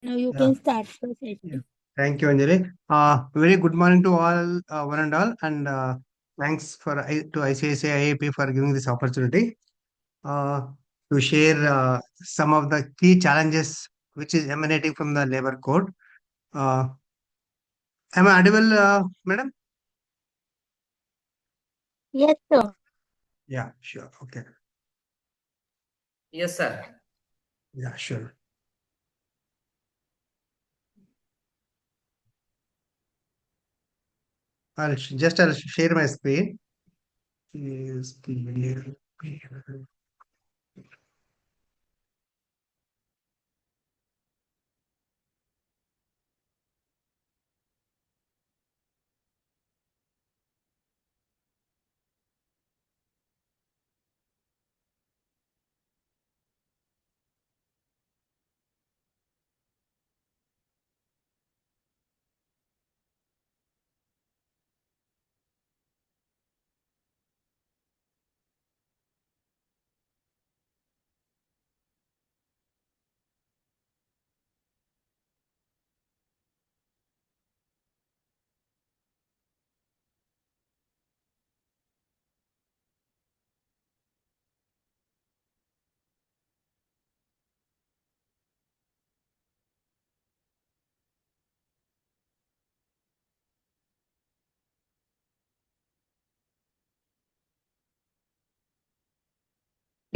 Now you Yeah, can start the yeah. session. Thank you, Anjali. Very good morning to all, one and all, and thanks to ICICI IAP for giving this opportunity uh, to share some of the key challenges which is emanating from the labor code. Uh, am I audible, madam? Yes, sir. Yeah, sure. Okay. Yes, sir. Yeah, sure. I'll share my screen. Is clear.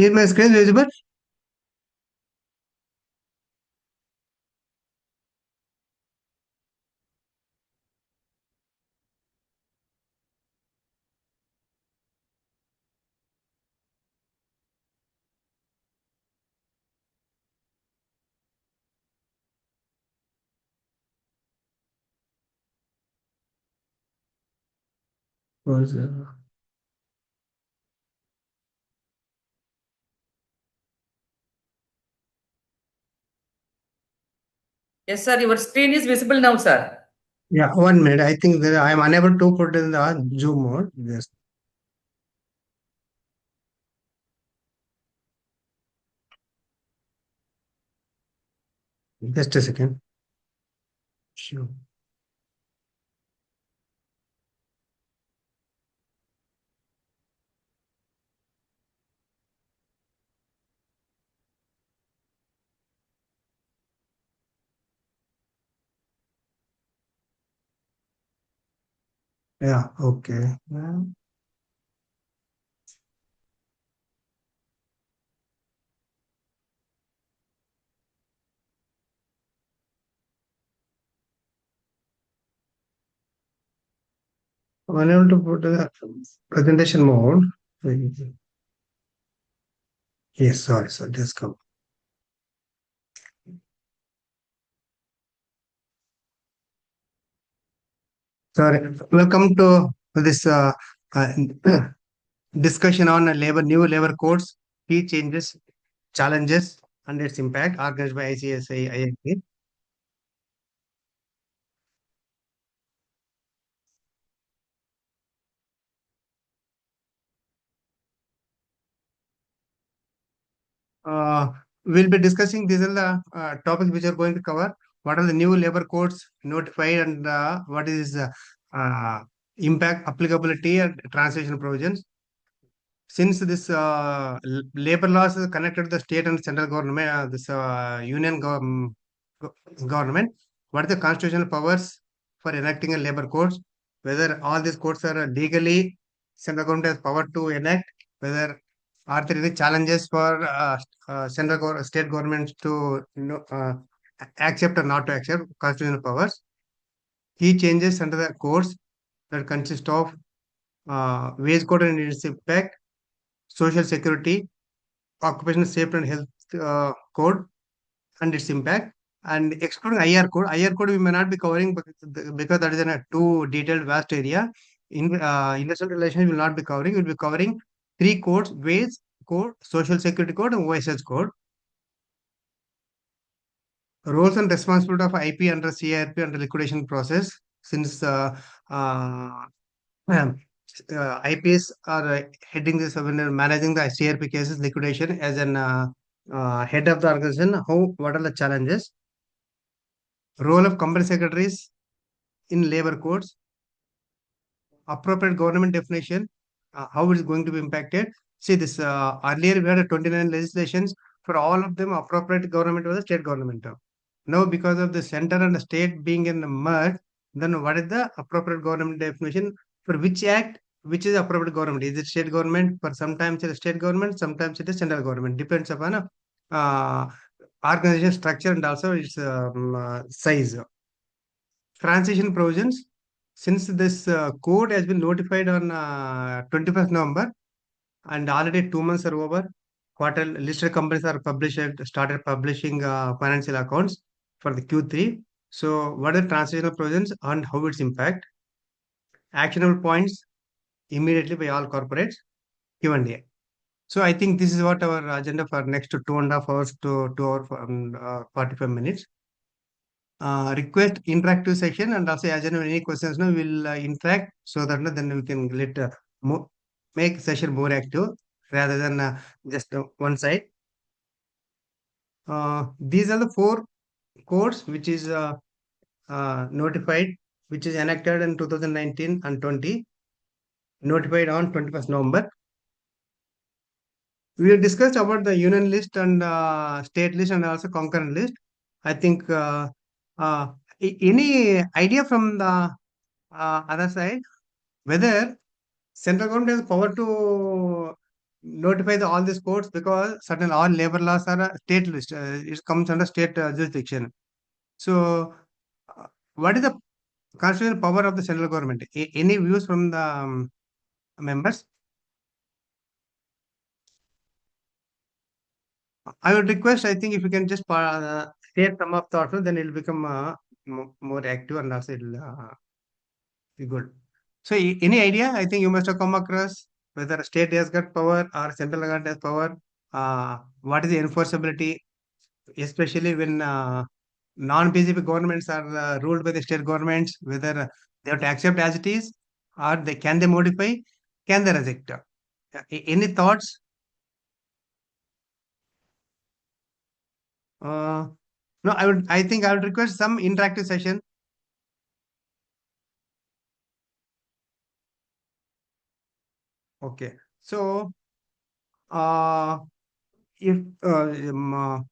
Is my screen visible? Was, Yes, sir. Your screen is visible now, sir. Yeah, 1 minute. I think that I am unable to put in the Zoom mode. Yes, just a second. Sure. Yeah, okay. I'm unable to put the presentation mode. Yes, sorry, just come. Sorry. Welcome to this uh, discussion on new labor codes, key changes, challenges, and its impact, organized by ICSI. Uh, we'll be discussing these are the topics which are going to cover. What are the new labor codes notified, and what is uh, impact, applicability, and translation provisions. Since this labor laws is connected to the state and central government, this government, what are the constitutional powers for enacting a labor codes? Whether all these codes are legally central government has power to enact. Whether are there any challenges for state governments to accept or not to accept constitutional powers? Key changes under the codes that consist of wage code and its impact, social security, occupational safety and health code and its impact, and excluding IR code we may not be covering because that is in a too detailed vast area. In industrial relations will not be covering. We'll be covering three codes: wage code, social security code, and OSH code. Roles and responsibility of IP under CIRP under liquidation process. Since uh, um, IPs are heading this when they're managing the CRP cases liquidation as an head of the organization. What are the challenges? role of company secretaries in labor codes, appropriate government definition, how it is going to be impacted. See this, earlier we had a 29 legislations. For all of them, appropriate government was the state government. Now, because of the center and the state being in the merge, then what is the appropriate government definition for which act? Which is appropriate government? Is it state government? For sometimes it is state government, sometimes it is central government. Depends upon uh, organization structure and also its size. Transition provisions. Since this code has been notified on 21st November and already 2 months are over, quarter listed companies are started publishing financial accounts for the Q3. So, what are the transitional provisions and how its impact? Actionable points immediately by all corporates. Q&A. So, I think this is what our agenda for next 2.5 hours to 2 hours 45 minutes. Request interactive session, and also as you know, any questions now we'll interact so that then we can make session more active rather than just one side. These are the 4 codes which is notified, which is enacted in 2019 and 20, notified on 21st November. We have discussed about the union list and state list and also concurrent list. I think uh, any idea from the other side whether central government has power to notify all these courts, because certain all labor laws are state list, it comes under state jurisdiction. So, what is the constitutional power of the central government? Any views from the members? I would request, I think, if you can just share some of thoughts, then it will become more active and also it will be good. So, any idea? I think you must have come across whether state has got power or central government has power. What is the enforceability, especially when non-BJP governments are ruled by the state governments, whether they have to accept as it is or they modify, can they reject? Any thoughts? Uh, no, I think I would request some interactive session. Okay. So, uh, if from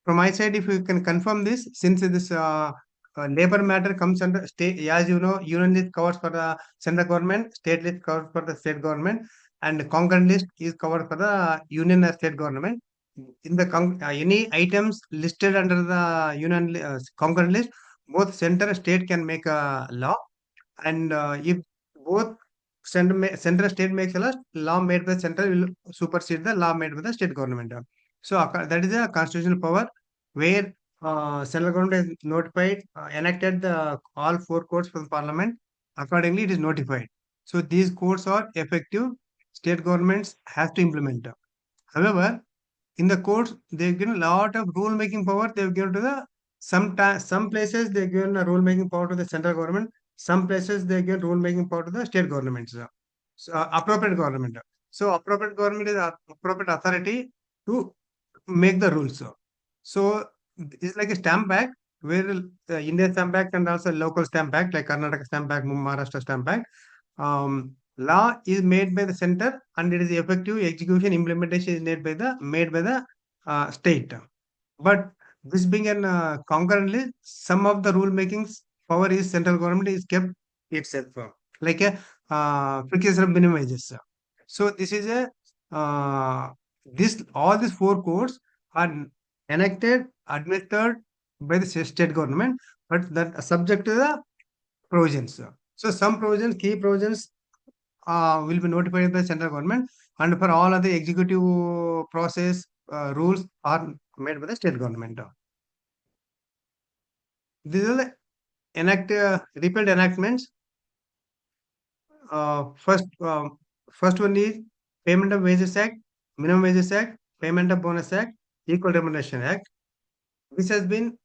my side, if you can confirm this, since this labor matter comes under state, as you know, union list covers for the central government, state list covers for the state government, and concurrent list is covered for the union or state government. In the any items listed under the concurrent list, both center and state can make a law, and if both center and state makes a law made by center will supersede the law made by the state government. So that is a constitutional power where central government has notified, enacted the all 4 codes from parliament. Accordingly, it is notified. So these codes are effective. State governments have to implement. However, in the courts, they've given a lot of rule making power. They've given to the some places they've given a rule making power to the central government. Some places they give rule making power to the state governments. So, appropriate government. So appropriate government is appropriate authority to make the rules. So it's like a stamp act where Indian stamp act and also local stamp act like Karnataka stamp act, Maharashtra stamp act. Law is made by the center and it is effective execution implementation is made by the state. But this being an concurrently, some of the rule makings power is central government is kept itself, like a fixation of minimum wages. So this is a this all these 4 codes are enacted, administered by the state government, but that are subject to the provisions. So some provisions, key provisions, will be notified by central government, and for all other executive process rules are made by the state government. These are the repealed enactments. First one is Payment of Wages Act, Minimum Wages Act, Payment of Bonus Act, Equal Remuneration Act. This has been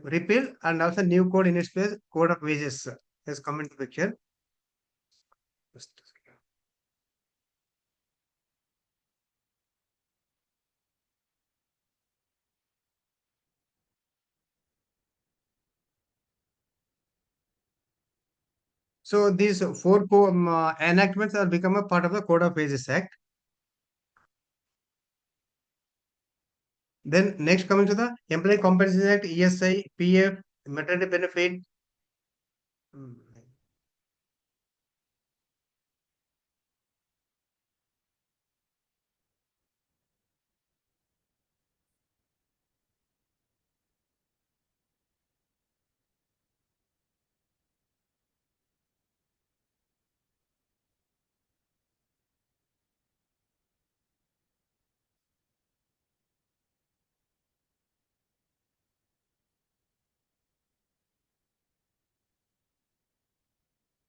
repealed, and also new code in its place, Code of Wages has come into picture. Just a second. So these four enactments are become a part of the Code of Wages Act. Then next coming to the Employee Compensation Act, ESI, PF, maternity benefit. mm,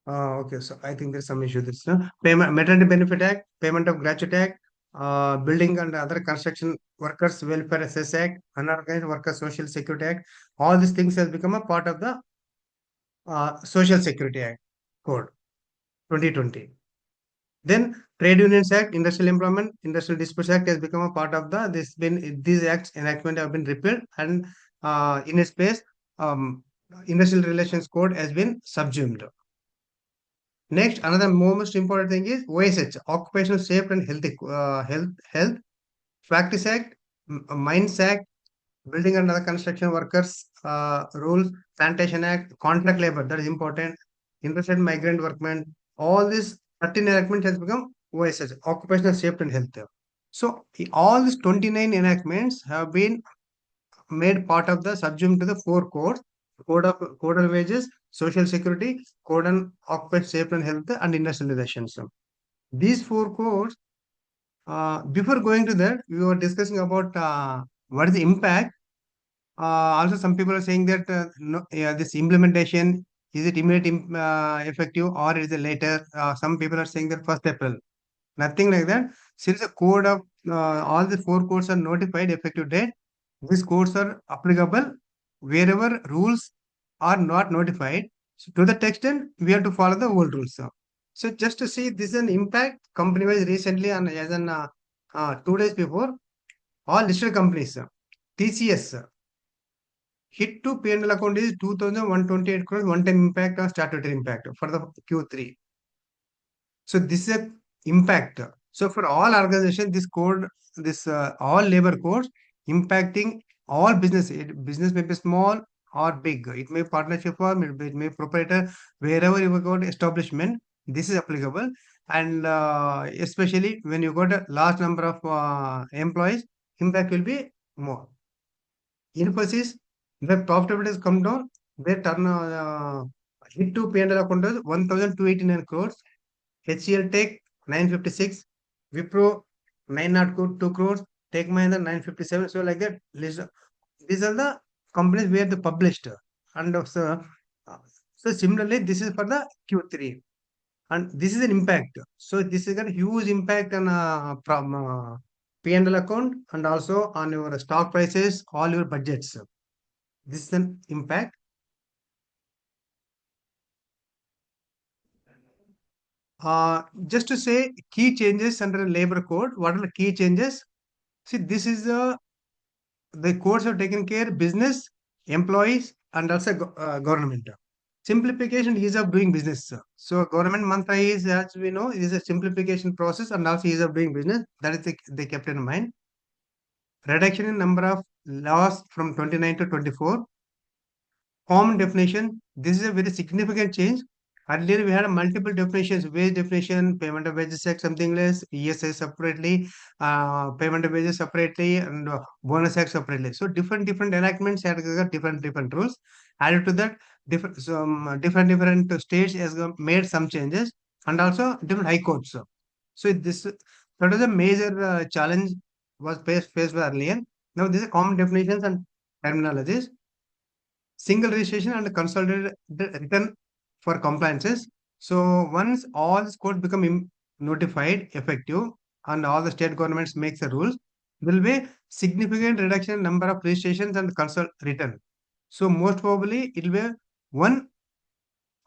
okay, so I think there's some issue. This payment, maternity benefit act, payment of gratuity act, building and other construction workers welfare assess act, unorganized workers social security act. All these things has become a part of the social security act code 2020. Then Trade Unions Act, Industrial Employment, Industrial Disputes Act has become a part of the this been these acts enactment have been repealed and in its place um, Industrial Relations Code has been subsumed. Next, another most important thing is OSH, Occupational Safety and Health Practice Act, Mines Act, Building and Other Construction Workers Rules, Plantation Act, Contract Labor, that is important, Interstate Migrant Workmen, all these 13 enactments has become OSH, Occupational Safety and Health. So all these 29 enactments have been made part of the subsumed to the four codes: code on wages, social security, code on occupational safety and health, and industrial relations. These four codes. Before going to that, we were discussing about what is the impact. Also, some people are saying that no, yeah, this implementation is it immediate effective or is it later? Some people are saying that 1st April. Nothing like that. Since the code of all the four codes are notified effective date, these codes are applicable wherever rules are not notified. So to the extent, we have to follow the old rules. So just to see this is an impact company-wise recently and as an 2 days before, all listed companies, TCS, hit to P&L account is 2,128 crores one-time impact or statutory impact for the Q3. So this is a impact. So for all organizations, this code, this all labor codes impacting all business. Business may be small or big. It may partnership firm, it may proprietor, wherever you got establishment. This is applicable, and especially when you got a large number of employees, impact will be more. Infosys, the profitability has come down. Their turn hit to P&L account is 1,289 crores. HCL Tech 956, Wipro 902 crores, Tech Mahindra 957. So like that, these are the companies where they published. And so similarly, this is for the Q3, and this is an impact. So this is a huge impact on from P&L account and also on your stock prices, all your budgets. This is an impact. Just to say key changes under the labor code. What are the key changes? See, this is the codes have taken care business, employees, and also government. Simplification, ease of doing business. So government mantra is, as we know, is a simplification process and also ease of doing business. That is they kept in mind. Reduction in number of laws from 29 to 24. Common definition. This is a very significant change. Earlier, we had multiple definitions: wage definition, payment of wages act, something less, ESI separately, payment of wages separately, and bonus act separately. So different enactments had got different rules. Added to that, different states has made some changes, and also different high courts. So this that was a major challenge was faced by earlier. Now these are common definitions and terminologies. Single registration and consolidated return for compliances. So once all the codes become notified effective and all the state governments makes the rules, there will be significant reduction in number of registrations and consol return. So most probably it will be one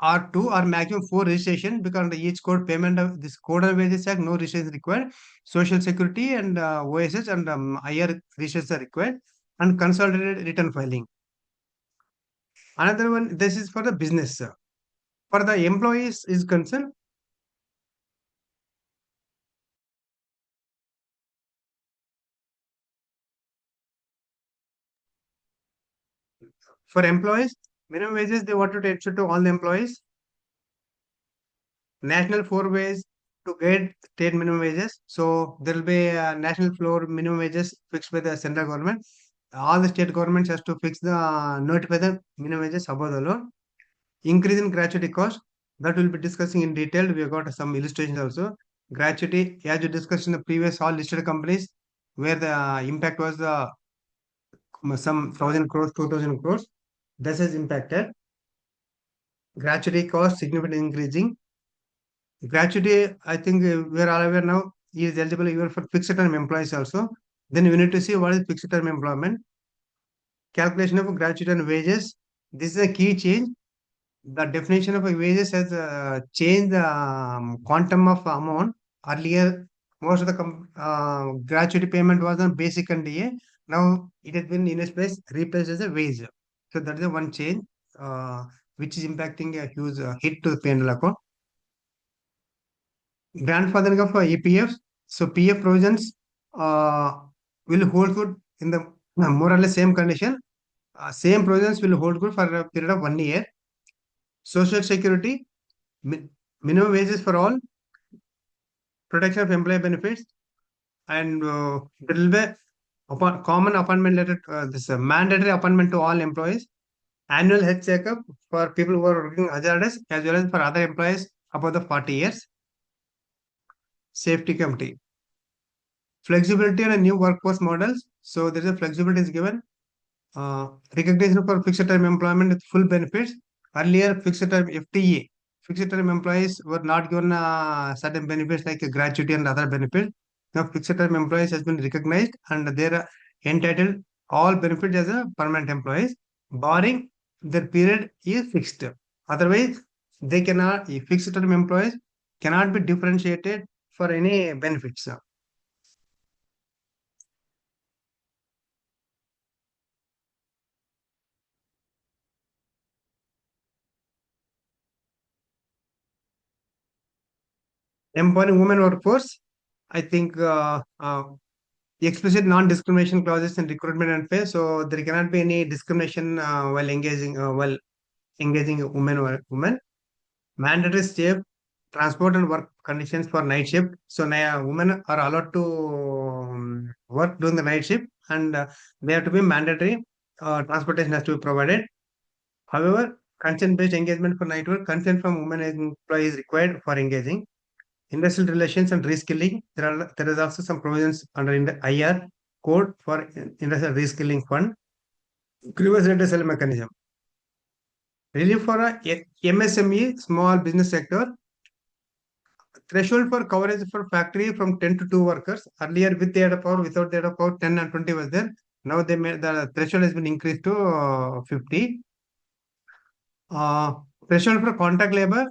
or two or maximum four registration because under each code payment of this code and wages act no registration is required. Social security and OSS and IR registrations are required and consolidated return filing. Another one, this is for the business. For the employees is concerned, for employees, minimum wages they wanted to ensure to all the employees. National four ways to get state minimum wages. So there will be national floor minimum wages fixed by the central government. All the state governments has to fix the notify the minimum wages above the law. Increase in gratuity cost that we'll be discussing in detail. We have got some illustrations also. Gratuity, as we discussed in the previous all listed companies, where the impact was some 1,000 crores, 2,000 crores. This has impacted. Gratuity cost significantly increasing. Gratuity, I think we are all aware now, is eligible even for fixed term employees also. Then we need to see what is fixed term employment. Calculation of gratuity and wages. This is a key change. The definition of a wages has changed the quantum of amount. Earlier, most of the gratuity payment was on basic and DA. Now it has been in a space replaced as a wage. So that is the one change which is impacting a huge hit to the P&L account. Grandfathering of EPF. So PF provisions uh, will hold good in the more or less same condition. Same provisions will hold good for a period of 1 year. Social security, minimum wages for all, protection of employee benefits, and there will be common appointment letter. This mandatory appointment to all employees. Annual health checkup for people who are working hazardous as well as for other employees above the 40 years. Safety committee. Flexibility and a new workforce models. So there is a flexibility is given. Recognition for fixed term employment with full benefits. Earlier, fixed term FTA, fixed term employees were not given certain benefits like gratuity and other benefits. Now, fixed term employees has been recognized and they are entitled all benefits as a permanent employees, barring their period is fixed. Otherwise, they cannot. Fixed term employees cannot be differentiated for any benefits. Empowering women workforce, I think explicit non-discrimination clauses in recruitment and pay. So there cannot be any discrimination while engaging a woman or women. Mandatory safe transport and work conditions for night shift. So women are allowed to work during the night shift, and they have to be mandatory. Transportation has to be provided. However, consent-based engagement for night work, consent from women employees is required for engaging. Industrial relations and reskilling. There is also some provisions under in the IR code for industrial reskilling fund. Grievance redressal mechanism. Relief for a MSME, small business sector. Threshold for coverage for factory from 10 to 2 workers. Earlier with the data power, without data power, 10 and 20 was there. Now they made the threshold has been increased to 50. Uh, Threshold for contract labor.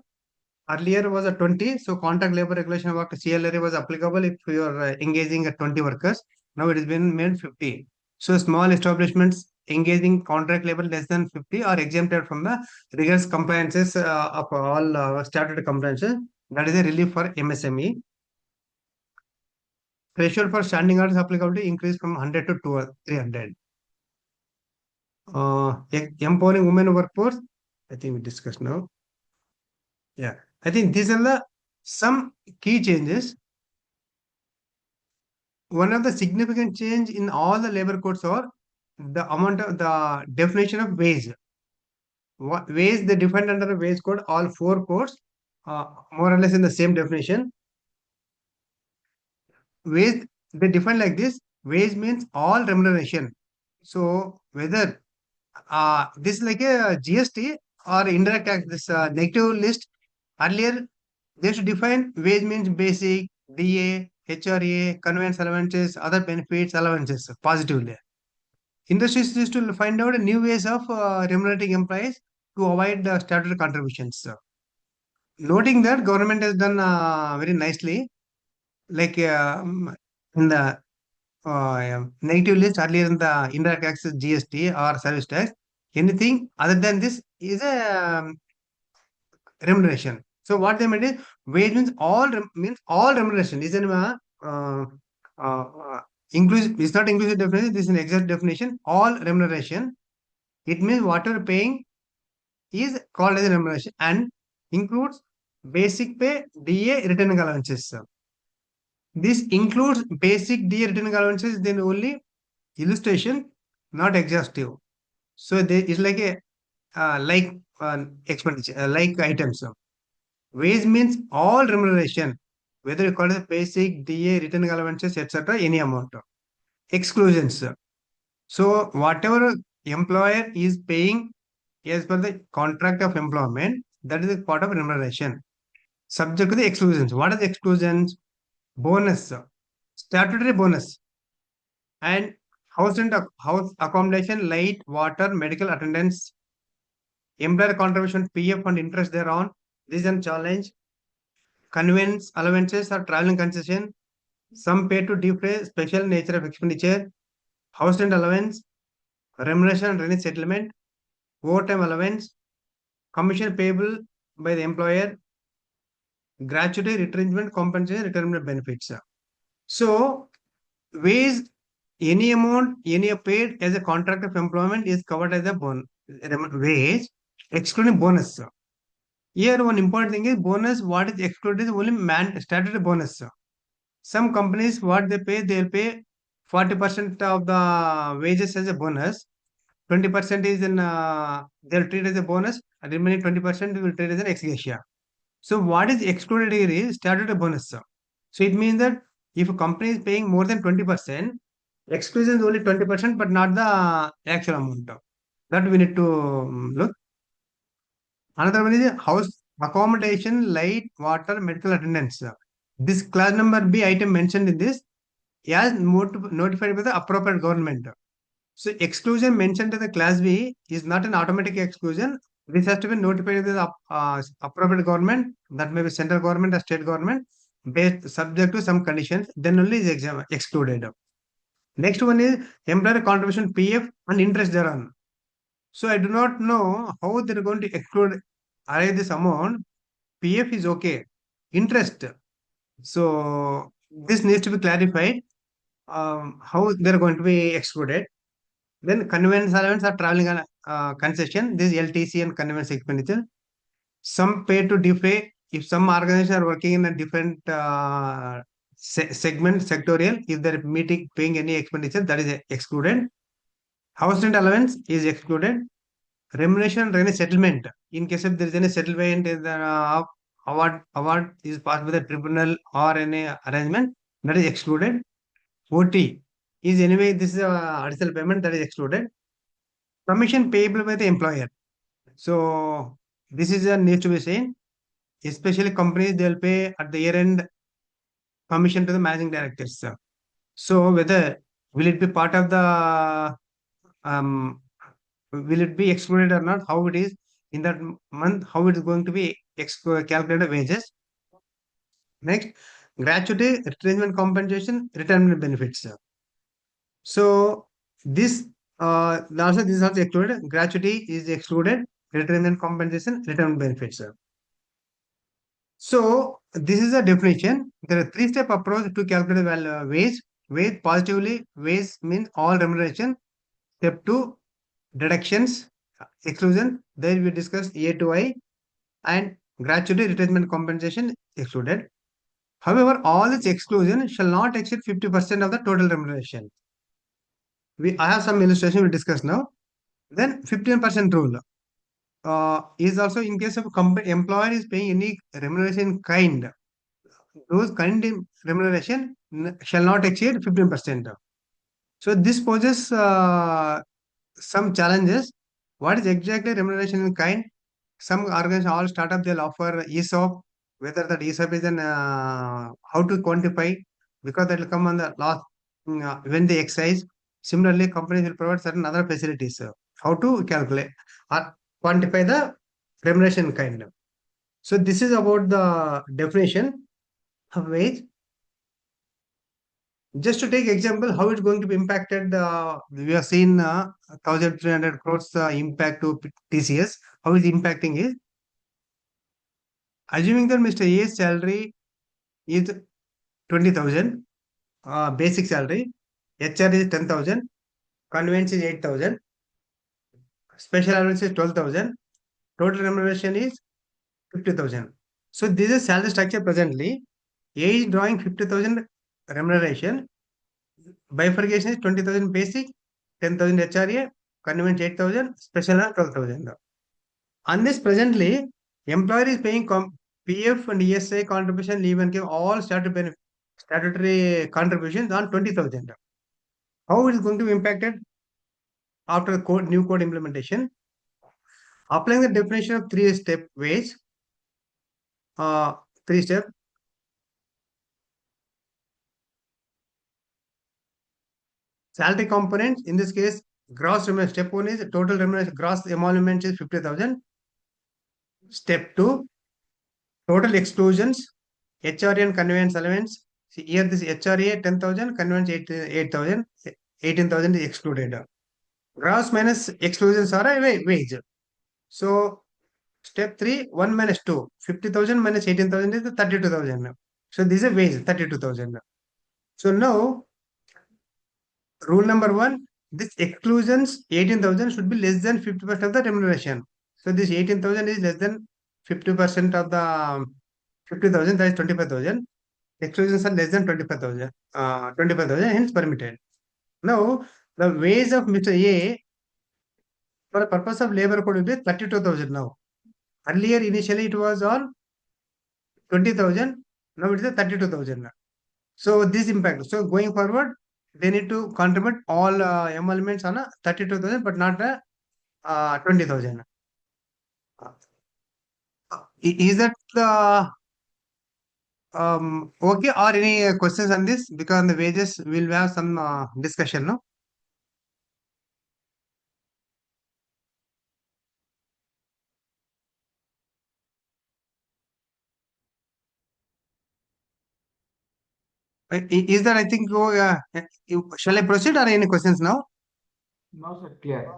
Earlier was a 20, so contract labor regulation of Act CLRA was applicable if you are engaging at 20 workers. Now it has been made 50. So small establishments engaging contract labor less than 50 are exempted from the rigorous compliances of all statutory compliances. That is a relief for MSME. Threshold for standing orders applicability increased from 100 to 300. Empowering women workforce, I think we discussed now. Yeah, I think these are the some key changes. One of the significant change in all the labor codes are the amount of the definition of wage. Wage they defined under a wage code, all four codes, more or less in the same definition. Wage they define like this: wage means all remuneration. So whether this is like a GST or indirect tax, this negative list. Earlier they used to define wage means basic, DA, HRA, conveyance allowances, other benefits, allowances positively. Industries used to find out new ways of remunerating employees to avoid statutory contributions. Noting that government has done very nicely, like in the negative list earlier in the indirect tax GST or service tax, anything other than this is a remuneration. So what they meant is wage means means all remuneration. Is an uh, inclusive. It's not inclusive definition. This is an exact definition. All remuneration. It means whatever paying is called as a remuneration and includes basic pay, DA, returning allowances. This includes basic DA returning allowances. Then only illustration, not exhaustive. So there is like a expenditure, like items. Wage means all remuneration, whether you call it basic, DA, returning allowances, etc., any amount. Exclusions. So whatever employer is paying as per the contract of employment, that is a part of remuneration. Subject to the exclusions. What are the exclusions? Bonus, statutory bonus, and house accommodation, light, water, medical attendance, employer contribution, PF and interest thereon. This is a challenge. Conveyance allowances or traveling concession. Some pay to defray special nature of expenditure. House rent allowance, remuneration and rent settlement, overtime allowance, commission payable by the employer, gratuity, retrenchment, compensation, retirement benefits. So, wage, any amount, any paid as a contract of employment is covered as a wage, excluding bonus. Here, one important thing is bonus. What is excluded is only statutory bonus. Some companies, what they pay, they'll pay 40% of the wages as a bonus. 20% is in they'll treat as a bonus, and remaining 20% will treat as an ex gratia. So what is excluded here is statutory bonus. So it means that if a company is paying more than 20%, exclusion is only 20%, but not the actual amount. That we need to look. Another one is house accommodation, light, water, medical attendance. This class number B item mentioned in this as notified by the appropriate government. So exclusion mentioned in the class B is not an automatic exclusion. This has to be notified to the appropriate government, that may be central government or state government, based subject to some conditions. Then only is excluded. Next one is employer contribution, PF and interest thereon. So I do not know how they are going to exclude this amount. PF is okay. Interest. So this needs to be clarified. How they are going to be excluded. Then conveyance allowance or traveling concession, this LTC and conveyance expenditure. Some pay to defray if some organizations are working in a different segment, sectorial, if they're meeting paying any expenditure, that is excluded. House rent allowance is excluded. Remuneration and any settlement. In case if there is any settlement, award is passed by the tribunal or any arrangement, that is excluded. OT is anyway, this is a additional payment, that is excluded. Commission payable by the employer. So this is a need to be seen. Especially companies, they'll pay at the year end commission to the managing directors. So whether will it be part of the um, will it be excluded or not? How it is in that month? How it is going to be calculated wages? Next, gratuity, retrenchment compensation, retirement benefits. So this also this is also excluded. Gratuity is excluded. Retirement compensation, retirement benefits. So this is a definition. There are three-step approach to calculate wage. Wage positively, wage means all remuneration. Step two, deductions, exclusion. There we discussed A to I and gratuity, retirement compensation excluded. However, all this exclusion shall not exceed 50% of the total remuneration. I have some illustration we discuss now. Then 15% rule is also in case of employer is paying any remuneration in kind. Those kind of remuneration shall not exceed 15%. So this poses some challenges. What is exactly remuneration in kind? Some organizations, all startup, they'll offer ESOP. Whether that ESOP is an how to quantify, because that will come on the last when they exercise. Similarly, companies will provide certain other facilities. How to calculate or quantify the remuneration kind. So this is about the definition of wage. Just to take example, how it's going to be impacted, we have seen 1,300 crores impact to TCS. How is impacting is Assuming that Mr. A's salary is 20,000, basic salary, HR is 10,000, conveyance is 8,000, special allowance is 12,000, total remuneration is 50,000. So this is salary structure presently. A is drawing 50,000 remuneration. Bifurcation is 20,000 basic, 10,000 HRA, conveyance 8,000, special allowance 12,000. On this presently, employer is paying PF and ESI contribution, leave and give all statutory contributions on 20,000. How it is going to be impacted after the new code implementation? Applying the definition of three-step wage, three-step. Salary components, in this case, gross remuneration. Step 1 is total remuneration, gross emolument is 50,000. Step 2, total exclusions, HRA and conveyance allowance. See here, this HRA 10,000, conveyance 8,000, 18,000 is excluded. Gross minus exclusions are a wage. So step 3, 1 minus 2, 50,000 minus 18,000 is 32,000. So this is a wage, 32,000. So now, rule number 1, this exclusions 18,000 should be less than 50% of the remuneration. So this 18,000 is less than 50% of the 50,000, that is 25,000. Exclusions are less than 25,000, 25,000, hence permitted. Now, the wage of Mr. A for the purpose of labor code will be 32,000 now. Earlier, initially, it was on 20,000. Now it is 32,000. So this impact. So going forward, they need to contribute all emoluments on 32,000, but not 20,000. Is that okay? Or any questions on this? Because on the wages, we'll have some discussion, no? Is that, I think, shall I proceed or any questions now? No, sir, clear.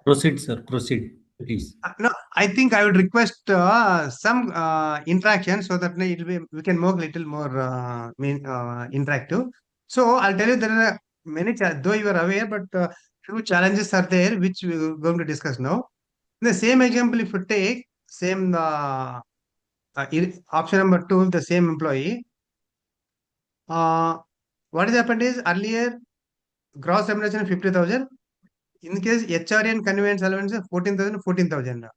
Proceed, sir. Proceed, please. No, I think I would request some interaction so that we can make little more interactive. So I'll tell you there are many, though you are aware, but few challenges are there which we're going to discuss now. The same example, if you take same option number 2, the same employee. What has happened is earlier gross remuneration 50,000. In case HRA and conveyance allowance 14,000, 14,000.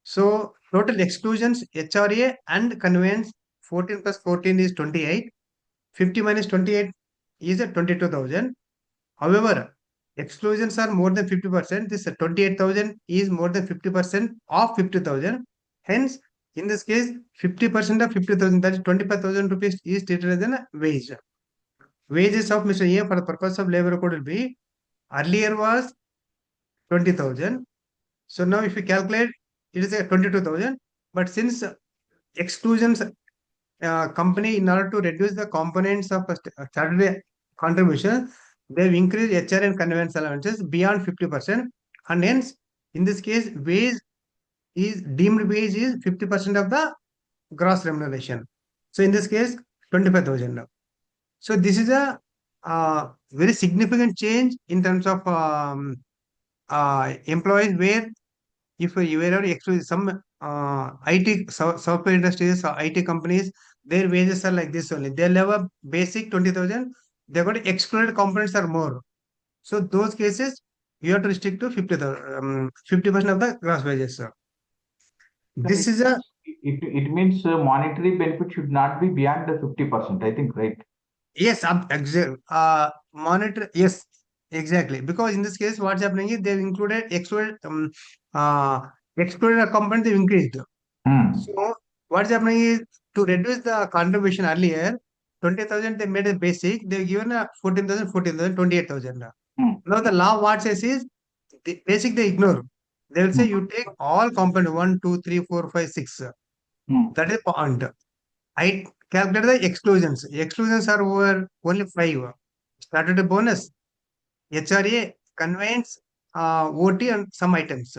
So total exclusions HRA and conveyance 14 plus 14 is 28. 50 minus 28 is 22,000. However, exclusions are more than 50%. This 28,000 is more than 50% of 50,000. Hence, in this case, 50% of 50,000, that is 25,000 rupees is treated as a wage. Wages of Mr. A for the purpose of labor code will be earlier was 20,000. So now if you calculate, it is a 22,000. But since exclusions company, in order to reduce the components of statutory contribution, they've increased HR and conveyance allowances beyond 50%. And hence, in this case, wage is deemed wage is 50% of the gross remuneration. So in this case, 25,000. So this is a very significant change in terms of employees, where if you were exclude some IT software industries or IT companies, their wages are like this only. They'll have a basic 20,000. They've got excluded components are more. So those cases, you have to restrict to 50% of the gross wages. Sir. This is a It means monetary benefit should not be beyond the 50%, I think, right? yes, monitor, yes, exactly. Because in this case, what's happening is they've excluded a component, they've increased. So what's happening is to reduce the contribution earlier, 20,000 they made a basic, they've given a 14,000, 14,000, 28,000. Now the law what says is the basic they ignore. They will say you take all component 1, 2, 3, 4, 5, 6. That is point. I calculate the exclusions. Exclusions are over only 5. Started a bonus, HRA, conveyance, OT, and some items.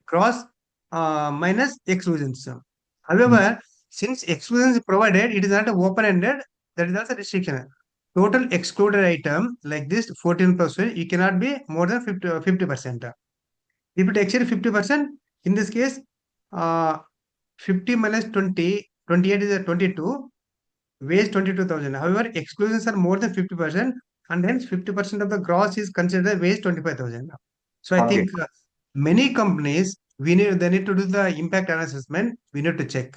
Cross minus exclusions. However, since exclusion is provided, it is not open-ended. That is also restriction. Total excluded item like this 14%, you cannot be more than 50%. If it exceeds 50%, in this case, 50 minus 20, 28 is a 22, weighs 22,000. However, exclusions are more than 50%, and hence 50% of the gross is considered weighs 25,000. So I Okay. think many companies, they need to do the impact assessment. We need to check.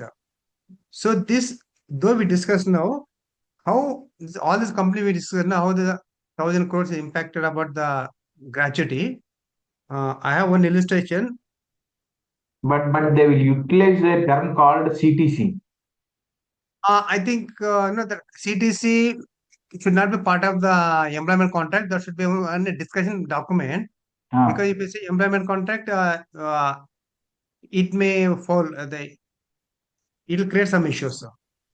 So this, though we discuss now, how all this company we discuss now, how the 1,000 crores is impacted about the gratuity. I have one illustration. But they will utilize a term called CTC. I think the CTC should not be part of the employment contract. There should be a discussion document, because if you say employment contract, it may fall. It will create some issues.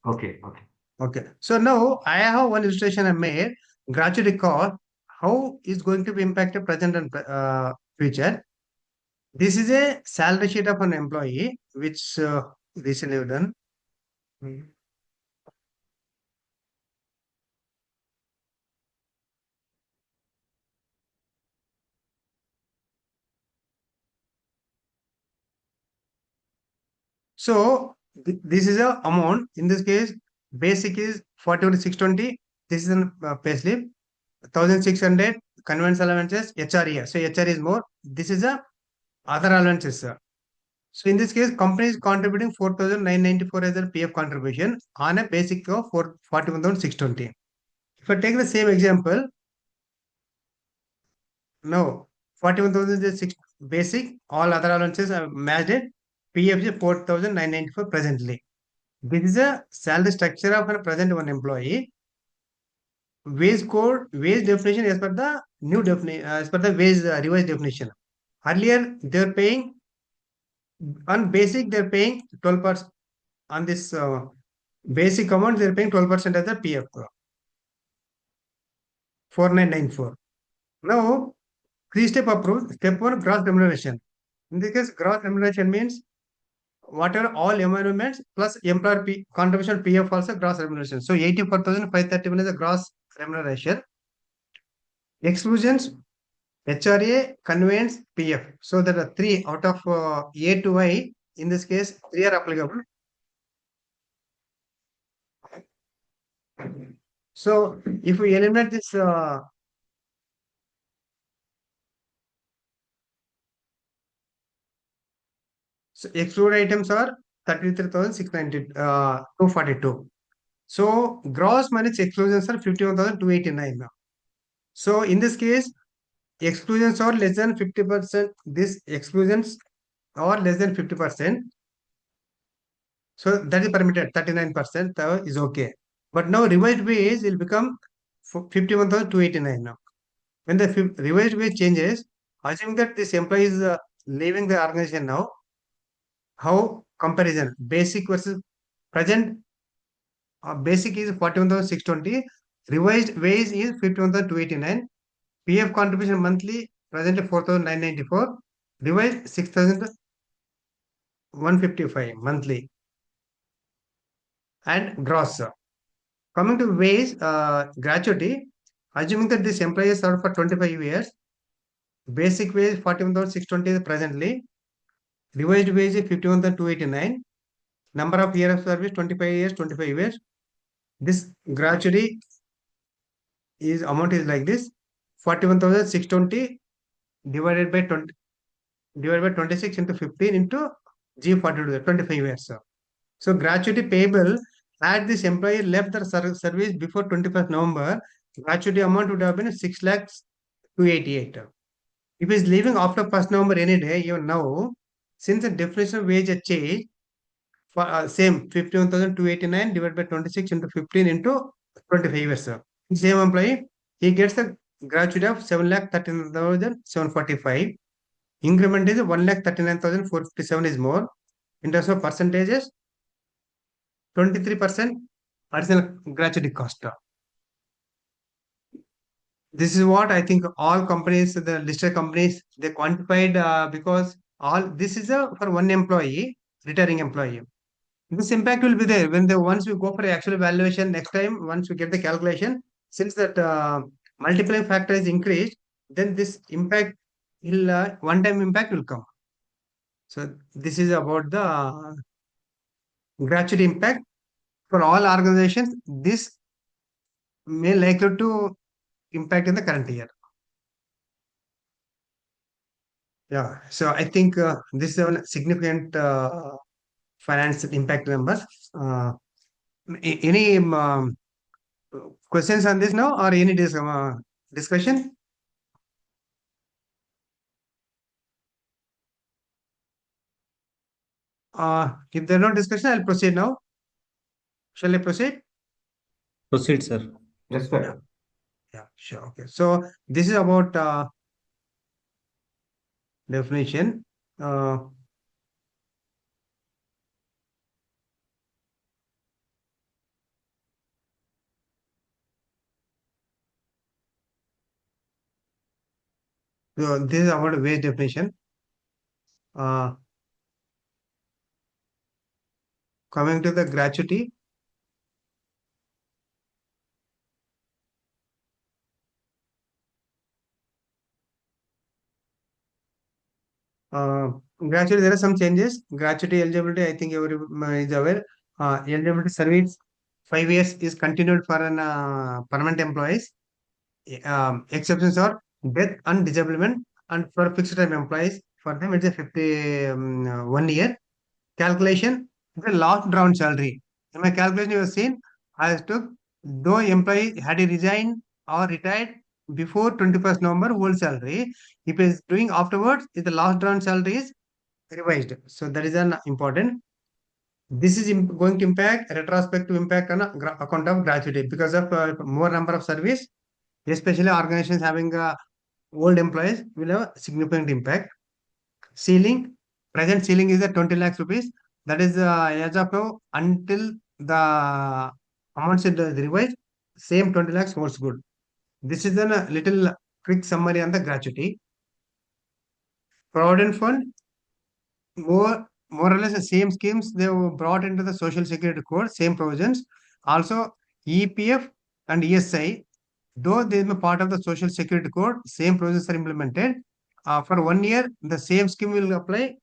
Okay. Okay. Okay. So now I have one illustration I made. Gratuity cost, how is going to be impacted present and future. This is a salary sheet of an employee, which recently done. So this is a amount. In this case, basic is 41,620. This is a payslip. 1,600 conveyance allowances, HRE. So HRE is more. This is a other allowances. So in this case, company is contributing 4,994 as a PF contribution on a basic of 41,620. If I take the same example, no, 41,000 is basic, all other allowances are matched it. PF is 4,994 presently. This is a salary structure of a present one employee. Wage code, wage definition as per the new definition, as per the wage revised definition. Earlier, they were paying on basic, they're paying 12%. On this basic amount, they're paying 12% as the PF. 4,994. Now, three-step approach. Step one, gross remuneration. In this case, gross remuneration means whatever all emoluments plus employer contribution PF also gross remuneration. So 84,531 is the gross remuneration. Exclusions, HRA, conveyance, PF. So there are three out of A to I. In this case, three are applicable. So if we eliminate this so excluded items are 33,692. So gross minus exclusions are 51,289 now. So in this case, exclusions are less than 50%. These exclusions are less than 50%. So that is permitted. 39% is okay. But now revised wage will become 51,289 now. When the revised wage changes, assuming that this employee is leaving the organization now, how comparison basic versus present? Basic is 41,620. Revised wage is 51,289. PF contribution monthly presently 4,994. Revised 6,155 monthly. And gross. Coming to wage gratuity, assuming that this employee is served for 25 years, basic wage 41,620 is presently. Revised wage is 51,289. Number of years of service 25 years, 25 years. This gratuity is amount is like this: 41,620 divided by 20 divided by 26 into 15 into G42, 25 years. So gratuity payable had this employee left the service before 21st November, gratuity amount would have been 6,288. If he is leaving after 1st November any day, even now, since the definition of wage has changed, for same 51,289 divided by 26 into 15 into 25 years. Same employee, he gets a gratuity of 7,13,745. Increment is 1,39,457 is more. In terms of percentages, 23% additional gratuity cost. This is what I think all companies, the listed companies, they quantified because all this is for one employee, retiring employee. This impact will be there when once we go for actual valuation next time, once we get the calculation, since that multiplying factor is increased, then this impact will one-time impact will come. So this is about the gratuity impact for all organizations. This may likely to impact in the current year. Yeah, so I think this is a significant finance impact numbers. Any questions on this now, or any discussion? If there are no discussion, I'll proceed now. Shall I proceed? Proceed, sir. Yes, sir. Yeah, sure. Okay. So this is about definition. So this is about wage definition. Coming to the gratuity. Gratuity, there are some changes. Gratuity eligibility, I think everyone is aware. Eligibility service 5 years is continued for an permanent employees. Exceptions are death and disablement, and for fixed time employees, for them it's a 1 year. Calculation, the last drawn salary. In my calculation, you have seen, I took, though employee had he resigned or retired before 21st November, whole salary. If he is doing afterwards, if the last drawn salary is revised. So that is an important. This is going to impact, retrospective impact on account of gratuity because of more number of service, especially organizations having old employees will have a significant impact. Ceiling, present ceiling is at 20 lakhs rupees. That is as of now until the amount is revised, same 20 lakhs holds good. This is a little quick summary on the gratuity. Provident fund, more or less the same schemes they were brought into the social security code, same provisions. Also EPF and ESI, though they are part of the social security code, same provisions are implemented. For 1 year, the same scheme will apply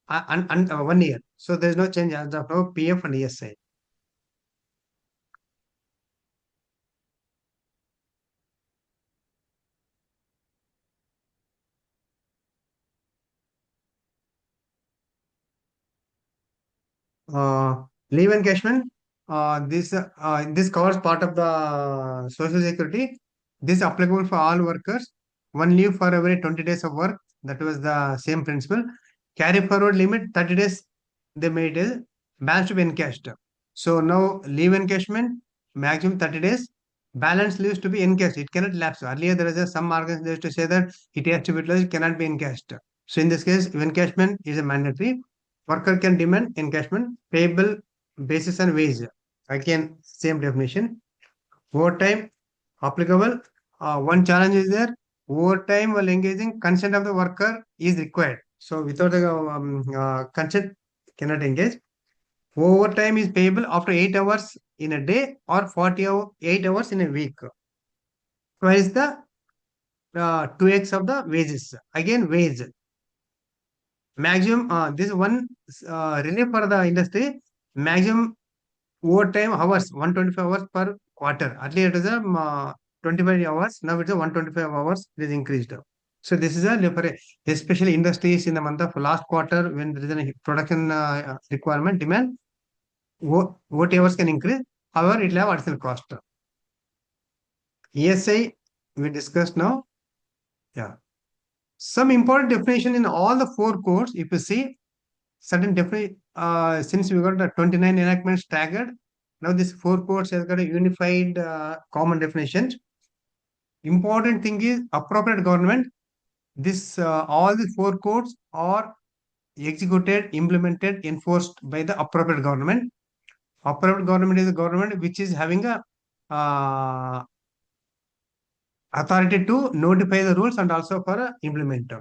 and 1 year. So there is no change as of now, PF and ESI. Leave encashment. This covers part of the social security. This is applicable for all workers. One leave for every 20 days of work. That was the same principle. Carry forward limit 30 days. They made it balance to be encashed. So now leave encashment maximum 30 days. Balance leaves to be encashed. It cannot lapse. Earlier there is some organizations to say that it has to be utilized. It cannot be encashed. So in this case, encashment is a mandatory. Worker can demand encashment payable basis and wage. Again, same definition. Overtime applicable. One challenge is there. Overtime while engaging, consent of the worker is required. So without the consent, cannot engage. Overtime is payable after 8 hours in a day or 48 hours in a week. Twice the 2x of the wages. Again, wage. Maximum, this one relief for the industry, maximum overtime hours, 125 hours per quarter. Earlier it was 25 hours, now it's a 125 hours, it is increased. So this is a especially industries in the month of last quarter when there is a production requirement, demand, what hours can increase, however it will have additional cost. ESI, we discussed now. Yeah. Some important definition in all the 4 codes, if you see, certain definition, since we got the 29 enactments staggered, now this 4 codes has got a unified common definition. Important thing is appropriate government. This all the 4 codes are executed, implemented, enforced by the appropriate government. Appropriate government is a government which is having a authority to notify the rules and also for implement.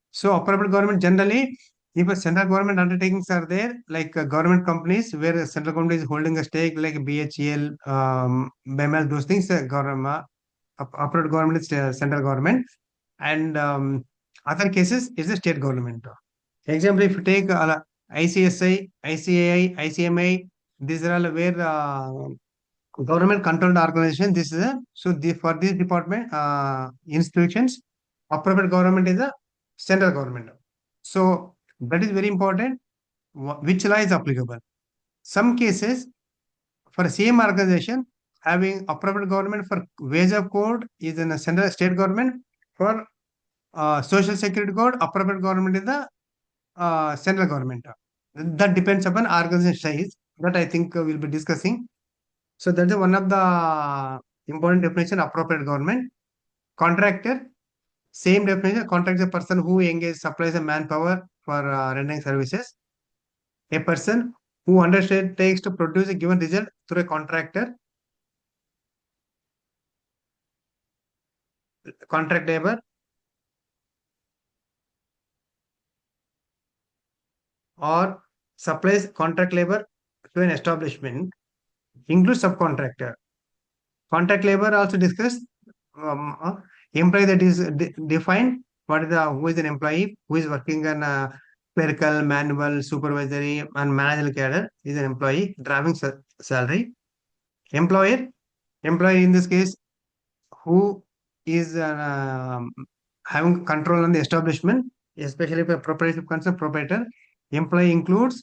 So appropriate government generally if a central government undertakings are there, like government companies where the central government is holding a stake, like BHEL, BML, those things, government, upward government is central government, and other cases is the state government. Example, if you take ICSI, ICAI, ICMI, these are all where government controlled organization. This is for this department institutions, appropriate government is a central government. So that is very important. Which law is applicable? Some cases for same organization having appropriate government for wage of code is in a central state government. For social security code, appropriate government is the central government. That depends upon organization size. That I think we'll be discussing. So that is one of the important definition, appropriate government. Contractor, same definition. Contractor is a person who engages, supplies a manpower for rendering services. A person who undertakes to produce a given result through a contractor. Contract labor. Or supplies contract labor to an establishment, includes subcontractor. Contract labor also discussed. Employee that is defined. What is who is an employee who is working on clerical, manual, supervisory, and managerial cadre is an employee driving salary. Employer in this case who is having control on the establishment, especially for proprietorship concern, proprietor. Employee includes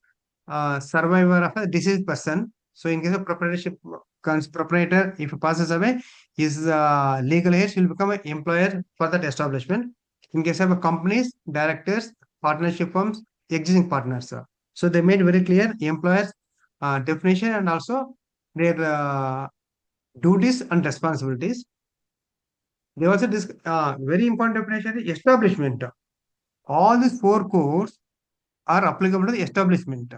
survivor of a deceased person. So in case of proprietorship, proprietor, if he passes away, his legal heirs will become an employer for that establishment. In case of companies, directors, partnership firms, existing partners. So they made very clear employers definition and also their duties and responsibilities. They also very important definition is establishment. All these four codes are applicable to the establishment.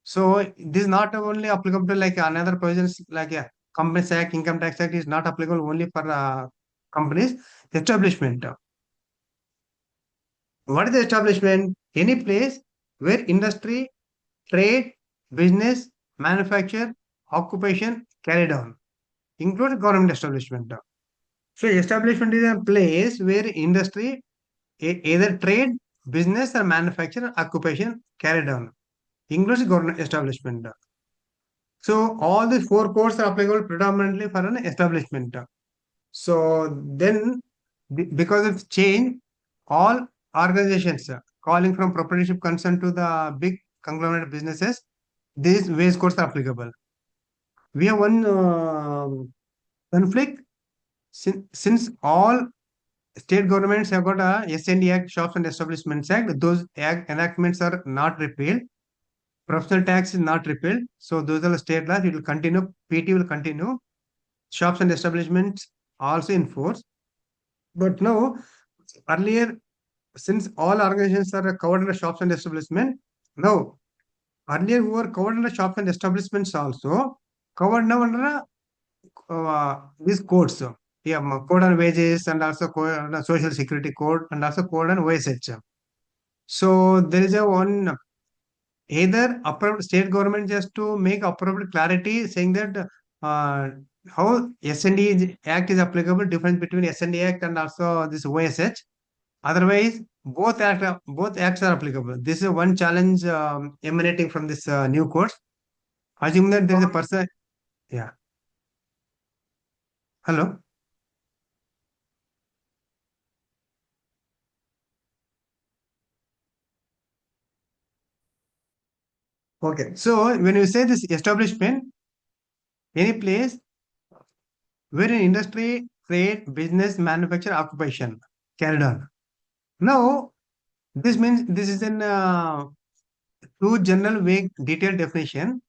So this is not only applicable to like another provisions like a Companies Act, Income Tax Act is not applicable only for companies. Establishment. What is the establishment? Any place where industry, trade, business, manufacture, occupation carried on, includes government establishment. So establishment is a place where industry, either trade, business or manufacture occupation carried on, includes government establishment. So all these four codes are applicable predominantly for an establishment. So then because of change, all organizations calling from proprietorship concern to the big conglomerate businesses, these wage codes are applicable. We have one conflict since all state governments have got a S&E Act, Shops and Establishments Act. Those enactments are not repealed. Professional tax is not repealed. So those are the state laws. It will continue. PT will continue. Shops and establishments also in force. But now, earlier, since all organizations are covered under shops and establishment, now earlier who were covered under shops and establishments also covered now under these codes. Yeah, code on wages and also code on social security code and also code on OSH. So there is a one either appropriate state government just to make appropriate clarity saying that how S&D Act is applicable, difference between S&D Act and also this OSH. Otherwise, both acts are applicable. This is one challenge emanating from this new course. Assume that there is a person. Yeah. Hello. Okay. So when you say this establishment, any place where an industry, trade, business, manufacture, occupation carried on. Now, this means this is an too general, vague, detailed definition.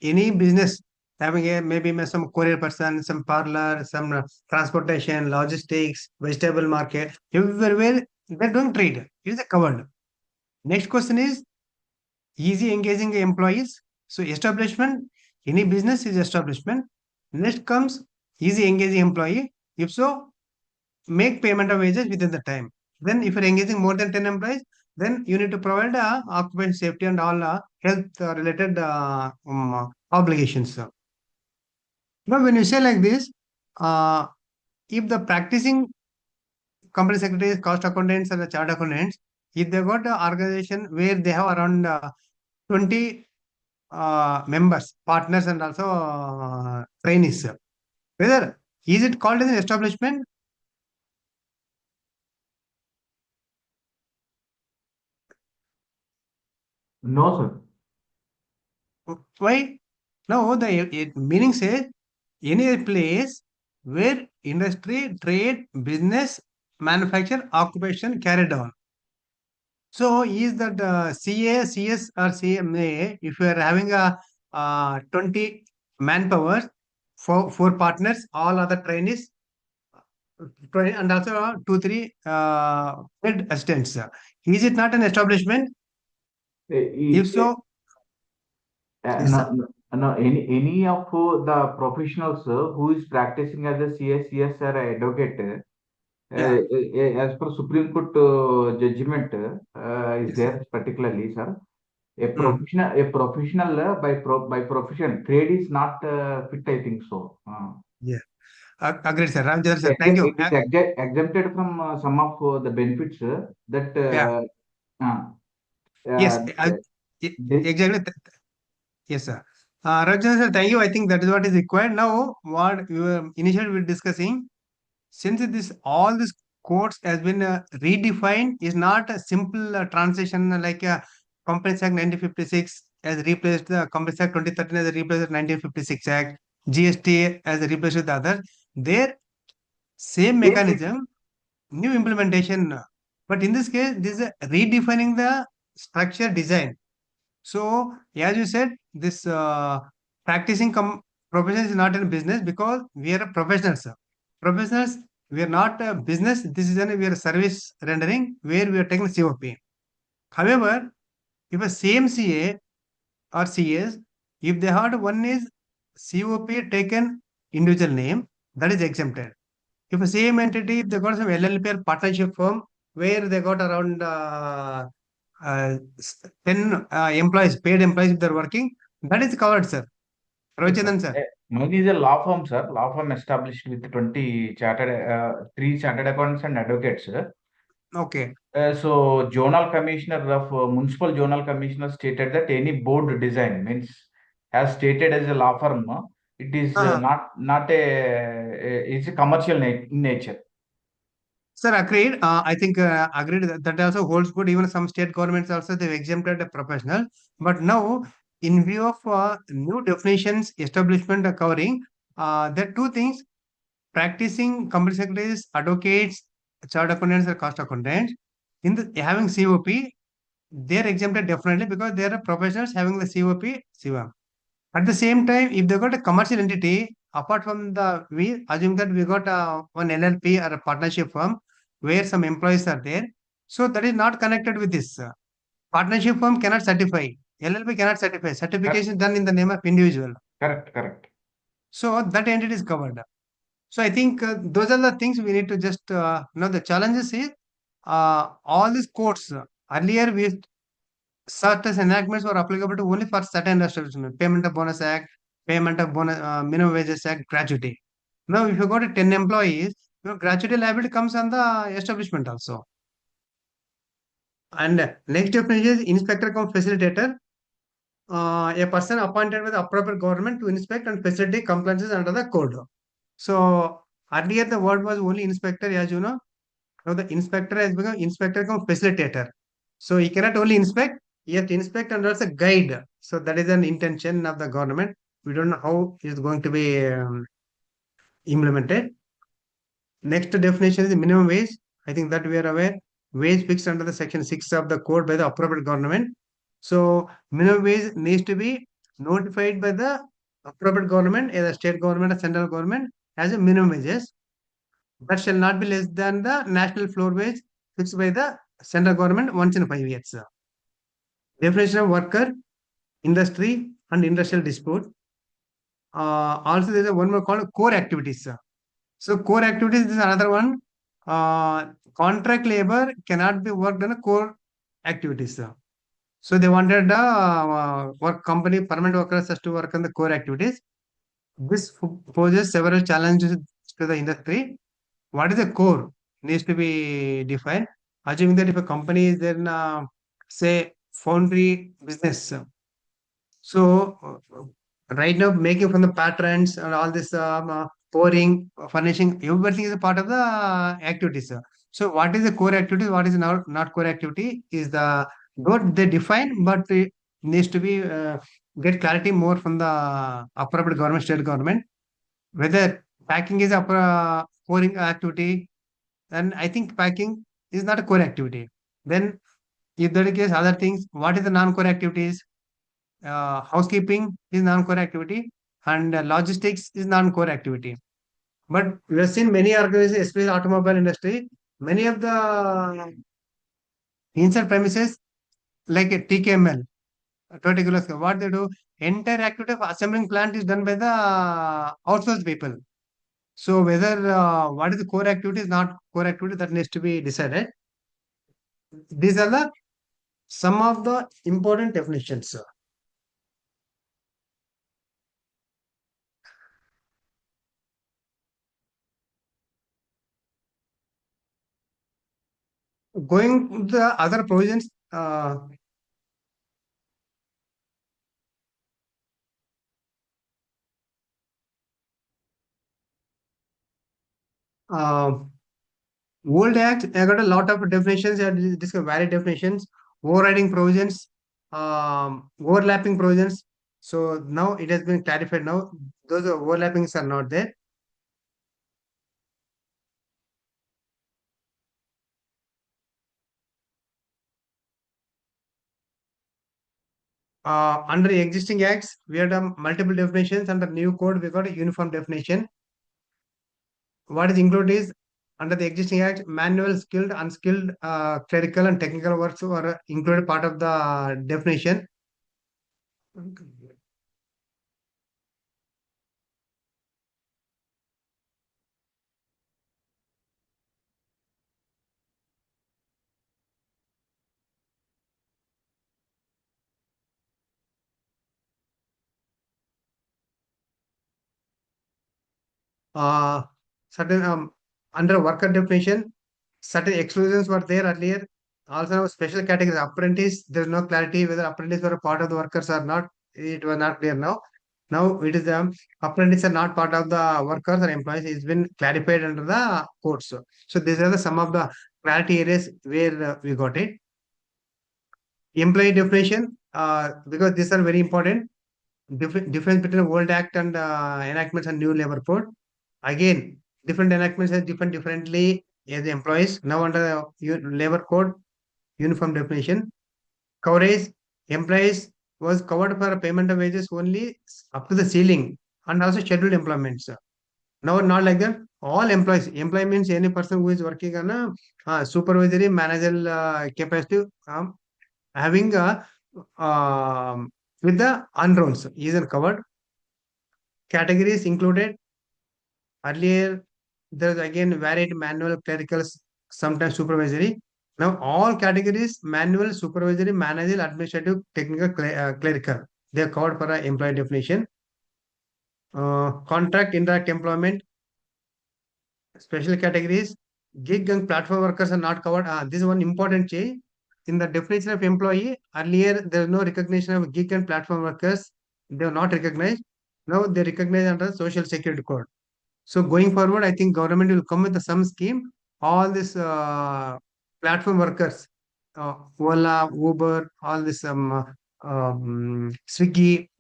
Any business having a maybe some courier person, some parlor, some transportation, logistics, vegetable market, everywhere they're doing trade. It is covered. Next question is easy engaging employees. So establishment, any business is establishment. Next comes easy engaging employee. If so, make payment of wages within the time. Then if you're engaging more than 10 employees, then you need to provide occupational safety and all health related obligations. Now, when you say like this, if the practicing company secretaries, cost accountants, and the chartered accountants, if they got an organization where they have around 20 members, partners, and also trainees, whether is it called as an establishment? No, sir. Why? No, the meaning says any place where industry, trade, business, manufacture, occupation carried on. So is that CA, CS, or CMA? If you are having a 20 manpower, four partners, all other trainees, and also 2, 3 head assistants. Is it not an establishment? If so, yes, No, sir. no, any of the professionals who is practicing as a CS or advocate, Yeah. as per Supreme Court judgment, is Yes, sir. there particularly, sir. Hmm. A professional by profession, trade is not fit, I think so. Yeah. Agreed, sir. Ramchandra, sir. Thank you. It is exempted from some of the benefits that Yeah. uh, Yes. uh, this, Exactly. Yes, sir. Ramchandra, sir. Thank you. I think that is what is required. Now, what we were initially we were discussing, since this all this codes has been redefined, is not a simple transition like Companies Act 1956 has replaced the Companies Act 2013 has replaced the 1956 Act, GST has replaced the other. Their same mechanism, new implementation. But in this case, this is redefining the structure design. So, as you said, this practicing profession is not in business because we are a professionals. Professionals, we are not a business. This is we are a service rendering where we are taking COP. However, if a same CA or CS, if they had one is COP taken individual name, that is exempted. If the same entity, if they got some LLP or partnership firm where they got around 10 employees, paid employees, if they're working, that is covered, sir. yes, sir. Ravichandran, sir. Mine is a law firm, sir. Law firm established with 20 three chartered accountants and advocates, sir. Okay. So, Zonal Commissioner of Municipal Zonal Commissioner stated that any board design means as stated as a law firm, it is Uh-huh. not it's a commercial in nature. Sir, agreed. I think agreed that also holds good. Even some state governments also they've exempted the professional. But now, in view of new definitions, establishment are covering, there are two things: practicing company secretaries, advocates, chartered accountants, or cost accountants. In the having COP, they're exempted definitely because they are professionals having the COP, COM. At the same time, if they got a commercial entity, apart from we assume that we got one LLP or a partnership firm where some employees are there. So that is not connected with this. Partnership firm cannot certify. LLP cannot certify. Certification is done in the name of individual. Correct. So that entity is covered. So I think those are the things we need to just know. The challenges is all these codes. Earlier, we certain enactments were applicable to only for certain establishment. Payment of bonus act, payment of bonus minimum wages act, gratuity. Now, if you got 10 employees, gratuity liability comes on the establishment also. And next definition is inspector cum facilitator. A person appointed by the appropriate government to inspect and facilitate compliances under the code. So earlier the word was only inspector, as you know. Now the inspector has become inspector cum facilitator. So he cannot only inspect, he has to inspect and also guide. So that is an intention of the government. We don't know how it is going to be implemented. Next definition is the minimum wage. I think that we are aware. Wage fixed under the section 6 of the code by the appropriate government. So minimum wage needs to be notified by the appropriate government, either state government or central government, as a minimum wages. That shall not be less than the national floor wage fixed by the central government once in 5 years. Definition of worker, industry, and industrial dispute. Also, there is one more called core activities. So, core activities is another one. Contract labor cannot be worked on a core activities. So they wanted work company permanent workers has to work on the core activities. This poses several challenges to the industry. What is the core needs to be defined. Assuming that if a company is there in say foundry business, so right now making from the patterns and all this pouring, furnishing, everything is a part of the activities. So what is the core activity? What is not core activity is the what they define, but it needs to be get clarity more from the appropriate government, state government, whether packing is a core activity. And I think packing is not a core activity. Then if that is the case, other things, what is the non-core activities? Housekeeping is non-core activity, and logistics is non-core activity. But we have seen many organizations, especially automobile industry, many of the inside premises like a TKML, particular scale, what they do, entire activity of assembling plant is done by the outsourced people. So whether what is the core activity is not core activity, that needs to be decided. These are the some of the important definitions. Going to the other provisions, uh, old Act, I got a lot of definitions and this varied definitions, overriding provisions, overlapping provisions. So now it has been clarified. Now those overlappings are not there. Under existing acts, we had multiple definitions. Under new code, we got a uniform definition. What is included is under the existing act, manual, skilled, unskilled, clerical, and technical works were included part of the definition. Uh, certain under worker definition, certain exclusions were there earlier. Also, now special categories apprentice. There is no clarity whether apprentice were a part of the workers or not. It was not clear now. Now it is apprentice are not part of the workers or employees. It's been clarified under the codes. So these are the some of the clarity areas where we got it. Employee definition, because these are very important. Difference between old act and enactments and new labor code. Again, different enactments are differently as the employees. Now under the labor code, uniform definition. Coverage, employees was covered for payment of wages only up to the ceiling and also scheduled employments. Now not like that. All employees. Employee means any person who is working on a supervisory managerial capacity, having a with the unrolls is covered. Categories included. Earlier, there is again varied manual, clerical, sometimes supervisory. Now all categories, manual, supervisory, managerial, administrative, technical, clerical, they are covered for employee definition. Contract, indirect employment, special categories, gig and platform workers are not covered. This is one important change. In the definition of employee, earlier there is no recognition of gig and platform workers. They are not recognized. Now they recognize under Social Security Code. So going forward, I think government will come with some scheme. All these platform workers, Ola, Uber, all this Swiggy,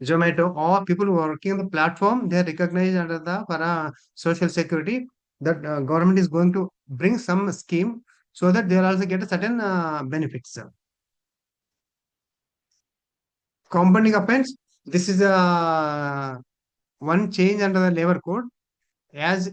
Zomato, all people who are working on the platform, they are recognized under the social security. That government is going to bring some scheme so that they will also get a certain benefits. Compounding offense. This is a one change under the labor code. As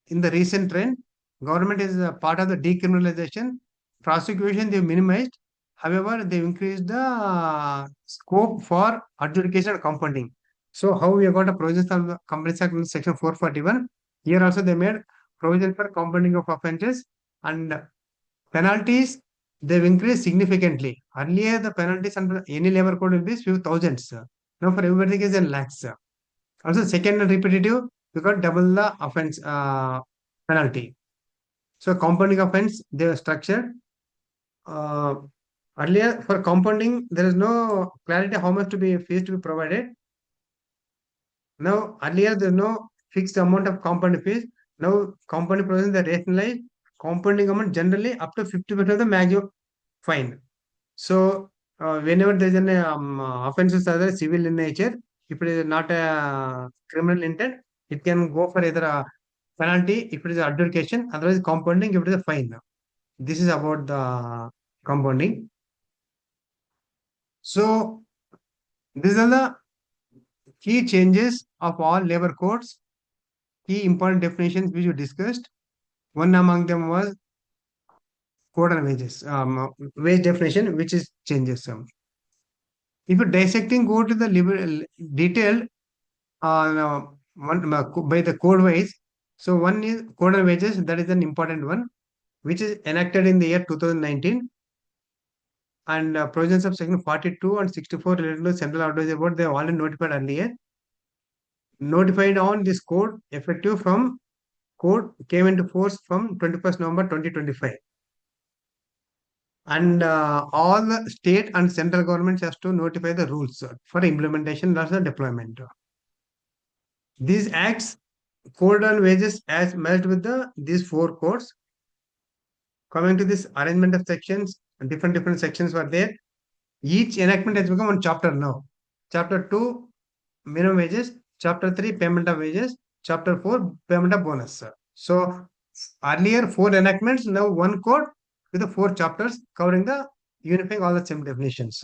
in the recent trend, government is a part of the decriminalization. Prosecution they minimized. However, they increased the scope for adjudication and compounding. So how we have got a provision of the Companies Act in section 441. Here also they made provision for compounding of offences and penalties. they've increased significantly. Earlier, the penalties under any labor code will be few thousands. Now for everything is in lakhs. Also, second and repetitive, you got double the offense penalty. So compounding offense, they are structured. Uh, Earlier, for compounding, there is no clarity how much to be fees to be provided. Now, earlier there is no fixed amount of compounding fees. Now, compounding provisions are rationalized. Compounding amount generally up to 50% of the maximum fine. So, whenever there is an offenses are civil in nature, if it is not a criminal intent, it can go for either a penalty if it is adjudication, otherwise compounding if it is a fine. This is about the compounding. So, these are the key changes of all labor codes, key important definitions which we discussed. One among them was code and wages, wage definition, which is changes. If you dissecting, go to the detailed by the code wise. So one is code and wages, that is an important one, which is enacted in the year 2019. And provisions of section 42 and 64 related to central advisory board, they have already notified earlier. Notified on this code effective from code came into force from 21st November 2025. And all the state and central governments has to notify the rules for implementation or the deployment. These acts, code and wages, as merged with these four codes. Coming to this arrangement of sections, different sections were there. Each enactment has become one chapter now. Chapter 2, minimum wages. Chapter 3, payment of wages. Chapter 4, payment of bonus. So earlier 4 enactments, now one code with the 4 chapters covering the unifying all the same definitions.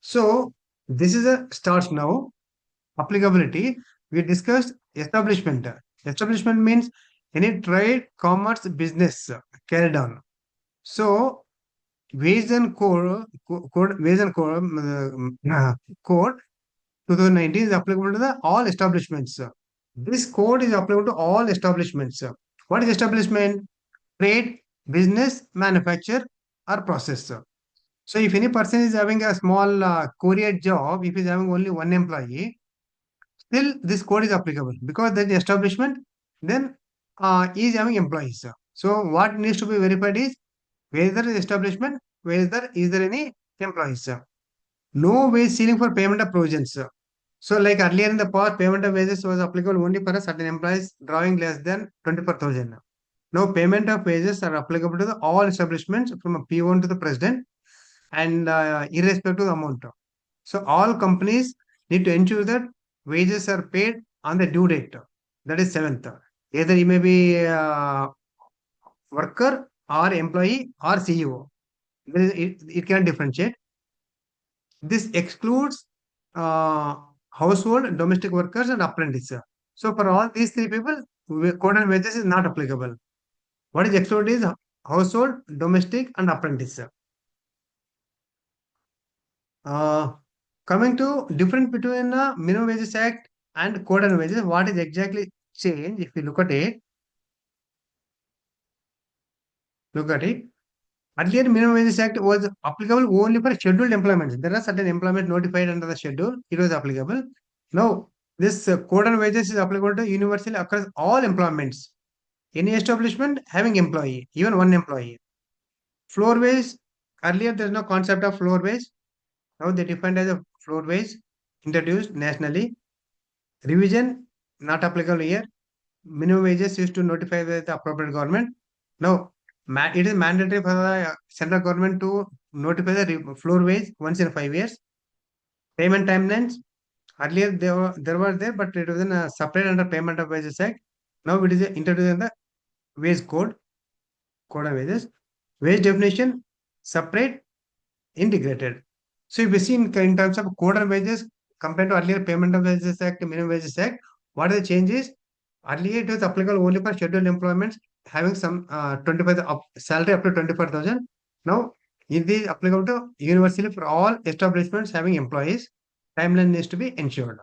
So this is a starts now. Applicability, we discussed establishment. Establishment means any trade, commerce, business carried on. So wage and code, wage and code 2019 is applicable to the all establishments. This code is applicable to all establishments. What is establishment? Trade, business, manufacture, or process. So if any person is having a small courier job, if he is having only one employee, still this code is applicable because that establishment then is having employees. So what needs to be verified is whether the establishment, whether is there any employees. No wage ceiling for payment of provisions. So like earlier in the past, payment of wages was applicable only for a certain employees drawing less than 24,000. Now payment of wages are applicable to the all establishments from a P1 to the president and irrespective of the amount. So all companies need to ensure that wages are paid on the due date. That is 7th. Either he may be worker or employee or CEO. It can differentiate. This excludes household, domestic workers, and apprentices. So for all these 3 people, code and wages is not applicable. What is excluded is household, domestic, and apprentice. Coming to difference between the Minimum Wages Act and Code and Wages, what is exactly changed? If you look at it, earlier Minimum Wages Act was applicable only for scheduled employments. There are certain employment notified under the schedule. It was applicable. Now, this Code and Wages is applicable to universally across all employments. Any establishment having employee, even one employee. Floor wage, earlier there is no concept of floor wage. Now they defined as a floor wage, introduced nationally. Revision, not applicable here. Minimum wages used to notify the appropriate government. Now, it is mandatory for the central government to notify the floor wage once in 5 years. Payment timelines, earlier there were there, but it was in a separate under Payment of Wages Act. Now it is introduced in the wage code and wages. Wage definition, separate, integrated. So if we see in terms of code and wages compared to earlier Payment of Wages Act, Minimum Wages Act, what are the changes? Earlier it was applicable only for scheduled employments having some 25 salary up to 24,000. Now it is applicable to universally for all establishments having employees. timeline needs to be ensured.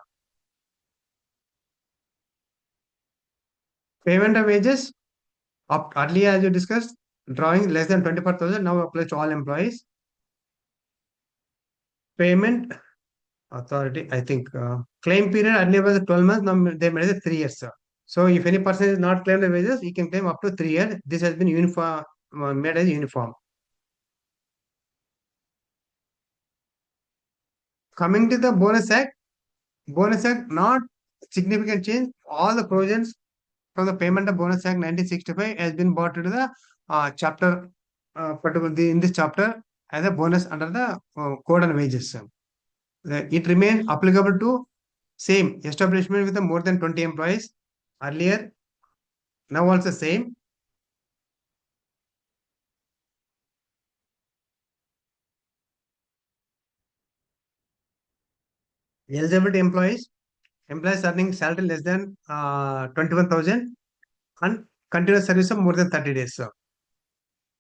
Payment of wages, earlier as you discussed, drawing less than 24,000 now applies to all employees. Payment authority, I think claim period earlier was 12 months, now they made it 3 years. So if any person is not claimed the wages, he can claim up to 3 years. This has been uniform, made as uniform. Coming to the Bonus Act, not significant change. All the provisions from the Payment of Bonus Act 1965 has been brought to the chapter, particularly in this chapter as a bonus under the code and wages. It remains applicable to same establishment with more than 20 employees earlier, now also same. Eligibility employees earning salary less than 21,000 and continuous service of more than 30 days. So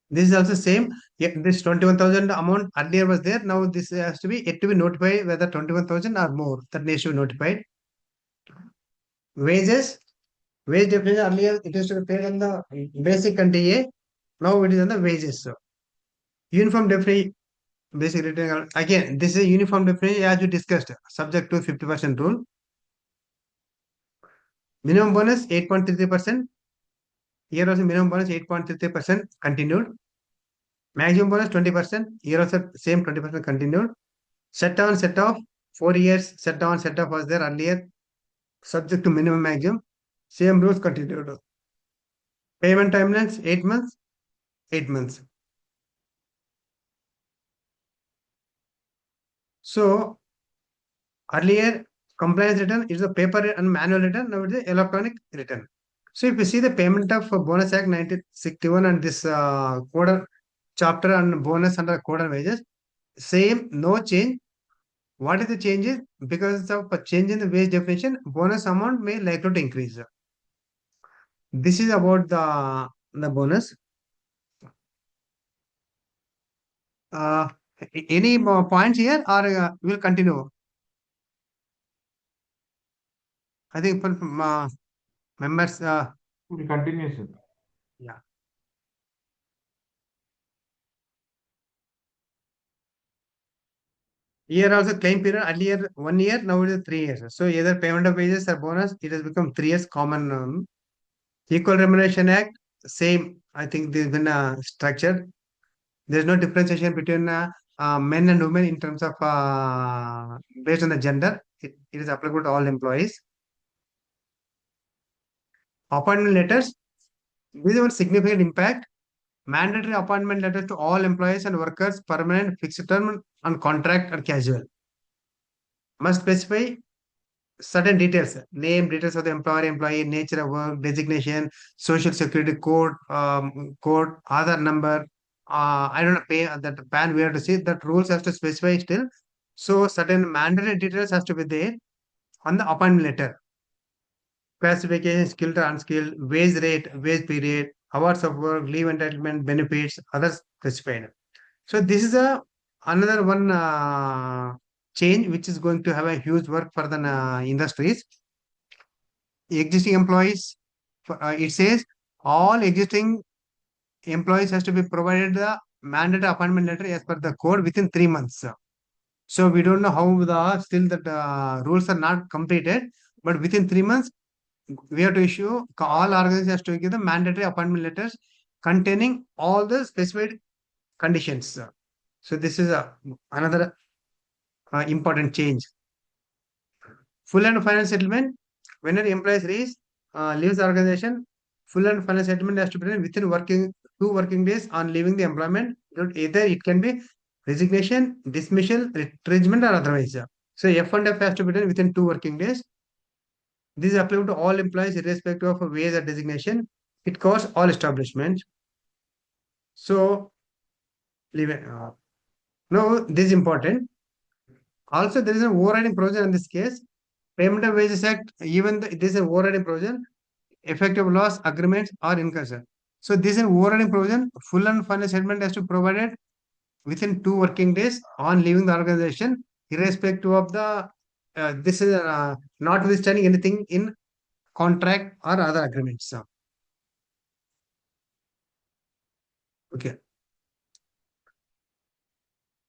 this is also same. This 21,000 amount earlier was there. Now this has to be yet to be notified whether 21,000 or more. That needs to be notified. Wages, wage definition earlier it used to be paid on the basic and TA. Now it is on the wages. So uniform definition, basic return again. This is a uniform definition as we discussed, subject to 50% rule. Minimum bonus 8.33%. Here also minimum bonus 8.33% continued. Maximum bonus 20%. Here also same 20% continued. Set on, set off 4 years. Set on, set off was there earlier. Subject to minimum maximum. Same rules continued. Payment timelines 8 months. 8 months. So earlier compliance return is a paper and manual return. Now it is electronic return. So if you see the Payment of Bonus Act 1961 and this code chapter and bonus under code and wages, same, no change. What is the changes? Because of a change in the wage definition, bonus amount may likely to increase. This is about the bonus. Any points here or we'll continue? I think for members. We continue, sir. Yeah. Here also claim period earlier 1 year, now it is 3 years. So either payment of wages or bonus, it has become 3 years common. Equal Remuneration Act, same. I think this has been structured. There is no differentiation between men and women in terms of based on the gender. It is applicable to all employees. Appointment letters, this is a significant impact. Mandatory appointment letters to all employees and workers, permanent, fixed term, and contract or casual. Must specify certain details, name, details of the employer, employee, nature of work, designation, social security code, Aadhaar number. I don't know, pay that PAN. We have to see that rules has to specify still. So certain mandatory details has to be there on the appointment letter. Classification, skilled or unskilled, wage rate, wage period, hours of work, leave entitlement, benefits, others specified. So this is another one change which is going to have a huge work for the industries. Existing employees, it says all existing employees has to be provided the mandatory appointment letter as per the code within 3 months. So we don't know how still that rules are not completed, but within 3 months we have to issue, all organizations has to give the mandatory appointment letters containing all the specified conditions. So this is another important change. Full and final settlement. Whenever employees leaves the organization, full and final settlement has to be done within 2 working days on leaving the employment. Either it can be resignation, dismissal, retrenchment, or otherwise. So F and F has to be done within 2 working days. This is applicable to all employees irrespective of wage or designation. It covers all establishments. So now this is important. Also, there is an overriding provision in this case. Payment of Wages Act, even this is an overriding provision, effective loss agreements are incurred. So this is an overriding provision. Full and final settlement has to be provided within 2 working days on leaving the organization, irrespective of the this is notwithstanding anything in contract or other agreements. Okay.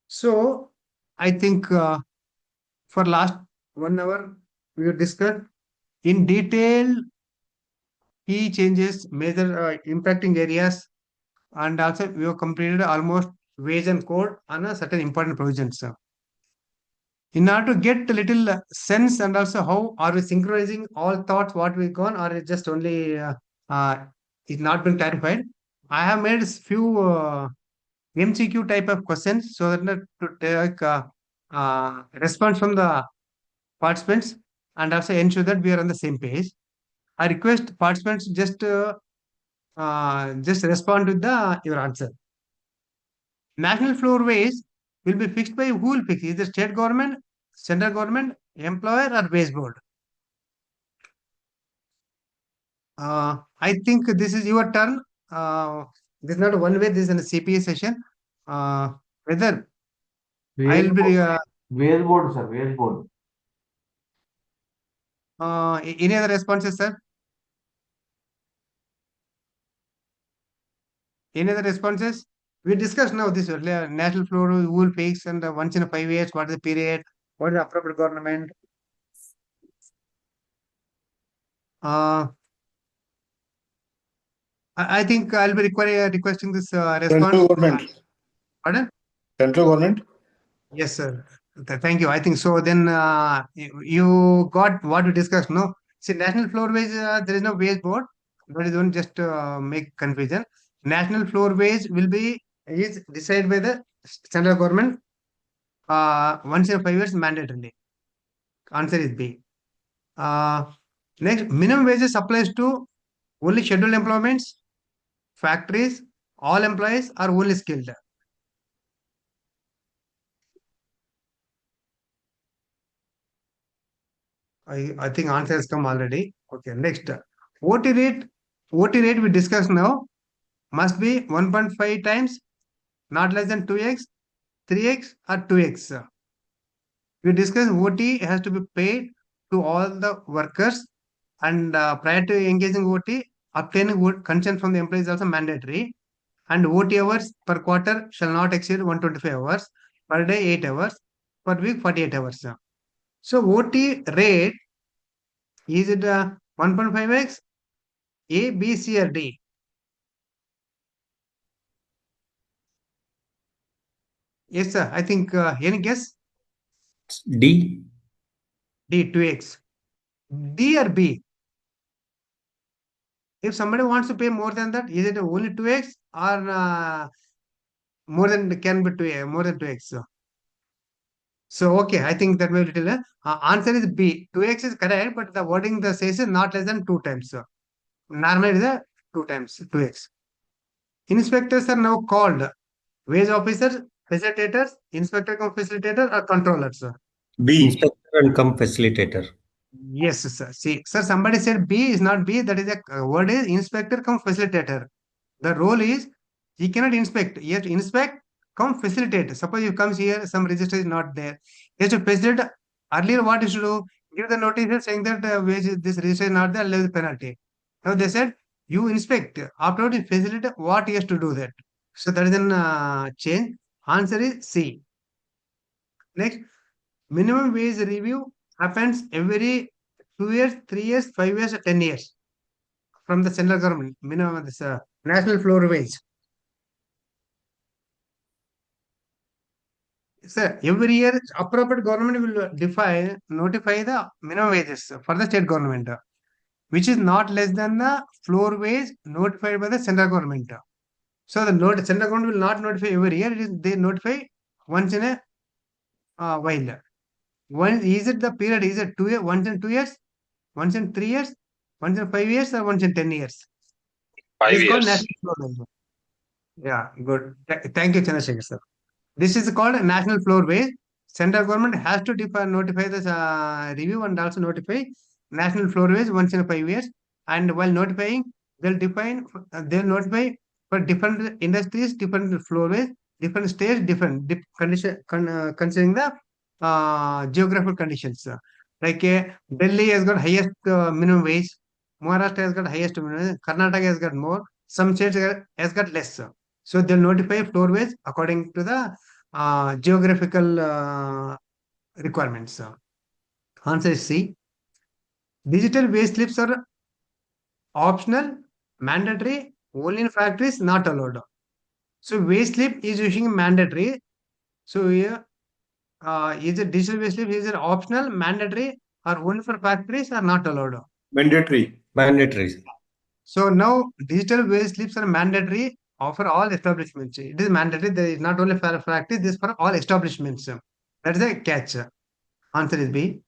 So I think for last 1 hour we have discussed in detail key changes, major impacting areas, and also we have completed almost wage and code on a certain important provisions. In order to get a little sense and also how are we synchronizing all thoughts what we gone or it just only is not been clarified. I have made few MCQ type of questions so that to take response from the participants and also ensure that we are on the same page. I request participants just respond with the your answer. National floor wage will be fixed by who will fix? Either state government, central government, employer, or wage board. I think this is your turn. This is not one way. This is a CPA session. Whether I'll be Wage board, sir. Wage board. any other responses, sir? Any other responses? We discussed now this national floor who will fix and once in a 5 years, what is the period? What is the appropriate government? I think I'll be requesting this response. Central government. Pardon? Central government. Yes, sir. Thank you. I think so. Then you got what we discussed, no? See, national floor wage, there is no wage board. But don't just make confusion. National floor wage will be is decided by the central government once in 5 years mandatorily. Answer is B. Next, minimum wages applies to only scheduled employments, factories, all employees are only skilled. I think answer has come already. Okay, next. OT rate we discussed now must be 1.5 times, not less than 2x, 3x or 2x. We discussed OT has to be paid to all the workers and prior to engaging OT, obtaining consent from the employee is also mandatory. And OT hours per quarter shall not exceed 125 hours, per day 8 hours, per week 48 hours. So OT rate, is it 1.5x, A, B, C or D? Yes, sir. I think any guess? D. D, 2x. D or B? If somebody wants to pay more than that, is it only 2x or more than can be 2 more than 2x? So okay, I think that will little. Answer is B. 2x is correct, but the wording the says is not less than 2 times. So normally it is 2 times 2x. Inspectors are now called wage officers, facilitators, inspector cum facilitator, or controllers. B. Inspector and come facilitator. Yes, sir. See, sir, somebody said B is not B. That is a word is inspector cum facilitator. The role is he cannot inspect. He has to inspect, come facilitate. Suppose he comes here, some register is not there. He has to facilitate. Earlier, what he should do? Give the notice saying that this register is not there, leave the penalty. Now they said you inspect. Afterward, you facilitate what he has to do that. So that is an change. Answer is C. Next, minimum wage review happens every 2 years, 3 years, 5 years, or 10 years from the central government. Minimum this national floor wage. Sir, every year appropriate government will notify the minimum wages for the state government, which is not less than the floor wage notified by the central government. So the central government will not notify every year. They notify once in a while. When is it the period? Is it 2 years? Once in 2 years? Once in 3 years? Once in 5 years? Or once in 10 years? 5 This is called years. national floor wage. Yeah, good. Thank you, Chandra Sekhar, sir. This is called a national floor wage. Central government has to notify this review and also notify national floor wage once in 5 years. And while notifying, they'll notify for different industries, different floor wage, different states, different condition, considering the geographical conditions. Like Delhi has got highest minimum wage, Maharashtra has got highest minimum wage, Karnataka has got more, some states has got less. So they'll notify floor wage according to the geographical requirements. Answer is C. Digital wage slips are optional, mandatory, only in factories, not allowed. So wage slip is usually mandatory. So here, is it digital wage slip? Is it optional, mandatory, or only for factories or not allowed? Mandatory. Mandatory. So now digital wage slips are mandatory for all establishments. It is mandatory. There is not only for factories. This is for all establishments. That is a catch. Answer is B.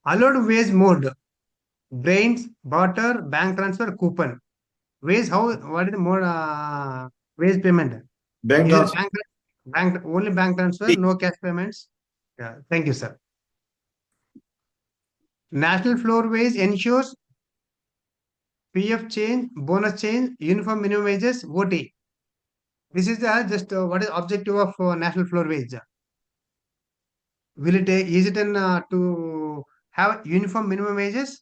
Allowed wage mode: grains, barter, bank transfer, coupon. Wage, how, what is the mode, wage payment? Bank Is it transfer. only bank transfer, no cash payments? Yeah, thank you, sir. National floor wage ensures PF change, bonus change, uniform minimum wages, OT. This is the just what is objective of national floor wage? Will it is it to have uniform minimum wages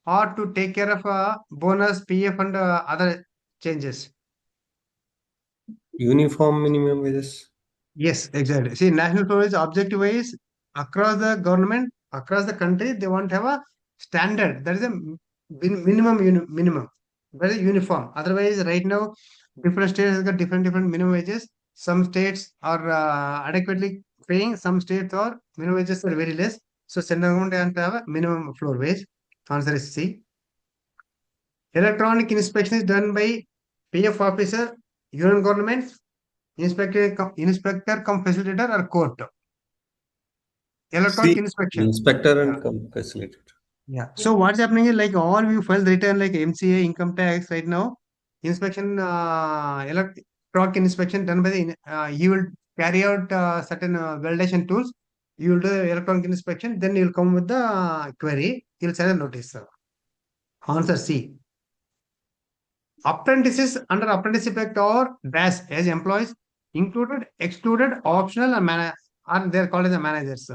or to take care of bonus, PF, and other changes? Uniform minimum wages. Yes, exactly. See, national floor wage objective is across the government, across the country, they want to have a standard. That is a minimum. That is uniform. Otherwise, right now, different states have got different minimum wages. Some states are adequately paying. Some states are minimum wages are very less. So, central government has to have a minimum floor wage. Answer is C. Electronic inspection is done by PF officer, union government, inspector, inspector come facilitator or court. Electronic C. inspection. Inspector Yeah. and facilitator. Yeah. So what's happening is like all we file return like MCA, income tax right now. Inspection, electronic inspection done by the, you will carry out certain validation tools. You will do the electronic inspection, then you will come with the query. You will send a notice. Answer C. Apprentices under apprenticeship act or dash as employees included, excluded, optional, and they are called as the managers.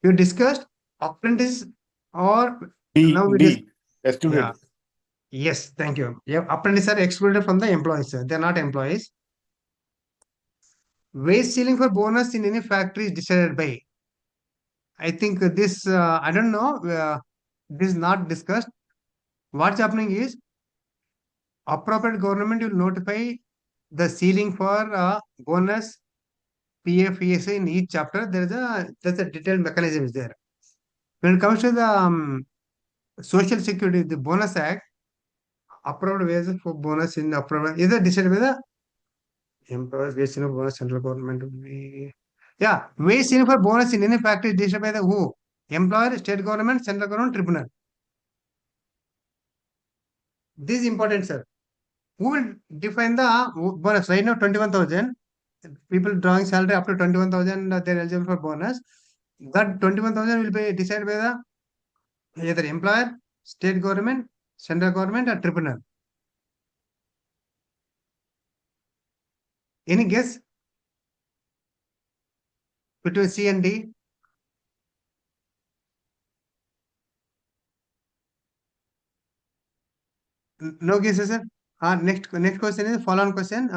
You discussed apprentice or D. now we D. yeah. Excluded. Yes, thank you. Yeah, apprentices are excluded from the employees. They are not employees. Wage ceiling for bonus in any factory is decided by. I think this I don't know. This is not discussed. What's happening is appropriate government will notify the ceiling for bonus, PF, ESA in each chapter. There's a detailed mechanism is there. When it comes to the Social Security, the Bonus Act, approved wages for bonus in the approved is decided by the employees wage in bonus central government will be, yeah, wage in for bonus in any factory is decided by the who? Employer, state government, central government, tribunal. This is important, sir. Who will define the bonus? Right now, 21,000. People drawing salary up to 21,000, they're eligible for bonus. That 21,000 will be decided by the either employer, state government, central government, or tribunal. Any guess between C and D? No guesses, sir. Next question is follow-on question.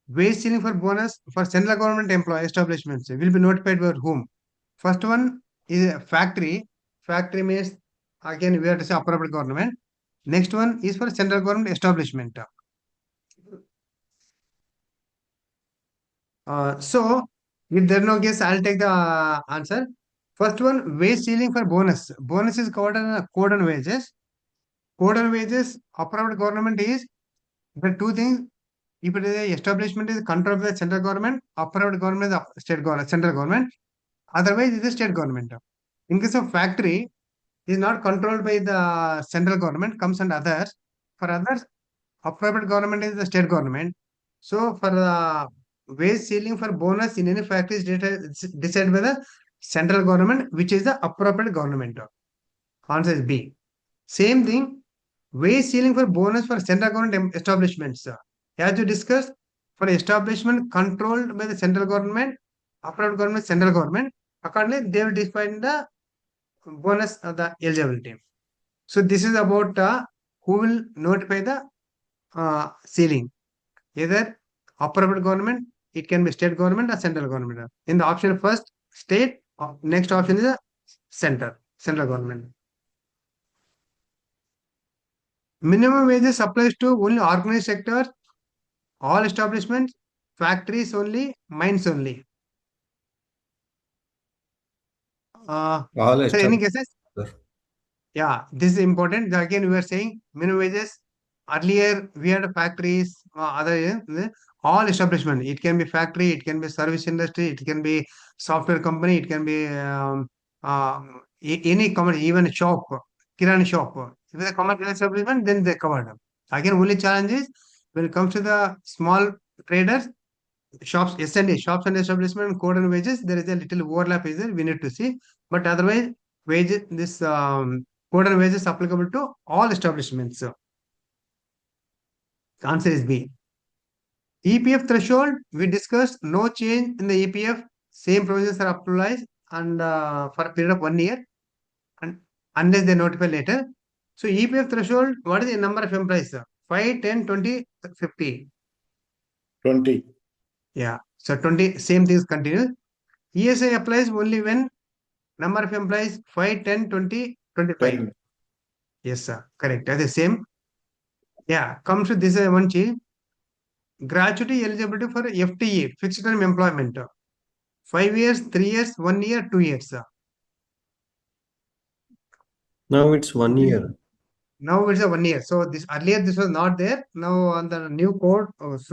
Wage ceiling for bonus for central government employee establishments will be notified by whom? First one is a factory. Factory means again we have to say appropriate government. Next one is for central government establishment. So if there are no guess, I'll take the answer. First one, wage ceiling for bonus. Bonus is covered in code on wages. Code on wages, approved government is the two things. If it is a establishment is controlled by the central government, approved government is the state government, central government. Otherwise, it is state government. In case of factory, is not controlled by the central government, comes under others. For others, approved government is the state government. So for the wage ceiling for bonus in any factory is decided by the central government, which is the appropriate government. Answer is B. Same thing, wage ceiling for bonus for central government establishments. As we discussed, for establishment controlled by the central government appropriate government, central government. Accordingly, they will define the bonus of the eligibility. So this is about who will notify the ceiling. Either appropriate government, it can be state government or central government. In the option first, state, next option is central government. Minimum wages applies to only organized sector, all establishments, factories only, mines only. All Sir, any established. guesses? Sir. Yeah, this is important. Again, we are saying minimum wages. Earlier, we had factories, all establishment. It can be factory, it can be service industry, it can be software company, it can be any company, even a shop, kirana shop. If it's a commercial establishment, then they covered. Again, only challenge is when it comes to the small traders, shops, S&A, shops and establishment, code and wages, there is a little overlap is there, we need to see. But otherwise, wages, this code and wages applicable to all establishments. So, answer is B. EPF threshold, we discussed no change in the EPF, same provisions are applied and for a period of 1 year, and unless they notify later. So EPF threshold, what is the number of employees? 5, 10, 20, 50. 20. Yeah. So 20, same things continue. ESI applies only when number of employees 5, 10, 20, 25. 10. Yes, sir. Correct. That's the same. Yeah. Comes to this one change. Gratuity eligibility for FTE, fixed term employment. 5 years, 3 years, 1 year, 2 years. Sir. Now it's 1 year. Now it's a 1 year. So this earlier this was not there. Now on the new code,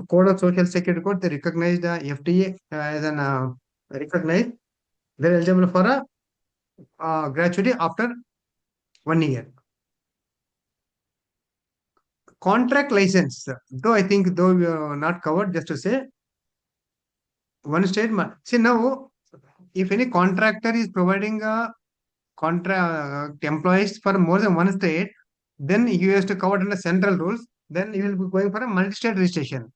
code of social security code, they recognize the FTE as an recognized. They're eligible for a gratuity after 1 year. Contract license, though I think though we are not covered, just to say one statement. See now, if any contractor is providing a contract employees for more than one state, then he has to cover under central rules. Then he will be going for a multi-state registration.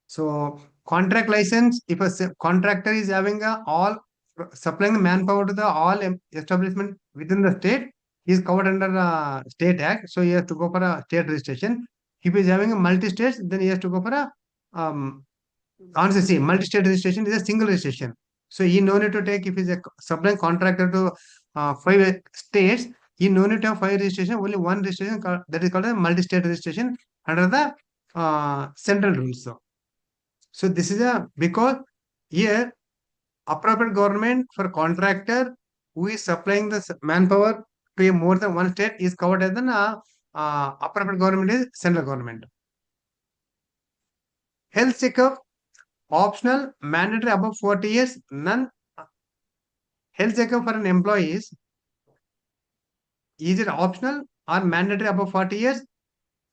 So contract license, if a contractor is having a all supplying the manpower to the all establishment within the state, he is covered under the state act. So he has to go for a state registration. If he is having a multi-state, then he has to go for a answer C. Multi-state registration is a single registration. So he no need to take if he's a supplying contractor to 5 states. He no need to have 5 registration. Only one registration that is called a multi-state registration under the central rules. So this is because here appropriate government for contractor who is supplying the manpower to a more than one state is covered as an appropriate government is central government. Health checkup, optional, mandatory above 40 years, none. Health checkup for an employee is it optional or mandatory above 40 years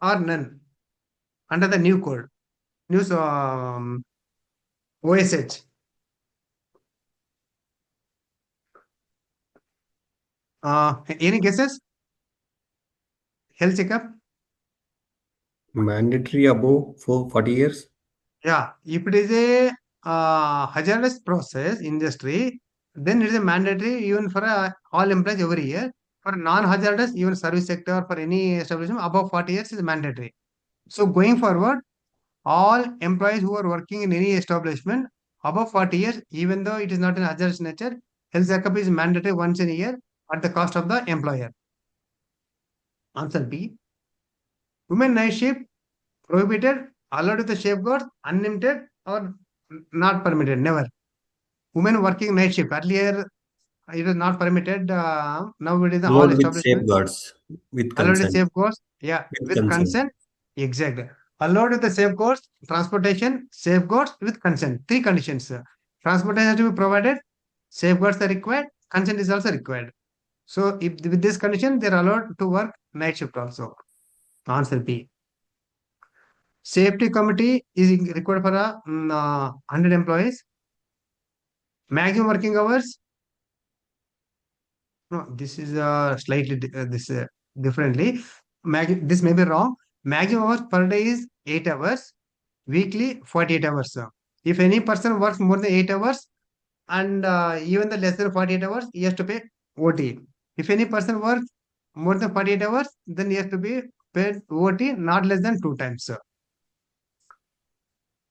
or none under the new code, new OSH. Any guesses? Health checkup? Mandatory above for 40 years. Yeah, if it is a hazardous process industry, then it is a mandatory even for all employees every year. For non-hazardous, even service sector for any establishment above 40 years is mandatory. So going forward, all employees who are working in any establishment above 40 years, even though it is not in hazardous nature, health checkup is mandatory once in a year at the cost of the employer. Answer B. Women night shift prohibited, allowed with the safeguards, unlimited or not permitted, never. Women working night shift, earlier it was not permitted, now it is all Allowed with establishment. safeguards. With Allowed with consent. safeguards, yeah, with consent. Exactly. Allowed with the safeguards, transportation, safeguards with consent. 3 conditions. Transportation has to be provided, safeguards are required, consent is also required. So if with this condition, they are allowed to work night shift also. Answer B. Safety committee is required for 100 employees. Maximum working hours. No, this is slightly differently. This may be wrong. Maximum hours per day is 8 hours. Weekly 48 hours. If any person works more than 8 hours, and even the less than 48 hours, he has to pay OT. If any person works more than 48 hours, then he has to be paid OT not less than 2 times.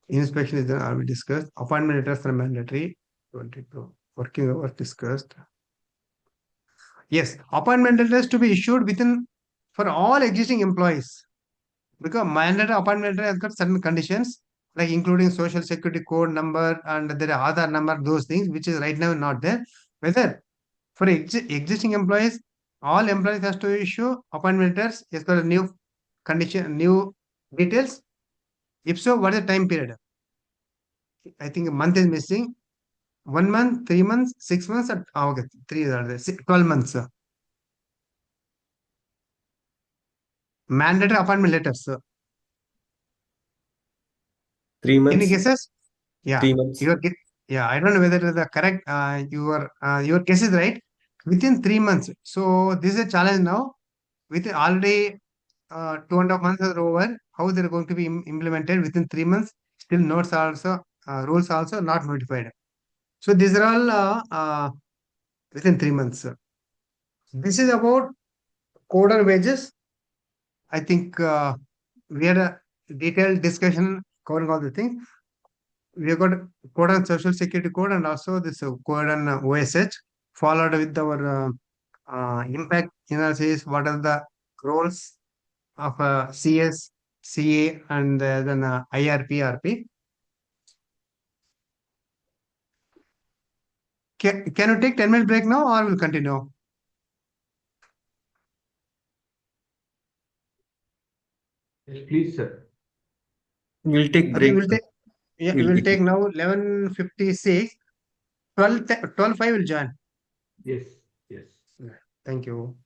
Inspection is already discussed. Appointment letters are mandatory. 22. Working hours discussed. Yes, appointment letters to be issued within for all existing employees, because mandatory appointment letter has got certain conditions like including social security code number and their Aadhaar number, those things which is right now not there. Whether for existing employees, all employees has to issue appointment letters as per the new condition, new details. If so, what is the time period? I think a month is missing. 1 month, 3 months, 6 months, okay, 12 months. Mandatory appointment letters. 3 months. Any guesses? Yeah, 3 months. yeah. I don't know whether it is the correct. Your guess is right. Within 3 months. So this is a challenge now. With already 2.5 months are over. How they're going to be implemented within 3 months? Still notes are also rules are also not notified. So these are all within 3 months. This is about code and wages. I think we had a detailed discussion covering all the things. We have got code on social security code and also this code on OSH, followed with our impact analysis. What are the roles of CS, CA, and then IRP, RP? Can you take 10 minute break now, or will continue? Yes, please, sir. We'll take Okay, break. we'll take. Yeah, We'll we'll take take it. now 11:56. 12:05 will join. Yes, yes. Thank you.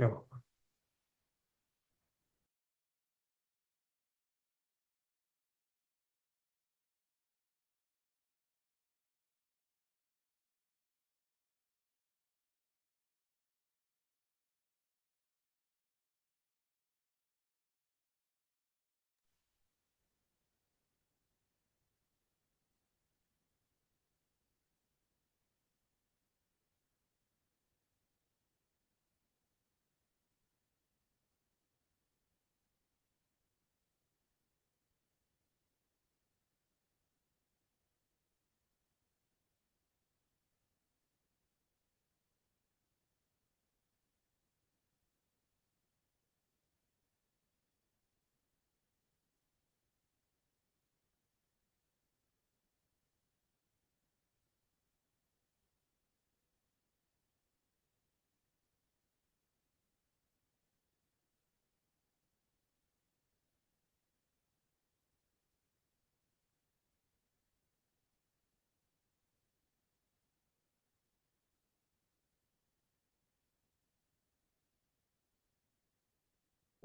Yeah.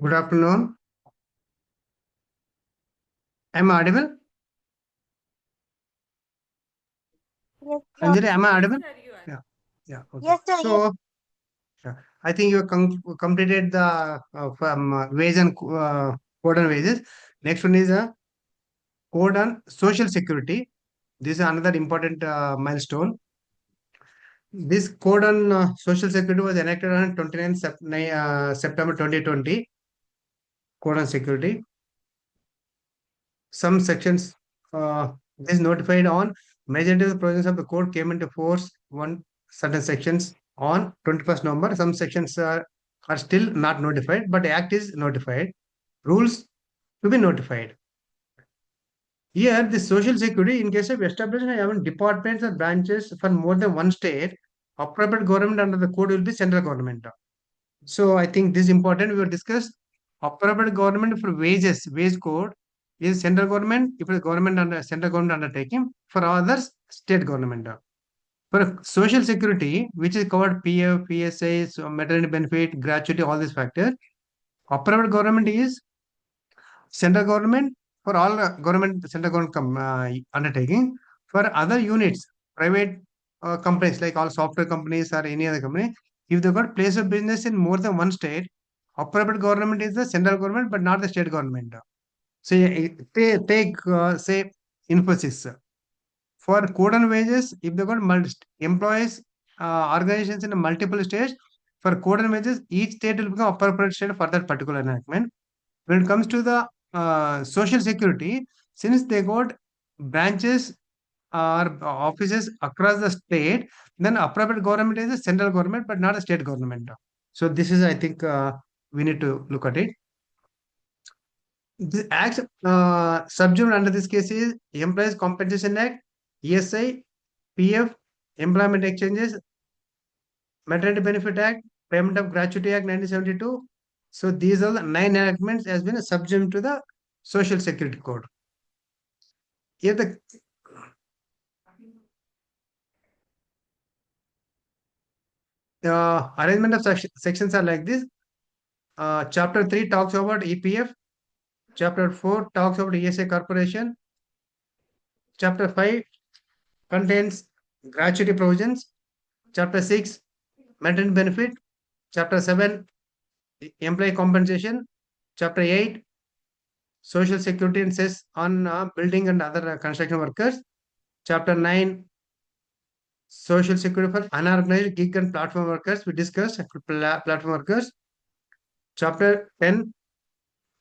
Good afternoon. Am I audible? Yes, sir. Anjali, am I audible? Sir, you are. Yeah. Yeah. Okay. Yes, sir. So, yeah, I think you completed the from wage and code on wages. Next one is code on social security. This is another important milestone. This code on social security was enacted on 29 September 2020. Code on security. Some sections this notified on majority of the provisions of the code came into force one certain sections on 21st November. Some sections are still not notified, but the act is notified. Rules to be notified. Here, the social security, in case of establishment of having departments or branches for more than one state, appropriate government under the code will be central government. So I think this is important. We will discuss appropriate government for wages, wage code is central government, if it is government under central government undertaking, for others, state government. For social security, which is covered PF, PSA, so maternity benefit, gratuity, all these factors, appropriate government is central government for all government central government undertaking. For other units, private companies like all software companies or any other company, if they got place of business in more than one state, appropriate government is the central government but not the state government. So take say Infosys. For code and wages, if they got employees organizations in multiple states, for code and wages, each state will become appropriate state for that particular enactment. When it comes to the social security, since they got branches or offices across the state, then appropriate government is the central government but not a state government. So this is, I think, we need to look at it. The act subsumed under this case is Employees Compensation Act, ESI, PF, Employment Exchanges, Maternity Benefit Act, Payment of Gratuity Act 1972. So these are the 9 enactments has been subsumed to the Social Security Code. Here the arrangement of sections are like this. Chapter 3 talks about EPF. Chapter 4 talks about ESA Corporation. Chapter 5 contains gratuity provisions. Chapter 6 maternity benefit. Chapter 7 employee compensation. Chapter 8 social security and cess on building and other construction workers. Chapter 9 social security for unorganized gig and platform workers. We discussed platform workers. Chapter 10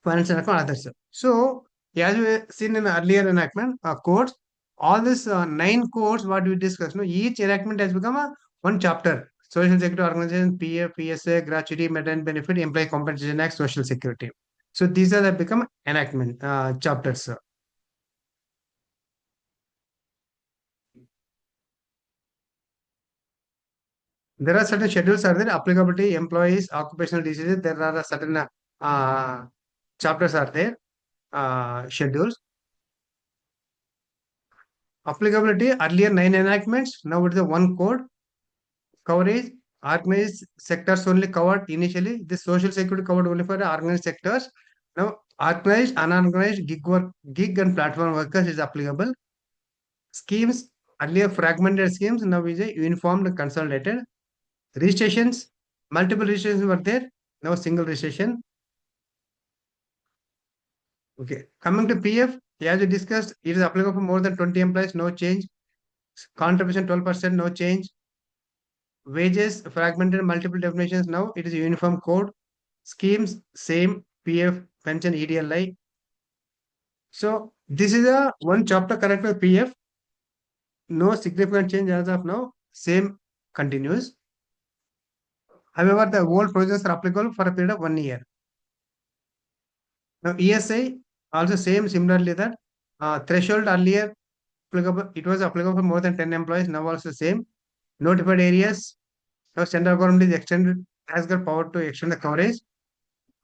financial and others. So as we seen in earlier enactment codes, all this 9 codes what we discussed, each enactment has become a one chapter. Social Security Organization, PF, PSA, gratuity, maternity benefit, Employee Compensation Act, Social Security. So these are the become enactment chapters. There are certain schedules are there, applicability, employees, occupational diseases. There are certain chapters are there, schedules. Applicability, earlier 9 enactments, now it is a one code. Coverage, organized sectors only covered initially. This social security covered only for the organized sectors. Now, organized, unorganized, gig and platform workers is applicable. Schemes, earlier fragmented schemes, now is a uniform and consolidated. Registrations, multiple registrations were there, now single registration. Okay, coming to PF, as we discussed, it is applicable for more than 20 employees, no change. Contribution 12%, no change. Wages, fragmented, multiple definitions, now it is a uniform code. Schemes, same, PF, pension, EDLI. So, this is a one chapter connected with PF. No significant change as of now, same continues. However, the old provisions are applicable for a period of 1 year. Now, ESI also same, similarly that threshold earlier applicable, it was applicable for more than 10 employees, now also same. Notified areas, now central government is extended, has got power to extend the coverage.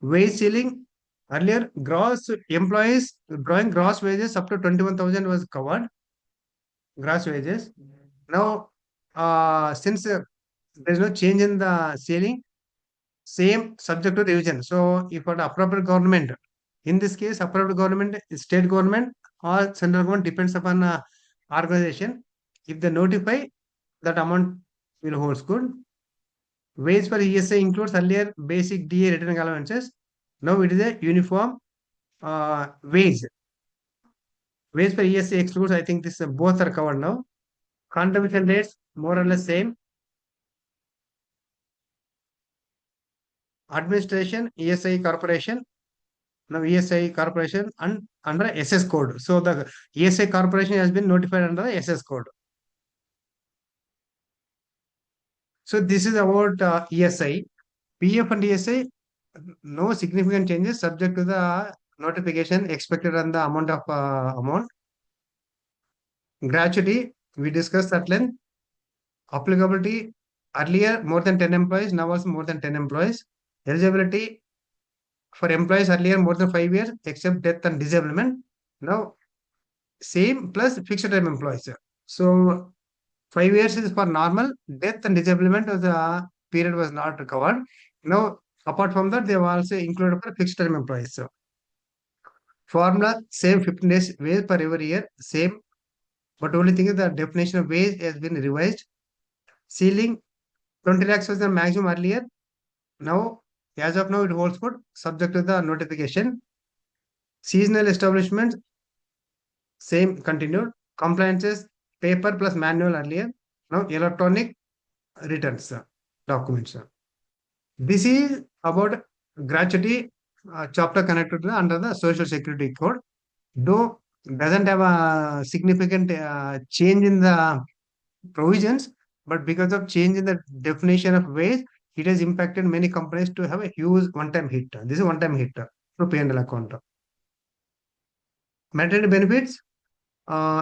Wage ceiling, earlier gross employees drawing gross wages up to 21,000 was covered, gross wages. Now, since there is no change in the ceiling, same subject to revision. So, if for the appropriate government, in this case, appropriate government, state government or central government depends upon organization. If they notify, that amount will hold good. Wage for ESA includes earlier basic DA returning allowances. Now it is a uniform wage. Wage for ESA excludes, I think this both are covered now. Contribution rates more or less same. Administration, ESI corporation. Now ESI corporation and under SS code. So the ESI corporation has been notified under the SS code. So this is about ESI. PF and ESI, no significant changes subject to the notification expected on the amount of amount. Gratuity, we discussed at length. Applicability, earlier more than 10 employees, now also more than 10 employees. Eligibility for employees earlier more than 5 years, except death and disablement. Now, same plus fixed term employees. So, 5 years is for normal, death and disablement of the period was not covered. Now, apart from that, they have also included for fixed term employees. So, formula, same 15 days wage per every year, same. But only thing is the definition of wage has been revised. Ceiling, 20 lakhs was the maximum earlier. Now, as of now, it holds good, subject to the notification. Seasonal establishments, same continued. Compliances, paper plus manual earlier. Now, electronic returns documents. This is about gratuity chapter connected to under the Social Security Code. Though doesn't have a significant change in the provisions, but because of change in the definition of wage, it has impacted many companies to have a huge one-time hit. This is one-time hit to P&L account. Maternity benefits,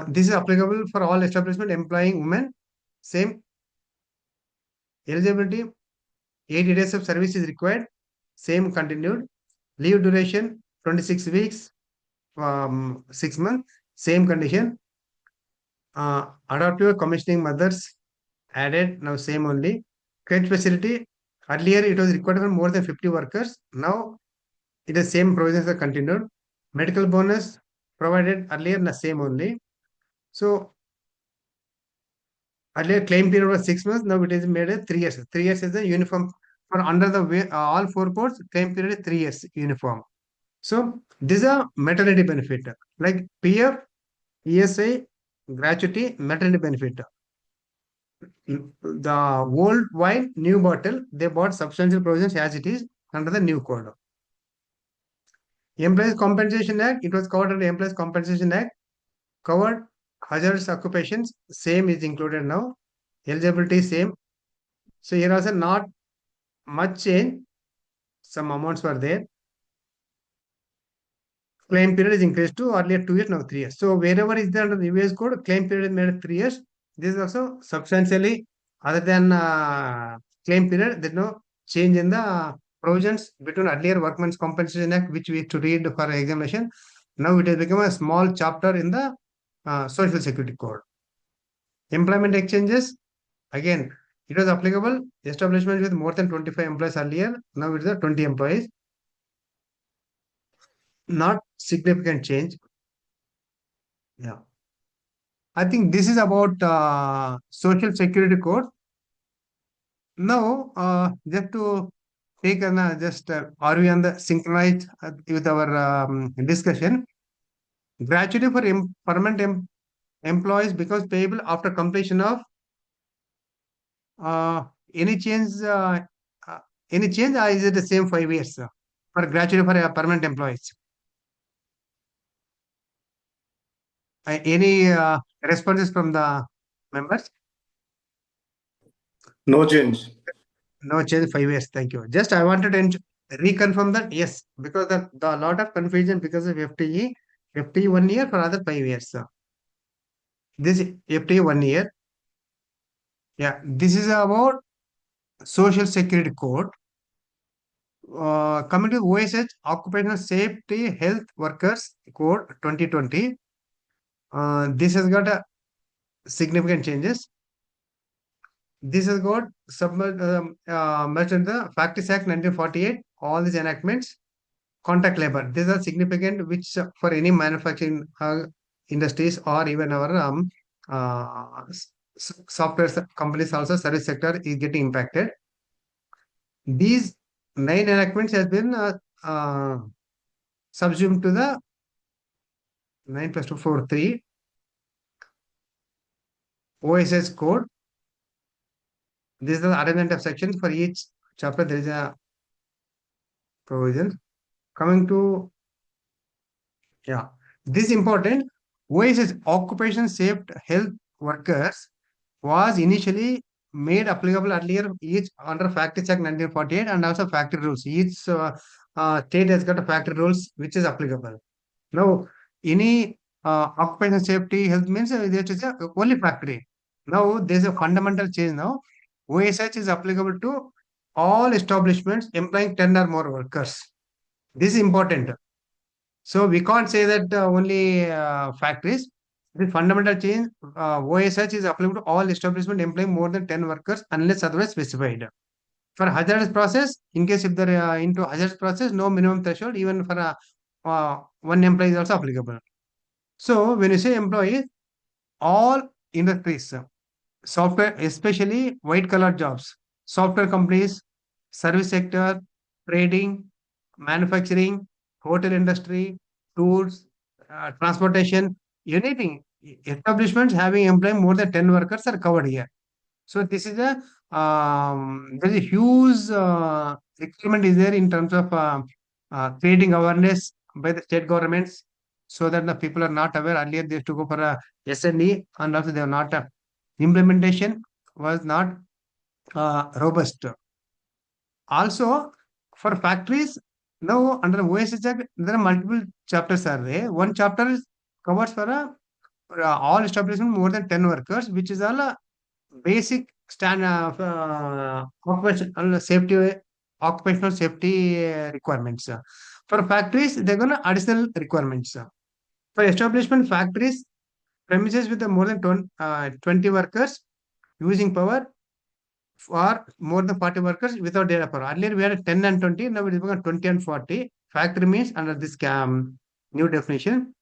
this is applicable for all establishment employing women. Same. Eligibility, 80 days of service is required. Same continued. Leave duration, 26 weeks, 6 months. Same condition. Adoptive commissioning mothers added, now same only. Credit facility, earlier it was required for more than 50 workers. Now it is same provisions are continued. Medical bonus provided earlier, the same only. So earlier claim period was 6 months. Now it is made as 3 years. 3 years is the uniform for under the way, all 4 codes. Claim period is 3 years uniform. So this is a maternity benefit like PF, ESI, gratuity, maternity benefit. The old wine, new bottle, they bought substantial provisions as it is under the new code. Employees Compensation Act, it was covered under Employees Compensation Act. Covered hazardous occupations, same is included now. Eligibility, same. So here also not much change. Some amounts were there. Claim period is increased to earlier 2 years, now 3 years. So wherever is there under the US code, claim period is made 3 years. This is also substantially other than claim period. There is no change in the provisions between earlier Workmen's Compensation Act, which we used to read for examination. Now it has become a small chapter in the Social Security Code. Employment exchanges, again, It was applicable establishment with more than 25 employees earlier. Now it is 20 employees. Not significant change. Yeah. I think this is about social security code. Now, just to take are we on the synchronized with our discussion? Gratuity for permanent employees because payable after completion of uh, any change. Uh, any change, or is it the same 5 years for gratuity for permanent employees? Any responses from the members? No change. No change, 5 years. Thank you. Just I wanted to reconfirm that yes, because the lot of confusion because of FTE 1 year for other 5 years. This FTE 1 year. Yeah, this is about Social Security Code. Coming to OSH, Occupational Safety Health Workers Code 2020. This has got a significant changes. This has got merged in the Factories Act 1948. All these enactments, contract labor. These are significant, which for any manufacturing industries or even our software companies also service sector is getting impacted. These 9 enactments has been subsumed to the 9 plus 2 4 3 OSS code. This is the arrangement of sections for each chapter. There is a provision. Coming to this important OSS Occupation Safety Health Workers was initially made applicable earlier each under Factories Act 1948 and also factory rules. Each state has got a factory rules which is applicable. Now, any occupational safety health means that is only factory. Now, there is a fundamental change now. OSH is applicable to all establishments employing 10 or more workers. This is important. So, we can't say that only factories. The fundamental change, OSH is applicable to all establishment employing more than 10 workers unless otherwise specified. For hazardous process, in case if they're into hazardous process, no minimum threshold, even for one employee is also applicable. So when you say employees, all industries, software, especially white collar jobs, software companies, service sector, trading, manufacturing, hotel industry, tools, transportation, anything, establishments having employing more than 10 workers are covered here. So this is a there is a huge requirement is there in terms of creating awareness by the state governments so that the people are not aware. Earlier they used to go for a S&E and also they are not implementation was not robust. Also for factories now under OSH Act there are multiple chapters are there. One chapter is covers for all establishment more than 10 workers, which is all basic occupational safety requirements. For factories, they're gonna additional requirements. For establishment factories, premises with more than 20 workers using power or more than 40 workers without data power. Earlier we had 10 and 20, now it is become 20 and 40. Factory means under this new definition,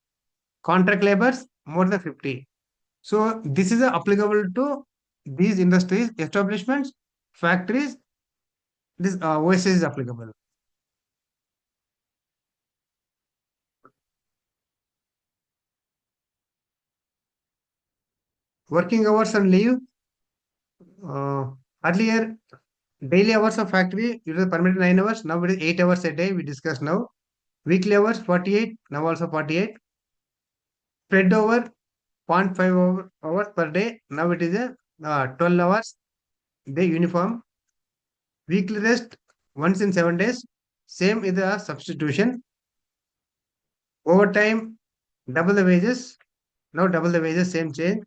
contract labors more than 50. So this is applicable to these industries, establishments, factories. This OSS is applicable. Working hours and leave. Earlier, daily hours of factory, it was permitted 9 hours. Now it is 8 hours a day. We discussed now. Weekly hours 48. Now also 48. Spread over 0.5 hours per day. Now it is a 12 hours. Day uniform. Weekly rest once in 7 days. Same is the substitution. Overtime, double the wages. Now double the wages, same change.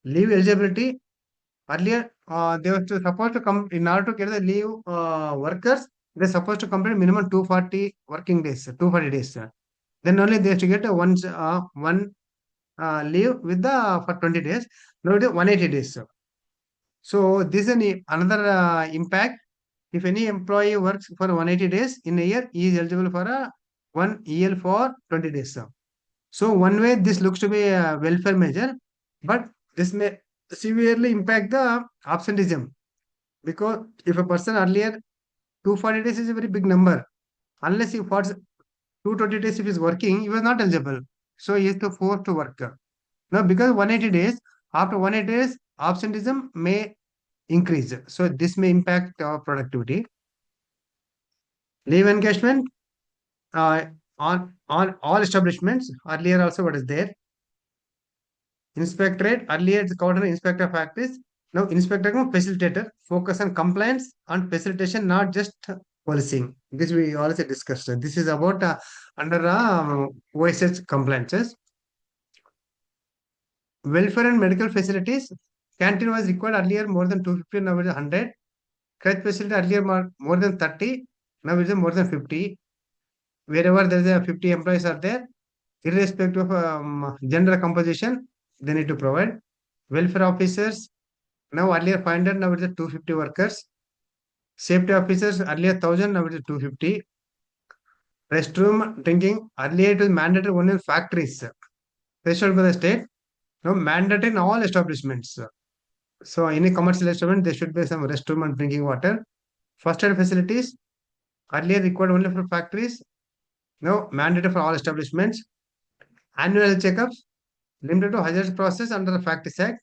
Leave eligibility. Earlier, they were supposed to come in order to get the leave workers. They're supposed to complete minimum 240 working days, 240 days. Then only they have to get one leave with the for 20 days. Now it is 180 days. So this is another impact. If any employee works for 180 days in a year, he is eligible for a 1 EL for 20 days. So one way this looks to be a welfare measure, but this may severely impact the absenteeism, because if a person earlier 240 days is a very big number. Unless he for 220 days if he is working, he was not eligible. So he is to forced to work. Now because 180 days, after 180 days, absenteeism may increase. So this may impact our productivity. Leave engagement on all establishments. Earlier also what is there? Inspectorate, earlier it's called an inspector of practice. Now inspector facilitator, focus on compliance and facilitation, not just policing. This we also discussed. This is about under OSH compliances. Welfare and medical facilities. Canteen was required earlier more than 250, now it is 100. Crèche facility earlier more than 30, now it is more than 50. Wherever there is a 50 employees are there, irrespective of gender composition, they need to provide. Welfare officers, now earlier 500, now it is 250 workers. Safety officers, earlier 1000, now it is 250. Restroom drinking, earlier it was mandatory only in factories. Threshold by the state, now mandatory in all establishments. So any commercial establishment, there should be some restroom and drinking water. First aid facilities, earlier required only for factories, now mandatory for all establishments. Annual health checkups, limited to hazardous process under the Factories Act.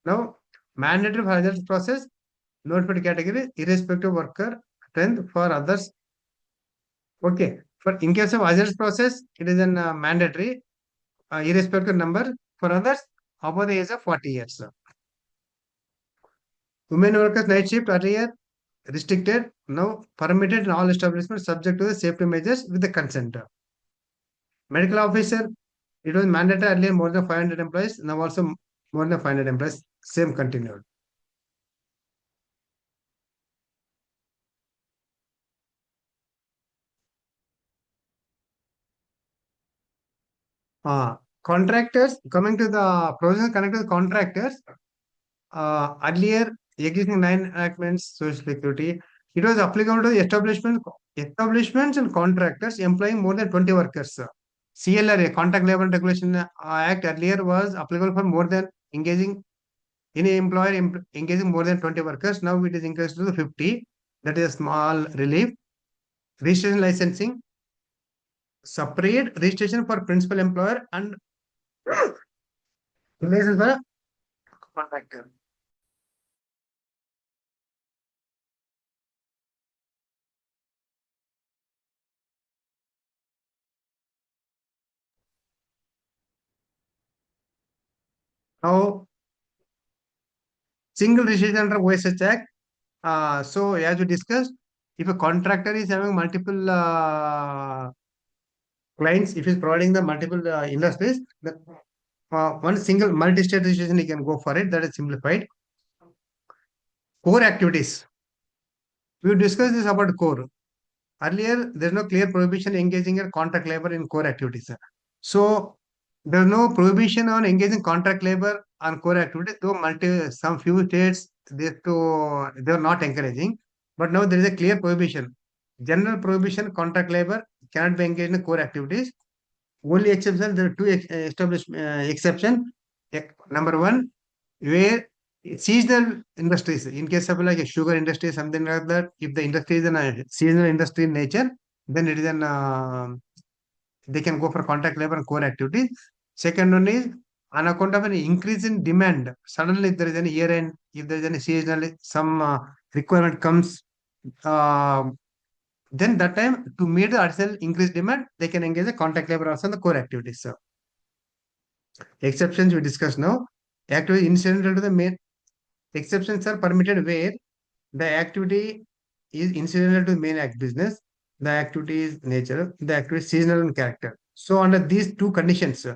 Now mandatory for hazardous process, notified category, irrespective worker strength for others. Okay, for in case of hazardous process, it is an mandatory, irrespective number. For others, above the age of 40 years. Women workers night shift earlier restricted, now permitted in all establishments subject to the safety measures with the consent. Medical officer, it was mandatory earlier more than 500 employees, now also more than 500 employees, same continued. Contractors, coming to the provisions connected to contractors, earlier existing 9 enactments, social security, it was applicable to the establishments and contractors employing more than 20 workers. CLRA, Contract Labor and Regulation Act, earlier was applicable for more than engaging any employer engaging more than 20 workers. Now it is increased to the 50. That is a small relief. Registration licensing, separate registration for principal employer and license for contractor. Now, single registration under OSH Act. So as we discussed, if a contractor is having multiple clients, if he's providing the multiple industries, the one single multi-state registration, he can go for it. That is simplified. Core activities. We discussed this about core. Earlier, there's no clear prohibition engaging in contract labor in core activities. So there's no prohibition on engaging contract labor on core activities. Though some few states they're not encouraging, but now there is a clear prohibition. General prohibition contract labor cannot be engaged in core activities. Only exception, there are two exception. Number one, where seasonal industries, in case of like a sugar industry, something like that, if the industry is a seasonal industry in nature, then it is they can go for contract labor and core activities. Second one is on account of an increase in demand. Suddenly, if there is any year end, if there is any seasonal, some requirement comes, then that time to meet the additional increased demand, they can engage the contract labor also in the core activities. So, exceptions we discuss now. Activity incidental to the main. Exceptions are permitted where the activity is incidental to the main act business, the activity is nature, the activity is seasonal in character. So under these two conditions,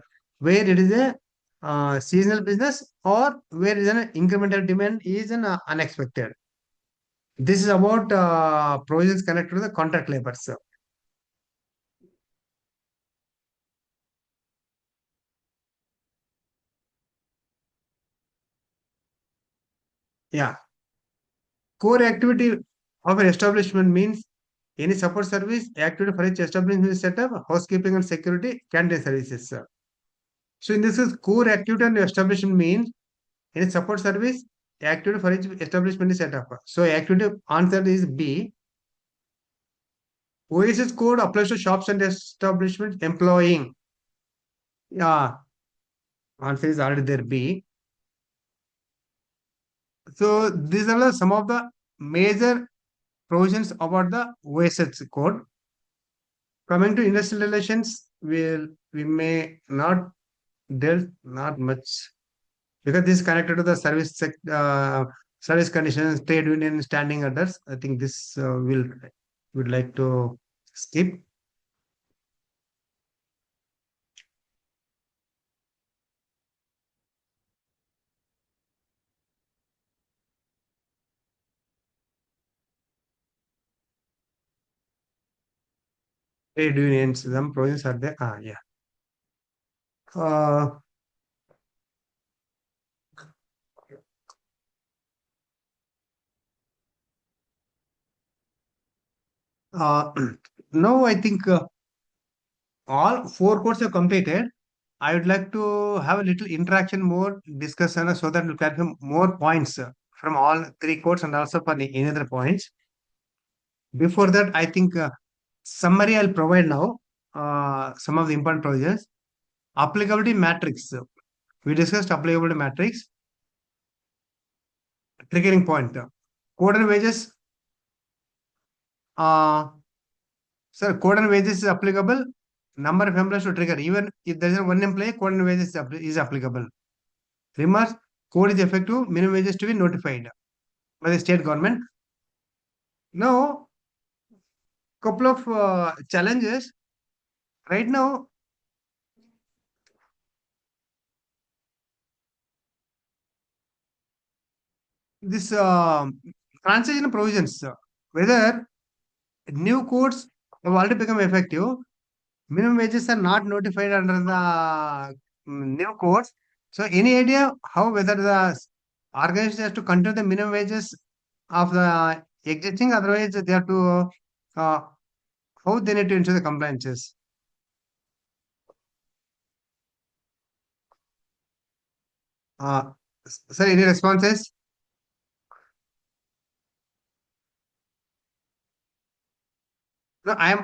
where it is a seasonal business or where is an incremental demand is an unexpected. This is about provisions connected to the contract labors. Yeah. Core activity of an establishment means any support service activity for each establishment setup, housekeeping and security, canteen services. So in this is core activity and establishment means any support service activity for each establishment is set up. So activity answer is B. OSS code applies to shops and establishments employing. Yeah, answer is already there B. So these are some of the major provisions about the OSS code. Coming to industrial relations, we may not deal not much because this is connected to the service conditions, trade union standing orders. I think this would like to skip. Trade unions, some provisions are there. Yeah. Uh, uh, now I think all four courses are completed. I would like to have a little interaction, more discussion, so that we'll clarify more points from all three courses and also for any other points. Before that, I think summary I'll provide now. Some of the important provisions. Applicability matrix. We discussed applicability matrix. Triggering point. Code and wages. Sir, code and wages is applicable. Number of employees to trigger. Even if there is one employee, code and wages is applicable. Remarks. Code is effective. Minimum wages to be notified by the state government. Now, couple of challenges. Right now, this transition provisions, whether new codes have already become effective, minimum wages are not notified under the new codes. So, any idea how whether the organization has to continue the minimum wages of the existing, otherwise they have to how they need to ensure the compliances? Sir, any responses? No, I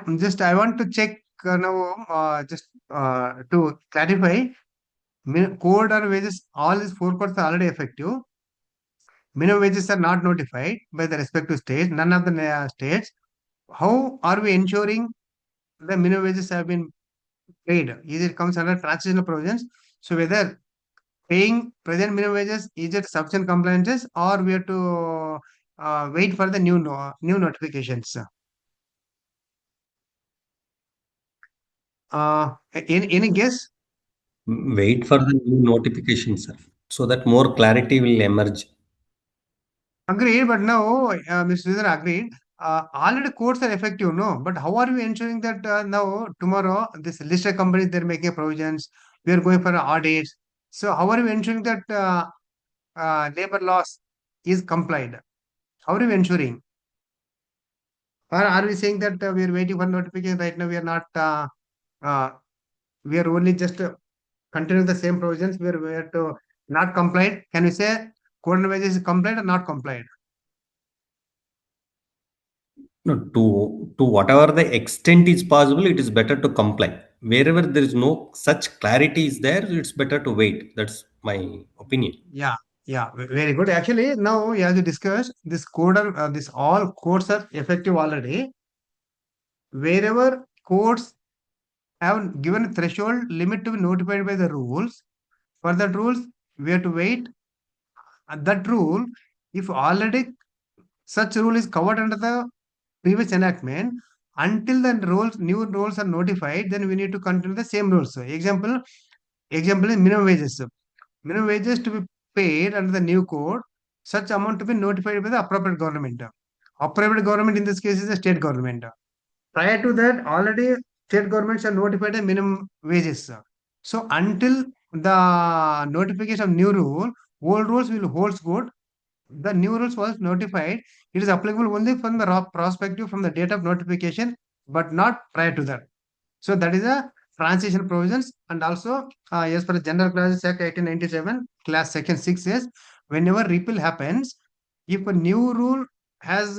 want to check now, just to clarify, code or wages, all these four codes are already effective. Minimum wages are not notified by the respective states, none of the states. How are we ensuring the minimum wages have been paid? Either it comes under transitional provisions. So whether paying present minimum wages is it sufficient compliances, or we have to wait for the new notifications? Any guess? Wait for the new notification, sir, so that more clarity will emerge. Agreed, but now, Mr. Sridhar agreed. Already codes are effective, no? But how are we ensuring that now, tomorrow, this listed companies, they're making provisions, we are going for audits. So, how are we ensuring that labor laws is complied? How are we ensuring? Or are we saying that we are waiting for notification right now? We are not, we are only just continuing the same provisions. We are to not complied. Can we say code and wages is complied or not complied? No, to whatever the extent is possible, it is better to comply. Wherever there is no such clarity is there, it's better to wait. That's my opinion. Yeah, yeah, very good. Actually, now as we discussed, this code are this all codes are effective already. Wherever codes have given a threshold limit to be notified by the rules, for that rules we have to wait. That rule, if already such rule is covered under the previous enactment, until the rules, new rules are notified, then we need to continue the same rules. So, example is minimum wages. Minimum wages to be paid under the new code, such amount to be notified by the appropriate government. Appropriate government in this case is the state government. Prior to that, already state governments are notified the minimum wages. So until the notification of new rule, old rules will hold good. the new rules was notified, it is applicable only from the prospective from the date of notification, but not prior to that. So that is a transition provisions, and also as per the General Classes Act 1897, class section 6 says whenever repeal happens, if a new rule has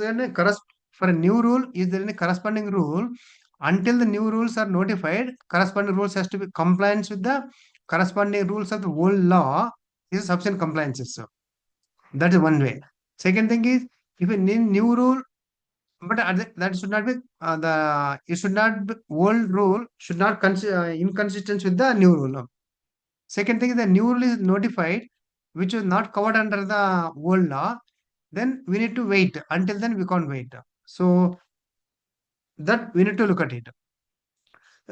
for a new rule, is there any corresponding rule? Until the new rules are notified, corresponding rules has to be compliance with the corresponding rules of the old law is sufficient compliances. So that is one way. Second thing is, if a new rule, but that should not be the it should not be, old rule should not inconsistent with the new rule. Second thing is the new rule is notified, which is not covered under the old law. Then we need to wait. Until then, we can't wait. So that we need to look at it.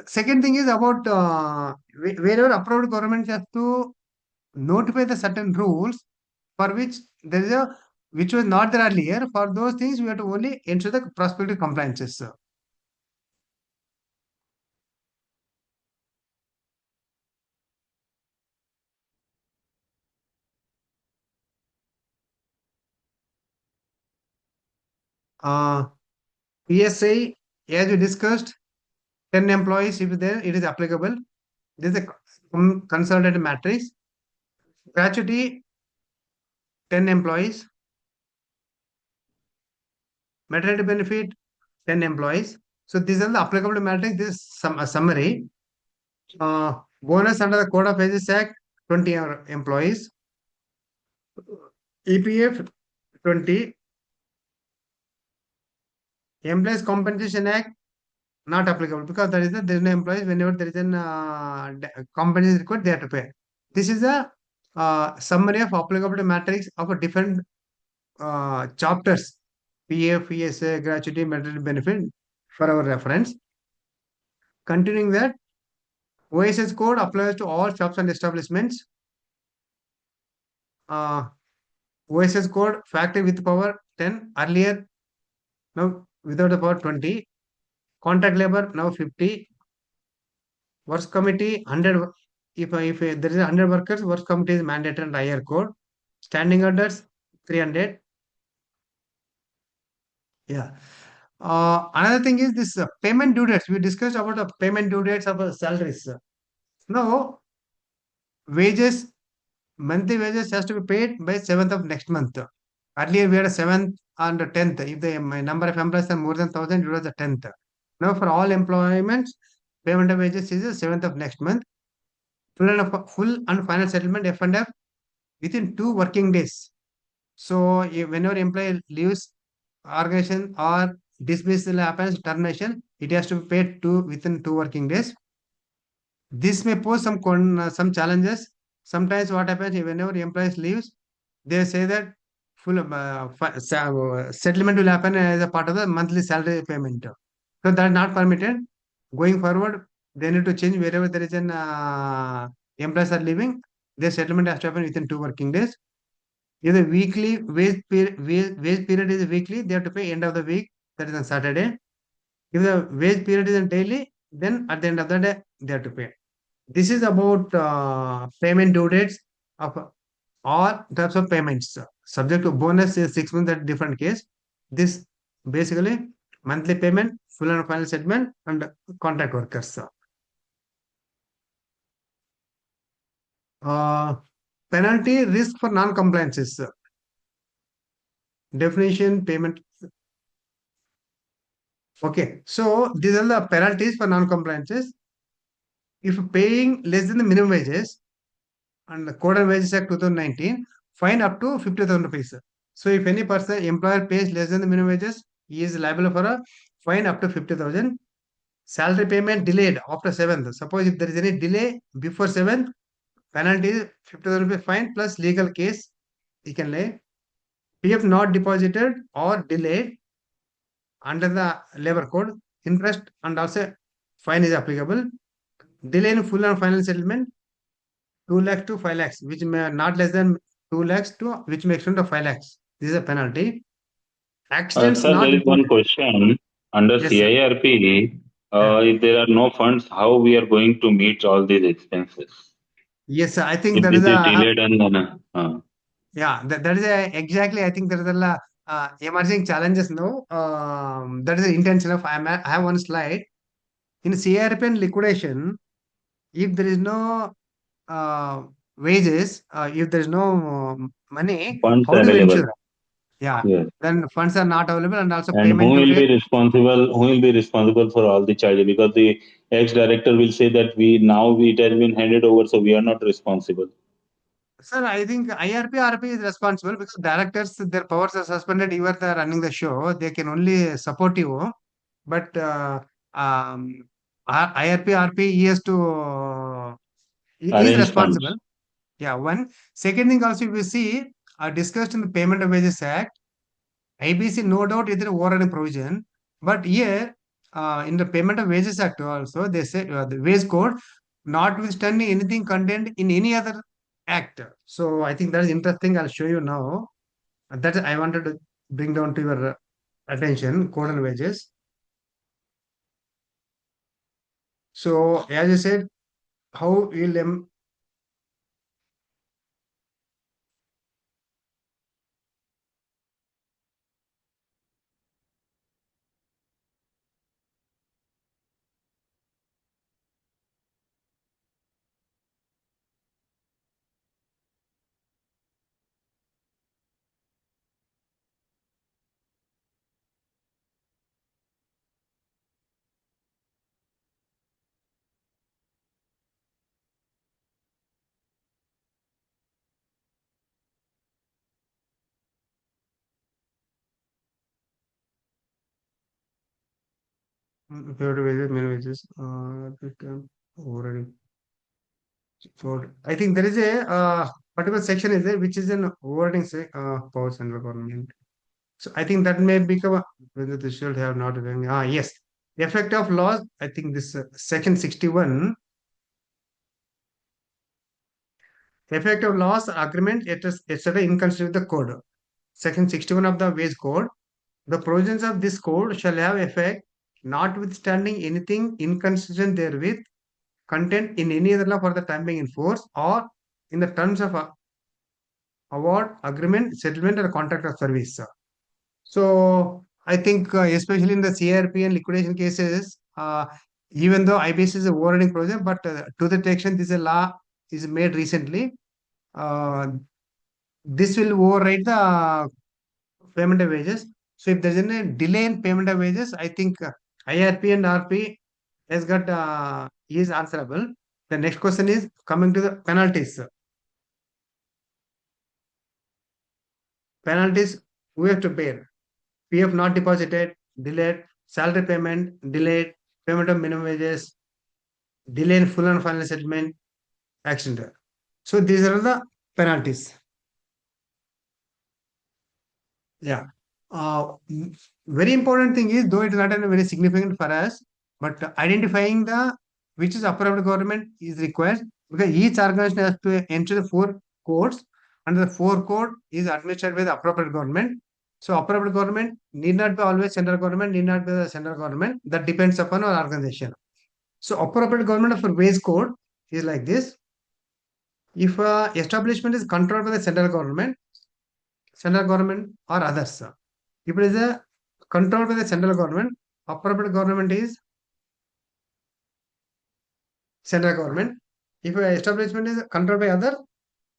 Second thing is about wherever approved government has to notify the certain rules for which there is a which was not there earlier. For those things, we have to only ensure the prospective compliances. PSI, as we discussed, 10 employees, if there, it is applicable. This is a consolidated matrix. Gratuity, 10 employees. Maternity benefit, 10 employees. So these are the applicable matrix. This is a summary. Bonus under the Code of Wages Act, 20 employees. EPF, 20. Employees Compensation Act, not applicable because there is no employees. Whenever there is an compensation required, they have to pay. This is a summary of applicable matrix of a different chapters, PF, ESA, gratuity, maternity benefit, for our reference. Continuing that, OSS code applies to all shops and establishments. OSS code factory with power 10 earlier, now without the power 20. Contract labor now 50. Works committee 100. If there is 100 workers, works committee is mandatory and higher code. Standing orders 300. Yeah. Another thing is this payment due dates. We discussed about the payment due dates of salaries. Now, wages, monthly wages has to be paid by 7th of next month. Earlier, we had a 7th and 10th. If the number of employees are more than 1,000, it was the 10th. Now, for all employments, payment of wages is the 7th of next month. Full and final settlement F&F within 2 working days. So, whenever employee leaves organization or dismissal happens, termination, it has to be paid within 2 working days. This may pose some challenges. Sometimes what happens, whenever employees leaves, they say that full settlement will happen as a part of the monthly salary payment. So that is not permitted. Going forward, they need to change wherever there is an employees are leaving, their settlement has to happen within 2 working days. If the weekly wage period is weekly, they have to pay end of the week, that is on Saturday. If the wage period is on daily, then at the end of the day, they have to pay. This is about payment due dates of all types of payments. Subject to bonus is 6 months, at different case. This basically monthly payment, full and final settlement, and contract workers. Penalty risk for non-compliances. Definition, payment. Okay, so these are the penalties for non-compliances. If paying less than the minimum wages, and the Code on Wages Act 2019, fine up to 50,000 rupees. So if any person, employer pays less than the minimum wages, he is liable for a fine up to 50,000. Salary payment delayed after 7th. Suppose if there is any delay before 7th, penalty is 50,000 rupees fine plus legal case he can lay. PF not deposited or delayed under the labor code, interest and also fine is applicable. Delay in full and final settlement, 2 lakhs to 5 lakhs, which may not less than 2 lakhs to which may extend to 5 lakhs. This is a penalty. Accidents Sir, not there is one reported. question under Yes, sir. CIRP. If there are no funds, how we are going to meet all these expenses? Yes, sir. I think If that this is is a delayed and then, Yeah, that is exactly. I think there is a emerging challenges now. That is the intention of I have one slide in CRP and liquidation. If there is no uh, wages, if there is no money, Funds how do you available. ensure? Yeah, Yes. then funds are not available, and also And payment to fail. who will be responsible for all the charges? Because the ex-director will say that it has been handed over, so we are not responsible. Sir, I think IRP, RP is responsible because directors, their powers are suspended. You are the running the show. They can only support you. But um, IRP, RP, he has to, he is Arrange funds. responsible. Yeah, one. Second thing also, if you see, discussed in the Payment of Wages Act, IBC, no doubt, is an overriding provision. But here, in the Payment of Wages Act also, they say the wage code, notwithstanding anything contained in any other act. So I think that is interesting. I'll show you now. That I wanted to bring down to your attention, code and wages. So as you said, how will paid wages, minimum wages, already. So I think there is a particular section is there which is an overriding say power central government. So I think that may become whether this should have not been yes. The effect of laws, I think this section 61, the effect of laws, agreement, etc. inconsistent with the code. Section 61 of the wage code. The provisions of this code shall have effect notwithstanding anything inconsistent therewith content in any other law for the time being in force or in the terms of award, agreement, settlement, or contract of service. So I think especially in the CRP and liquidation cases, even though IBS is a overriding provision, but to the extent this law is made recently, uh, this will override the payment of wages. So if there's any delay in payment of wages, I think IRP and RP has got is answerable. The next question is coming to the penalties. Penalties we have to pay. PF not deposited, delayed, salary payment, delayed, payment of minimum wages, delay in full and final settlement, accident. So these are the penalties. Yeah. Very important thing is, though it is not a very significant for us, but identifying the which is appropriate government is required because each organization has to enter the 4 codes and the 4 code is administered by the appropriate government. So appropriate government need not be always central government, need not be the central government. That depends upon our organization. So appropriate government for wage code is like this. If establishment is controlled by the central government or others. If it is a controlled by the central government, appropriate government is central government. If an establishment is controlled by other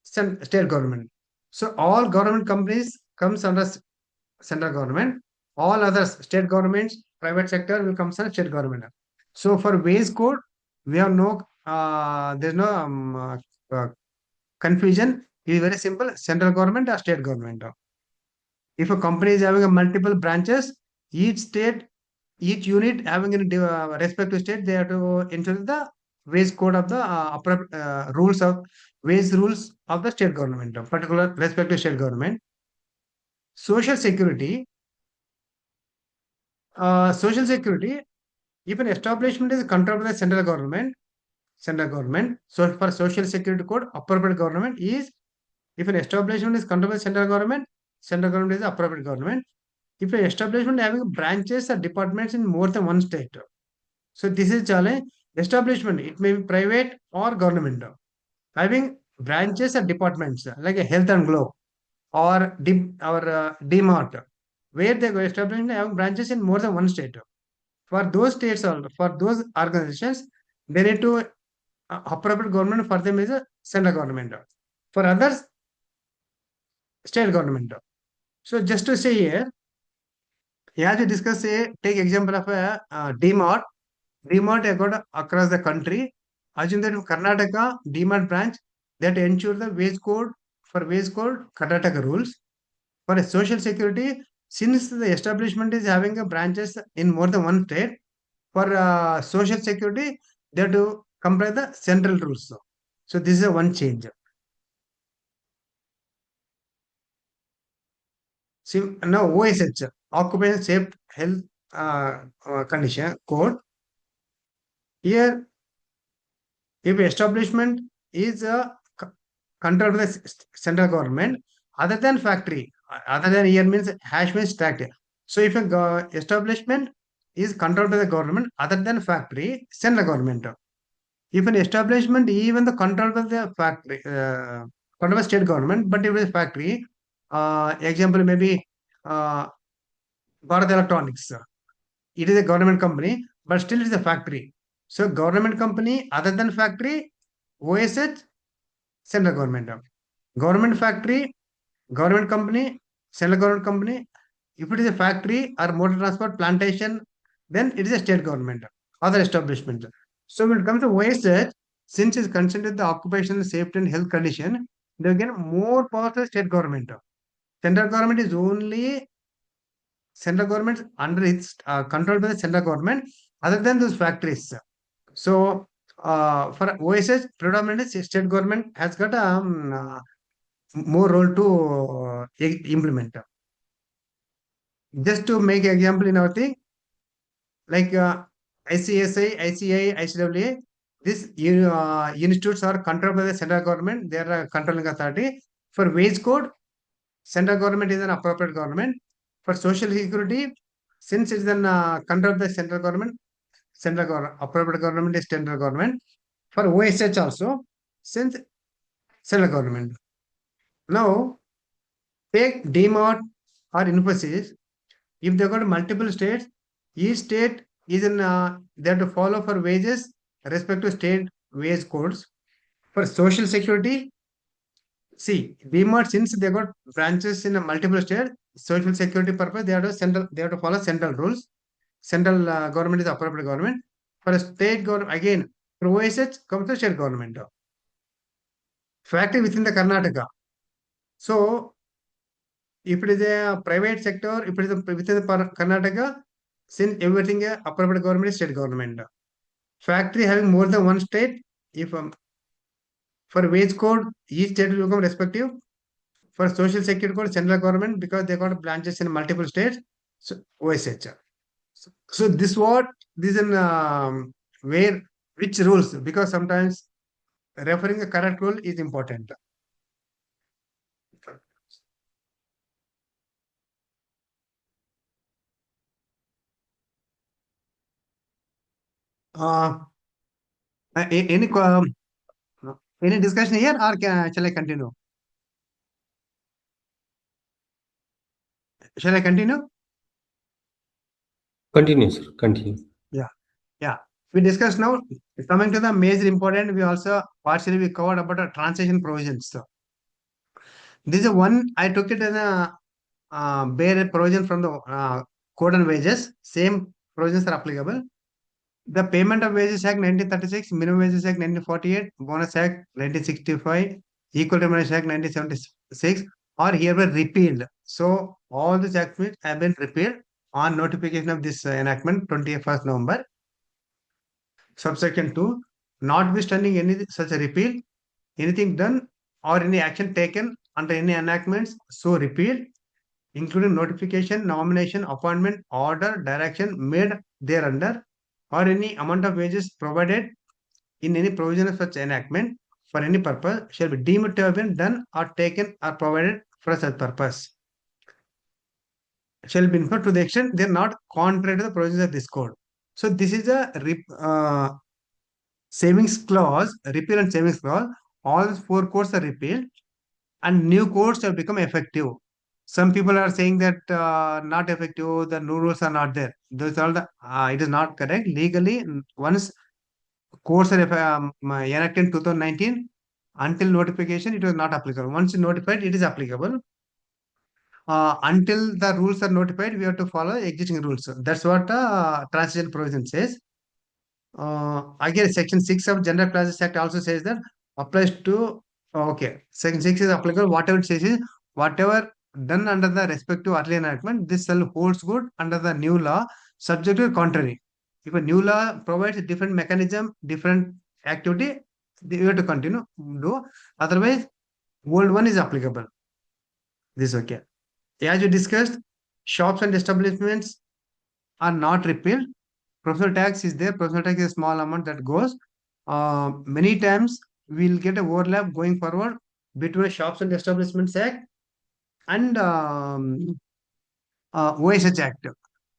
state government. So all government companies comes under central government. All other state governments, private sector will come under state government. So for wage code, we have no there's no confusion. It is very simple. Central government or state government. If a company is having a multiple branches, each state, each unit having a respective state, they have to enter the wage code of the rules of wage rules of the state government, particular respective state government. Social security, if an establishment is controlled by the central government. So for social security code, appropriate government is if an establishment is controlled by central government is the appropriate government. If an establishment having branches or departments in more than one state. So this is challenge. Establishment, it may be private or government. Having branches or departments like a health and globe. or DMart, where they go establishing having branches in more than one state. For those states or for those organizations, they need to appropriate government for them is a central government. For others, state government. So just to say here, as we discuss, take example of a DMart. DMart I got across the country. Assume that in Karnataka DMart branch that ensure the wage code Karnataka rules. For a social security, since the establishment is having a branches in more than one state, for social security they have to comply the central rules. So this is a one change. See, now OSH, Occupation Safe Health Condition Code. Here, if establishment is controlled by the central government, other than factory, other than here means hash means tract. So if a establishment is controlled by the government, other than factory, central government. If an establishment even the controlled by the factory, controlled by state government, but if it is factory, example maybe Bharat Electronics. It is a government company, but still it is a factory. So government company other than factory, OSH, central government. Government factory, government company, central government company. If it is a factory or motor transport plantation, then it is a state government, other establishment. So when it comes to OSH, since it's considered the occupational safety and health condition, they get more power to the state government. Central government is only central government under its controlled by the central government other than those factories. So for OSH, predominantly state government has got more role to implement. Just to make example in our thing, like ICSI, ICI, ICWA, these institutes are controlled by the central government. They are controlling authority. For wage code, central government is an appropriate government. For social security, since it is an controlled by central government, appropriate government is central government. For OSH also, since central government. Now, take DMart or Infosys. If they got multiple states, each state is in they have to follow for wages respect to state wage codes. For social security, see DMart since they got branches in a multiple state, social security purpose they have to follow central rules. Central government is appropriate government. For a state government again, for OSH comes the state government. Factory within the Karnataka. So if it is a private sector, if it is within the Karnataka, since everything appropriate government is state government. Factory having more than one state, if for wage code, each state will become respective. For social security code, central government because they got branches in multiple states. So OSH. So this is in where which rules because sometimes referring the correct rule is important. Any discussion here or shall I continue? Shall I continue? Continue, sir. Continue. Yeah. We discussed now. Coming to the major important, we also partially covered about the transition provisions. So this is one I took it as a bare provision from the code and wages. Same provisions are applicable. The Payment of Wages Act 1936, Minimum Wages Act 1948, Bonus Act 1965, Equal Remuneration Act 1976 are hereby repealed. So all these acts have been repealed on notification of this enactment 21st November. Subsection 2, notwithstanding any such a repeal, anything done or any action taken under any enactments so repealed, including notification, nomination, appointment, order, direction made thereunder, or any amount of wages provided in any provision of such enactment for any purpose shall be deemed to have been done or taken or provided for such purpose. Shall be inferred to the extent they are not contrary to the provisions of this code. So this is a savings clause, repeal and savings clause. All four codes are repealed. and new codes have become effective. Some people are saying that not effective, the new rules are not there. Those are the it is not correct. Legally, once codes are enacted in 2019, until notification, it was not applicable. Once notified, it is applicable. Until the rules are notified, we have to follow existing rules. That's what transition provision says. Again, Section 6 of General Classes Act also says that applies to, okay, Section 6 is applicable. Whatever it says is, whatever done under the respective earlier enactment, this shall holds good under the new law, subject to the contrary. If a new law provides a different mechanism, different activity, you have to continue do. Otherwise, old one is applicable. This is okay. As we discussed, shops and establishments are not repealed. Professional tax is there. Professional tax is a small amount that goes. Many times we'll get a overlap going forward between Shops and Establishments Act and OSH Act.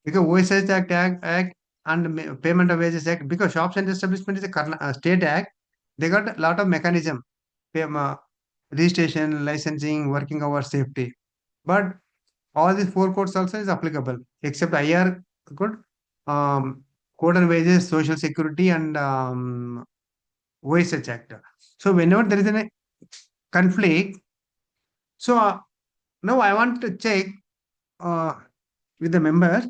Because OSH Act and Payment of Wages Act, because Shops and Establishment is a state act, they got a lot of mechanism, registration, licensing, working hours, safety. But all these four codes also is applicable, except IR code, code on wages, social security, and OSH Act. So whenever there is a conflict, so now I want to check with the members,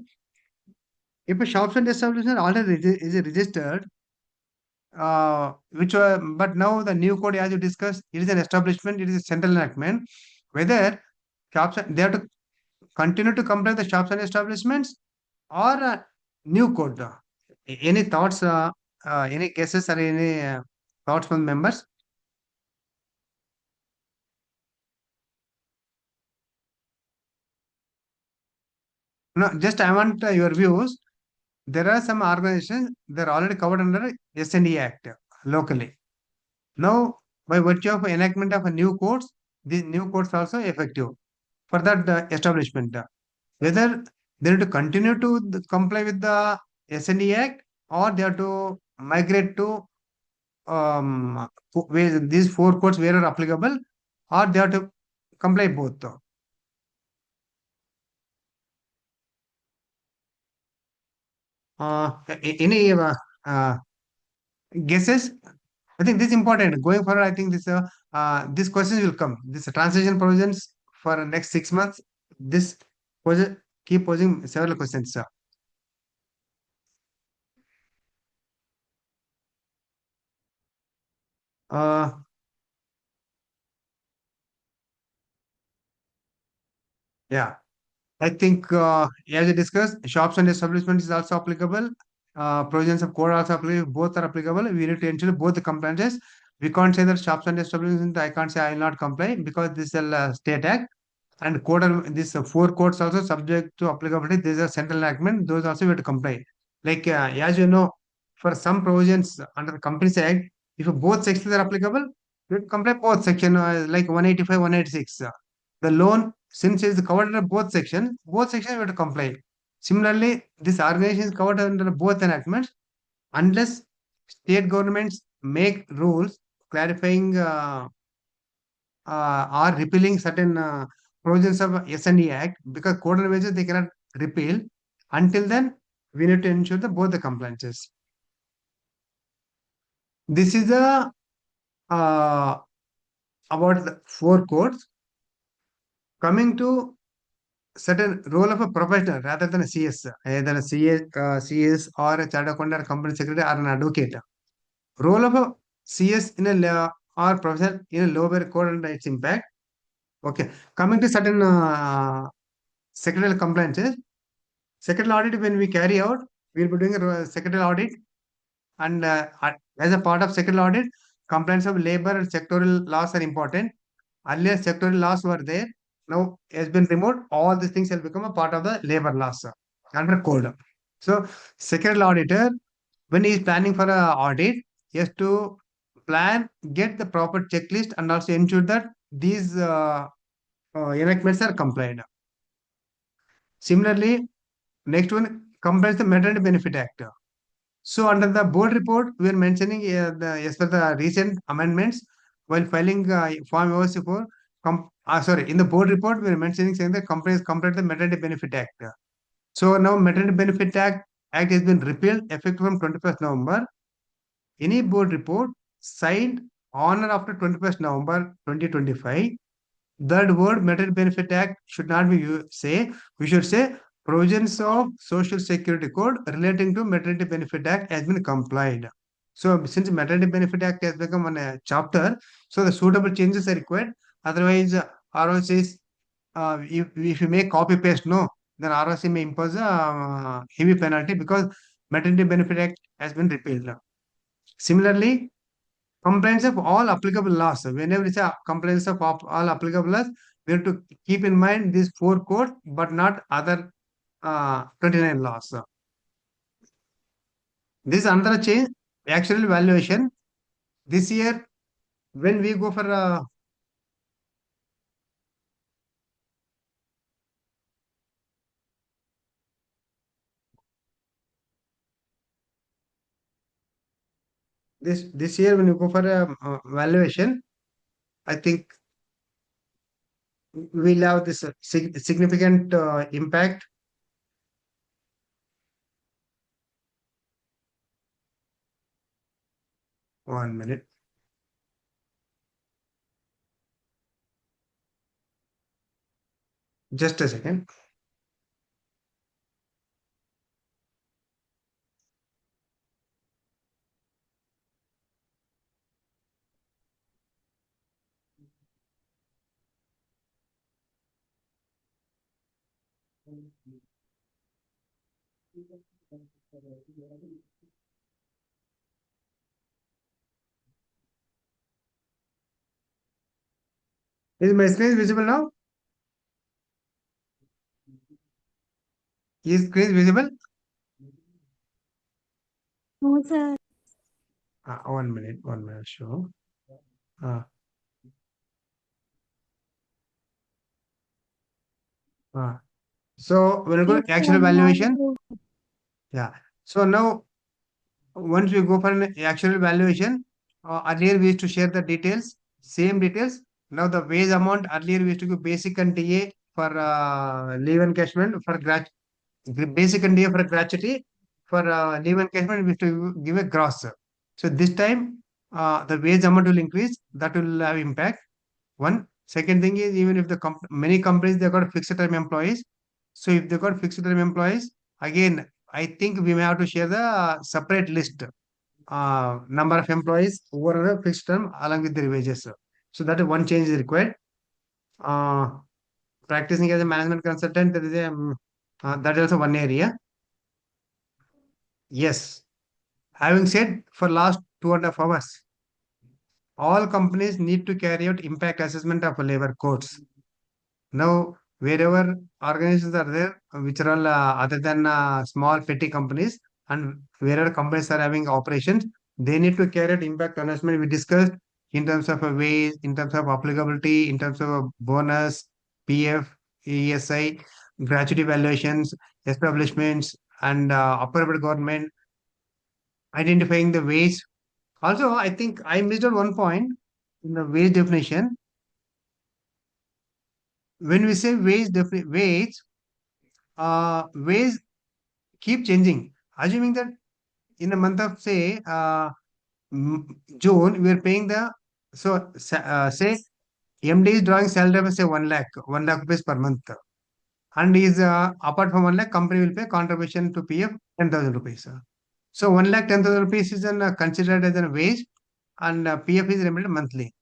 if a shops and establishment already is registered, but now the new code, as you discussed, it is an establishment, it is a central enactment, whether they have to continue to comply the shops and establishments or new code. Any thoughts, any guesses or any thoughts from members? No, just I want your views. There are some organizations that are already covered under S&E Act locally. Now, by virtue of enactment of a new codes, these new codes also effective for that establishment. Whether they have to continue to comply with the S&E Act or they have to migrate to these four codes where are applicable, or they have to comply both. Any guesses? I think this is important. Going forward, I think this questions will come. This transition provisions for next 6 months. This keep posing several questions, sir. Yeah, I think as we discussed, shops and establishments is also applicable. Provisions of code also applicable. Both are applicable. We need to ensure both the compliances. We can't say that shops and establishments, I can't say I will not comply because this is a state act. And code, this four codes also subject to applicability. These are central enactment. Those also we have to comply. Like as you know, for some provisions under the Companies Act, if both sections are applicable, we have to comply both section like 185, 186. The loan, since it is covered under both sections we have to comply. Similarly, this organization is covered under both enactments unless state governments make rules clarifying or repealing certain provisions of S&E Act, because code and wages they cannot repeal. Until then, we need to ensure both the compliances. This is the about the four codes. Coming to certain role of a professional rather than a CS, either a CS or a chartered accountant or company secretary or an advocate. Role of a CS in a law or professional in a lower code and its impact. Okay, coming to certain secretarial compliances. Secretarial audit, when we carry out, we will be doing a secretarial audit, and as a part of secretarial audit, compliance of labor and sectoral laws are important. Earlier, sectoral laws were there. Now, has been removed. All these things will become a part of the labor laws under code. So, secretarial auditor, when he is planning for an audit, he has to plan, get the proper checklist, and also ensure that these enactments are complied. Similarly, next one complies the Maternity Benefit Act. So under the board report, we are mentioning as per the recent amendments while filing Form OC4, sorry, in the board report, we are mentioning saying that companies completed the Maternity Benefit Act. So now Maternity Benefit Act has been repealed effective from 21st November. Any board report signed on or after 21st November 2025, that word Maternity Benefit Act should not be we should say provisions of Social Security Code relating to Maternity Benefit Act has been complied. So since Maternity Benefit Act has become one chapter, so the suitable changes are required. Otherwise, RO says if you make copy paste, no, then ROC may impose a heavy penalty because Maternity Benefit Act has been repealed. Similarly, compliance of all applicable laws. Whenever it's a compliance of all applicable laws, we have to keep in mind these 4 codes, but not other 29 laws. This is another change, actual valuation. This year, when we go for this year, when you go for a valuation, I think we'll have this significant impact. One minute. Just a second. Is my screen visible now? Is screen visible? No, sir. 1 minute, 1 minute, sure. So when you go Yes, actual sir, valuation, now yeah. So now once we go for an actual valuation, earlier we used to share the details, same details. Now the wage amount, earlier we used to give basic and TA for leave encashment for basic and TA for gratuity. For leave encashment, we used to give a gross. So this time the wage amount will increase. That will have impact. One. Second thing is, even if the many companies they got fixed term employees. So if they got fixed term employees, again, I think we may have to share the separate list, number of employees who are on a fixed term along with their wages. So that is one change is required. Practicing as a management consultant, there is a that is also one area. Yes. Having said, for last 2.5 hours, all companies need to carry out impact assessment of labor codes. Now, wherever organizations are there, which are all other than small petty companies, and wherever companies are having operations, they need to carry out impact assessment. We discussed in terms of a wage, in terms of applicability, in terms of a bonus, PF, ESI, gratuity valuations, establishments, and upper government, identifying the wage. Also, I think I missed out one point in the wage definition. When we say wage, wage keep changing. Assuming that in the month of say June, we are paying the say MD is drawing salary of say 1 lakh rupees per month, and is apart from 1 lakh, company will pay contribution to PF 10,000 rupees. So 1 lakh 10,000 rupees is considered as a wage, and PF is remitted monthly.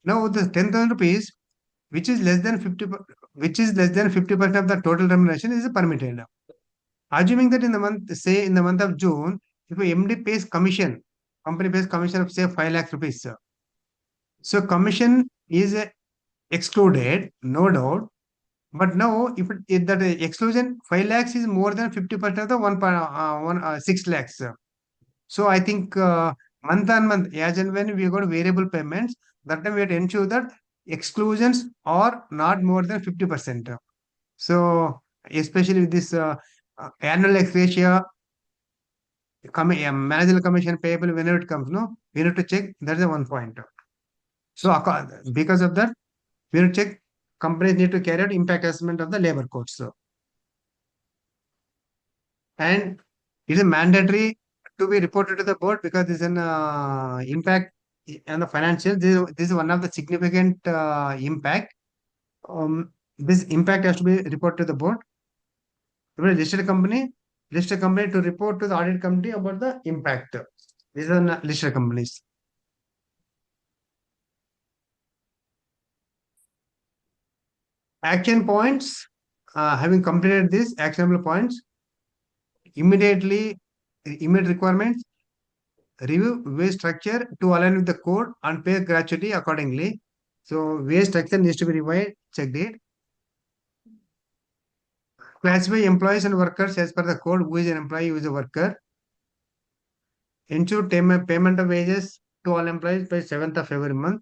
Now the 10,000 rupees, which is less than 50% of the total remuneration, is permitted. Assuming that in the month of June, if a MD pays commission, company pays commission of say 5 lakhs rupees. So commission is excluded, no doubt. But now, if that exclusion 5 lakhs is more than 50% of the 6 lakhs. So I think month on month, as and when we got variable payments, that time we have to ensure that exclusions are not more than 50%. So especially with this annual ex gratia, managerial commission payable whenever it comes, no, we need to check. That is the one point. So because of that, we will check companies need to carry out impact assessment of the labor codes. And it is mandatory to be reported to the board because this is an impact on the financial. This is one of the significant impact. This impact has to be reported to the board. If a listed company to report to the audit committee about the impact. These are listed companies. Action points. Having completed this actionable points, immediate requirements, review wage structure to align with the code and pay gratuity accordingly. So wage structure needs to be revised, checked it. Classify employees and workers as per the code, who is an employee, who is a worker. Ensure payment of wages to all employees by 7th of every month.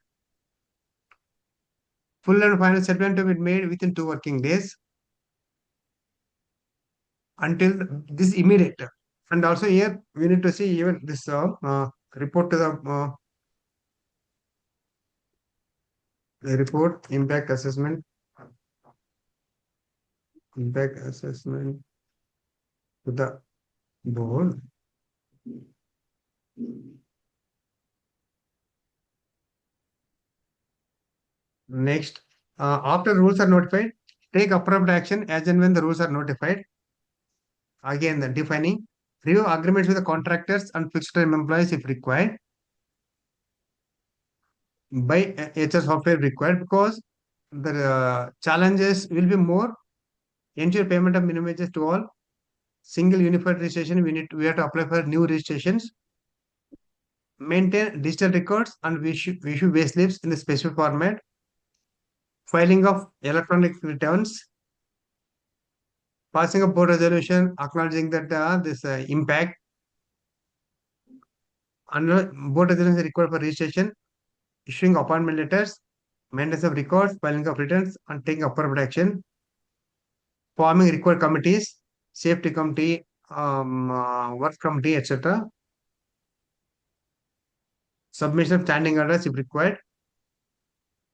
Full and final settlement to be made within 2 working days. Until this immediate. And also here we need to see even this report to the report impact assessment to the board. Next, after rules are notified, take appropriate action as and when the rules are notified. Again, the defining, review agreements with the contractors and fixed term employees if required. By HR software required, because the challenges will be more. Ensure payment of minimum wages to all. Single unified registration, we have to apply for new registrations. Maintain digital records and issue wage slips in the specific format. Filing of electronic returns. Passing a board resolution acknowledging that this impact. And board resolution is required for registration. Issuing appointment letters. Maintenance of records, filing of returns, and taking appropriate action. Forming required committees, safety committee, work committee, etc. Submission of standing orders if required.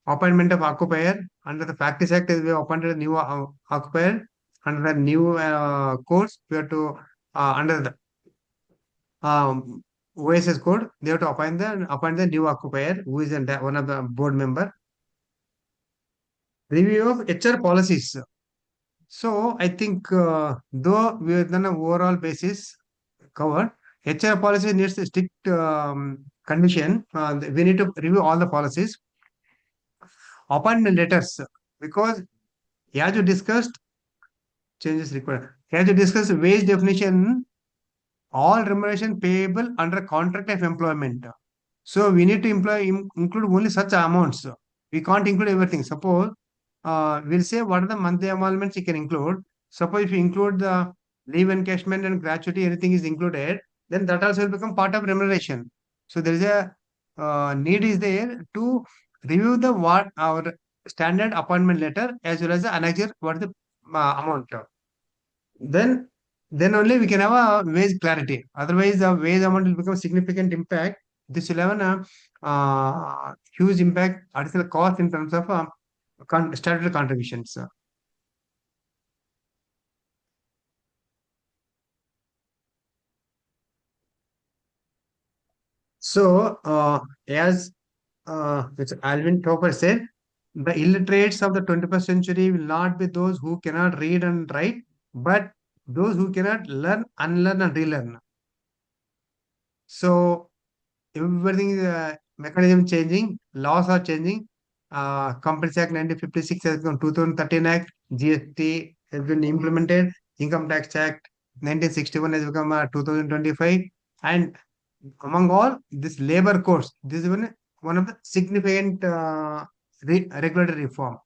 Appointment of occupier. Under the Practice Act, we have appointed a new occupier. Under the new codes, we have to under the OSS code, they have to appoint the new occupier, who is one of the board member. Review of HR policies. So I think though we have done an overall basis covered, HR policy needs a strict condition. We need to review all the policies. Appointment letters, because as you discussed, changes required. As you discussed, wage definition, all remuneration payable under contract of employment. So we need to include only such amounts. We can't include everything. Suppose we'll say what are the monthly emoluments you can include. Suppose if you include the leave encashment and gratuity, everything is included, then that also will become part of remuneration. So there is a need is there to review our standard appointment letter as well as the annexure what the amount. Then only we can have a wage clarity. Otherwise, the wage amount will become significant impact. This will have a huge impact, additional cost in terms of statutory contributions. So, as which Alvin Topper said, the illiterates of the 21st century will not be those who cannot read and write, but those who cannot learn, unlearn, and relearn. So, everything mechanism changing, laws are changing. Companies Act 1956 has become 2013 Act, GST has been implemented, Income Tax Act 1961 has become 2025, and among all this labor codes, this is one of the significant regulatory reform.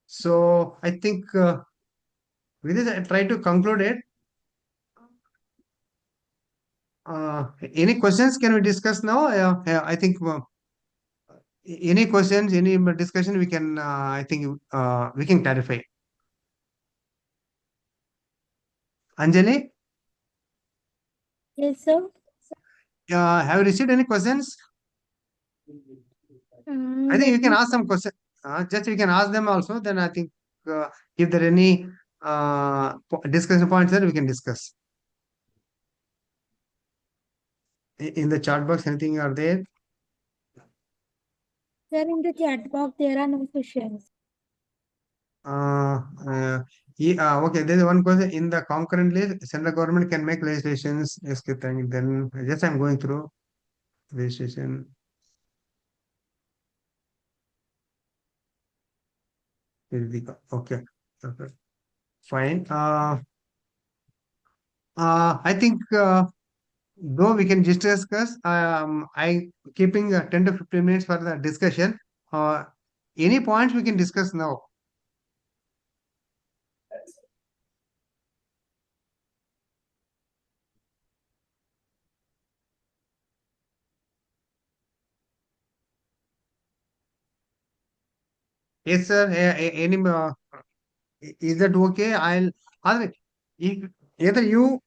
So I think with this I try to conclude it. Any questions can we discuss now? I think any questions, any discussion we can, I think we can clarify. Anjali, Yes, sir. have you received any questions? I think you let can me- ask some question. Just you can ask them also. Then I think if there are any discussion points there, we can discuss. In the chat box, anything are there? Sir, in the chat box, there are no questions. Okay, there is one question. In the concurrent list, central government can make legislations. Yes, okay, thank you. Then just I'm going through legislation. Okay, okay, fine. I think though we can just discuss, I keeping 10 to 15 minutes for the discussion. Any points we can discuss now? Yes, sir. Any is that okay? Other- if either you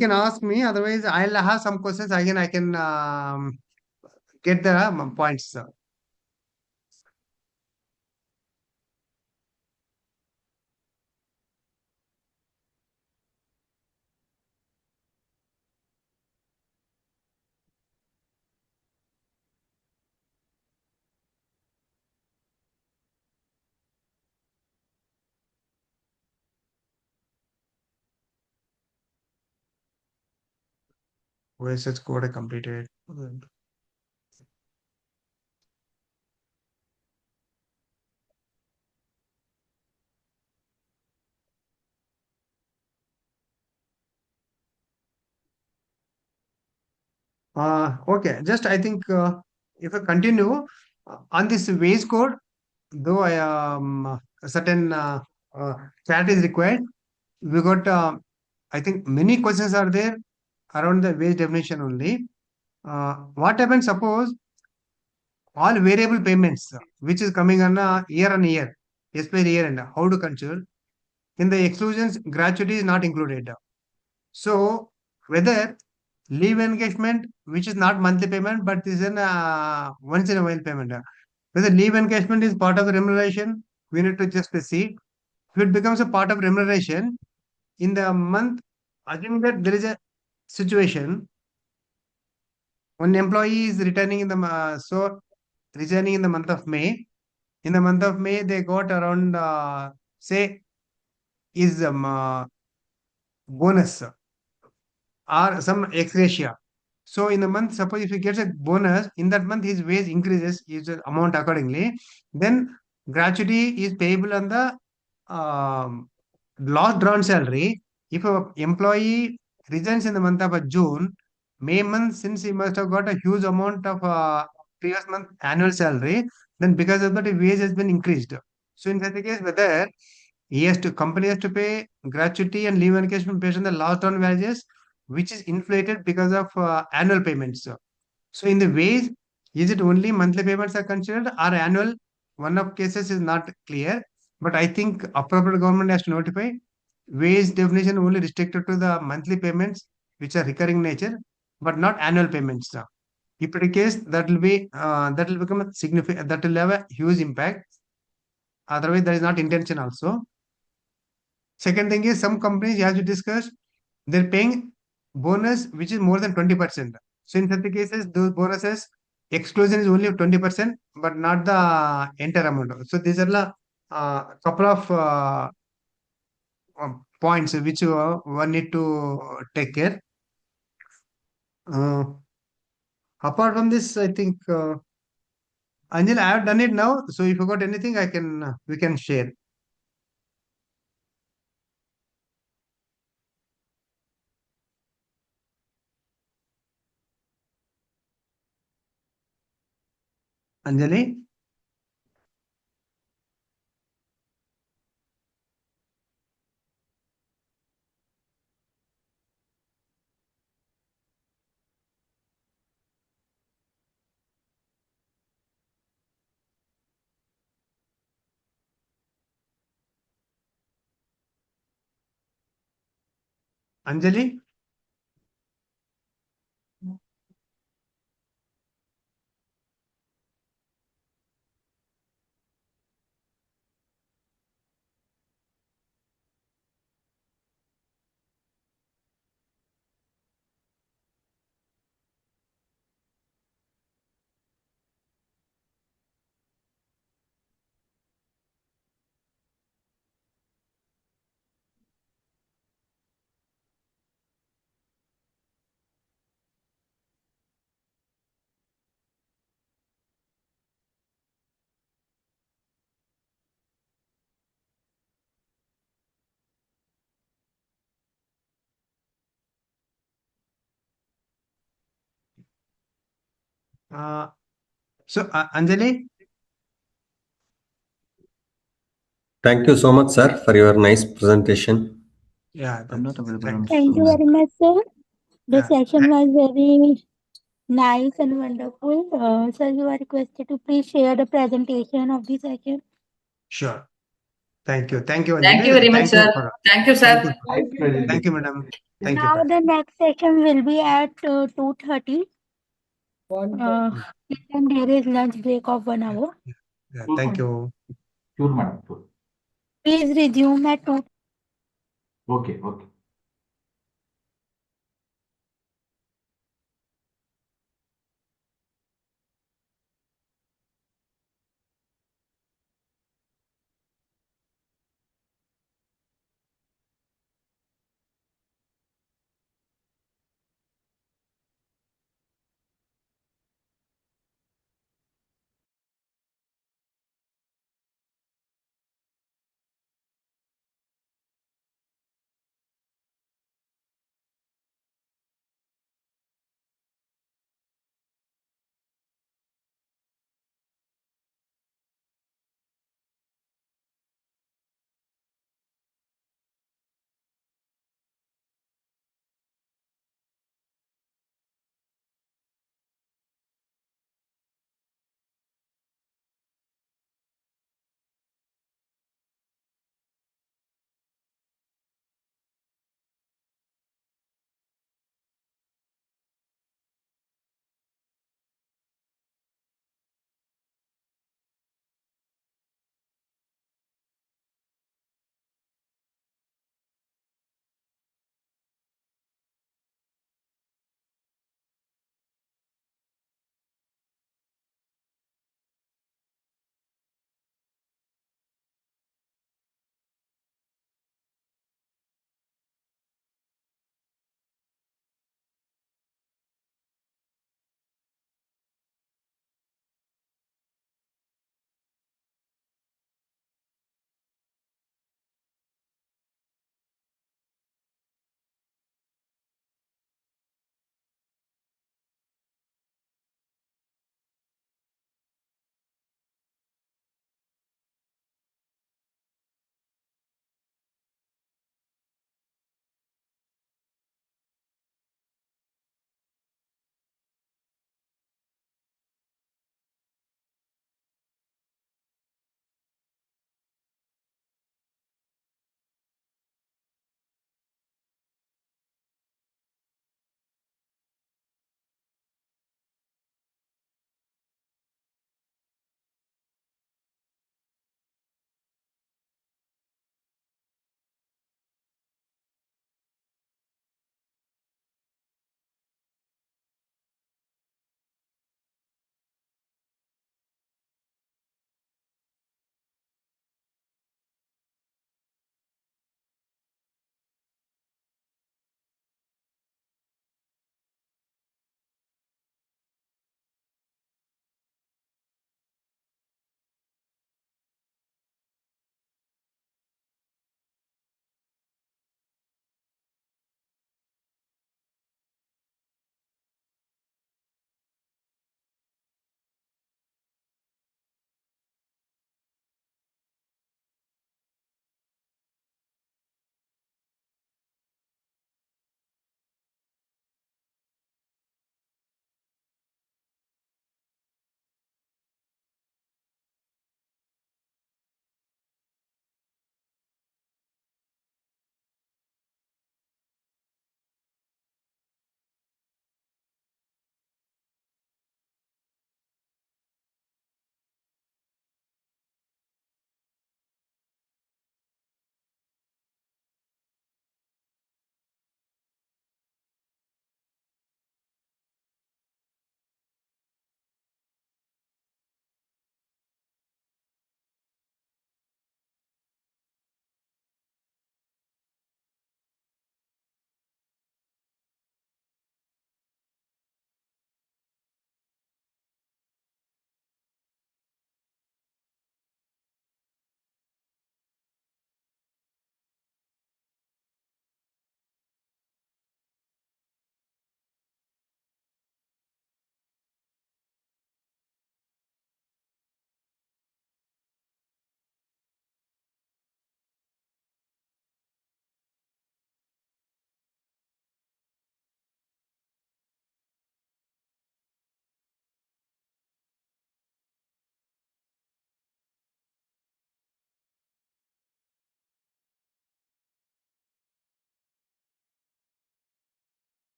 can ask me. Otherwise, I'll have some questions. Again, I can get the points, sir. Where's such code I completed? Okay, just I think if I continue on this ways code, though I a certain chat is required, we got I think many questions are there around the wage definition only. What happens? Suppose all variable payments which is coming on a year, especially year end, how to consider in the exclusions, gratuity is not included. So whether leave engagement, which is not monthly payment, but is an once in a while payment. Whether leave engagement is part of the remuneration, we need to just see. If it becomes a part of remuneration in the month, assuming that there is a situation, one employee is returning in the resigning in the month of May. In the month of May, they got around say is bonus or some ex gratia. So in the month, suppose if he gets a bonus, in that month his wage increases his amount accordingly. Then gratuity is payable on the last drawn salary. If a employee resigns in the month of June, May month, since he must have got a huge amount of previous month annual salary, then because of that, his wage has been increased. So in that case, whether company has to pay gratuity and leave encashment based on the last drawn wages, which is inflated because of annual payments. So in the ways, is it only monthly payments are considered or annual? One of cases is not clear, but I think appropriate government has to notify wage definition only restricted to the monthly payments which are recurring nature, but not annual payments. If it is case, that will become a significant, that will have a huge impact. Otherwise, that is not intention also. Second thing is some companies, as we discussed, they're paying bonus which is more than 20%. So in such cases, those bonuses exclusion is only 20%, but not the entire amount. So these are the couple of points which one need to take care. Uh, Apart from this, I think Anjali, I have done it now. So if you got anything, I can we can share. Anjali. Anjali. Anjali? Thank you so much, sir, for your nice presentation. Yeah, I'm not that's- available on thanks. Thank you very much, sir. The Yeah. session was very nice and wonderful. Sir, you are requested to please share the presentation of the session. Sure. Thank you. Thank you, Anjali. Thank you very much, Thank you sir. for- Thank you, Thank sir. you. Nice presentation. Thank you, madam. Thank you. Now Bye. the next session will be at 2:30. And there is lunch break of 1 hour. Yeah, thank you. Sure, madam. Sure. Please resume at 2. Okay, okay.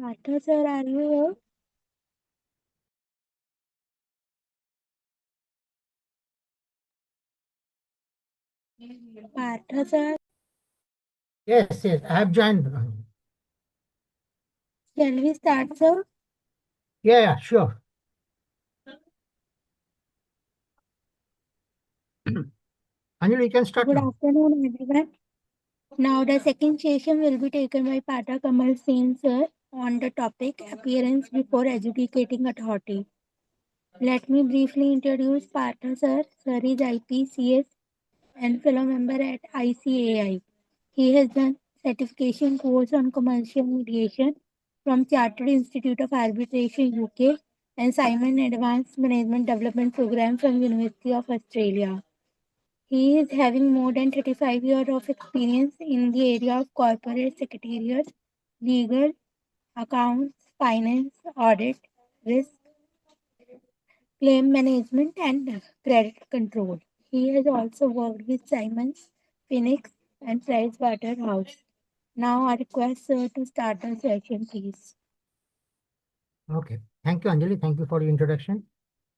Partha sir, are you here? Partha sir, Yes, I have joined. shall we start, sir? Yeah, sure. Anjali, you can start Good now. afternoon, everyone. Now, the second session will be taken by Partha Kamal Sen, sir, on the topic Appearance Before Adjudicating Authority. Let me briefly introduce Partha sir. Sir is IPCS and fellow member at ICAI. He has done certification course on commercial mediation from Chartered Institute of Arbitration UK and Simon Advanced Management Development Program from University of Australia. He is having more than 35 years of experience in the area of corporate secretariat, legal, accounts, finance, audit, risk, claim management, and credit control. He has also worked with Simons, Phoenix, and Price Waterhouse. Now I request sir to start the session, please. Okay. Thank you, Anjali. Thank you for your introduction.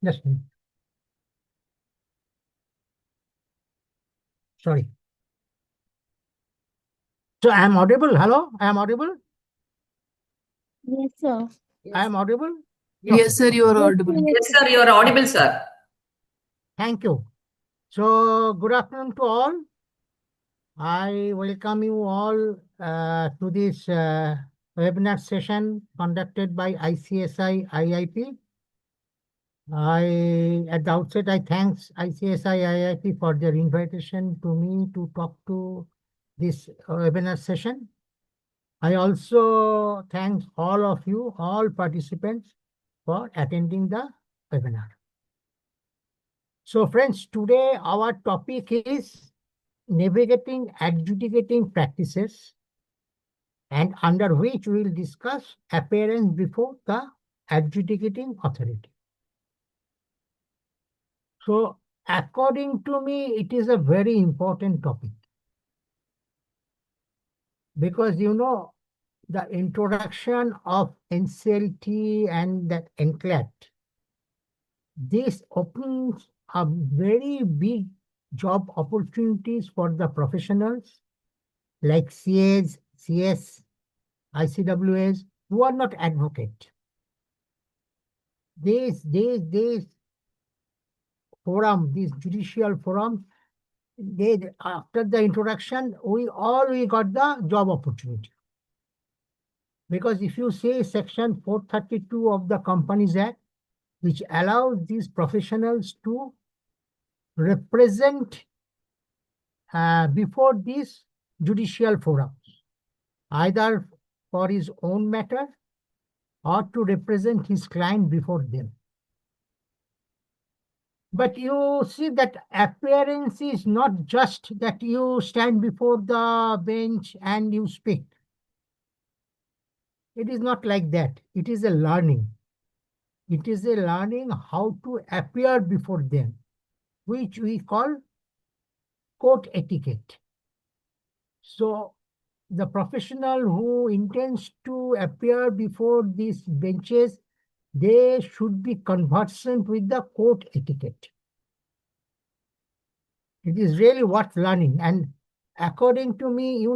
Just a minute. Sorry. So I am audible. Hello? I am audible? Yes, sir. I am audible? Yes, sir, you are Yes, audible. sir. Yes, sir, you are audible, sir. Thank you. So good afternoon to all. I welcome you all to this webinar session conducted by ICSI IIP. At the outset, I thanks ICSI IIP for their invitation to me to talk to this webinar session. I also thank all of you, all participants, for attending the webinar. So friends, today our topic is navigating adjudicating practices, and under which we will discuss appearance before the adjudicating authority. So according to me, it is a very important topic because the introduction of NCLT and that NCLAT, this opens a very big job opportunities for the professionals like CAs, CS, ICWAs who are not advocate. These forum, these judicial forums, after the introduction, we got the job opportunity. Because if you say Section 432 of the Companies Act, which allows these professionals to represent before these judicial forums, either for his own matter or to represent his client before them. But you see that appearance is not just that you stand before the bench and you speak. It is not like that. It is a learning. It is a learning how to appear before them, which we call court etiquette. So the professional who intends to appear before these benches, they should be conversant with the court etiquette. It is really worth learning. And according to me,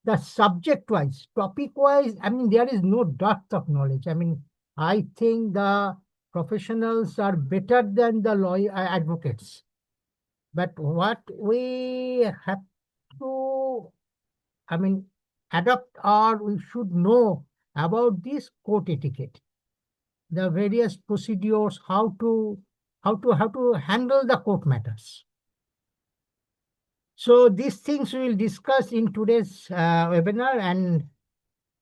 the subject-wise, topic-wise, there is no depth of knowledge. I think the professionals are better than the lawyer advocates. But what we have to, adopt or we should know about this court etiquette, the various procedures, how to handle the court matters. So these things we will discuss in today's webinar, and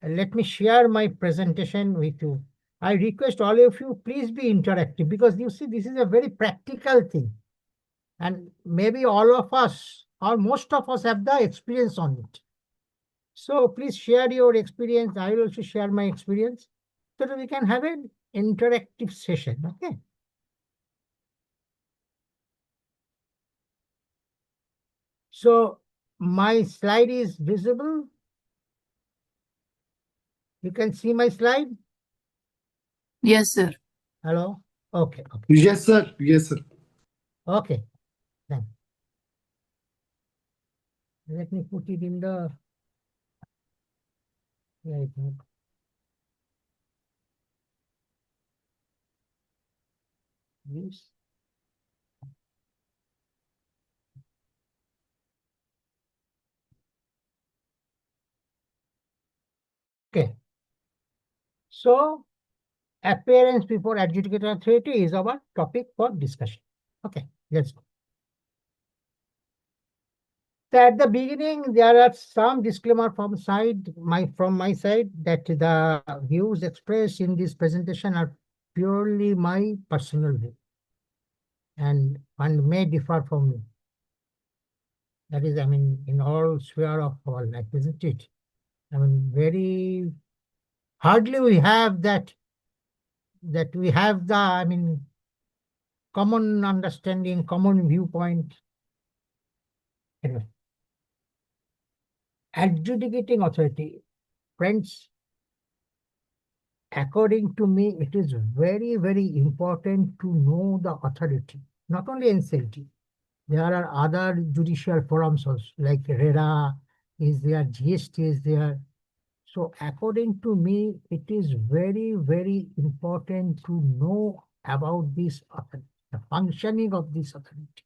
let me share my presentation with you. I request all of you, please be interactive, because you see, this is a very practical thing. And maybe all of us, or most of us, have the experience on it. So please share your experience. I will also share my experience so that we can have an interactive session. Okay. So my slide is visible. You can see my slide? Yes, sir. Hello? Okay, okay. Yes, sir. Yes, sir. Okay, then. Let me put it in the right mode. Yes. Okay. So, appearance before adjudicating authority is our topic for discussion. Okay, let's go. So at the beginning, there are some disclaimer from my side that the views expressed in this presentation are purely my personal view and may differ from me. That is, I mean, in all sphere of our life, isn't it? I mean, very hardly we have that we have the, I mean, common understanding, common viewpoint. Anyway, adjudicating authority, friends, according to me, it is very, very important to know the authority, not only NCLT. There are other judicial forums also, like RERA is there, GST is there. So according to me, it is very, very important to know about this authority, the functioning of this authority,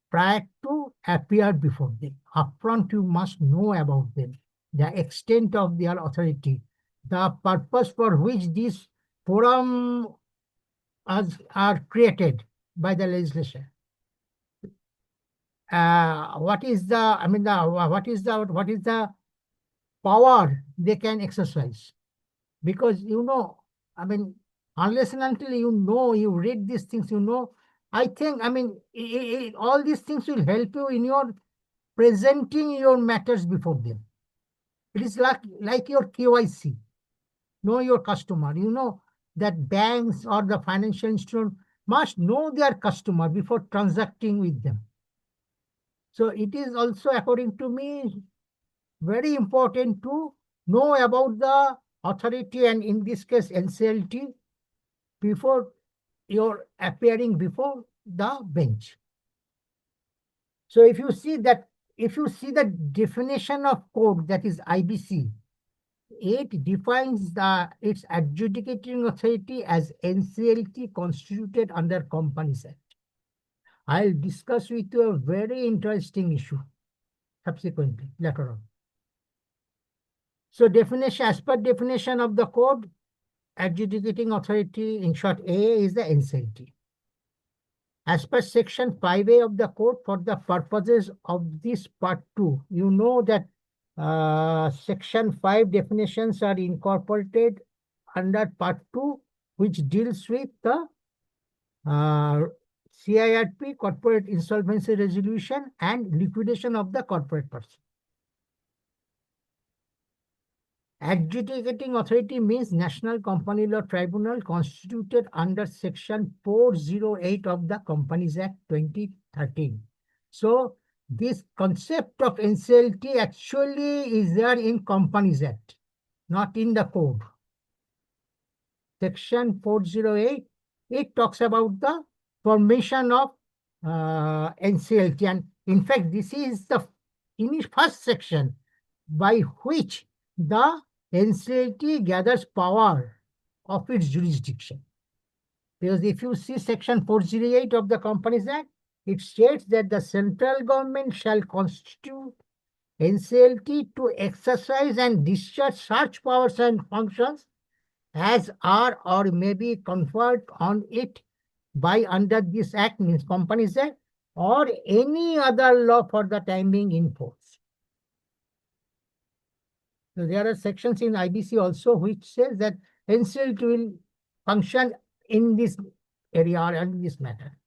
prior to appear before them. Upfront, you must know about them, the extent of their authority, the purpose for which these forum are created by the legislature. What is the, I mean, what is the power they can exercise? Because, you know, I mean, unless and until you know, you read these things, you know, I think, I mean, all these things will help you in your presenting your matters before them. It is like your KYC. Know your customer. You know that banks or the financial institution must know their customer before transacting with them. So it is also, according to me, very important to know about the authority, and in this case NCLT, before you're appearing before the bench. So if you see the definition of code, that is IBC, it defines its adjudicating authority as NCLT constituted under Companies Act. I'll discuss with you a very interesting issue subsequently, later on. So definition, as per definition of the code, adjudicating authority, in short, A, is the NCLT. As per section 5A of the code, for the purposes of this part 2, you know that section 5 definitions are incorporated under part 2, which deals with the CIRP, corporate insolvency resolution, and liquidation of the corporate person. Adjudicating authority means National Company Law Tribunal constituted under section 408 of the Companies Act 2013. So this concept of NCLT actually is there in Companies Act, not in the code. Section 408, it talks about the formation of NCLT, and in fact, this is the first section by which the NCLT gathers power of its jurisdiction. Because if you see section 408 of the Companies Act, it states that the central government shall constitute NCLT to exercise and discharge such powers and functions as are or may be conferred on it by under this act, means Companies Act, or any other law for the time being in force. So there are sections in IBC also which says that NCLT will function in this area or in this matter.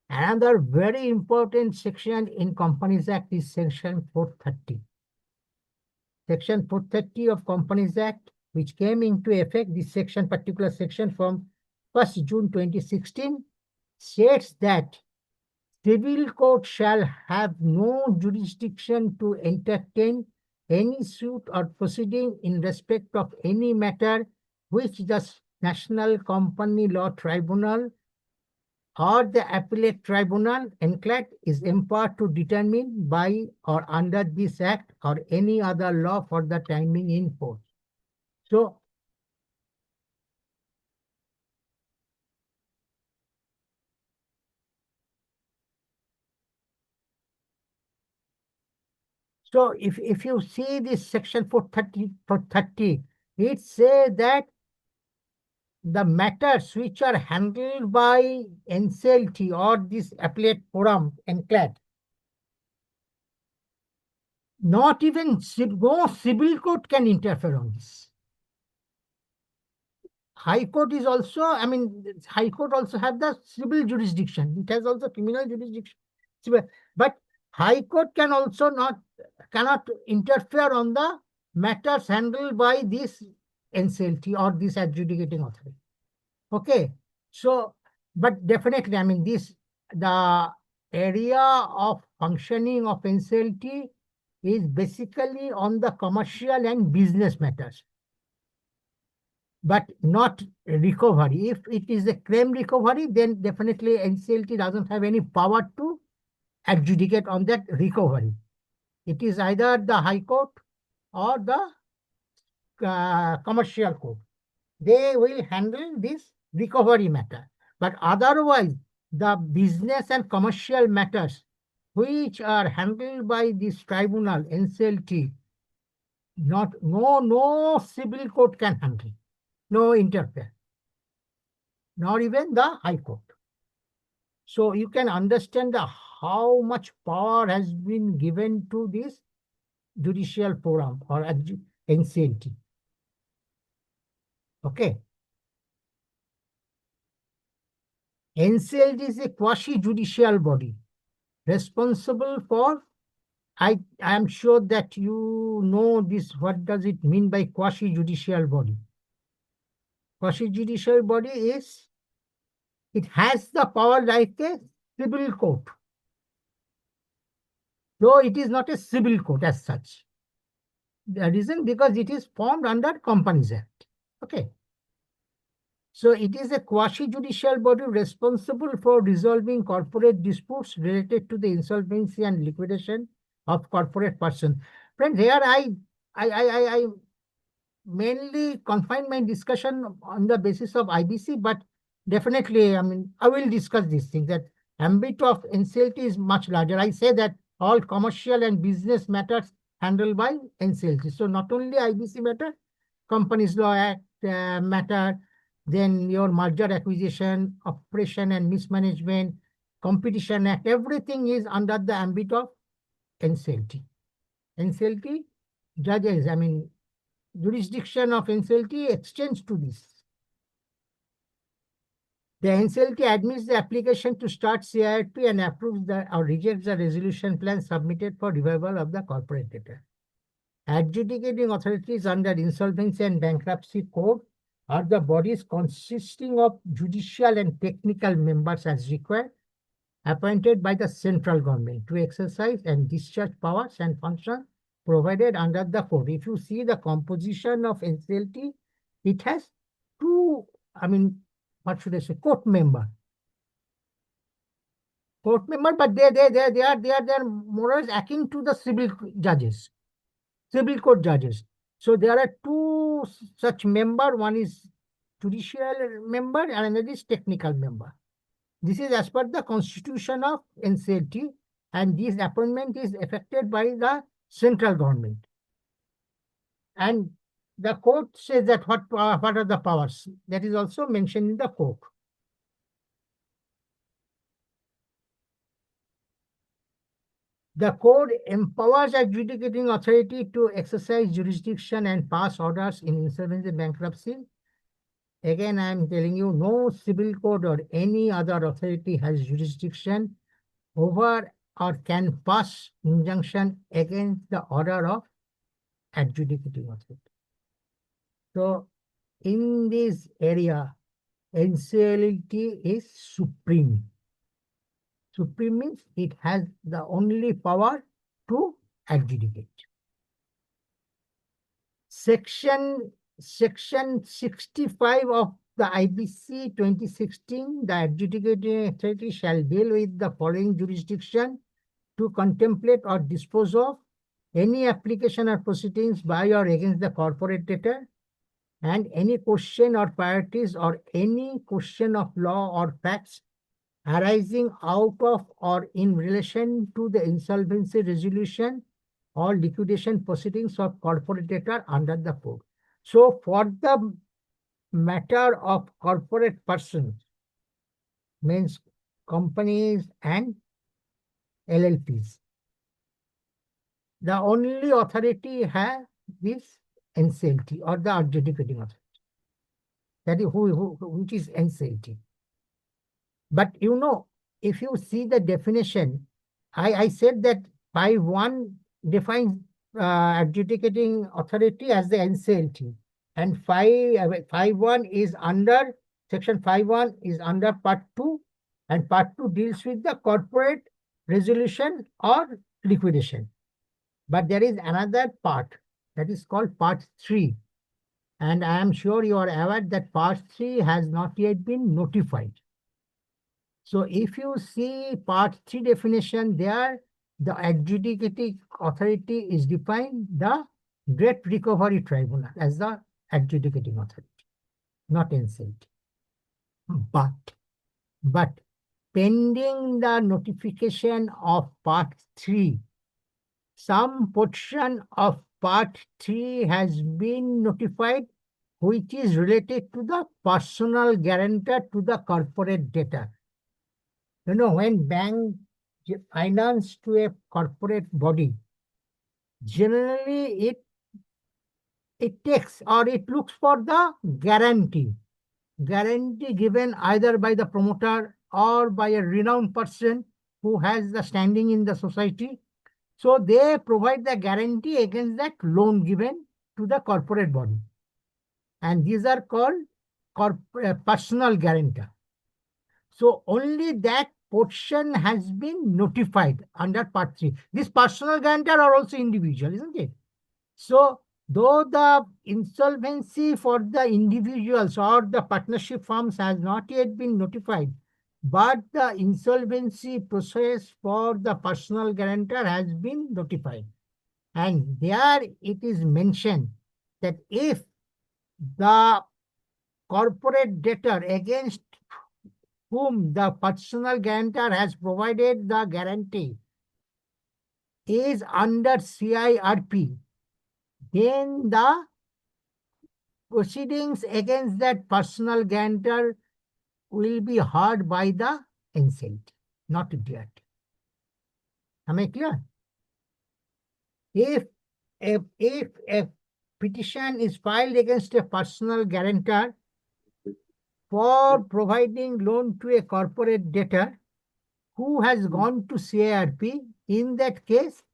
Another very important section in Companies Act is section 430. Section 430 of Companies Act, which came into effect, this section, particular section, from 1st June 2016, states that civil court shall have no jurisdiction to entertain any suit or proceeding in respect of any matter which the National Company Law Tribunal or the appellate tribunal enclad is empowered to determine by or under this act or any other law for the timing in force. So if you see this section 430, it says that the matters which are handled by NCLT or this appellate forum enclad, not even no civil court can interfere on this. High Court is also, I mean, High Court also have the civil jurisdiction. It has also criminal jurisdiction. But High Court can also cannot interfere on the matters handled by this NCLT or this adjudicating authority. Okay. So, but definitely, I mean, the area of functioning of NCLT is basically on the commercial and business matters, but not recovery. If it is a claim recovery, then definitely NCLT doesn't have any power to adjudicate on that recovery. It is either the High Court or the commercial court. They will handle this recovery matter. But otherwise, the business and commercial matters which are handled by this tribunal, NCLT, no civil court can handle, no interfere, nor even the High Court. So you can understand how much power has been given to this judicial forum or NCLT. Okay. NCLT is a quasi-judicial body responsible for, I am sure that you know this, what does it mean by quasi-judicial body? Quasi-judicial body is, it has the power like a civil court, though it is not a civil court as such. The reason, because it is formed under Companies Act. Okay. So it is a quasi-judicial body responsible for resolving corporate disputes related to the insolvency and liquidation of corporate person. Friends, here I mainly confine my discussion on the basis of IBC, but definitely, I mean, I will discuss these things, that ambit of NCLT is much larger. I say that all commercial and business matters handled by NCLT. So not only IBC matter, Companies Law Act matter, then your merger acquisition, operation and mismanagement, Competition Act, everything is under the ambit of NCLT. NCLT judges, I mean, jurisdiction of NCLT extends to this. The NCLT admits the application to start CIRP and approves or rejects the resolution plan submitted for revival of the corporate debtor. Adjudicating authorities under Insolvency and Bankruptcy Code are the bodies consisting of judicial and technical members as required, appointed by the central government to exercise and discharge powers and functions provided under the code. If you see the composition of NCLT, it has two, I mean, what should I say, court member. Court member, but they are more or less akin to the civil judges, civil court judges. So there are two such member. One is judicial member and another is technical member. This is as per the constitution of NCLT, and this appointment is effected by the central government. And the court says that what are the powers? That is also mentioned in the code. The code empowers adjudicating authority to exercise jurisdiction and pass orders in insolvency and bankruptcy. Again, I am telling you, no civil code or any other authority has jurisdiction over or can pass injunction against the order of adjudicating authority. So, in this area, NCLT is supreme. Supreme means it has the only power to adjudicate. Section 65 of the IBC 2016, the adjudicating authority shall deal with the following jurisdiction: to contemplate or dispose of any application or proceedings by or against the corporate debtor, and any question or priorities or any question of law or facts arising out of or in relation to the insolvency resolution or liquidation proceedings of corporate debtor under the code. So for the matter of corporate persons, means companies and LLPs, the only authority has this NCLT or the adjudicating authority. That is which is NCLT. But you know, if you see the definition, I said that 5.1 defines adjudicating authority as the NCLT, and 5.1 is under section 5.1 is under part 2, and part 2 deals with the corporate resolution or liquidation. But there is another part that is called part 3, and I am sure you are aware that part 3 has not yet been notified. So if you see part 3 definition there, the adjudicating authority is defined the Debt Recovery Tribunal as the adjudicating authority, not NCLT. But pending the notification of part 3, some portion of part 3 has been notified, which is related to the personal guarantor to the corporate debtor. You know, when bank finance to a corporate body, generally it takes or it looks for the guarantee given either by the promoter or by a renowned person who has the standing in the society. So they provide the guarantee against that loan given to the corporate body. And these are called personal guarantor. So only that portion has been notified under part 3. These personal guarantor are also individual, isn't it? So though the insolvency for the individuals or the partnership firms has not yet been notified, but the insolvency process for the personal guarantor has been notified. And there it is mentioned that if the corporate debtor against whom the personal guarantor has provided the guarantee is under CIRP, then the proceedings against that personal guarantor will be heard by the NCLT, not DRT. Am I clear? If a petition is filed against a personal guarantor for providing loan to a corporate debtor who has gone to CIRP, in that case,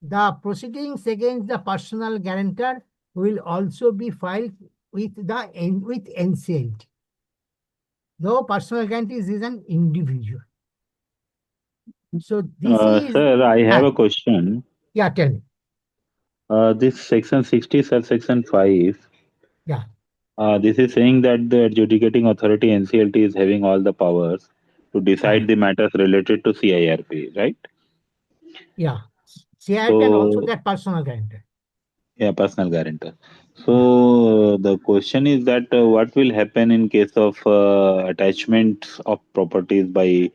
the proceedings against the personal guarantor will also be filed with NCLT. Though personal guarantee is an individual. So this is... Sir, I have a question. Yeah, tell me. This section 60, subsection 5. Yeah. This is saying that the adjudicating authority NCLT is having all the powers to decide the matters related to CIRP, right? Yeah. CIRP and also that personal guarantor. Yeah, personal guarantor. So the question is that what will happen in case of attachment of properties by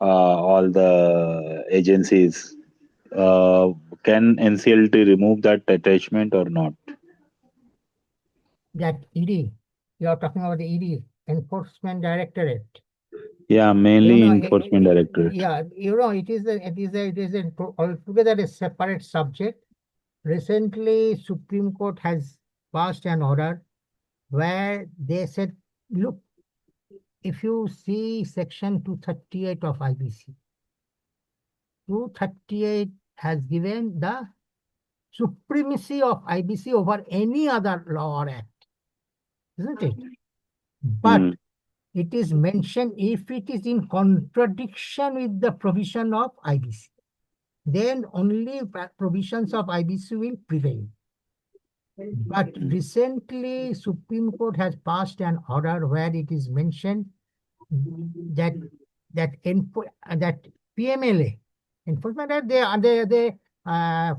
all the agencies? Can NCLT remove that attachment or not? That ED, you are talking about the ED, Enforcement Directorate. Yeah, mainly Enforcement Directorate. Yeah, you know, it is altogether a separate subject. Recently, Supreme Court has passed an order where they said, look, if you see section 238 of IBC, 238 has given the supremacy of IBC over any other law or act, isn't it? But it is mentioned if it is in contradiction with the provision of IBC. Then only provisions of IBC will prevail. But recently, Supreme Court has passed an order where it is mentioned that that PMLA enforcement that they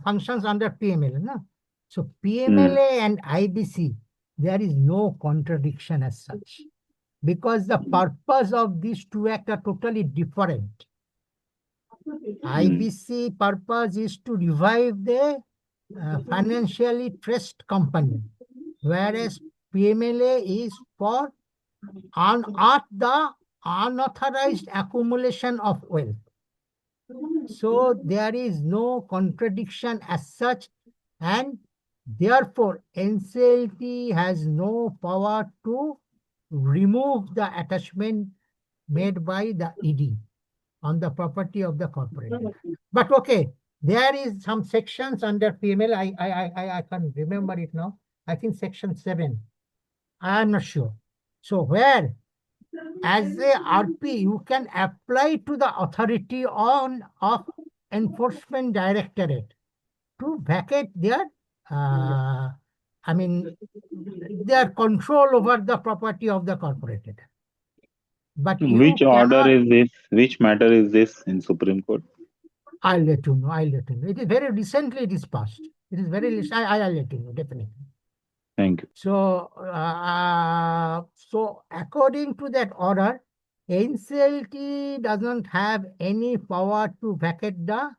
functions under PMLA, no? So PMLA and IBC, there is no contradiction as such, because the purpose of these two acts are totally different. IBC purpose is to revive the financially stressed company, whereas PMLA is for unearth the unauthorized accumulation of wealth. So there is no contradiction as such, and therefore NCLT has no power to remove the attachment made by the ED on the property of the corporator. But okay, there is some sections under PML. I can't remember it now. I think section 7. I am not sure. So where, as a RP, you can apply to the authority of Enforcement Directorate to vacate their, their control over the property of the corporated. But you Which order cannot. is this? Which matter is this in Supreme Court? I'll let you know. I'll let you know. It is very recently. It is passed. It is very recent. I'll let you know definitely. Thank you. So, so according to that order, NCLT doesn't have any power to vacate the.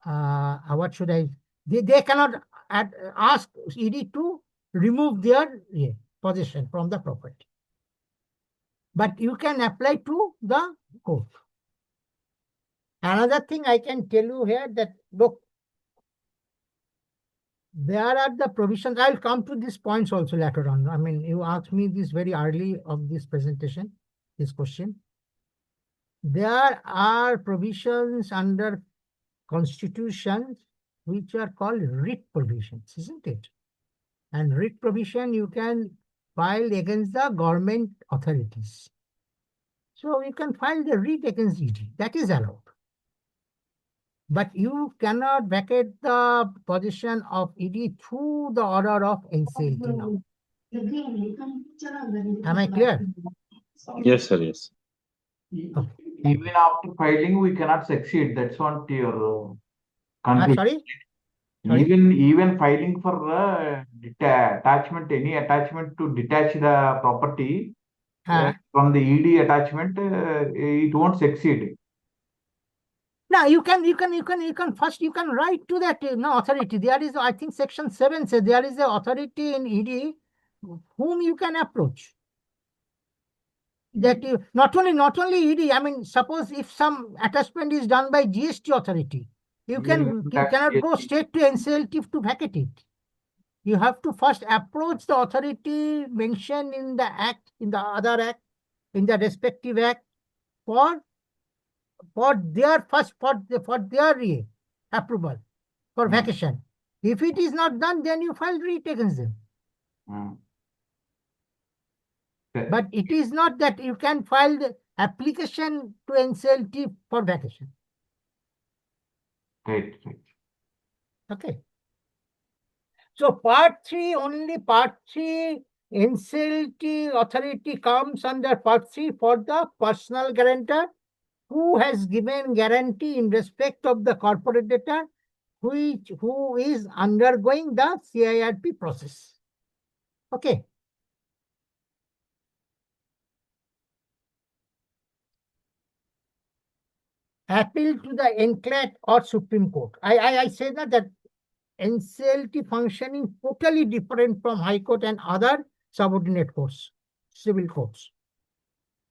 What should I? They cannot ask ED to remove their possession from the property. But you can apply to the court. Another thing I can tell you here that, look, there are the provisions. I'll come to these points also later on. I mean, you asked me this very early of this presentation, this question. There are provisions under constitutions which are called writ provisions, isn't it? And writ provision you can file against the government authorities. So you can file the writ against ED. That is allowed. But you cannot vacate the position of ED through the order of NCLT now. Am I clear? Yes, sir. Yes. Okay. Even after filing, we cannot succeed. That's what your conclusion. Sorry? Even filing for attachment, any attachment to detach the property from the ED attachment, it won't succeed. Now you can first write to that authority. There is, I think section 7 says there is an authority in ED whom you can approach. That you not only ED. I mean, suppose if some attachment is done by GST authority, you cannot go straight to NCLT to vacate it. You have to first approach the authority mentioned in the act, in the other act, in the respective act, for their approval for vacation. If it is not done, then you file writ against them. But it is not that you can file the application to NCLT for vacation. Right. Okay. So part 3, only part 3, NCLT authority comes under part 3 for the personal guarantor who has given guarantee in respect of the corporate debtor who is undergoing the CIRP process. Okay. Appeal to the NCLAT or Supreme Court. I say that NCLT functioning totally different from High Court and other subordinate courts, civil courts.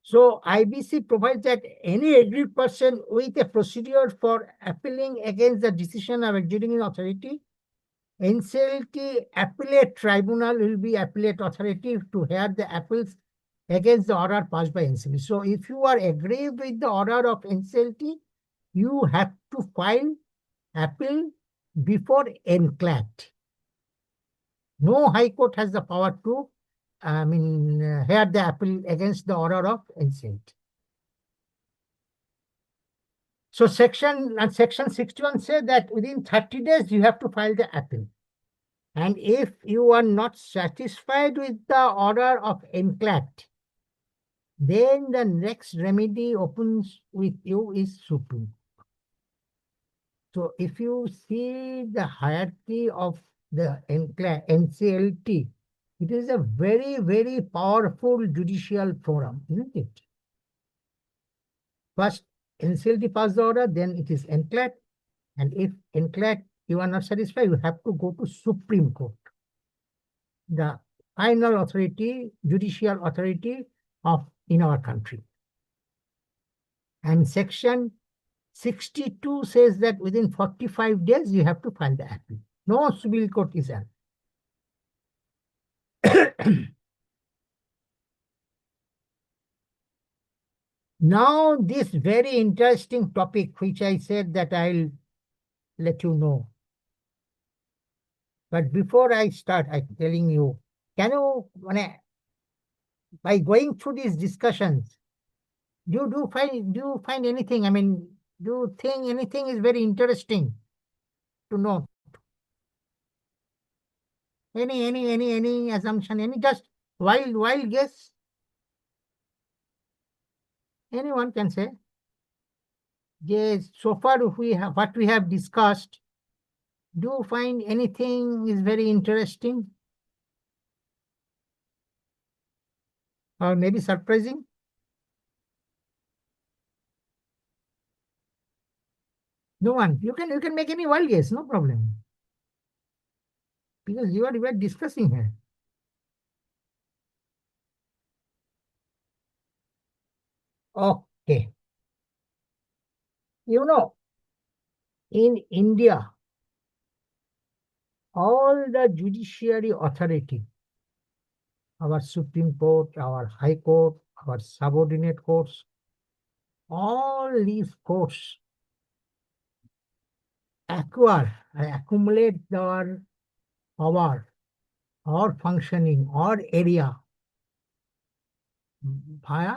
So IBC provides that any aggrieved person with a procedure for appealing against the decision of adjudicating authority, NCLT appellate tribunal will be appellate authority to hear the appeals against the order passed by NCLT. So if you are aggrieved with the order of NCLT, you have to file appeal before NCLAT. No High Court has the power to hear the appeal against the order of NCLT. So section 61 says that within 30 days you have to file the appeal. And if you are not satisfied with the order of NCLAT, then the next remedy opens with you is Supreme. So if you see the hierarchy of the NCLT, it is a very, very powerful judicial forum, isn't it? First, NCLT pass the order, then it is NCLAT. And if NCLAT you are not satisfied, you have to go to Supreme Court, the final authority, judicial authority in our country. And section 62 says that within 45 days you have to file the appeal. No civil court is there. Now this very interesting topic which I said that I'll let you know. But before I start, I'm telling you, can you, by going through these discussions, do you find anything? Do you think anything is very interesting to know? Any assumption? Any just wild guess? Anyone can say. Yes. So far, what we have discussed. Do you find anything is very interesting? Or maybe surprising? No one. You can make any wild guess, no problem. Because we are discussing here. Okay. You know, in India, all the judiciary authority, our Supreme Court, our High Court, our subordinate courts, all these courts accumulate their power or functioning or area via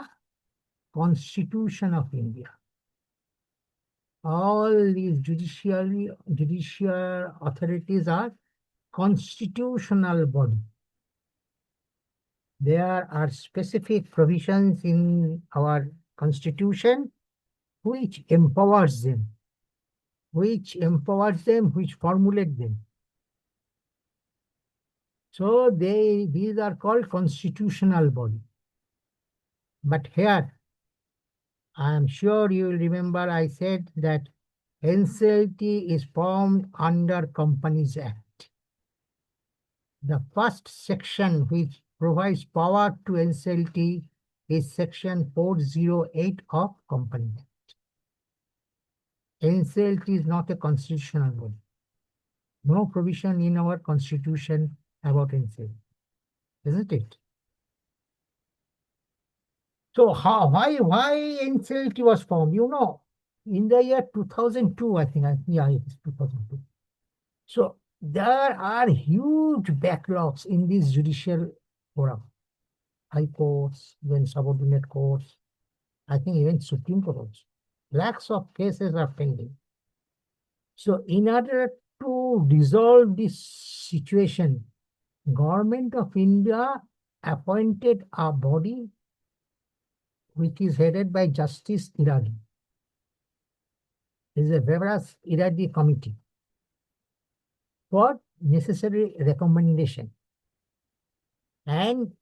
Constitution of India. All these judicial authorities are constitutional body. There are specific provisions in our constitution which empowers them, which formulate them. So these are called constitutional body. But here, I am sure you will remember I said that NCLT is formed under Companies Act. The first section which provides power to NCLT is section 408 of Companies Act. NCLT is not a constitutional body. No provision in our constitution about NCLT, isn't it? So why NCLT was formed? You know, in the year 2002, I think, yeah, it is 2002. So there are huge backlogs in this judicial forum. High courts, then subordinate courts, I think even Supreme Court also. Lakhs of cases are pending. So in order to resolve this situation, Government of India appointed a body which is headed by Justice Irani. There is a Veras Irani committee for necessary recommendation. And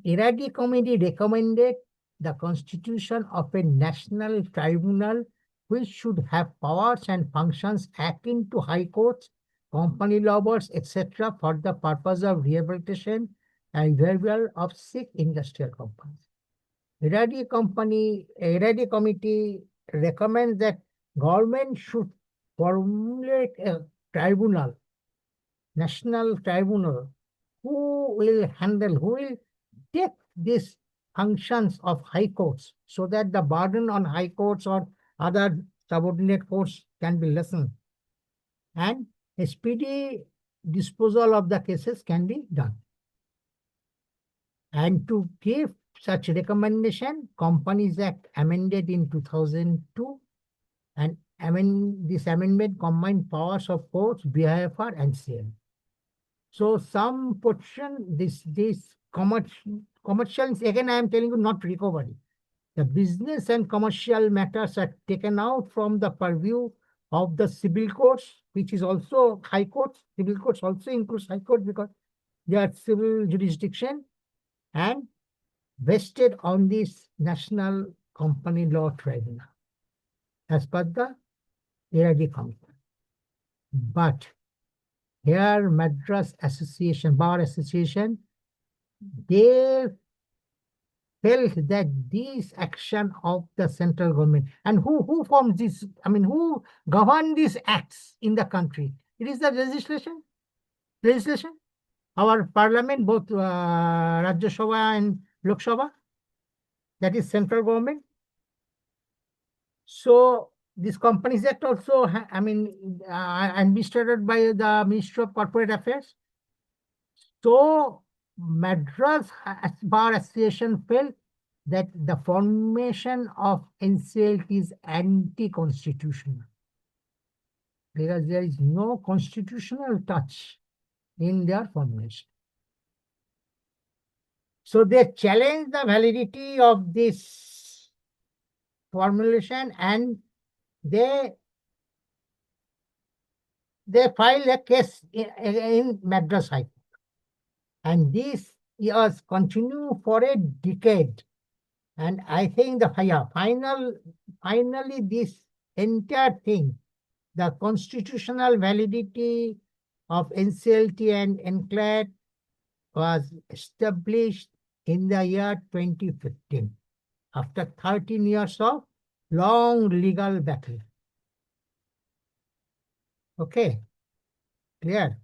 Irani committee recommended the constitution of a national tribunal which should have powers and functions akin to high courts, company law boards, etc. for the purpose of rehabilitation and revival of sick industrial companies. Irani committee recommends that government should formulate a tribunal, national tribunal, who will take these functions of high courts so that the burden on high courts or other subordinate courts can be lessened and a speedy disposal of the cases can be done. And to give such recommendation, Companies Act amended in 2002, and this amendment combined powers of courts, BIFR and CM. So some portion, this commercials, again I am telling you, not recovery. The business and commercial matters are taken out from the purview of the civil courts, which is also high courts. Civil courts also includes high courts because they are civil jurisdiction, and vested on this National Company Law Tribunal as per the AID Commission. But here Madras Association, Bar Association, they felt that this action of the central government, and who formed this, I mean, who governed these acts in the country? It is the legislation. Our parliament, both Rajya Sabha and Lok Sabha, that is central government. So this Companies Act also, administered by the Ministry of Corporate Affairs. So Madras Bar Association felt that the formation of NCLT is anti-constitutional because there is no constitutional touch in their formulation. So they challenged the validity of this formulation, and they filed a case in Madras High Court. And this was continued for a decade. And I think finally this entire thing, the constitutional validity of NCLT and NCLAT was established in the year 2015, after 13 years of long legal battle. Okay, clear?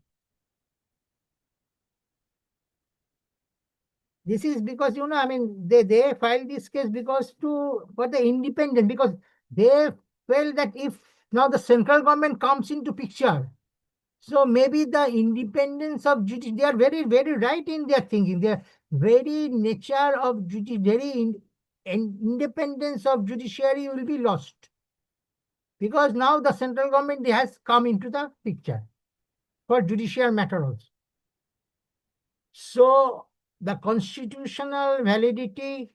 This is because, they filed this case for the independent, because they felt that if now the central government comes into picture, so maybe the independence of judiciary, they are very, very right in their thinking. Their very nature of independence of judiciary will be lost. Because now the central government has come into the picture for judicial matter also. So the constitutional validity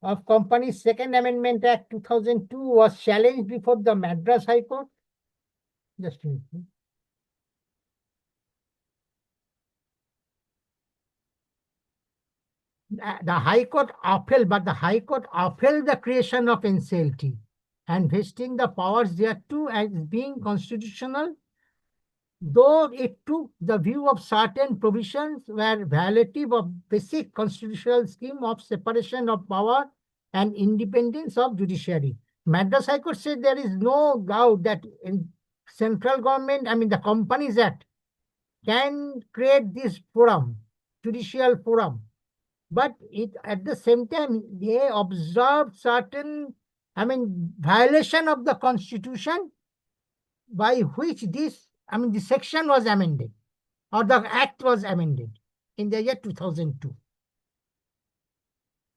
of Companies Second Amendment Act 2002 was challenged before the Madras High Court. Just a minute. The High Court upheld, but the High Court upheld the creation of NCLT and vesting the powers thereto as being constitutional, though it took the view of certain provisions were violative of basic constitutional scheme of separation of power and independence of judiciary. Madras High Court said there is no doubt that in central government, the Companies Act can create this forum, judicial forum. But at the same time, they observed certain, violation of the constitution by which the section was amended, or the act was amended in the year 2002.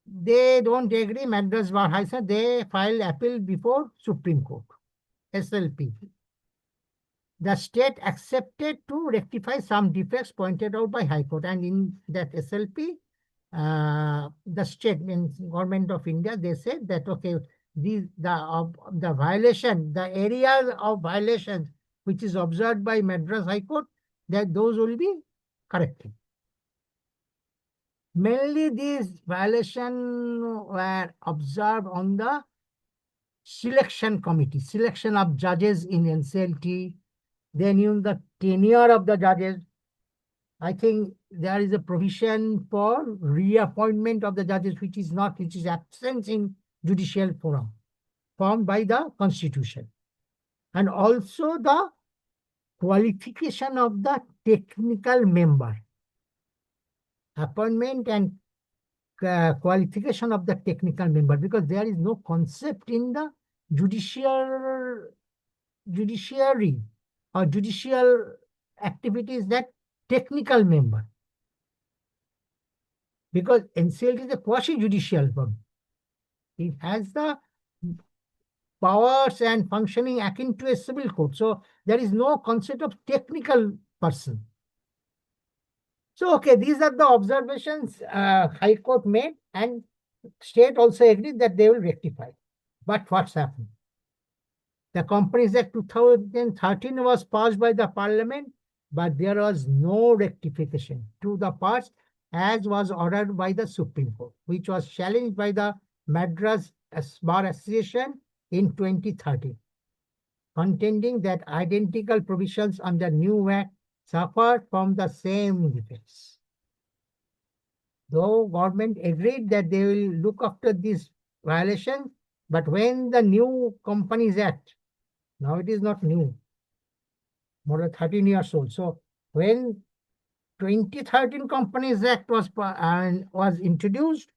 They don't agree, Madras Bar High Court, they filed appeal before Supreme Court, SLP. The state accepted to rectify some defects pointed out by High Court, and in that SLP, the state, means Government of India, they said that okay, the violation, the areas of violations which is observed by Madras High Court, that those will be corrected. Mainly these violations were observed on the selection committee, selection of judges in NCLT, then in the tenure of the judges. I think there is a provision for reappointment of the judges, which is absent in judicial forum formed by the Constitution. And also the qualification of the technical member, appointment and qualification of the technical member, because there is no concept in the judiciary or judicial activities that technical member. because NCLT is a quasi-judicial body. It has the powers and functioning akin to a civil court. So there is no concept of technical person. So, okay, these are the observations High Court made, and state also agreed that they will rectify. But what's happened? The Companies Act 2013 was passed by the Parliament, but there was no rectification to the parts as was ordered by the Supreme Court, which was challenged by the Madras Bar Association in 2013, contending that identical provisions under new Act suffered from the same defects. Though government agreed that they will look after this violation, but when the new Companies Act, now it is not new, more than 13 years old. So when 2013 Companies Act was introduced,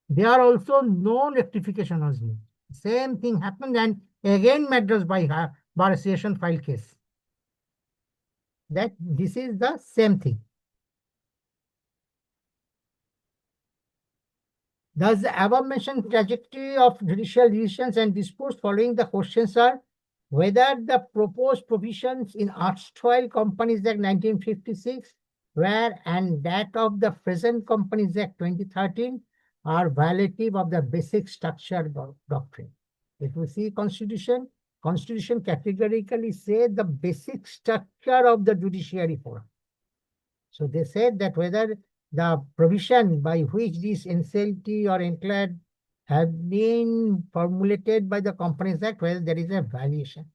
there also no rectification was made. Same thing happened, and again Madras Bar Association filed case. That this is the same thing. Thus, the above-mentioned trajectory of judicial decisions and disputes following the questions are whether the proposed provisions in erstwhile Companies Act 1956 were and that of the present Companies Act 2013 are violative of the basic structure doctrine. If we see Constitution categorically says the basic structure of the judiciary forum. So they said that whether the provision by which this NCLT or NCLAT have been formulated by the Companies Act, whether there is a violation.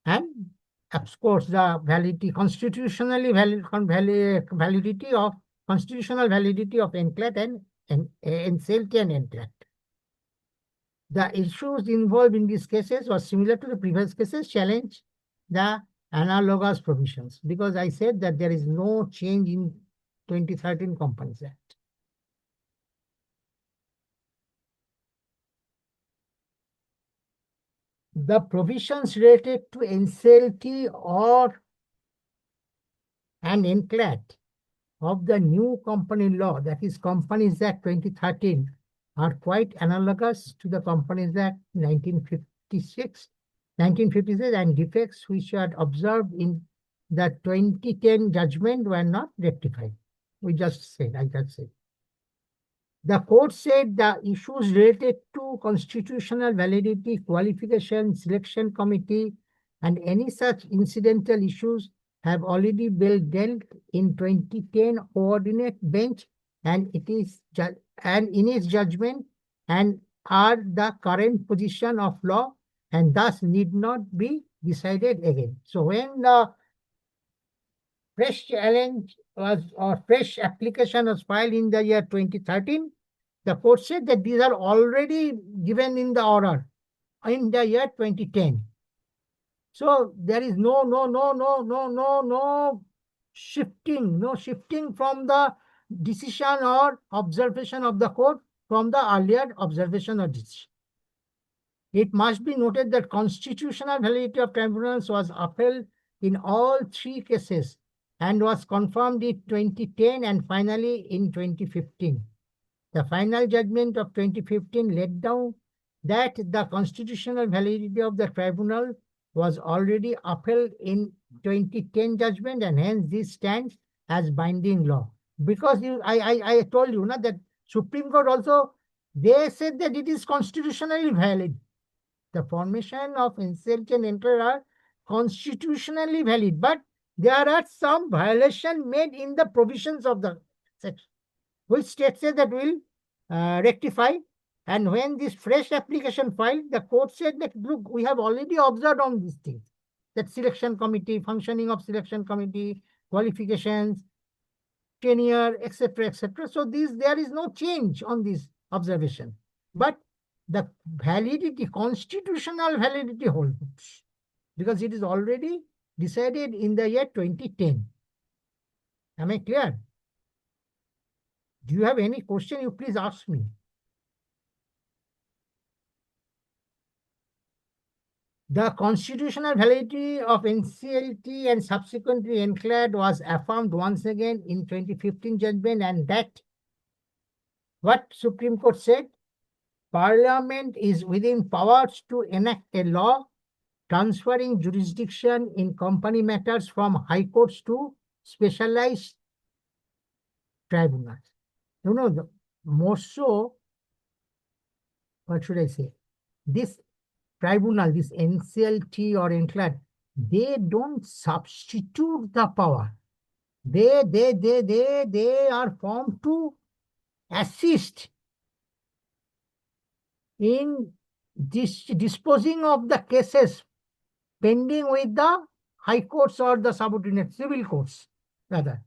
And of course, the validity, constitutional validity of NCLAT and NCLT and NCLAT. The issues involved in these cases was similar to the previous cases, challenge the analogous provisions, because I said that there is no change in 2013 Companies Act. The provisions related to NCLT and NCLAT of the new company law, that is Companies Act 2013, are quite analogous to the Companies Act 1956, and defects which are observed in the 2010 judgment were not rectified. I just said. The court said the issues related to constitutional validity, qualification, selection committee, and any such incidental issues have already been dealt in 2010 ordinate bench, and in its judgment, and are the current position of law, and thus need not be decided again. So when the fresh challenge was or fresh application was filed in the year 2013, the court said that these are already given in the order in the year 2010. So there is no shifting from the decision or observation of the court from the earlier observation or decision. It must be noted that constitutional validity of tribunals was upheld in all three cases and was confirmed in 2010 and finally in 2015. The final judgment of 2015 laid down that the constitutional validity of the tribunal was already upheld in 2010 judgment, and hence this stands as binding law. Because I told you that Supreme Court also, they said that it is constitutionally valid. The formation of NCLT and NCLAT are constitutionally valid, but there are some violations made in the provisions of the section, which state said that will rectify. And when this fresh application filed, the court said that, look, we have already observed on these things, that selection committee, functioning of selection committee, qualifications, tenure, etc., etc. So there is no change on this observation. But the validity, constitutional validity holds, because it is already decided in the year 2010. Am I clear? Do you have any question? You please ask me. The constitutional validity of NCLT and subsequently NCLAT was affirmed once again in 2015 judgment, and that what Supreme Court said, Parliament is within powers to enact a law transferring jurisdiction in company matters from high courts to specialized tribunals. More so, what should I say? This tribunal, this NCLT or NCLAT, they don't substitute the power. They are formed to assist in disposing of the cases pending with the high courts or the subordinate civil courts, rather.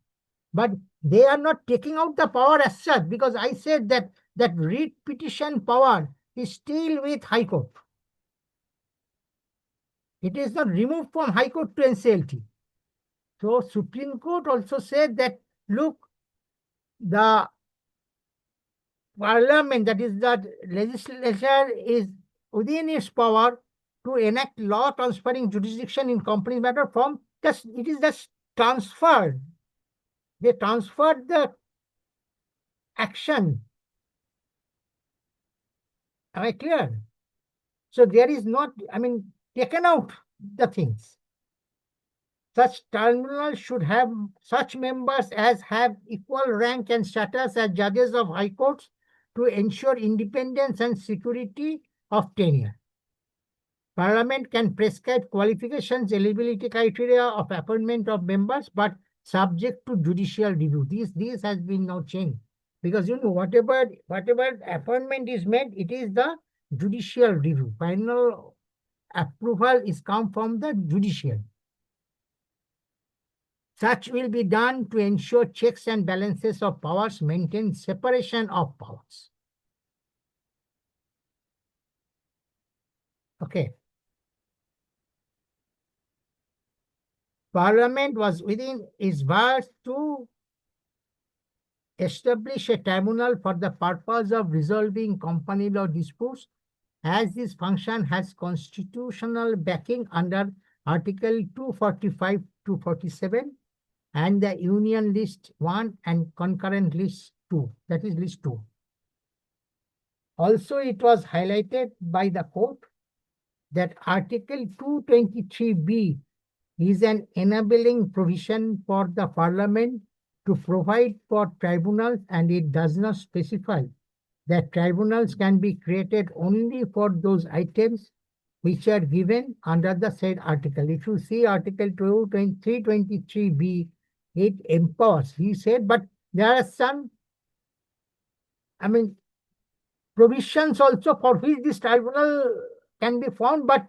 But they are not taking out the power as such, because I said that writ petition power is still with high court. It is not removed from high court to NCLT. So Supreme Court also said that, look, the Parliament, that is the legislature, is within its power to enact law transferring jurisdiction in company matter from it is just transferred. They transferred the action. Am I clear? So there is not, taken out the things. Such tribunals should have such members as have equal rank and status as judges of high courts to ensure independence and security of tenure. Parliament can prescribe qualifications, eligibility criteria of appointment of members, but subject to judicial review. This has been now changed, because whatever appointment is made, it is the judicial review. Final approval is come from the judiciary. Such will be done to ensure checks and balances of powers, maintain separation of powers. Okay. Parliament was within its powers to establish a tribunal for the purpose of resolving company law disputes, as this function has constitutional backing under Article 245 to 47 and the Union List 1 and concurrent List 2, that is List 2. Also, it was highlighted by the court that Article 223B is an enabling provision for the Parliament to provide for tribunals, and it does not specify that tribunals can be created only for those items which are given under the said article. If you see Article 323B, it empowers, he said, but there are some, provisions also for which this tribunal can be formed, but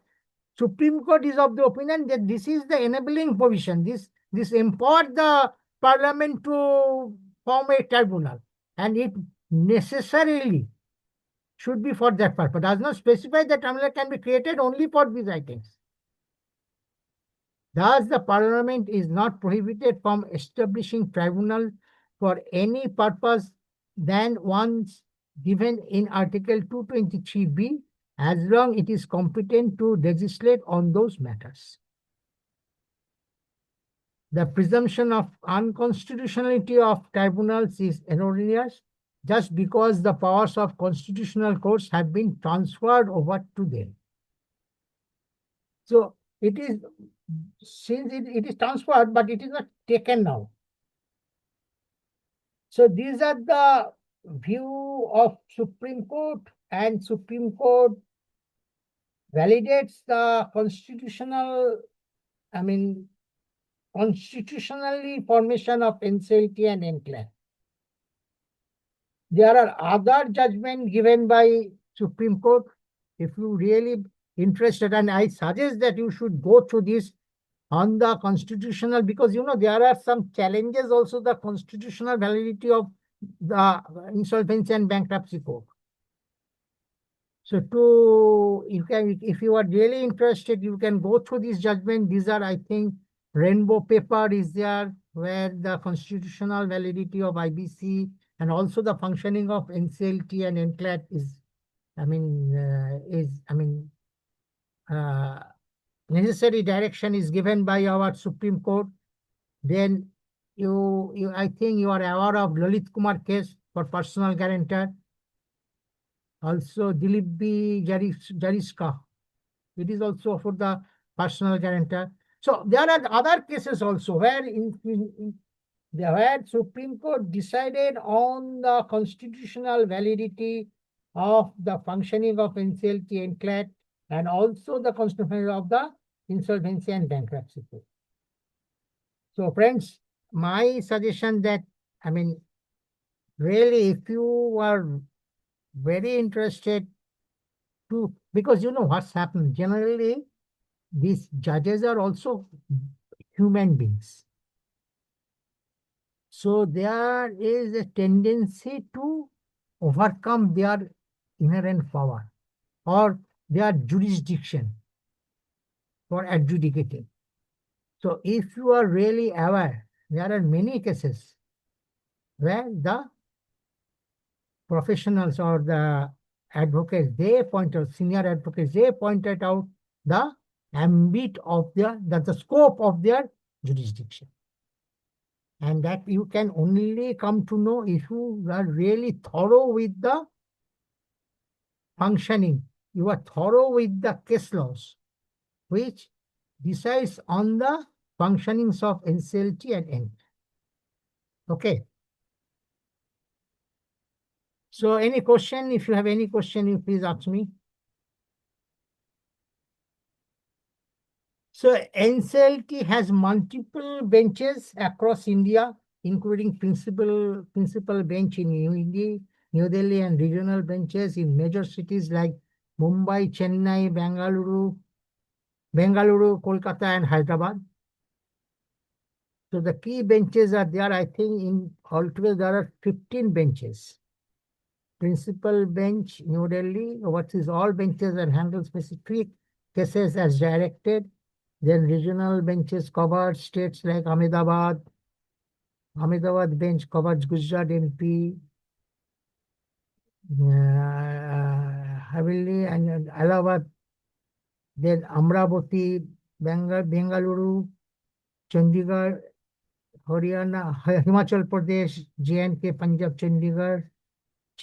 Supreme Court is of the opinion that this is the enabling provision. This empowered the Parliament to form a tribunal, and it necessarily should be for that purpose. Does not specify that tribunal can be created only for these items. Thus, the Parliament is not prohibited from establishing tribunal for any purpose than ones given in Article 223B, as long it is competent to legislate on those matters. The presumption of unconstitutionality of tribunals is erroneous just because the powers of constitutional courts have been transferred over to them. So it is, since it is transferred, but it is not taken now. So these are the view of Supreme Court, and Supreme Court validates the constitutionally formation of NCLT and NCLAT. There are other judgments given by Supreme Court. If you really interested, and I suggest that you should go through this on the constitutional, because there are some challenges also the constitutional validity of the Insolvency and Bankruptcy Code. So if you are really interested, you can go through this judgment. These are, I think, rainbow paper is there where the constitutional validity of IBC and also the functioning of NCLT and NCLAT is necessary direction is given by our Supreme Court. Then I think you are aware of Lalit Kumar case for personal guarantor. Also, Dilip B. Jariska. It is also for the personal guarantor. So there are other cases also where where Supreme Court decided on the constitutional validity of the functioning of NCLT and CLAT and also the constitutional of the insolvency and bankruptcy code. So friends, my suggestion that, I mean, really, if you are very interested to, because you know what's happened, generally, these judges are also human beings. So there is a tendency to overcome their inherent power or their jurisdiction for adjudicating. So if you are really aware, there are many cases where the professionals or the advocates, they point out, senior advocates, they pointed out the ambit of the scope of their jurisdiction. And that you can only come to know if you are really thorough with the functioning, you are thorough with the case laws, which decides on the functionings of NCLT and N. Okay. So any question, if you have any question, you please ask me. So NCLT has multiple benches across India, including principal bench in New Delhi, and regional benches in major cities like Mumbai, Chennai, Bengaluru, Kolkata, and Hyderabad. So the key benches are there. I think in altogether there are 15 benches. Principal bench, New Delhi, oversees all benches and handles specific cases as directed. Then regional benches cover states like Ahmedabad. Ahmedabad bench covers Gujarat, MP, Haveli, and Allahabad. Then Amravati, Bengaluru, Chandigarh, Haryana, Himachal Pradesh, J&K, Punjab, Chandigarh,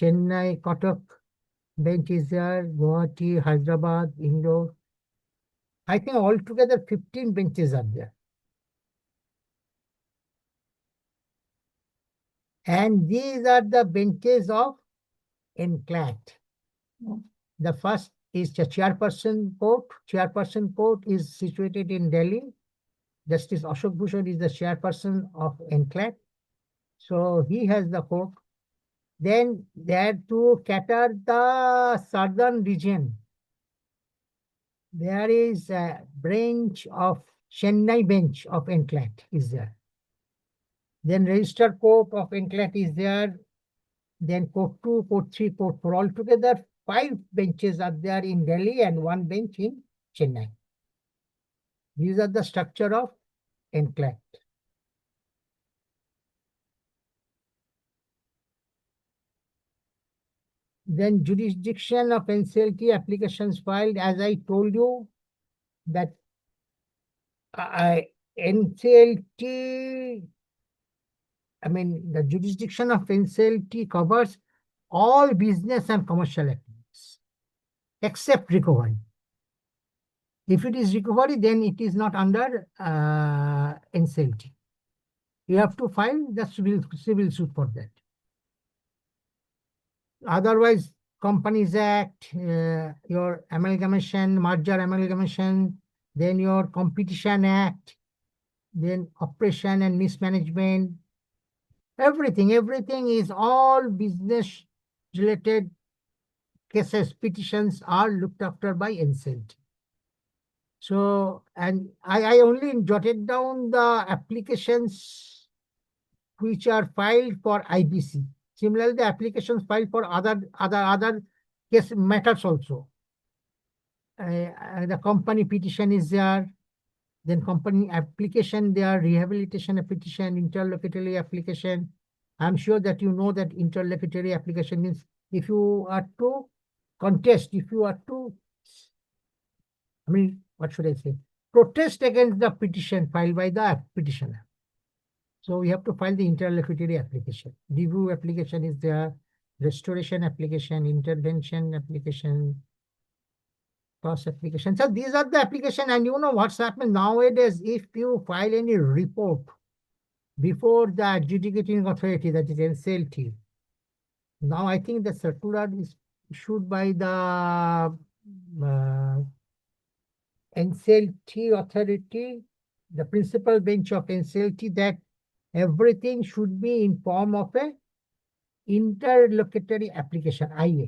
Chennai, Cuttack bench is there, Guwahati, Hyderabad, Indore. I think altogether 15 benches are there. And these are the benches of NCLAT. The first is the chairperson court. Chairperson court is situated in Delhi. Justice Ashok Bhushan is the chairperson of NCLAT. So he has the court. Then there to cater the southern region, there is a branch of Chennai bench of NCLAT is there. Then registered court of NCLAT is there. Then court 2, court 3, court 4. Altogether 5 benches are there in Delhi and 1 bench in Chennai. These are the structure of NCLAT. Then jurisdiction of NCLT applications filed, as I told you, that NCLT, I mean, the jurisdiction of NCLT covers all business and commercial activities, except recovery. If it is recovery, then it is not under NCLT. You have to file the civil suit for that. Otherwise, Companies Act, your amalgamation, merger amalgamation, then your Competition Act, then operation and mismanagement, everything is all business related cases, petitions are looked after by NCLT. So, and I only jotted down the applications which are filed for IBC. Similarly, the applications filed for other case matters also. The company petition is there, then company application there, rehabilitation petition, interlocutory application. I'm sure that you know that interlocutory application means if you are to contest, if you are to, I mean, what should I say? protest against the petition filed by the petitioner. So we have to file the interlocutory application. Review application is there, restoration application, intervention application, cross application. So these are the application, and you know what's happened nowadays. If you file any report before the adjudicating authority, that is NCLT, now I think the circular is issued by the NCLT authority, the principal bench of NCLT, that everything should be in form of a interlocutory application, IA.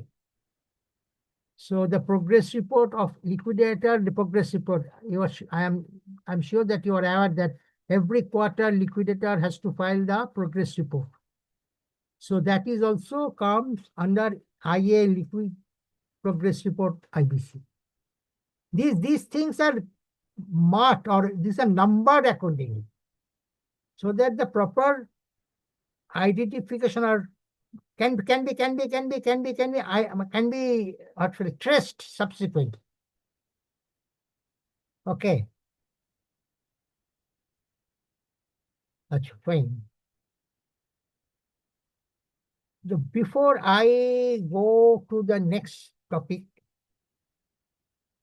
So the progress report of liquidator, the progress report, I'm sure that you are aware that every quarter liquidator has to file the progress report. So that is also comes under IA liquid progress report IBC. These things are marked, or these are numbered accordingly, so that the proper identification or can be actually traced subsequently. Okay. That's fine. Before I go to the next topic,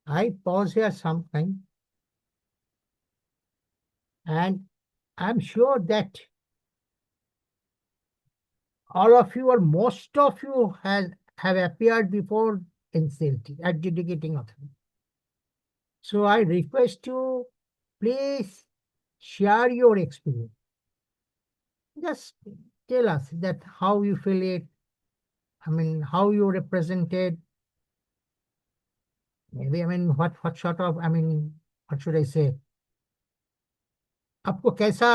I pause here sometime, and I'm sure that all of you or most of you have appeared before NCLT, Adjudicating Authority. So I request you, please share your experience. Just tell us that how you feel it, I mean, how you represented, maybe, I mean, what sort of, I mean, what should I say? आपको कैसा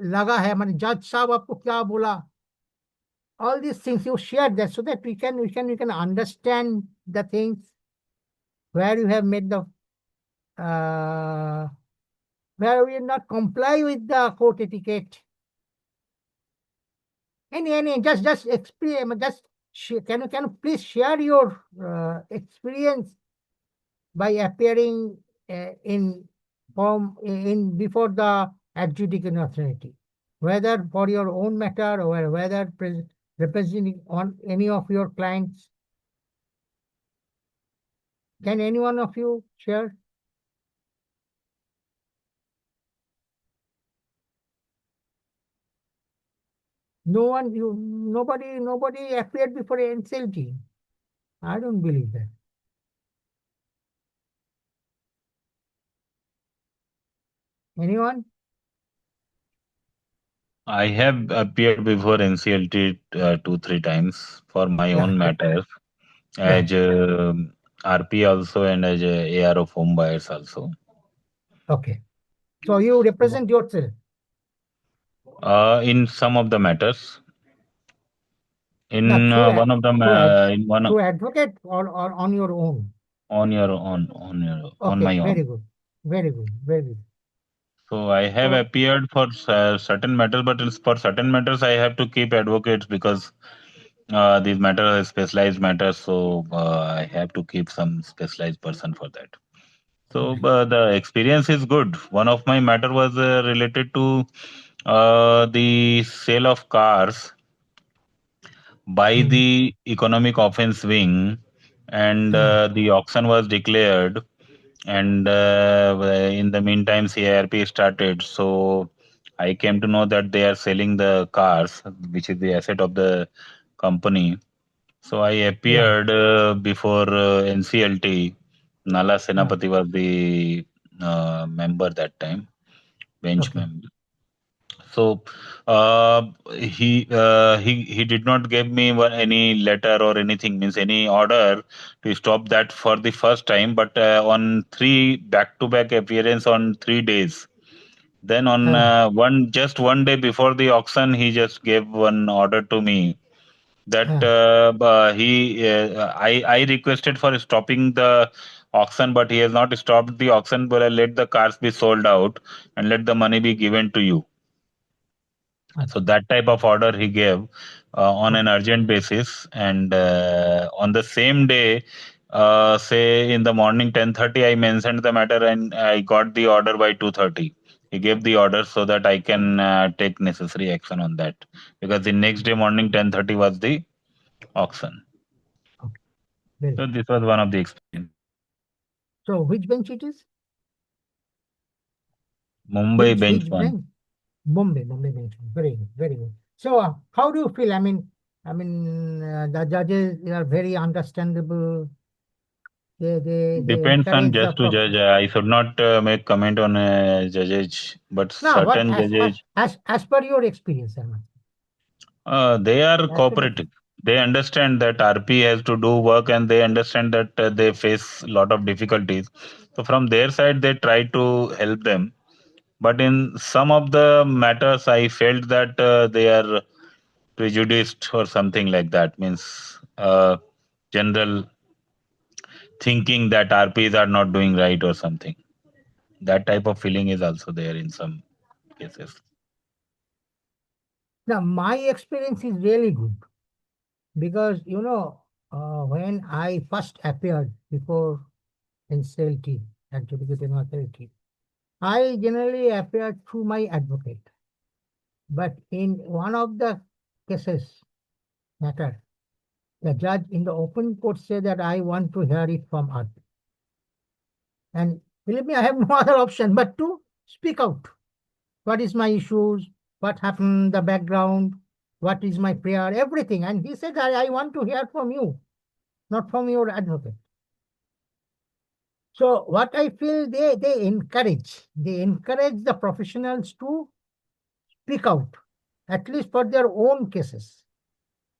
लगा है, माने जज साहब आपको क्या बोला? All these things you share that, so that we can understand the things where you have made the where we not comply with the court etiquette. Any just experience, can you please share your experience by appearing before the adjudicating authority, whether for your own matter or whether representing on any of your clients. Can any one of you share? Nobody appeared before NCLT. I don't believe that. Anyone? I have appeared before NCLT 2-3 times for my own matters as RP also and as AR of home buyers also. Okay. So you represent yourself? In some of the matters. In through one of them, through advocate or on your own? On Okay, my very own. good. Very good. Very good. So I have appeared for certain matters, but for certain matters I have to keep advocates because these matters are specialized matters. So I have to keep some specialized person for that. So the experience is good. One of my matter was related to the sale of cars by the economic offense wing, and the auction was declared, and in the meantime CIRP started. So I came to know that they are selling the cars, which is the asset of the company. So I appeared before NCLT. Nala Senapati was the member that time, bench member. So he did not give me any letter or anything, means any order to stop that for the first time, but on 3 back-to-back appearance on 3 days. Then on one day before the auction, he just gave one order to me that I requested for stopping the auction, but he has not stopped the auction, but let the cars be sold out and let the money be given to you. So that type of order he gave on an urgent basis, and on the same day say in the morning 10:30 I mentioned the matter and I got the order by 2:30. He gave the order so that I can take necessary action on that, because the next day morning 10:30 was the auction. Very So good. this was one of the experience. So which bench it is? Mumbai bench Which one. bench? Bombay bench. Very good, very good. So how do you feel? The judges are very understandable. They Depends on encourage the judge to judge. I should not make comment on judges, but no, but certain judges, as per your experience, they are as per your cooperative. They understand that RP has to do work, and they understand that they face a lot of difficulties. So from their side, they try to help them. But in some of the matters, I felt that they are prejudiced or something like that. Means general thinking that RPs are not doing right or something. That type of feeling is also there in some cases. now my experience is really good because when I first appeared before NCLT, Adjudicating Authority, I generally appeared through my advocate. But in one of the cases matter, the judge in the open court said that I want to hear it from her. And believe me, I have no other option but to speak out. What is my issues? What happened? The background? What is my prayer? Everything. And he said, I want to hear from you, not from your advocate. So what I feel they encourage the professionals to speak out, at least for their own cases.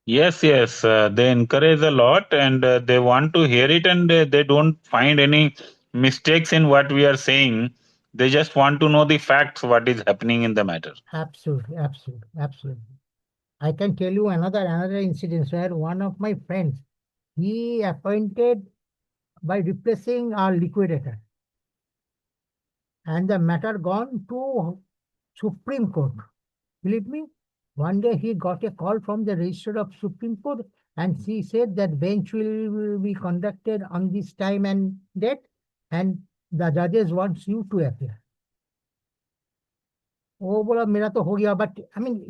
Yes, yes, they encourage a lot, and they want to hear it, and they don't find any mistakes in what we are saying. They just want to know the facts, what is happening in the matter. Absolutely. I can tell you another incident where one of my friends, he appointed by replacing our liquidator, and the matter gone to Supreme Court. Believe me, one day he got a call from the Registrar of Supreme Court, and she said that bench will be conducted on this time and date, and the judges wants you to appear. Oh, bola, mera to ho gaya. But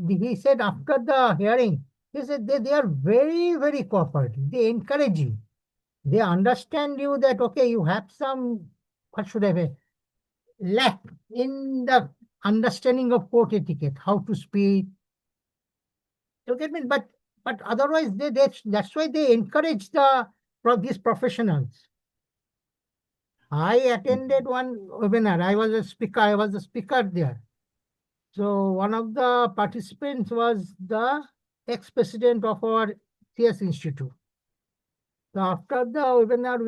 he said after the hearing, he said they are very, very cooperative. They encourage you. They understand you that, okay, you have some, what should I say, lack in the understanding of court etiquette, how to speak. You get me? But otherwise, that's why they encourage these professionals. I attended one webinar. I was a speaker there. So one of the participants was the ex-president of our CS Institute. So after the webinar,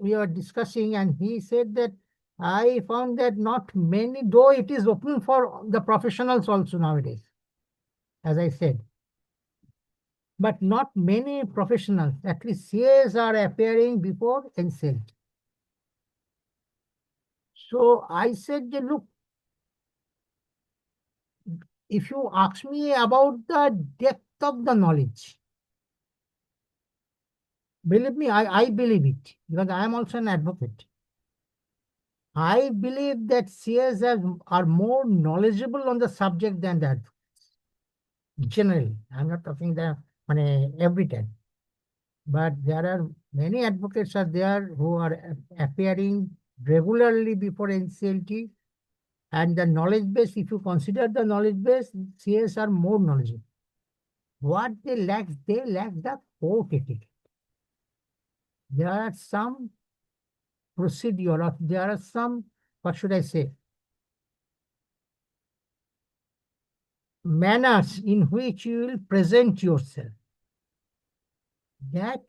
we were discussing, and he said that I found that not many, though it is open for the professionals also nowadays, as I said, but not many professionals, at least CAs, are appearing before NCL. So I said, look, if you ask me about the depth of the knowledge, believe me, I believe it because I am also an advocate. I believe that CAs are more knowledgeable on the subject than the advocates. Generally, I'm not talking the every time, but there are many advocates are there who are appearing regularly before NCLT, and the knowledge base, if you consider the knowledge base, CAs are more knowledgeable. What they lack the court etiquette. There are some procedure, or there are some, what should I say, manners in which you will present yourself. That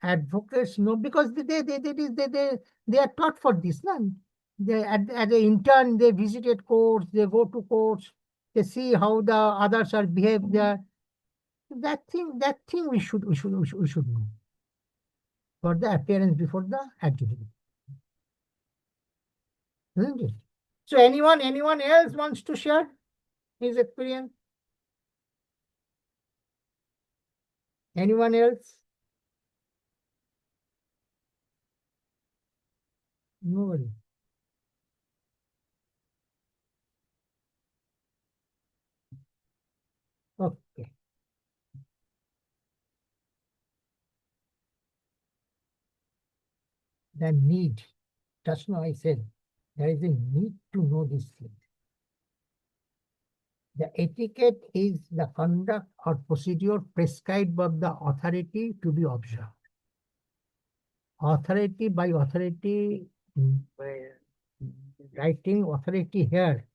advocates know because they are taught for this. No? They at an intern, they visited courts, they go to courts, they see how the others are behaved there. That thing we should know for the appearance before the adjudication. Isn't it? So anyone else wants to share his experience? Anyone else? Nobody. Okay. The need. Just now I said there is a need to know these things. The etiquette is the conduct or procedure prescribed by the authority to be observed. Authority by authority, writing authority here,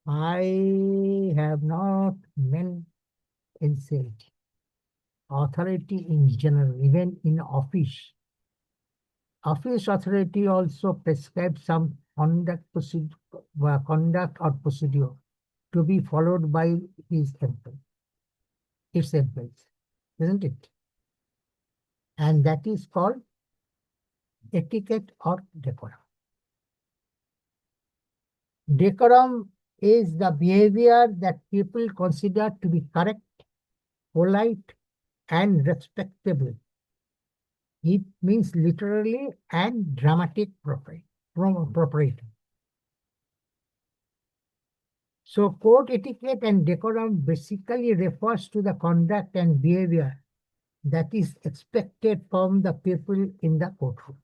I have not meant NCLT. Authority in general, even in office. Office authority also prescribes some conduct or procedure to be followed by its employees, isn't it? And that is called etiquette or decorum. Decorum is the behavior that people consider to be correct, polite, and respectable. It means literally and dramatic propriety. So court etiquette and decorum basically refers to the conduct and behavior that is expected from the people in the courtroom.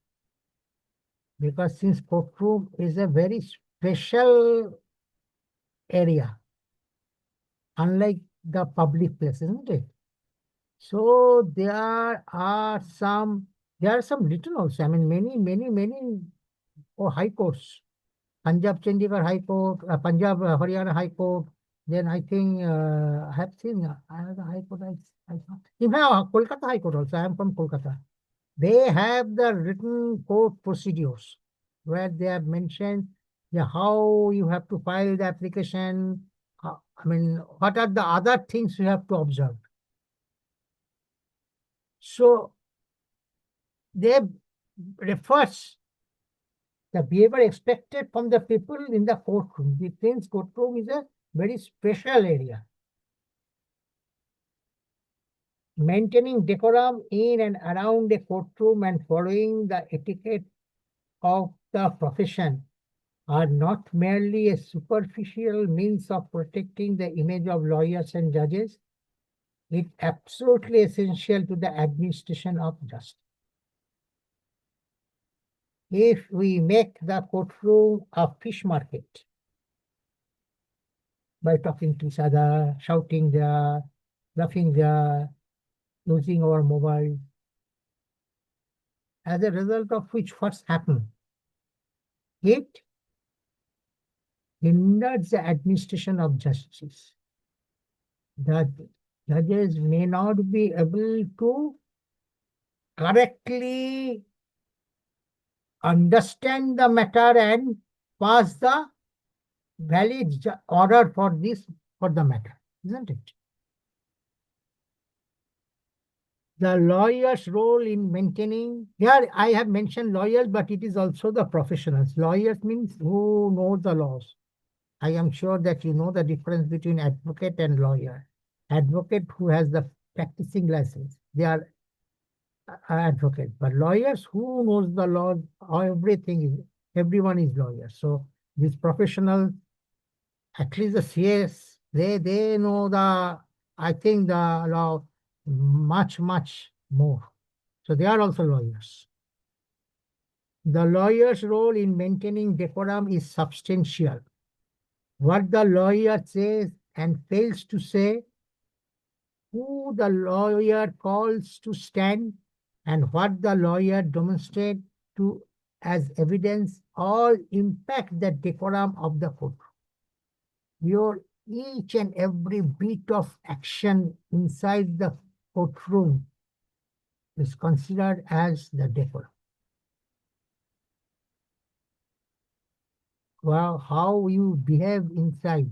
Because since courtroom is a very special area, unlike the public place, isn't it? So there are some written also. I mean, many high courts. Punjab Chandigarh High Court, Punjab Haryana High Court. Then I think I have seen another High Court. Even Kolkata High Court also. I am from Kolkata. They have the written court procedures where they have mentioned how you have to file the application. I mean, what are the other things you have to observe? So they refers the behavior expected from the people in the courtroom. The Prince courtroom is a very special area. Maintaining decorum in and around a courtroom and following the etiquette of the profession are not merely a superficial means of protecting the image of lawyers and judges. It's absolutely essential to the administration of justice. If we make the courtroom a fish market by talking to each other, shouting there, laughing there, using our mobile, as a result of which what's happened? It hinders the administration of justice. The judges may not be able to correctly understand the matter and pass the valid order for the matter, isn't it? The lawyer's role in maintaining, here I have mentioned lawyers, but it is also the professionals. Lawyers means who knows the laws. I am sure that you know the difference between advocate and lawyer. Advocate who has the practicing license, they are advocate, but lawyers who knows the law, everyone is lawyer. So these professionals, at least the CS, they know I think the law much more. So they are also lawyers. The lawyer's role in maintaining decorum is substantial. What the lawyer says and fails to say, who the lawyer calls to stand, and what the lawyer demonstrates to as evidence all impact the decorum of the court. Each and every bit of action inside the courtroom is considered as the decorum. Well, how you behave inside,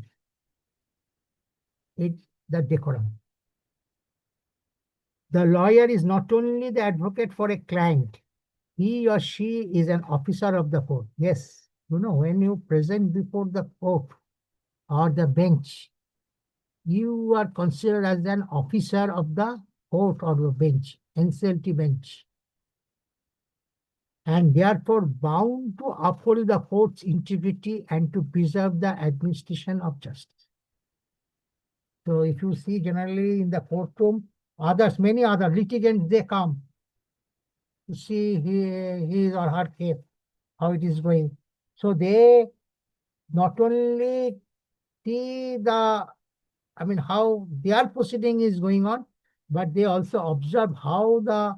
it's the decorum. The lawyer is not only the advocate for a client, he or she is an officer of the court. Yes, when you present before the court or the bench, you are considered as an officer of the court or the bench, NCLT bench. and therefore bound to uphold the court's integrity and to preserve the administration of justice. So if you see generally in the courtroom, many other litigants, they come to see his or her case, how it is going. So they not only see how their proceeding is going on, but they also observe how the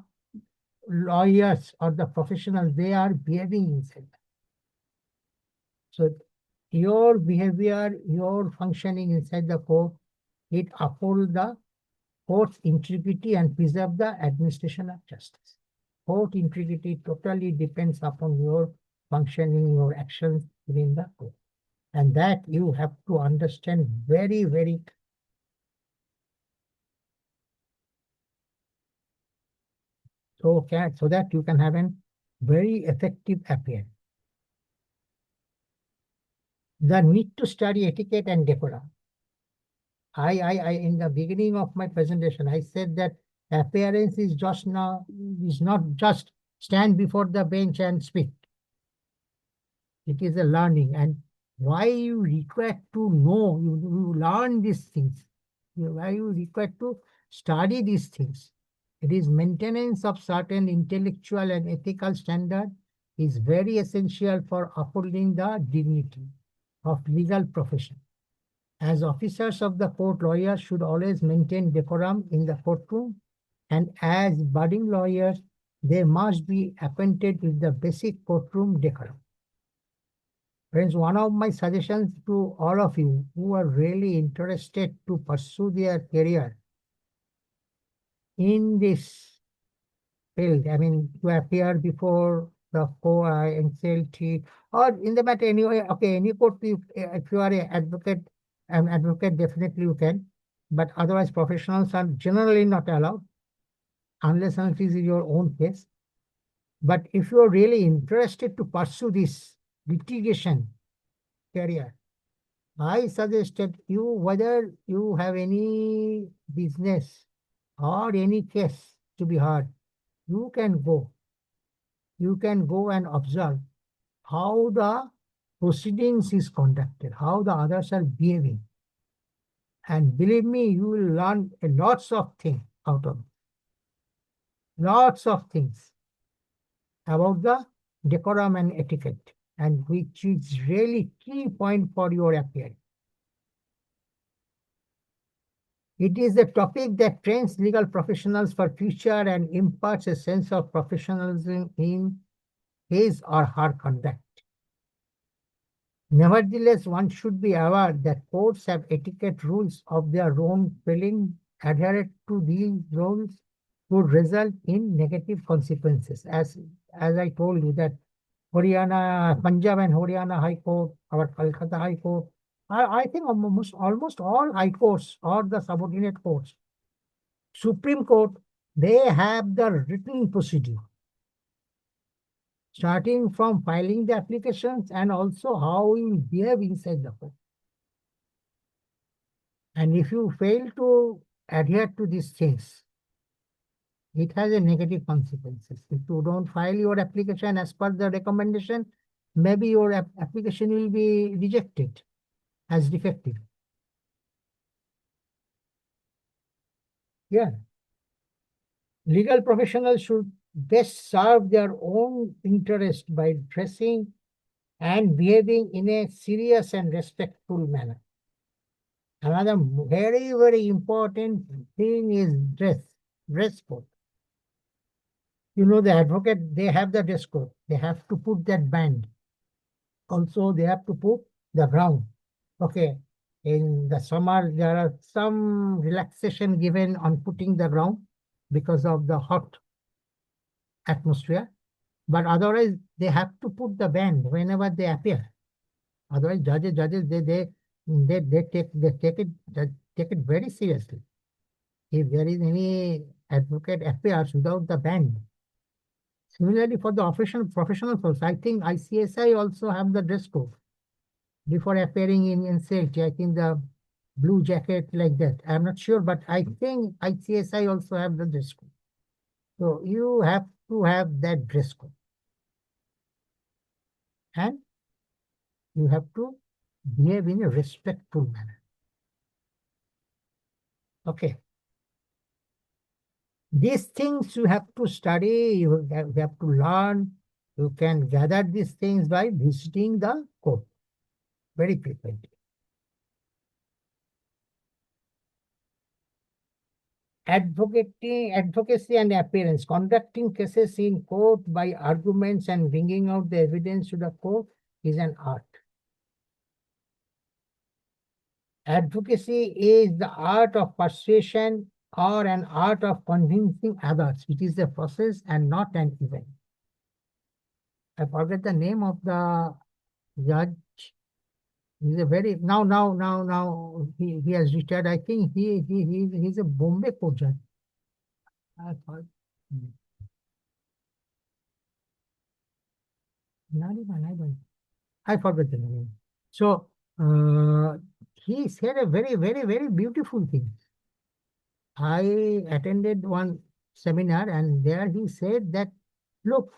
lawyers or the professionals, they are behaving inside. So your behavior, your functioning inside the court, it uphold the court's integrity and preserve the administration of justice. Court integrity totally depends upon your functioning, your actions within the court. And that you have to understand very, very so that you can have a very effective appeal. The need to study etiquette and decorum. I in the beginning of my presentation, I said that appearance is not just stand before the bench and speak. It is a learning, and why you require to know, you learn these things. Why you require to study these things. It is maintenance of certain intellectual and ethical standard is very essential for upholding the dignity of legal profession. As officers of the court, lawyers should always maintain decorum in the courtroom, and as budding lawyers, they must be acquainted with the basic courtroom decorum. Friends, one of my suggestions to all of you who are really interested to pursue their career in this field, to appear before the COI, NCLT, or in the matter anyway, okay, any court, if you are an advocate, definitely you can, but otherwise professionals are generally not allowed, unless it is your own case. But if you are really interested to pursue this litigation career, I suggested you, whether you have any business or any case to be heard, you can go. You can go and observe how the proceedings is conducted, how the others are behaving. And believe me, you will learn lots of things out of it. Lots of things about the decorum and etiquette, and which is really key point for your appearance. It is a topic that trains legal professionals for future and imparts a sense of professionalism in his or her conduct. Nevertheless, one should be aware that courts have etiquette rules of their own. Failing adherent to these rules would result in negative consequences. As I told you that Punjab and Haryana High Court, our Calcutta High Court, I think almost all high courts or the subordinate courts, Supreme Court, they have the written procedure, starting from filing the applications and also how you behave inside the court. And if you fail to adhere to these things, it has a negative consequences. If you don't file your application as per the recommendation, maybe your application will be rejected as defective. Yeah. Legal professionals should best serve their own interest by dressing and behaving in a serious and respectful manner. Another very, very important thing is dress code. You know, the advocate, they have the dress code. They have to put that band. Also, they have to put the gown. Okay. In the summer, there are some relaxation given on putting the gown because of the hot atmosphere. But otherwise, they have to put the band whenever they appear. Otherwise, judges, they take it very seriously. If there is any advocate appears without the band. Similarly, for the professional folks, I think ICSI also have the dress code before appearing in NCLT. I think the blue jacket like that. I'm not sure, but I think ICSI also have the dress code. So you have to have that dress code. and you have to behave in a respectful manner. Okay. These things you have to study, you have to learn. You can gather these things by visiting the court very frequently. Advocacy and appearance. Conducting cases in court by arguments and bringing out the evidence to the court is an art. Advocacy is the art of persuasion or an art of convincing others. It is a process and not an event. I forget the name of the judge. He's a very now he has retired. I think he's a Bombay court judge. I thought, not even I forgot the name. So he said a very beautiful thing. I attended one seminar and there he said that, look,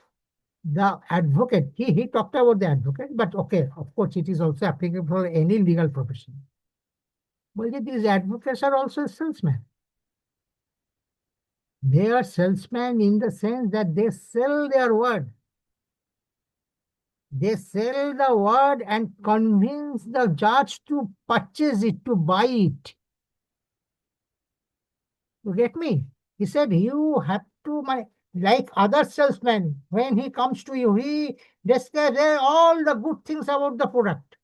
the advocate, he talked about the advocate, but okay, of course, it is also applicable for any legal profession. But these advocates are also salesmen. They are salesmen in the sense that they sell their word. They sell the word and convince the judge to purchase it, to buy it. You get me? He said, you have to, like other salesmen, when he comes to you, he describes all the good things about the product.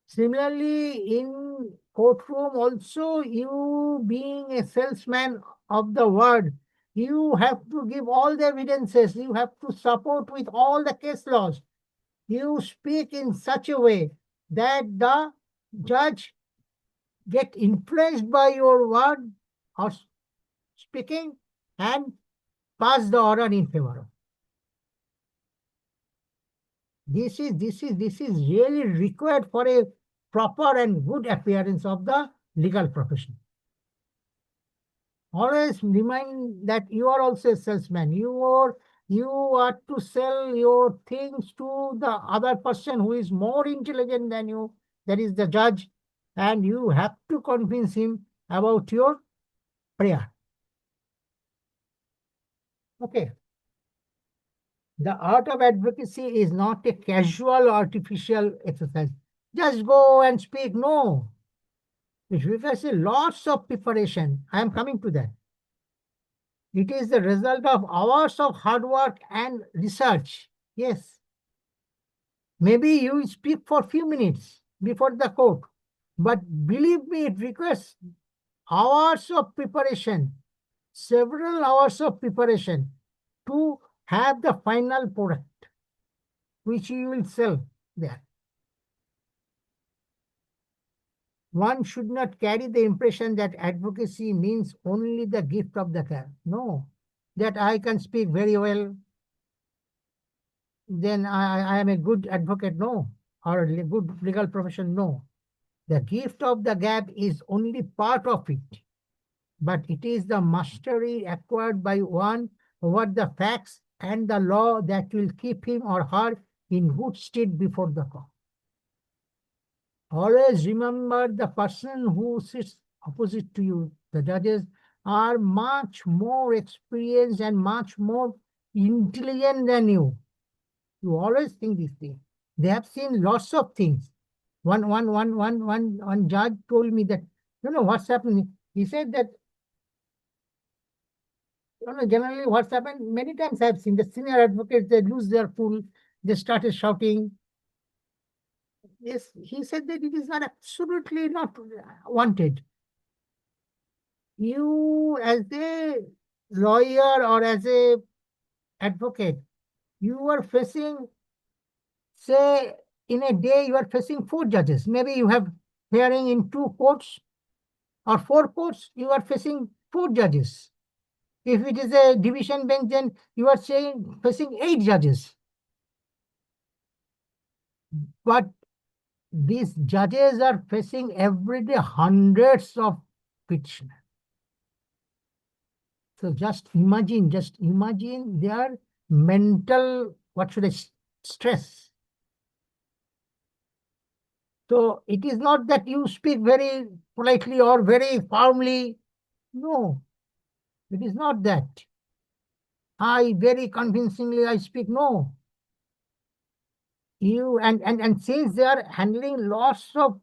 Similarly, in courtroom also, you being a salesman of the word, you have to give all the evidences, you have to support with all the case laws. You speak in such a way that the judge get influenced by your word or speaking and pass the order in favor of. This is really required for a proper and good appearance of the legal profession. Always remind that you are also a salesman. You are to sell your things to the other person who is more intelligent than you, that is the judge, and you have to convince him about your prayer. Okay. The art of advocacy is not a casual, artificial exercise. Just go and speak. No. It requires lots of preparation. I am coming to that. It is the result of hours of hard work and research. Yes. Maybe you speak for a few minutes before the court, but believe me, it requires hours of preparation, several hours of preparation to have the final product which you will sell there. One should not carry the impression that advocacy means only the gift of the gab. No, that I can speak very well, then I am a good advocate, no, or a good legal profession, no. The gift of the gab is only part of it, but it is the mastery acquired by one over the facts and the law that will keep him or her in good state before the court. Always remember the person who sits opposite to you, the judges, are much more experienced and much more intelligent than you. You always think this thing. They have seen lots of things. One judge told me that, you know what's happening? He said that, you know, generally what's happened, many times I've seen the senior advocates, they lose their cool, they started shouting. Yes, he said that it is not absolutely not wanted. You as a lawyer or as a advocate, you are facing, say, in a day you are facing 4 judges. Maybe you have hearing in 2 courts or 4 courts, you are facing 4 judges. If it is a division bench, then you are facing 8 judges. But these judges are facing every day hundreds of petitioners. So just imagine their mental, what should I, stress. So it is not that you speak very politely or very firmly. No, it is not that. I very convincingly I speak. No. You and since they are handling lots of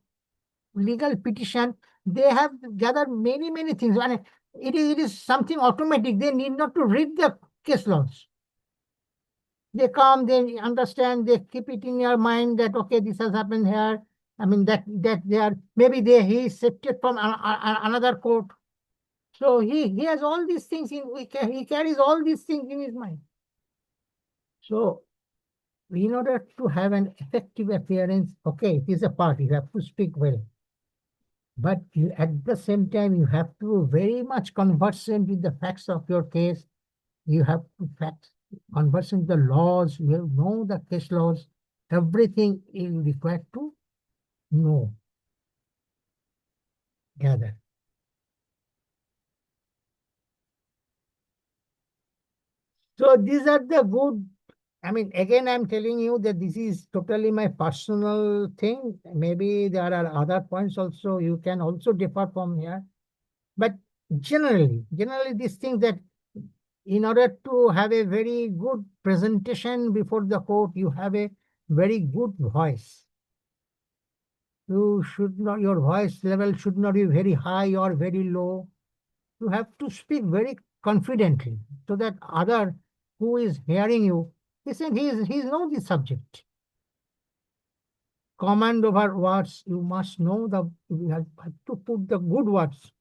legal petition, they have gathered many things. And it is something automatic. They need not to read the case laws. They come, they understand, they keep it in your mind that okay, this has happened here. I mean that they are maybe he is shifted from another court. So he has all these things he carries all these things in his mind. So in order to have an effective appearance, okay, it is a part, you have to speak well. But at the same time, you have to be very much conversant with the facts of your case. You have to conversant with the laws, you have know the case laws, everything is required to know, gather. So these are the good, I mean, again, I'm telling you that this is totally my personal thing. Maybe there are other points also, you can also differ from here. But generally, these things that in order to have a very good presentation before the court, you have a very good voice. You should not, your voice level should not be very high or very low. You have to speak very confidently so that other who is hearing you, listen, he knows the subject. Command over words, you must know you have to put the good words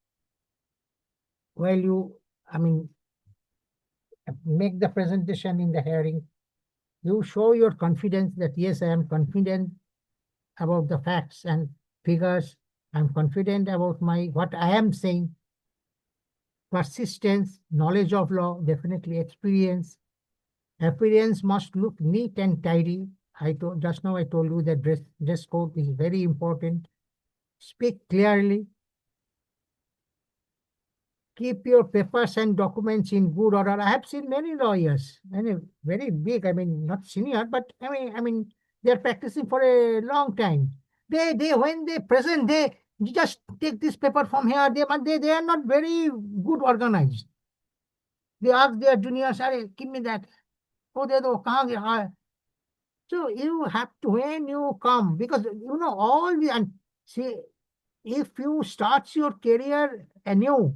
while you, I mean, make the presentation in the hearing. You show your confidence that yes, I am confident about the facts and figures. I'm confident about what I am saying. Persistence, knowledge of law, definitely experience. Appearance must look neat and tidy. Just now I told you that dress code is very important. Speak clearly. Keep your papers and documents in good order. I have seen many lawyers, very big, I mean, not senior, but I mean, they're practicing for a long time. They when they present, they just take this paper from here. They are not very good organized. They ask their juniors, give me that. Oh, they do, kahan gaya? So you have to, when you come, because you know all the, and see, if you start your career anew,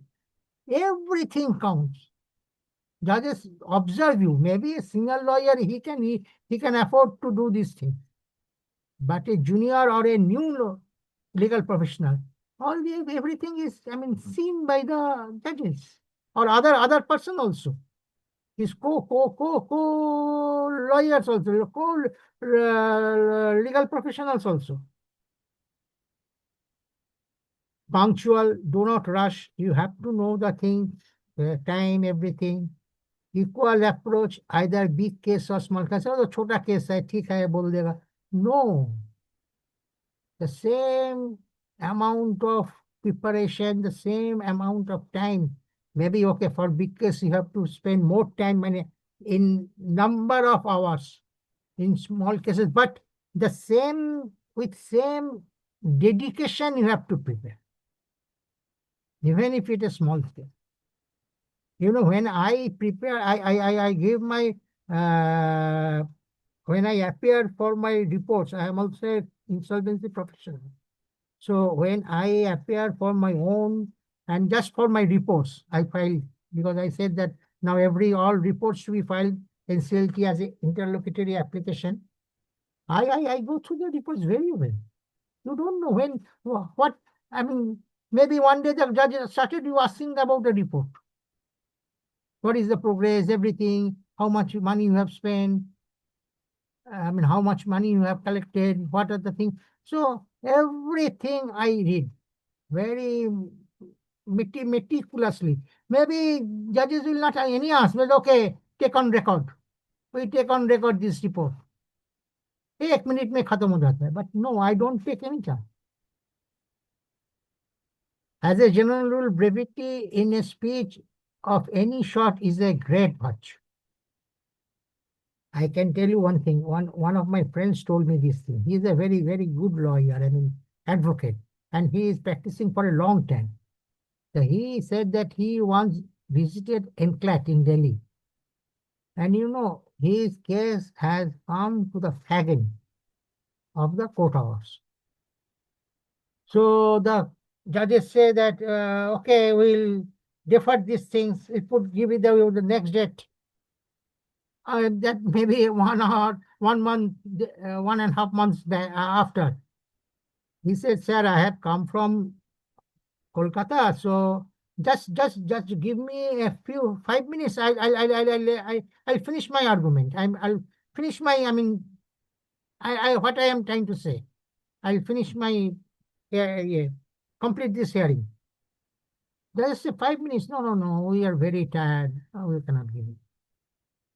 everything counts. Judges observe you. Maybe a single lawyer, he can afford to do this thing. But a junior or a new legal professional, everything is, I mean, seen by the judges or other person also. His co lawyers also, legal professionals also. Punctual, do not rush. You have to know the things, time, everything. Equal approach, either big case or small case. तो छोटा case है, ठीक है, बोल देगा. No, the same amount of preparation, the same amount of time. Maybe okay, for big case you have to spend more time in number of hours. In small cases, but with same dedication you have to prepare, even if it is small scale. You know, when I prepare, I give my, when I appear for my reports, I am also an insolvency professional. So when I appear for my own and just for my reports, I file, because I said that now all reports should be filed in CLT as an interlocutory application. I go through the reports very well. You don't know what, I mean, maybe one day the judge started you asking about the report. What is the progress, everything, how much money you have spent, I mean, how much money you have collected, what are the things. So everything I read very meticulously. Maybe judges will not have any ask, but okay, take on record. We take on record this report. 1 minute में खत्म हो जाता है, but no, I don't take any time. As a general rule, brevity in a speech of any sort is a great virtue. I can tell you one thing. One of my friends told me this thing. He is a very, very good lawyer, I mean, advocate, and he is practicing for a long time. So he said that he once visited NCLAT in Delhi. And his case has come to the faggot of the court hours. So the judges say that, okay, we'll defer these things. It would give it the next date. That maybe 1 month, 1.5 months back, after. He said, sir, I have come from Kolkata, so just give me a few 5 minutes. I'll finish my argument. I'll finish my. I mean, what I am trying to say. I'll finish my. Complete this hearing. Just say 5 minutes. No. We are very tired. We cannot give it.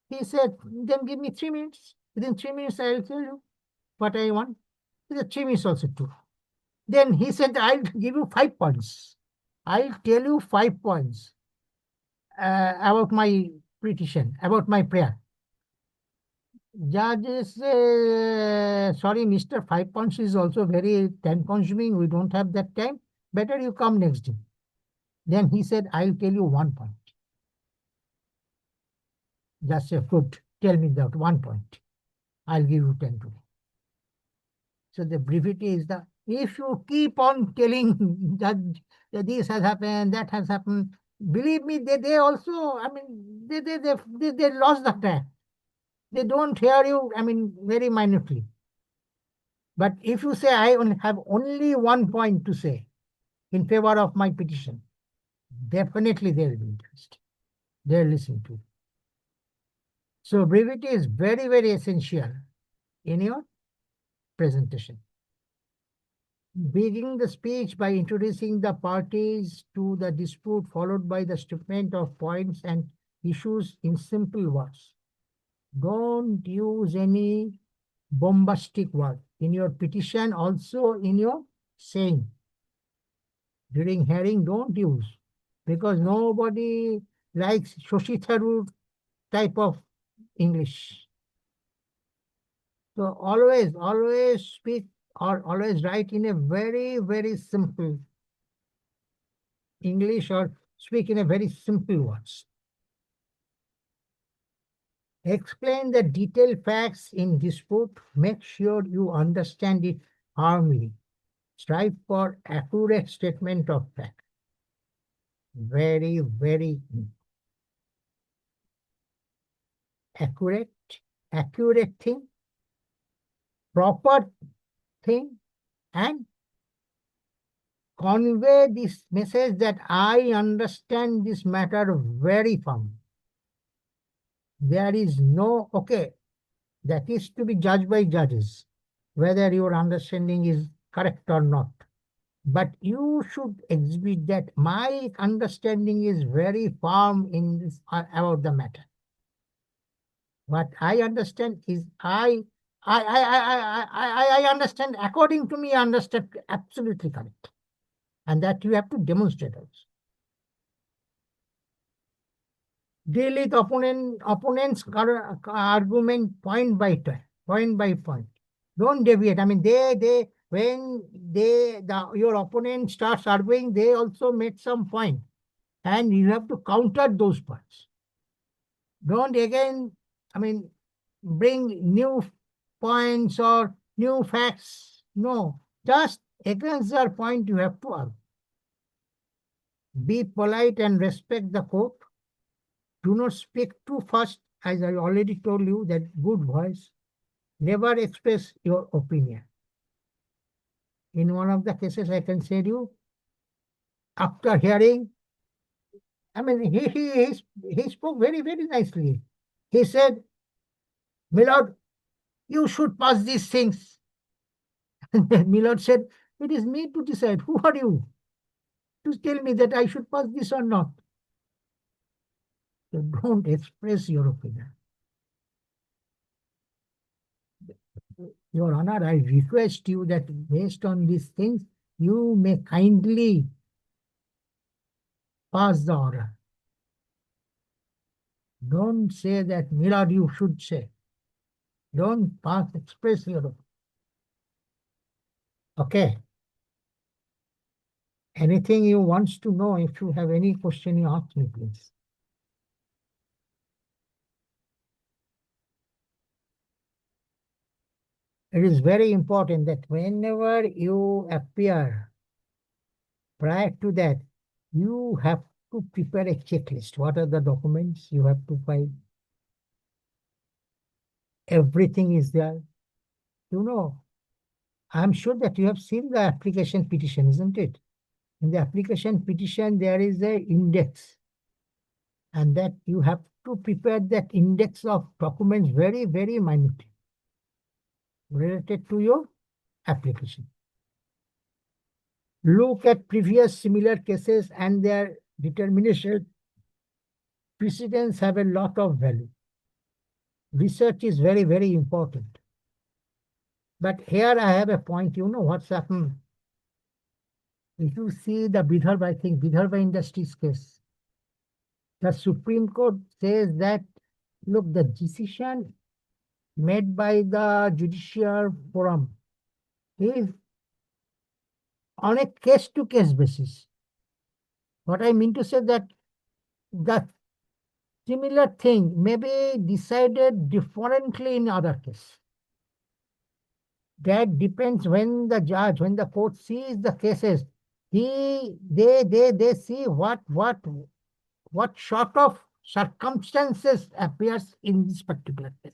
He said, then give me 3 minutes. Within 3 minutes, I'll tell you what I want. He said, 3 minutes also too. Then he said, I'll give you 5 points. I'll tell you 5 points about my petition, about my prayer. Judges say, sorry, Mr. 5 points is also very time consuming. We don't have that time. Better you come next day. Then he said, I'll tell you 1 point. Just say, good, tell me that 1 point. I'll give you 10 today. So the brevity is if you keep on telling judge that this has happened, that has happened, believe me, they also, I mean, they lost the track. They don't hear you, I mean, very minutely. But if you say, I have only 1 point to say in favor of my petition, definitely they'll be interested. They'll listen to you. So brevity is very, very essential in your presentation. Beginning the speech by introducing the parties to the dispute, followed by the statement of points and issues in simple words. Don't use any bombastic word in your petition, also in your saying. During hearing, don't use, because nobody likes Shoshi Tharoor type of English. So always speak or always write in a very, very simple English, or speak in a very simple words. Explain the detailed facts in dispute. Make sure you understand it firmly. Strive for accurate statement of fact. Very, very accurate thing, proper thing, and convey this message that I understand this matter very firmly. There is no, okay, that is to be judged by judges, whether your understanding is correct or not. But you should exhibit that my understanding is very firm in this about the matter. What I understand is I understand, according to me, I understand absolutely correct. And that you have to demonstrate also. Deal with opponent's argument point by point. Don't deviate. I mean, when your opponent starts arguing, they also make some point, and you have to counter those points. Don't again, I mean, bring new points or new facts. No, just against their point you have to argue. Be polite and respect the court. Do not speak too fast, as I already told you, that good voice. Never express your opinion. In one of the cases, I can say to you, after hearing, I mean, he spoke very, very nicely. He said, Milord, you should pass these things. Milord said, it is me to decide. Who are you to tell me that I should pass this or not? So don't express your opinion. Your Honor, I request you that based on these things, you may kindly pass the order. Don't say that, Milord, you should say. Don't pass, express your. Okay. Anything you want to know, if you have any question, you ask me, please. It is very important that whenever you appear, prior to that, you have to prepare a checklist. What are the documents you have to file? Everything is there. You know, I'm sure that you have seen the application petition, isn't it? In the application petition, there is a index, and that you have to prepare that index of documents very, very minutely related to your application. Look at previous similar cases and their determination. Precedents have a lot of value. Research is very, very important. But here I have a point. You know what's happened? If you see the Vidarbha, I think Vidarbha Industries case, the Supreme Court says that, look, the decision made by the judicial forum is on a case-to-case basis. What I mean to say that the similar thing may be decided differently in other case. That depends when the judge, when the court sees the cases, they see what sort of circumstances appears in this particular case.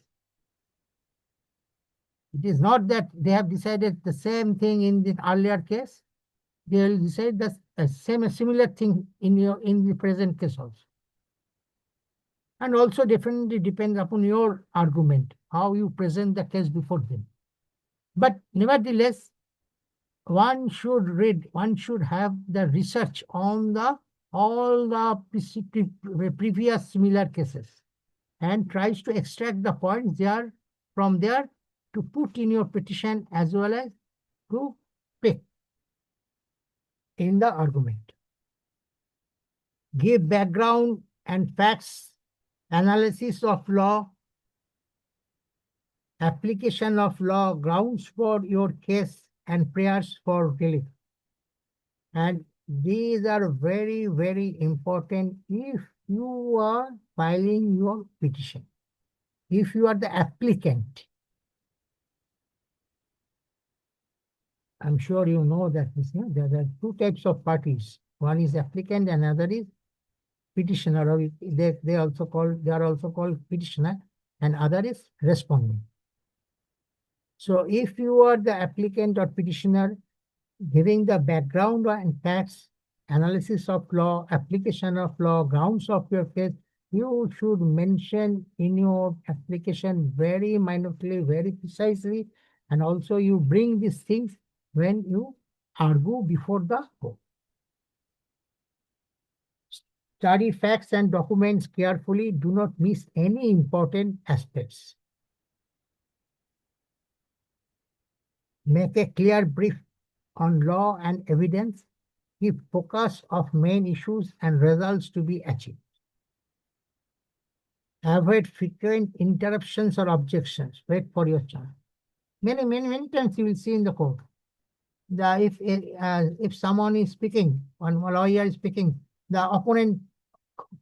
It is not that they have decided the same thing in the earlier case. They will decide the similar thing in the present case also. And also definitely depends upon your argument, how you present the case before them. But nevertheless, one should read, one should have the research on all the previous similar cases and tries to extract the points there from there to put in your petition as well as to pick in the argument. Give background and facts, analysis of law, application of law, grounds for your case, and prayers for relief. And these are very, very important if you are filing your petition. If you are the applicant, I'm sure you know that there are two types of parties. One is applicant, and another is petitioner, or they are also called petitioner, and other is respondent. So if you are the applicant or petitioner, giving the background and facts, analysis of law, application of law, grounds of your case, you should mention in your application very minutely, very precisely, and also you bring these things when you argue before the court. Study facts and documents carefully. Do not miss any important aspects. Make a clear brief on law and evidence. Keep focus of main issues and results to be achieved. Avoid frequent interruptions or objections. Wait for your chance. Many times you will see in the court. If someone is speaking, one lawyer is speaking, the opponent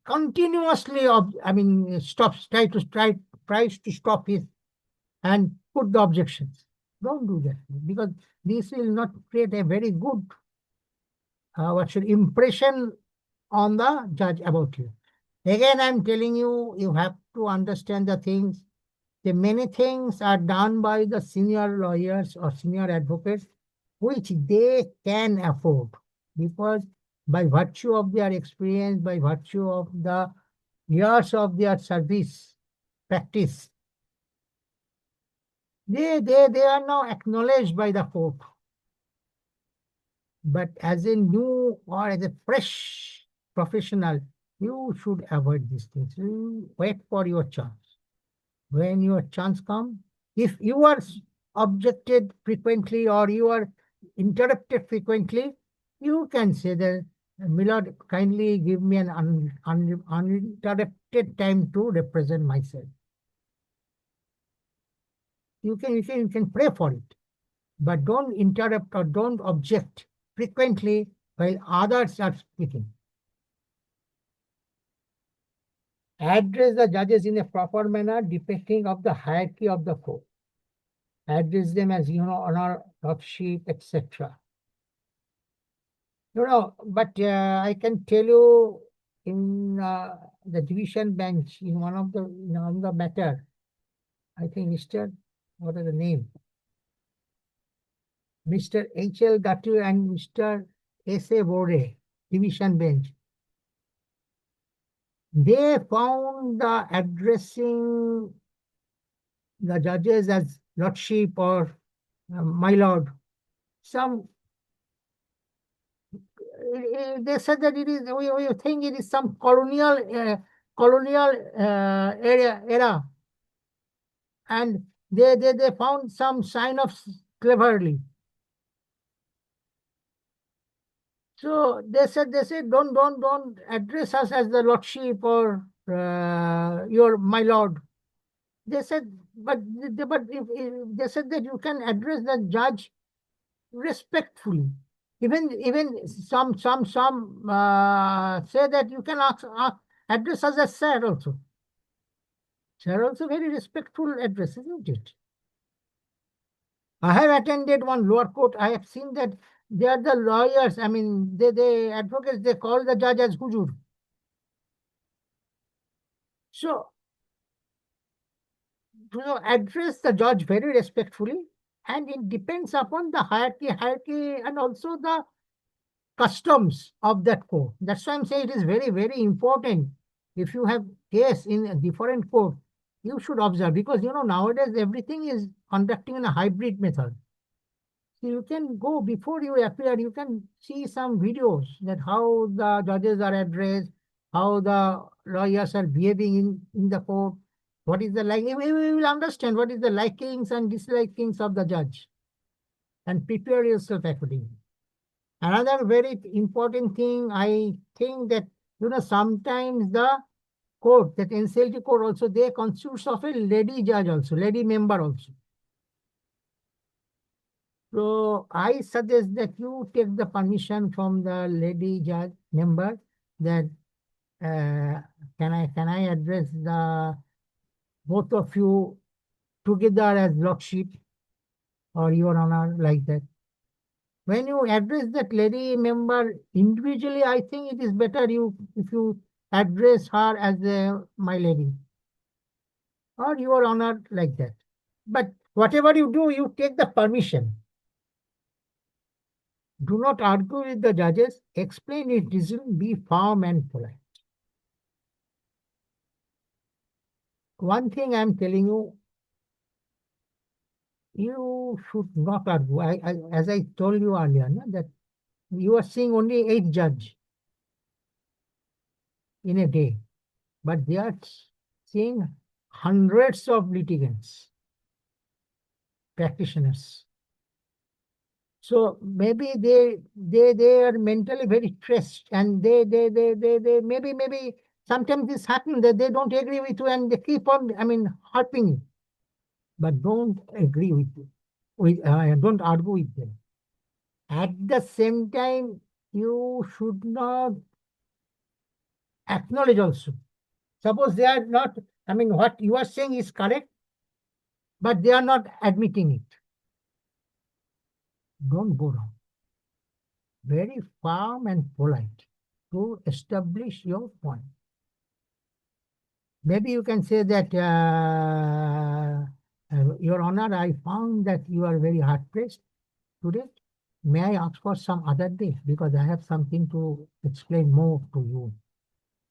continuously, tries to stop his and put the objections. Don't do that, because this will not create a very good impression on the judge about you. Again, I'm telling you, you have to understand the things. The many things are done by the senior lawyers or senior advocates, which they can afford, because by virtue of their experience, by virtue of the years of their service practice, they are now acknowledged by the court. But as a new or as a fresh professional, you should avoid these things. You wait for your chance. When your chance comes, if you are objected frequently or you are interrupted frequently, you can say that, Milord, kindly give me an uninterrupted time to represent myself. you can pray for it, but don't interrupt or don't object frequently while others are speaking. Address the judges in a proper manner depending of the hierarchy of the court. Address them as, honor, lordship, etc. But I can tell you in the division bench, in one of the matter, I think what is the name? Mr. H.L. Gatu and Mr. S.A. Bode, division bench. They found the addressing the judges as lordship or my lord. They said that it is, we think it is some colonial era, and they found some sign of cleverly. So they said don't address us as the lordship or your my lord. They said, but if they said that you can address the judge respectfully. Even some say that you can address us as sir also. Sir also very respectful address, isn't it? I have attended one lower court. I have seen that they are the lawyers. I mean, they advocates, they call the judge as hujur. So, address the judge very respectfully, and it depends upon the hierarchy and also the customs of that court. That's why I'm saying it is very, very important. If you have case in a different court, you should observe, because nowadays everything is conducting in a hybrid method. So you can go before you appear, you can see some videos that how the judges are addressed, how the lawyers are behaving in the court, what is the like. We will understand what is the likings and dislikings of the judge, and prepare yourself accordingly. Another very important thing, I think that, sometimes the court, that NCLT court also, they constitutes of a lady judge also, lady member also. So I suggest that you take the permission from the lady judge member that can I address the both of you together as lordship or your honor, like that. When you address that lady member individually, I think it is better if you address her as my lady or your honor, like that. But whatever you do, you take the permission. Do not argue with the judges. Explain it reason. Be firm and polite. One thing I'm telling you, you should not argue. As I told you earlier, that you are seeing only 8 judges in a day, but they are seeing hundreds of litigants, practitioners. So maybe they are mentally very stressed, and they maybe sometimes this happens that they don't agree with you and they keep on, harping you. But don't agree with you. Don't argue with them. At the same time, you should not acknowledge also. Suppose they are not, what you are saying is correct, but they are not admitting it. Don't go wrong. Very firm and polite to establish your point. Maybe you can say that, Your Honor, I found that you are very hard-pressed today. May I ask for some other day, because I have something to explain more to you.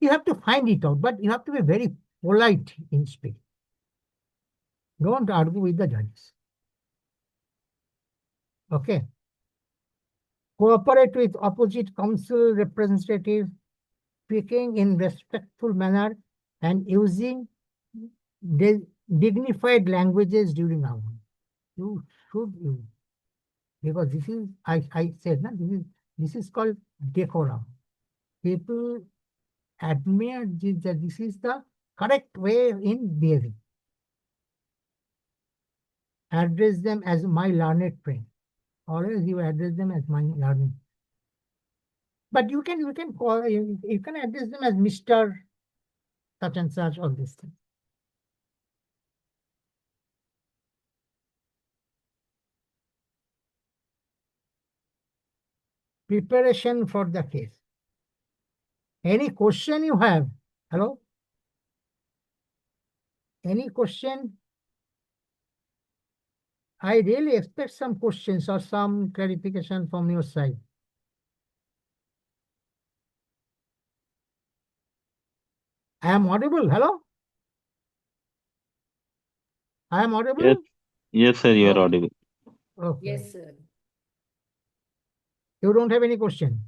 You have to find it out, but you have to be very polite in speech. Don't argue with the judges. Okay. Cooperate with opposite counsel representative, speaking in respectful manner and using dignified languages during argument. You should use, because this is, I said, this is called decorum. People admire that this is the correct way in behaving. address them as my learned friend. Always you address them as my learned. But you can call you can address them as Mr. such and such, all these things. Preparation for the case. Any question you have? Hello? Any question? I really expect some questions or some clarification from your side. I am audible. Hello? I am audible? Yes, yes, sir, you are Okay. audible. Okay. Yes, sir. You don't have any question?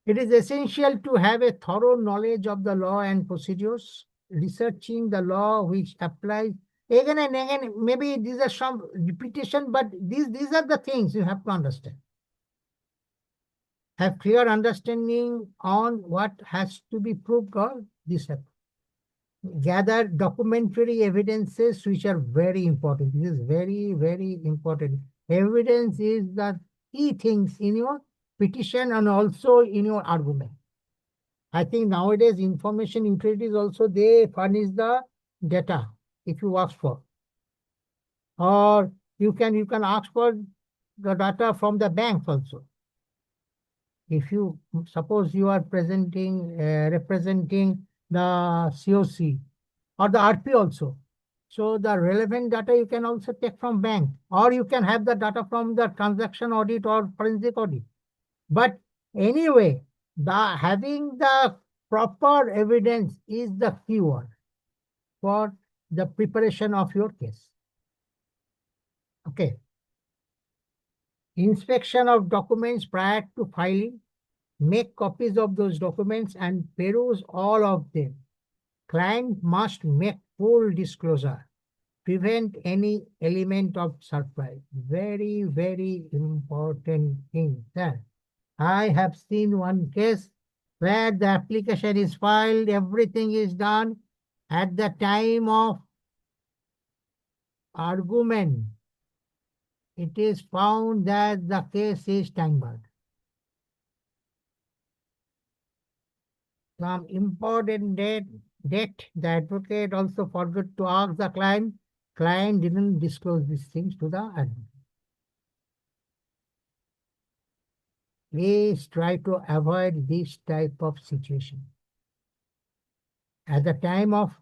It is essential to have a thorough knowledge of the law and procedures, researching the law which applies again and again. Maybe these are some repetition, but these are the things you have to understand. Have clear understanding on what has to be proved or this happen. Gather documentary evidences which are very important. This is very, very important. Evidence is the key things in your petition and also in your argument. I think nowadays information utilities also, they furnish the data if you ask for. Or you can ask for the data from the banks also. If you suppose you are representing the COC or the RP also. So the relevant data you can also take from bank, or you can have the data from the transaction audit or forensic audit. But anyway, having the proper evidence is the keyword for the preparation of your case. Okay. Inspection of documents prior to filing. Make copies of those documents and peruse all of them. Client must make full disclosure. Prevent any element of surprise. Very, very important thing there. I have seen one case where the application is filed, everything is done. At the time of argument, it is found that the case is time-barred. Some important date, the advocate also forgot to ask the client. Client didn't disclose these things to the advocate. Please try to avoid this type of situation. At the time of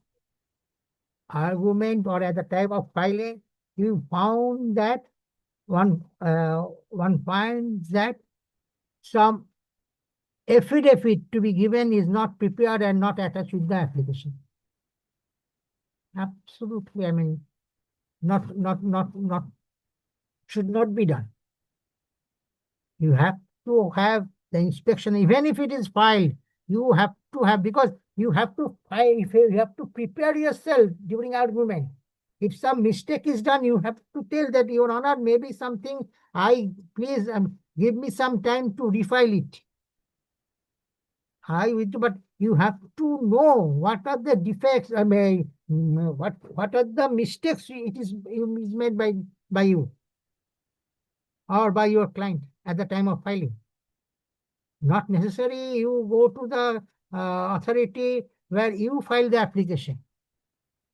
argument or at the time of filing, you found that one finds that some affidavit to be given is not prepared and not attached with the application. Absolutely, I mean, should not be done. You have to have the inspection, even if it is filed, you have to have, because you have to file, you have to prepare yourself during argument. If some mistake is done, you have to tell that, Your Honor, maybe something, please give me some time to refile it. But you have to know what are the defects, I mean, what are the mistakes it is made by you or by your client at the time of filing. Not necessary you go to the authority where you file the application.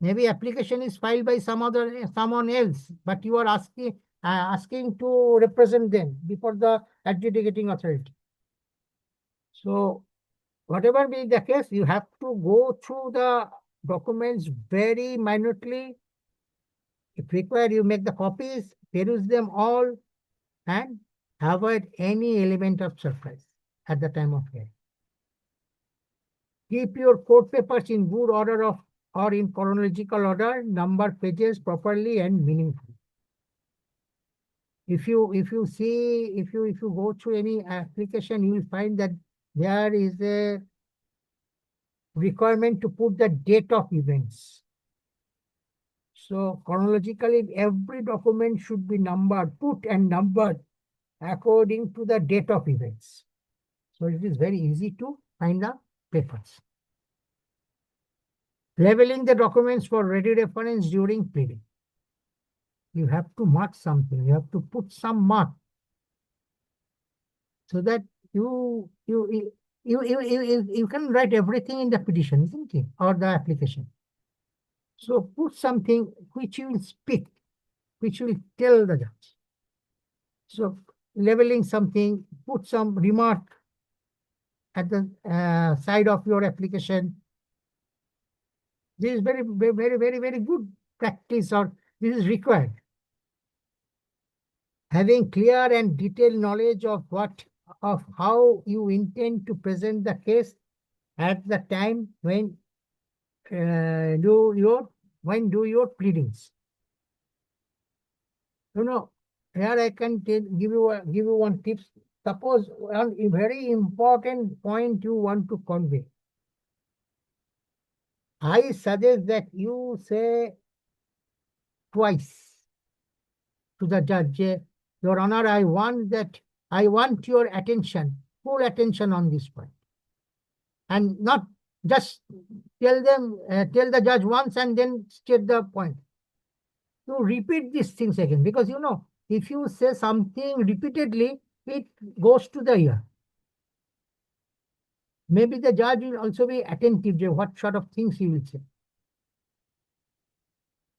Maybe application is filed by someone else, but you are asking to represent them before the adjudicating authority. So whatever be the case, you have to go through the documents very minutely. If required, you make the copies, peruse them all, and avoid any element of surprise at the time of hearing. Keep your court papers in good order or in chronological order, number pages properly and meaningfully. If you go through any application, you will find that there is a requirement to put the date of events. So chronologically, every document should be numbered, put and numbered according to the date of events. So it is very easy to find the papers. Labeling the documents for ready reference during pleading. you have to mark something. You have to put some mark so that you can write everything in the petition, isn't it? Or the application. So put something which you will speak, which will tell the judge. So leveling something, put some remark at the side of your application. This is very good practice, or this is required. Having clear and detailed knowledge of how you intend to present the case at the time when do your pleadings. Here I can give you one tips. Suppose one very important point you want to convey. I suggest that you say twice to the judge, Your Honor, I want your attention, full attention on this point. And not just tell the judge once and then state the point. To repeat these things again, because if you say something repeatedly, it goes to the ear. Maybe the judge will also be attentive to what sort of things he will say.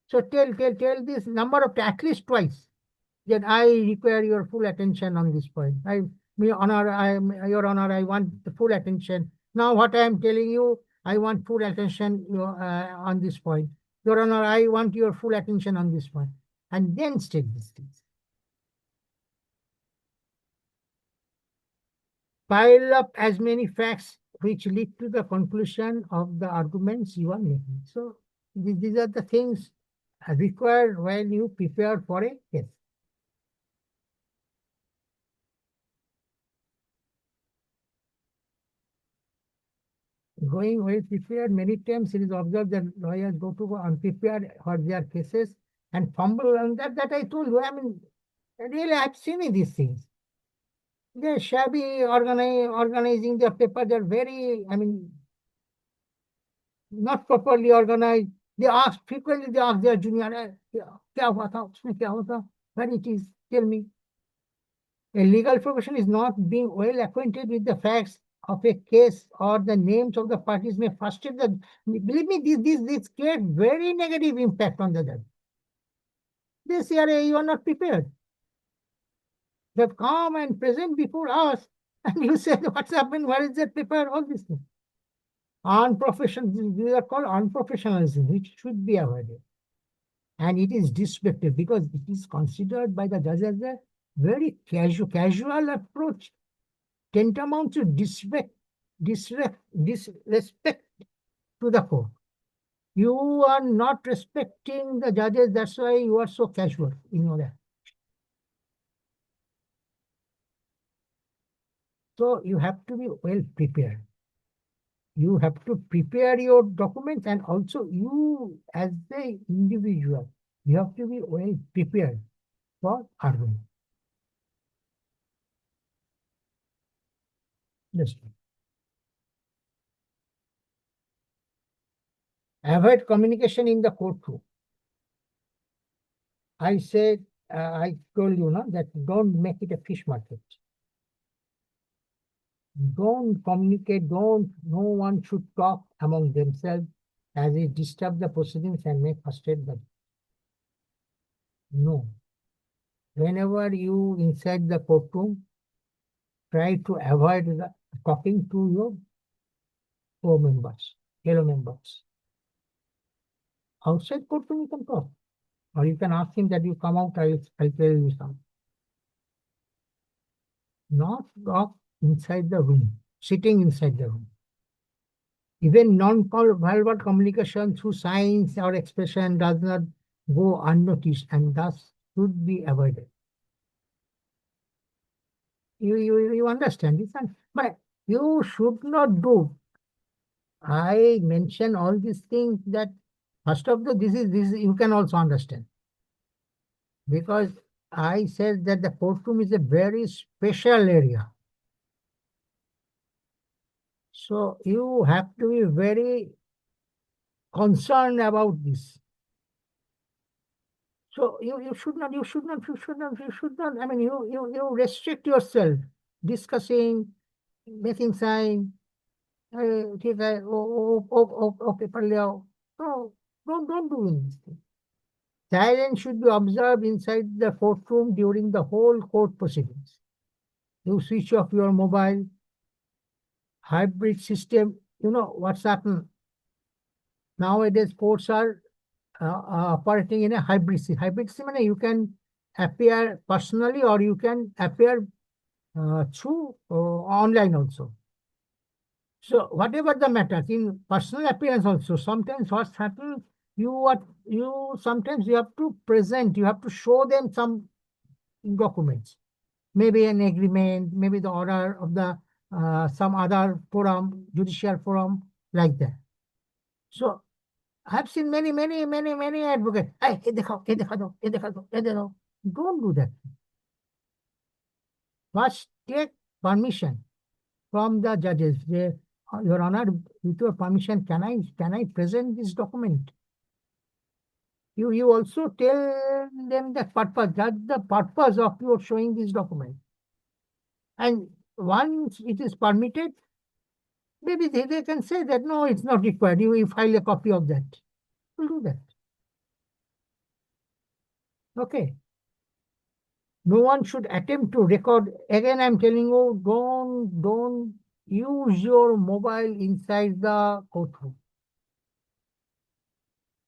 So tell this number of at least twice that I require your full attention on this point. Your Honor, I want the full attention. Now what I am telling you, I want full attention on this point. Your Honor, I want your full attention on this point. And then state these things. Pile up as many facts which lead to the conclusion of the arguments you are making. So these are the things required when you prepare for a case. Going well prepared, many times it is observed that lawyers go to unprepared for their cases and fumble, and that I told you. I mean, really, I've seen these things. They're shabby organizing their paper. They're very, not properly organized. Frequently they ask their junior, kya hua tha, usme kya hua tha? When it is, tell me. A legal profession is not being well acquainted with the facts of a case or the names of the parties may frustrate the. Believe me, this creates very negative impact on the judge. They say, you are not prepared. You have come and present before us, and you said, what's happened? Where is that paper? All these things. Unprofessional, these are called unprofessionalism, which should be avoided. And it is disrespectful because it is considered by the judge as a very casual approach, tantamount to disrespect to the court. You are not respecting the judges, that's why you are so casual, that. So you have to be well prepared. You have to prepare your documents, and also you as the individual, you have to be well prepared for argument. Yes. Avoid communication in the courtroom. I said, I told you that don't make it a fish market. Don't communicate, no one should talk among themselves as it disturb the proceedings and may frustrate them. No. Whenever you inside the courtroom, try to avoid talking to your fellow members. Outside courtroom you can talk. Or you can ask him that you come out, I'll tell you something. Not talk inside the room, sitting inside the room. Even non-verbal communication through signs or expression does not go unnoticed and thus should be avoided. You understand this? But you should not do. I mention all these things that first of all, this you can also understand. Because I said that the courtroom is a very special area. So you have to be very concerned about this. So you should not, I mean, you restrict yourself, discussing, making sign, ठीक है, okay, पढ़ लिया. No, don't do anything. Silence should be observed inside the courtroom during the whole court proceedings. You switch off your mobile, hybrid system. You know what's happened? Nowadays, courts are operating in a hybrid system. Hybrid system, you can appear personally or you can appear through online also. So whatever the matter, in personal appearance also, sometimes what's happened, sometimes you have to present, you have to show them some documents, maybe an agreement, maybe the order of the some other forum, judicial forum, like that. So I have seen many advocates. Hey, ये दिखाओ, ये दिखा दो, ये दिखा दो, ये दे दो. Don't do that. First, take permission from the judges. Your Honor, with your permission, can I present this document? You also tell them the purpose, that's the purpose of your showing this document. And once it is permitted, maybe they can say that no, it's not required. You file a copy of that. We'll do that. Okay. No one should attempt to record. Again, I'm telling you, don't use your mobile inside the courtroom.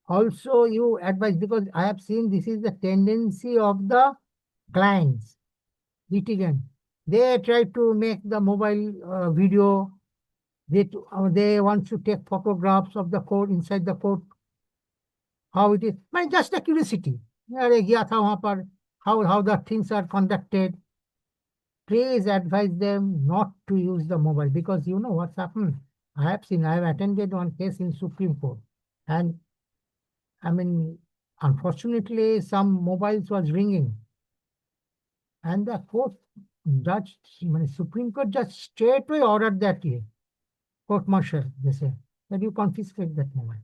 Also, you advise, because I have seen this is the tendency of the clients, litigant. They try to make the mobile video. They want to take photographs of the court, inside the court, how it is. But just a curiosity. अरे गया था वहां पर, how the things are conducted. Please advise them not to use the mobile, because you know what's happened. I have attended one case in Supreme Court, and I mean, unfortunately, some mobiles was ringing, and the judge, Supreme Court judge straightway ordered that court martial, they say, that you confiscate that mobile.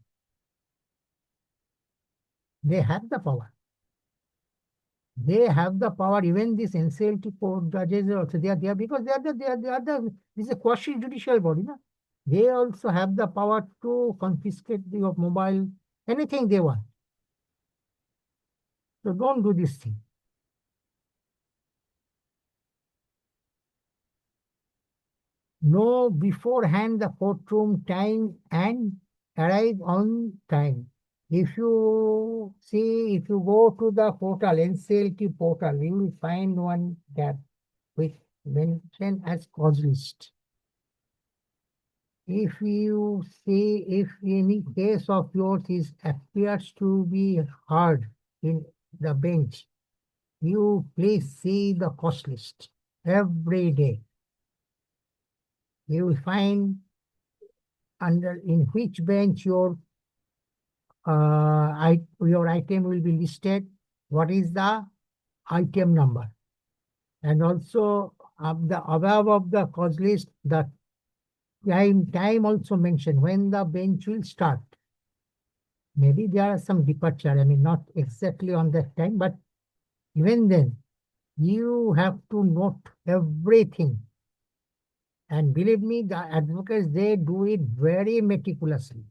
They have the power. They have the power. Even these NCLT court judges also, they are there because this is a quasi-judicial body. No? They also have the power to confiscate your mobile, anything they want. So don't do this thing. Know beforehand the courtroom time and arrive on time. If you go to the portal, NCLT portal, you will find one tab which mentioned as cause list. If you see if any case of yours appears to be heard in the bench, you please see the cause list every day. You will find in which bench your item will be listed, what is the item number, and also the above of the cause list, the time also mentioned when the bench will start. Maybe there are some departure, I mean not exactly on that time, but even then you have to note everything. And believe me, the advocates, they do it very meticulously.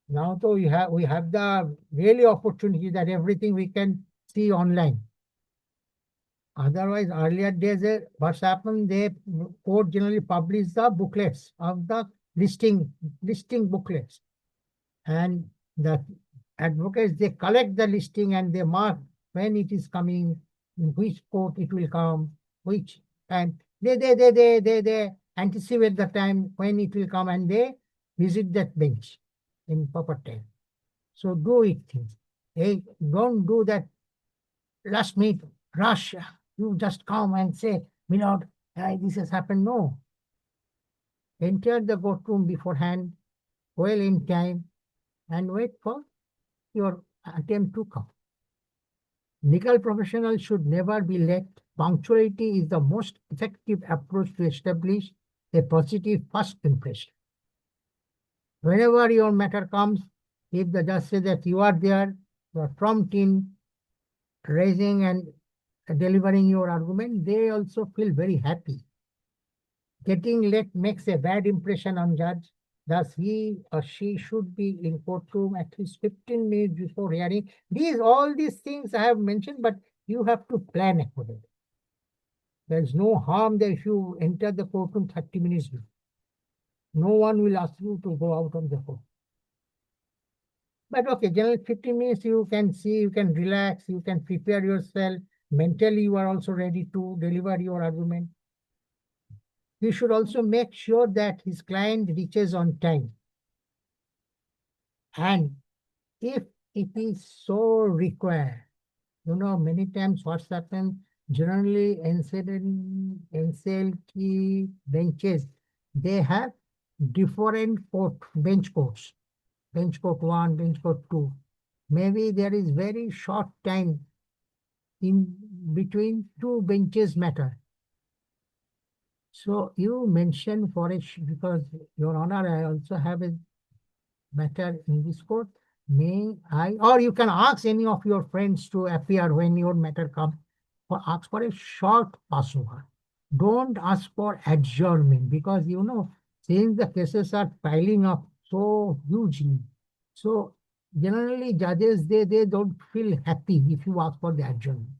Now, though, we have the really opportunity that everything we can see online. Otherwise, earlier days, what's happened, they court generally publish the booklets of the listing booklets. And the advocates, they collect the listing and they mark when it is coming, in which court it will come, which, and they anticipate the time when it will come, and they visit that bench in proper time. So do it things. Hey, don't do that last minute rush. You just come and say, Milord, this has happened. No. Enter the courtroom beforehand, well in time, and wait for your attempt to come. Legal professionals should never be late. Punctuality is the most effective approach to establish a positive first impression. Whenever your matter comes, If the judge says that you are there, you are prompt in raising and delivering your argument, they also feel very happy. Getting late makes a bad impression on judge. Thus, he or she should be in courtroom at least 15 minutes before hearing. All these things I have mentioned, but you have to plan accordingly. There is no harm that if you enter the courtroom 30 minutes before. No one will ask you to go out of the court. But okay, generally 15 minutes you can see, you can relax, you can prepare yourself. Mentally, you are also ready to deliver your argument. He should also make sure that his client reaches on time. And if it is so required, many times what's happened, generally NCLT benches, they have different bench courts. Bench court 1, bench court 2. Maybe there is very short time in between two benches matter. So you mentioned because Your Honor, I also have a matter in this court. May I, or you can ask any of your friends to appear when your matter comes, ask for a short passover. Don't ask for adjournment because since the cases are piling up so hugely, so generally judges they don't feel happy if you ask for the adjournment.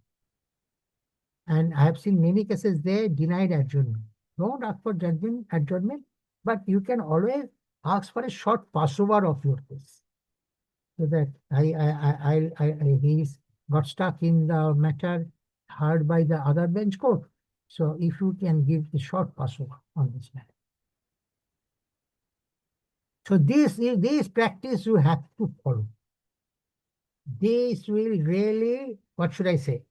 And I have seen many cases they denied adjournment. Don't ask for adjournment, but you can always ask for a short passover of your case. So that he's got stuck in the matter heard by the other bench court. So if you can give the short passover on this matter. So this practice you have to follow. This will really, what should I say?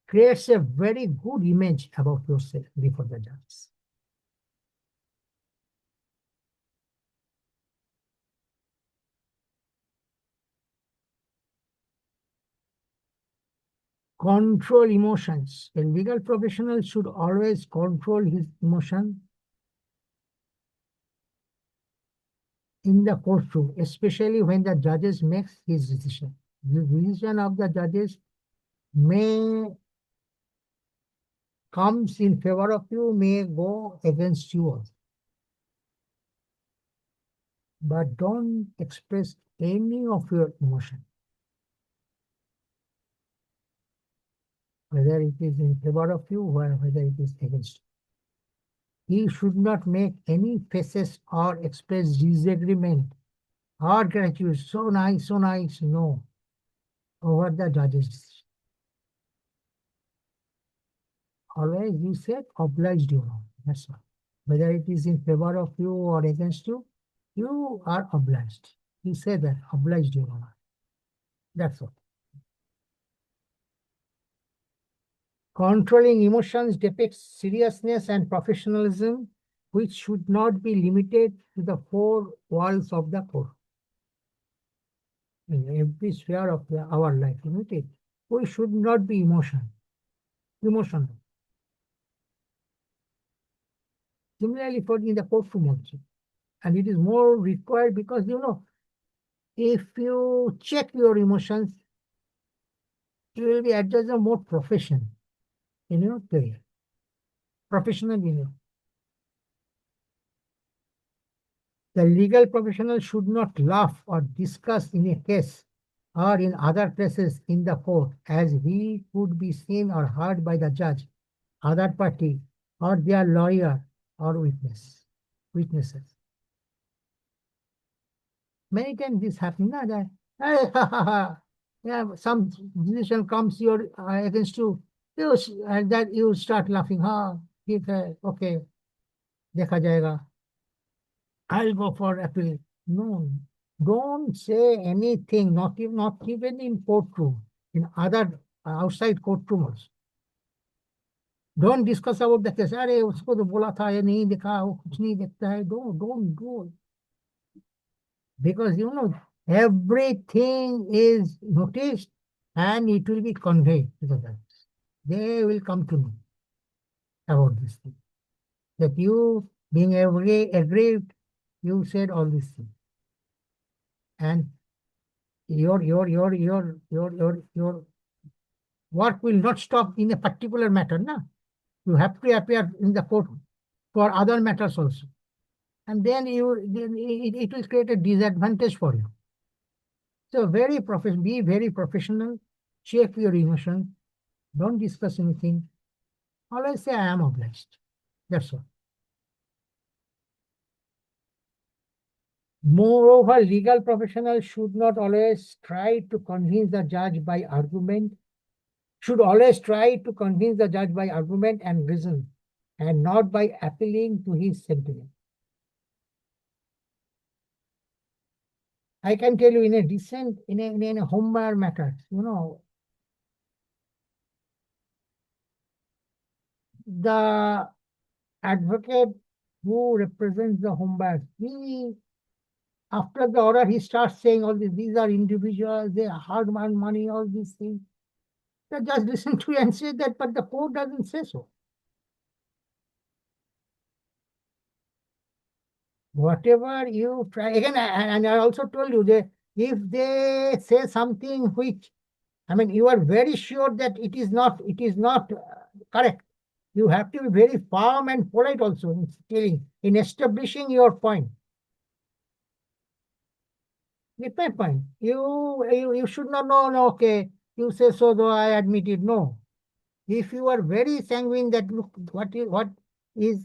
Creates a very good image about yourself before the judges. Control emotions. A legal professional should always control his emotion in the courtroom, especially when the judges makes his decision. The decision of the judges may comes in favor of you, may go against you also. But don't express any of your emotion, whether it is in favor of you or whether it is against you. He should not make any faces or express disagreement or gratitude. So nice, no, over the judge's decision. Always you said obliged, Your Honor. That's all. Whether it is in favor of you or against you, you are obliged. You say that, obliged, Your Honor. That's all. Controlling emotions depicts seriousness and professionalism, which should not be limited to the four walls of the court. In every sphere of our life, isn't it? We should not be emotional. Similarly, for in the courtroom also. And it is more required because, if you check your emotions, you will be adjudged a more professional in your career. Professional in your. The legal professional should not laugh or discuss in a case or in other places in the court as he could be seen or heard by the judge, other party, or their lawyer or witnesses. Many times this happens, that yeah, some decision comes against you, and that you start laughing. Okay, देखा जाएगा. I'll go for appeal. No, don't say anything, not even in courtroom, in other outside courtroom also. Don't discuss about the case. अरे उसको तो बोला था ये नहीं देखा, वो कुछ नहीं देखता है. Don't do. Because everything is noticed and it will be conveyed to the judges. They will come to know about this thing. That you being aggrieved You said all these things. And your work will not stop in a particular matter, na? You have to appear in the court for other matters also. And then it will create a disadvantage for you. So be very professional, check your emotions, don't discuss anything. Always say, I am obliged. That's all. Moreover, legal professionals should not always try to convince the judge by argument, and reason, and not by appealing to his sentiment. I can tell you in a home buyer matter, the advocate who represents the home buyers, after the order, he starts saying all this, these are individuals, they hard-earned money, all these things. The judge listen to and say that, but the court doesn't say so. Whatever you try, again, and I also told you that if they say something which, you are very sure that it is not correct, you have to be very firm and polite also in establishing your point. With my point, you should not know, no, okay, you say so, though I admit it, no. If you are very sanguine that, look, what is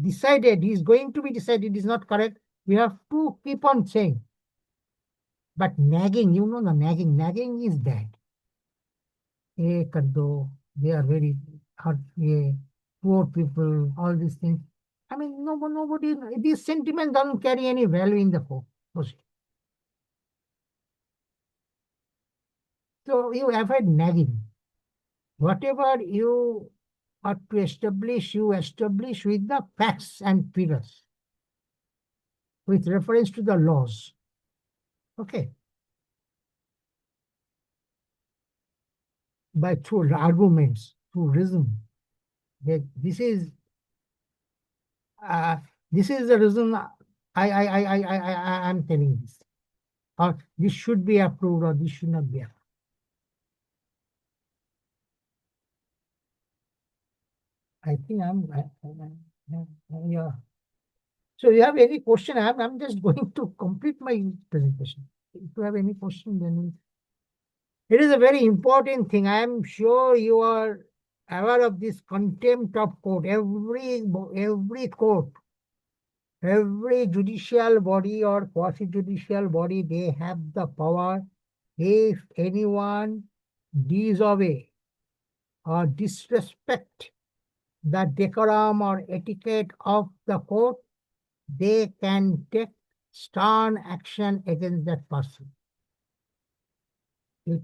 decided, is going to be decided is not correct, we have to keep on saying. But nagging, the nagging is bad. Kaddo, they are very hard, poor people, all these things. Nobody, this sentiment doesn't carry any value in the court. So you avoid nagging. Whatever you are to establish, you establish with the facts and figures, with reference to the laws. Okay. By through arguments, through reason. This is the reason I'm telling this. Or this should be approved or this should not be approved. I think yeah. So you have any question? I'm just going to complete my presentation. If you have any question, then it is a very important thing. I am sure you are aware of this contempt of court. Every court, every judicial body or quasi-judicial body, they have the power. If anyone disobey or disrespect the decorum or etiquette of the court, they can take stern action against that person. It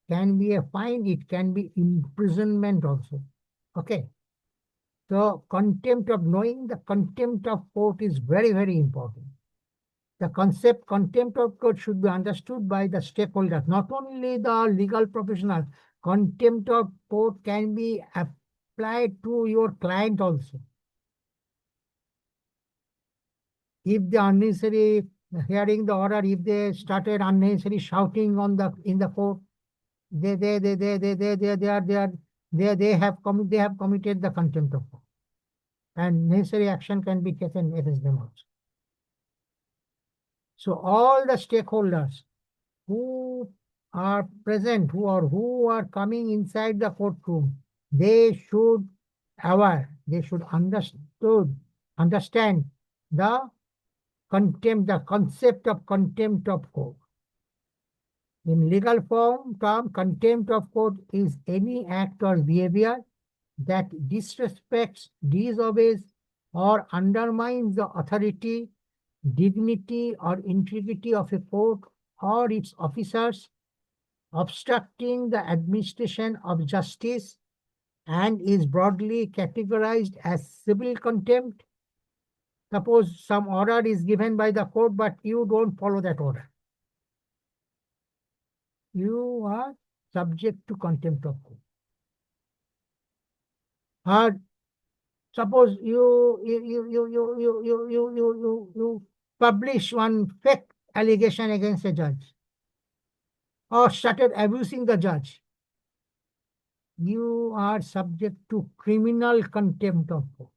can be a fine, it can be imprisonment also. Okay. So knowing the contempt of court is very, very important. The concept contempt of court should be understood by the stakeholders, not only the legal professional. Contempt of court can be applied to your client also. If the unnecessary hearing the order, if they started unnecessary shouting in the court, they have committed the contempt of court, and necessary action can be taken against them also. So all the stakeholders who are present, who are coming inside the courtroom, they should understand the concept of contempt of court. In legal term, contempt of court is any act or behavior that disrespects, disobeys, or undermines the authority, dignity, or integrity of a court or its officers, obstructing the administration of justice, and is broadly categorized as civil contempt. Suppose some order is given by the court, but you don't follow that order. You are subject to contempt of court. suppose you publish one fake allegation against a judge or started abusing the judge, you are subject to criminal contempt of court.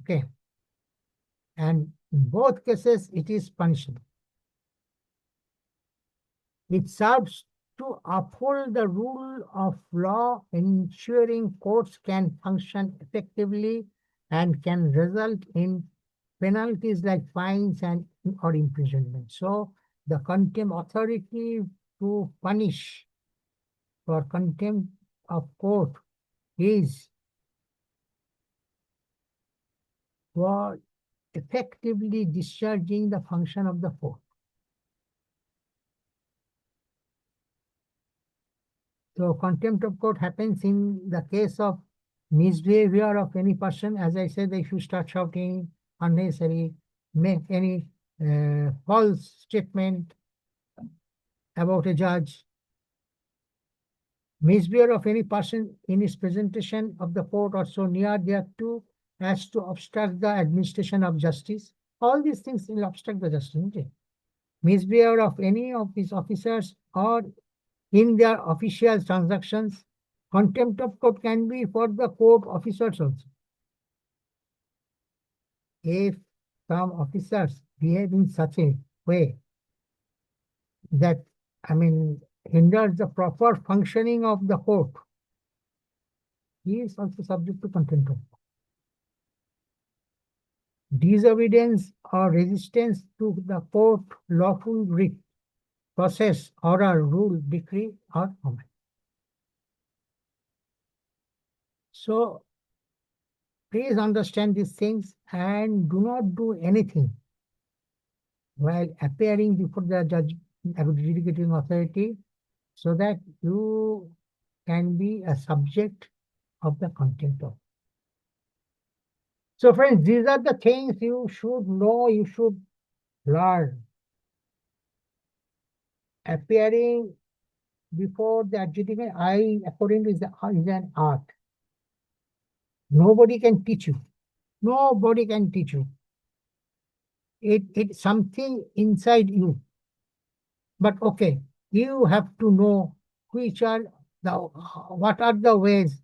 Okay. And in both cases, it is punishable. It serves to uphold the rule of law, ensuring courts can function effectively and can result in penalties like fines and or imprisonment. So the contempt authority to punish for contempt of court is for effectively discharging the function of the court. So contempt of court happens in the case of misbehavior of any person. As I said, if you start shouting unnecessary, make any false statement about a judge, misbehavior of any person in his presentation of the court or so near thereto as to obstruct the administration of justice. All these things will obstruct the justice, isn't it? Misbehavior of any of his officers or in their official transactions. Contempt of court can be for the court officers also. If some officers behave in such a way that, hinders the proper functioning of the court, he is also subject to contempt of court. Disobedience or resistance to the court lawful writ, process, order, rule, decree, or command. So please understand these things and do not do anything while appearing before the judge, adjudicating authority, so that you can be a subject of the contempt of. So friends, these are the things you should know, you should learn. Appearing before the adjudicating, according to is an art. Nobody can teach you. Nobody can teach you. It's something inside you. But okay, you have to know what are the ways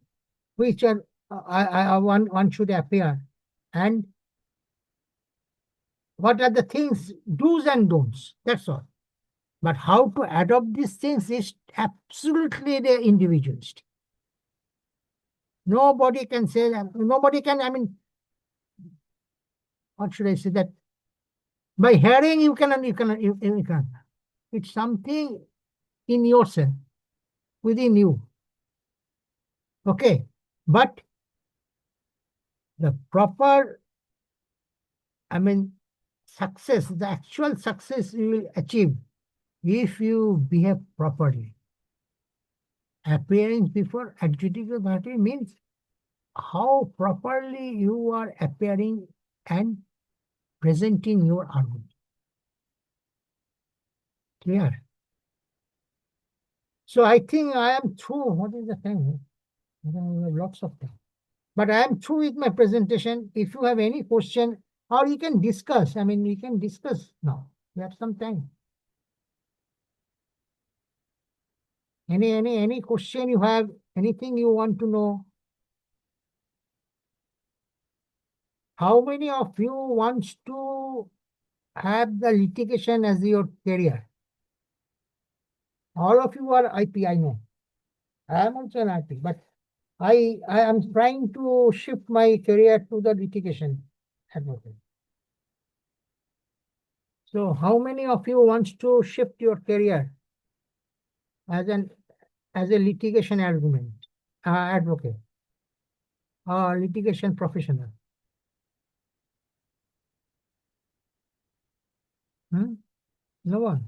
which are one should appear, and what are the things, do's and don'ts. That's all. But how to adopt these things is absolutely the individualist. Nobody can say that. Nobody can, what should I say, that by hearing you can. It's something in yourself, within you. Okay. But the proper, success, the actual success you will achieve if you behave properly. Appearance before adjudicating authority means how properly you are appearing and presenting your argument. Clear? So I think I am through. What is the time? Lots of time. But I am through with my presentation. If you have any question, or you can discuss. We can discuss now. We have some time. Any question you have, anything you want to know? How many of you wants to have the litigation as your career? All of you are IP, I know. I am also an IP, but I am trying to shift my career to the litigation advocate. So how many of you wants to shift your career as a litigation advocate or litigation professional? No one.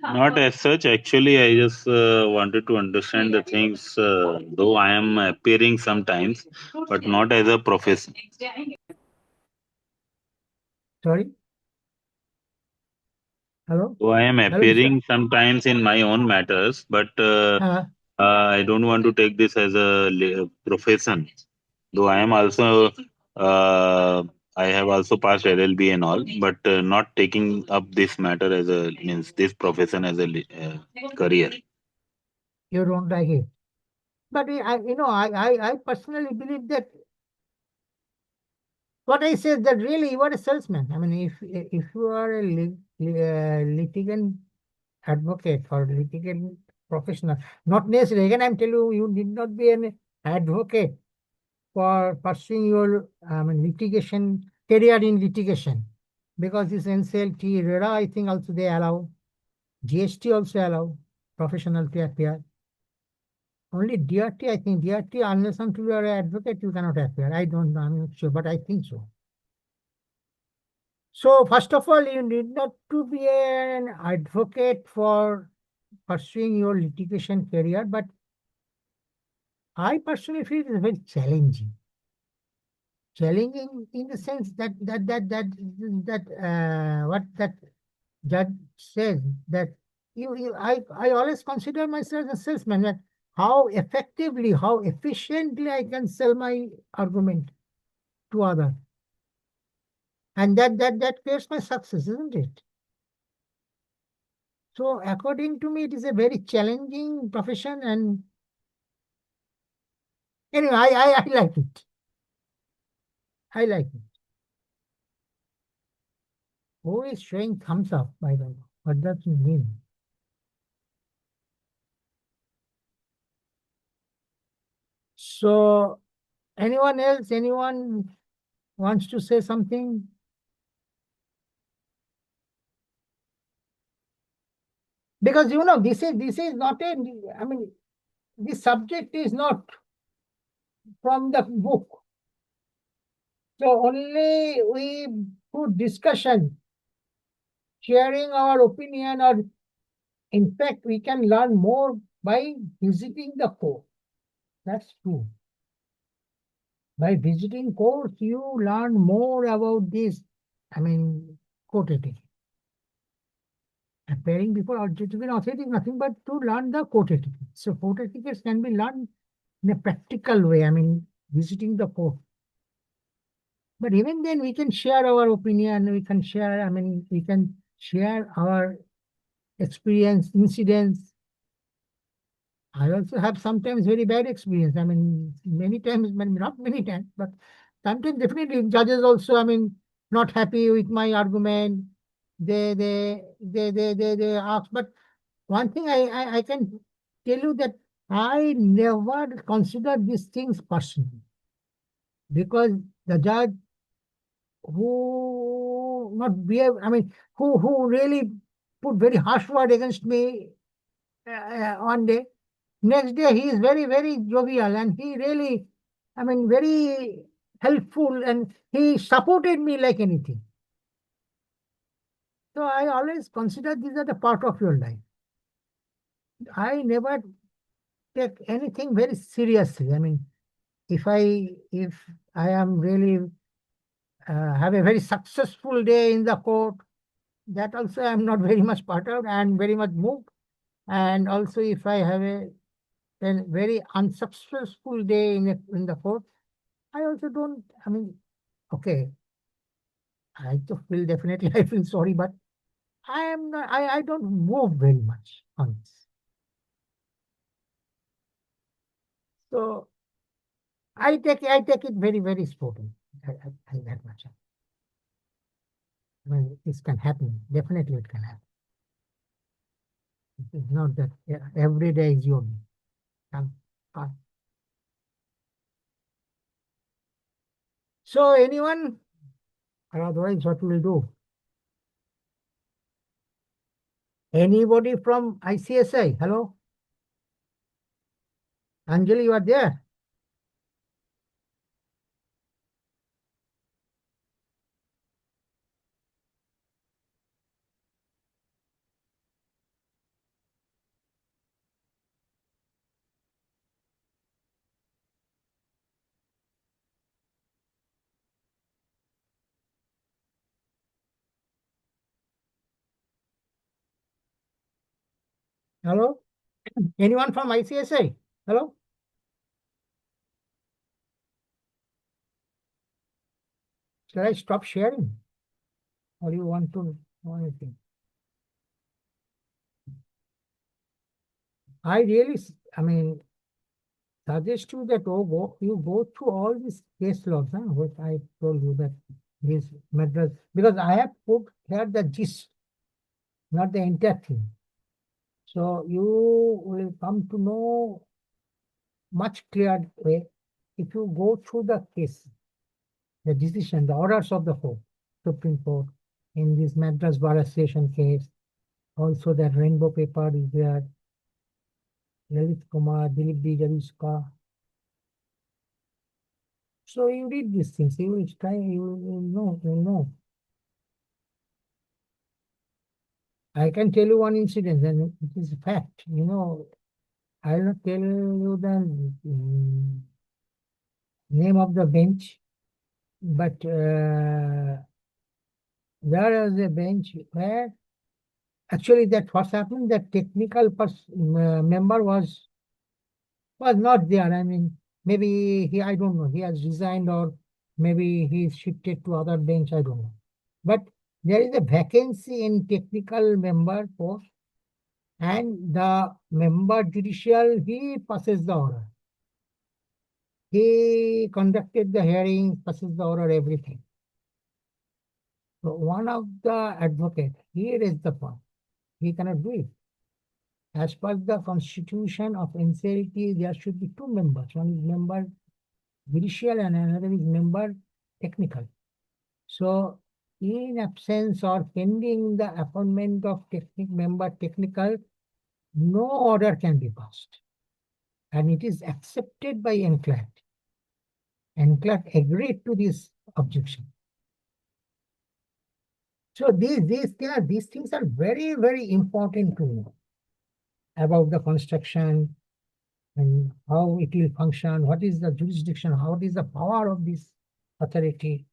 Not as such. Actually, I just wanted to understand the things, though I am appearing sometimes, but not as a profession. Sorry? Hello? So I am Hello, appearing sometimes in my own matters, but I don't want to take this as a profession. Though I am also, I have also passed LLB and all, but not taking up this matter as a means this profession as a career. you don't like it. But I personally believe that what I said that really you are a salesman. I mean, if you are a litigant advocate or litigant professional, not necessarily. Again, I'm telling you, you need not be an advocate for pursuing your litigation career in litigation, because this NCLT, RERA, I think also they allow, GST also allow professional to appear. Only DRT, I think DRT, unless until you are an advocate, you cannot appear. I don't know, I'm not sure, but I think so. So first of all, you need not to be an advocate for pursuing your litigation career, but I personally feel it is very challenging. Challenging in the sense that what that judge says, that I always consider myself a salesman, that how effectively, how efficiently I can sell my argument to others. And that creates my success, isn't it? So according to me, it is a very challenging profession, and anyway, I like it. I like it. Who is showing thumbs up, by the way? What does it mean? So anyone else? Anyone wants to say something? Because this is not a, I mean, this subject is not from the book. So only we put discussion, sharing our opinion, or in fact, we can learn more by visiting the court. That's true. By visiting courts, you learn more about this, court etiquette. Appearing before adjudicating authority is nothing but to learn the court etiquette. So court etiquettes can be learned in a practical way, visiting the court. But even then, we can share our opinion, we can share, we can share our experience, incidents. I also have sometimes very bad experience. Many times, not many times, but sometimes definitely judges also, not happy with my argument. They ask. But one thing I can tell you that I never consider these things personally, because the judge who not behave, who really put very harsh word against me one day, next day he is very, very jovial, and he really, very helpful, and he supported me like anything. So I always consider these are the part of your life. I never take anything very seriously. If I am really have a very successful day in the court, that also I am not very much perturbed and very much moved. And also if I have a very unsuccessful day in the court, I also don't, okay, I just feel definitely I feel sorry, but I am not, I don't move very much on this. So I take it very, very sporting. That much. This can happen. Definitely it can happen. It's not that every day is your day. Fine. So anyone? Or otherwise, what will we do? Anybody from ICSI? Hello? Anjali, you are there? Hello? Anyone from ICSI? Hello? Shall I stop sharing? Or you want to know anything? I really, suggest you that you go through all these case laws, what I told you that this Madras, because I have put here the gist, not the entire thing. So you will come to know much clear way if you go through the case, the decision, the orders of the Supreme Court in this Madras Bar Association case. Also that rainbow paper is there. Lalit Kumar, Dilip B. Jariska. So you read these things, you will try, you will know. I can tell you one incident, and it is a fact. I will not tell you the name of the bench, but there is a bench where actually that what happened, that technical member was not there. I mean, maybe I don't know, he has resigned or maybe he shifted to other bench, I don't know. But there is a vacancy in technical member post, and the member judicial, he passes the order. He conducted the hearing, passes the order, everything. So one of the advocate, he raised the point. He cannot do it. As per the constitution of NCLT, there should be two members. One is member judicial and another is member technical. So in absence or pending the appointment of member technical, no order can be passed. And it is accepted by NCLAT. NCLAT agreed to this objection. So these things are very, very important to know about the construction and how it will function, what is the jurisdiction, how is the power of this authority.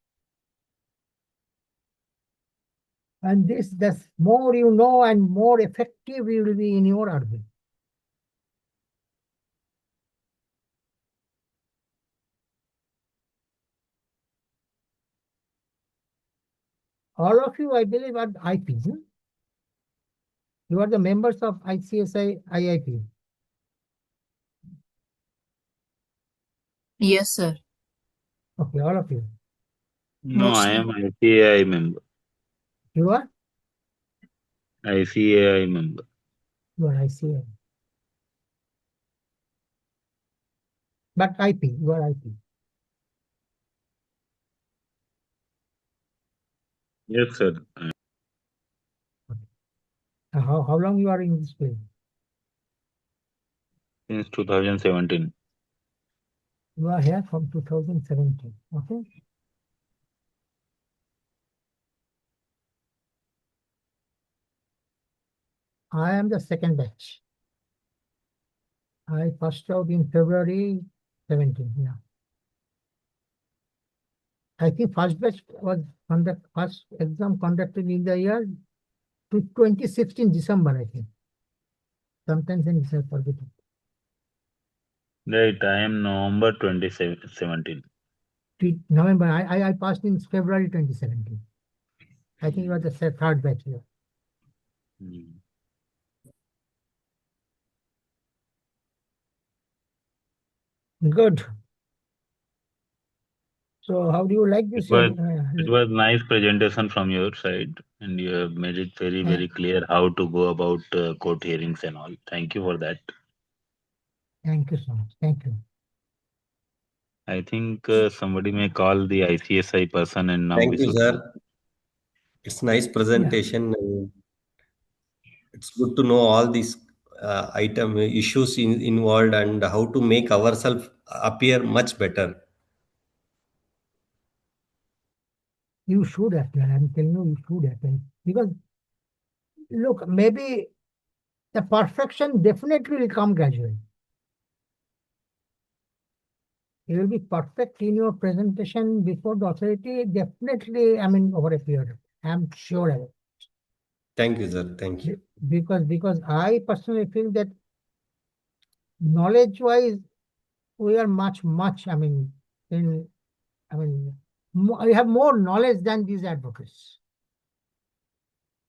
And the more you know and more effective you will be in your argument. All of you, I believe, are IPs. You are the members of ICSI IIP. Yes, sir. Okay, all of you. No, I Mostly. am ICAI member. You are? ICAI member. You are ICI. But IP, you are IP. Yes, sir. How long you are in this field? Since 2017. You are here from 2017. Okay. I am the second batch. I passed out in February 17. Yeah. I think first batch was first exam conducted in the year 2016 December, I think. Sometimes in December. Right, I am November 2017. November. I passed in February 2017. I think you are the third batch here. Hmm. Good. So how do you like this? It was nice presentation from your side, and you have made it very, very clear how to go about court hearings and all. Thank you for that. Thank you so much. Thank you. I think somebody may call the ICSI person, and now Thank we you, should. sir. It's nice presentation. And it's good to know all these item issues involved and how to make ourselves appear much better. You should attend. I'm telling you, you should attend. Because look, maybe the perfection definitely will come gradually. You will be perfect in your presentation before the authority, definitely, over a period. I'm sure of it. Thank you, sir. Thank you. Because I personally feel that knowledge-wise, we are much, I mean, we have more knowledge than these advocates.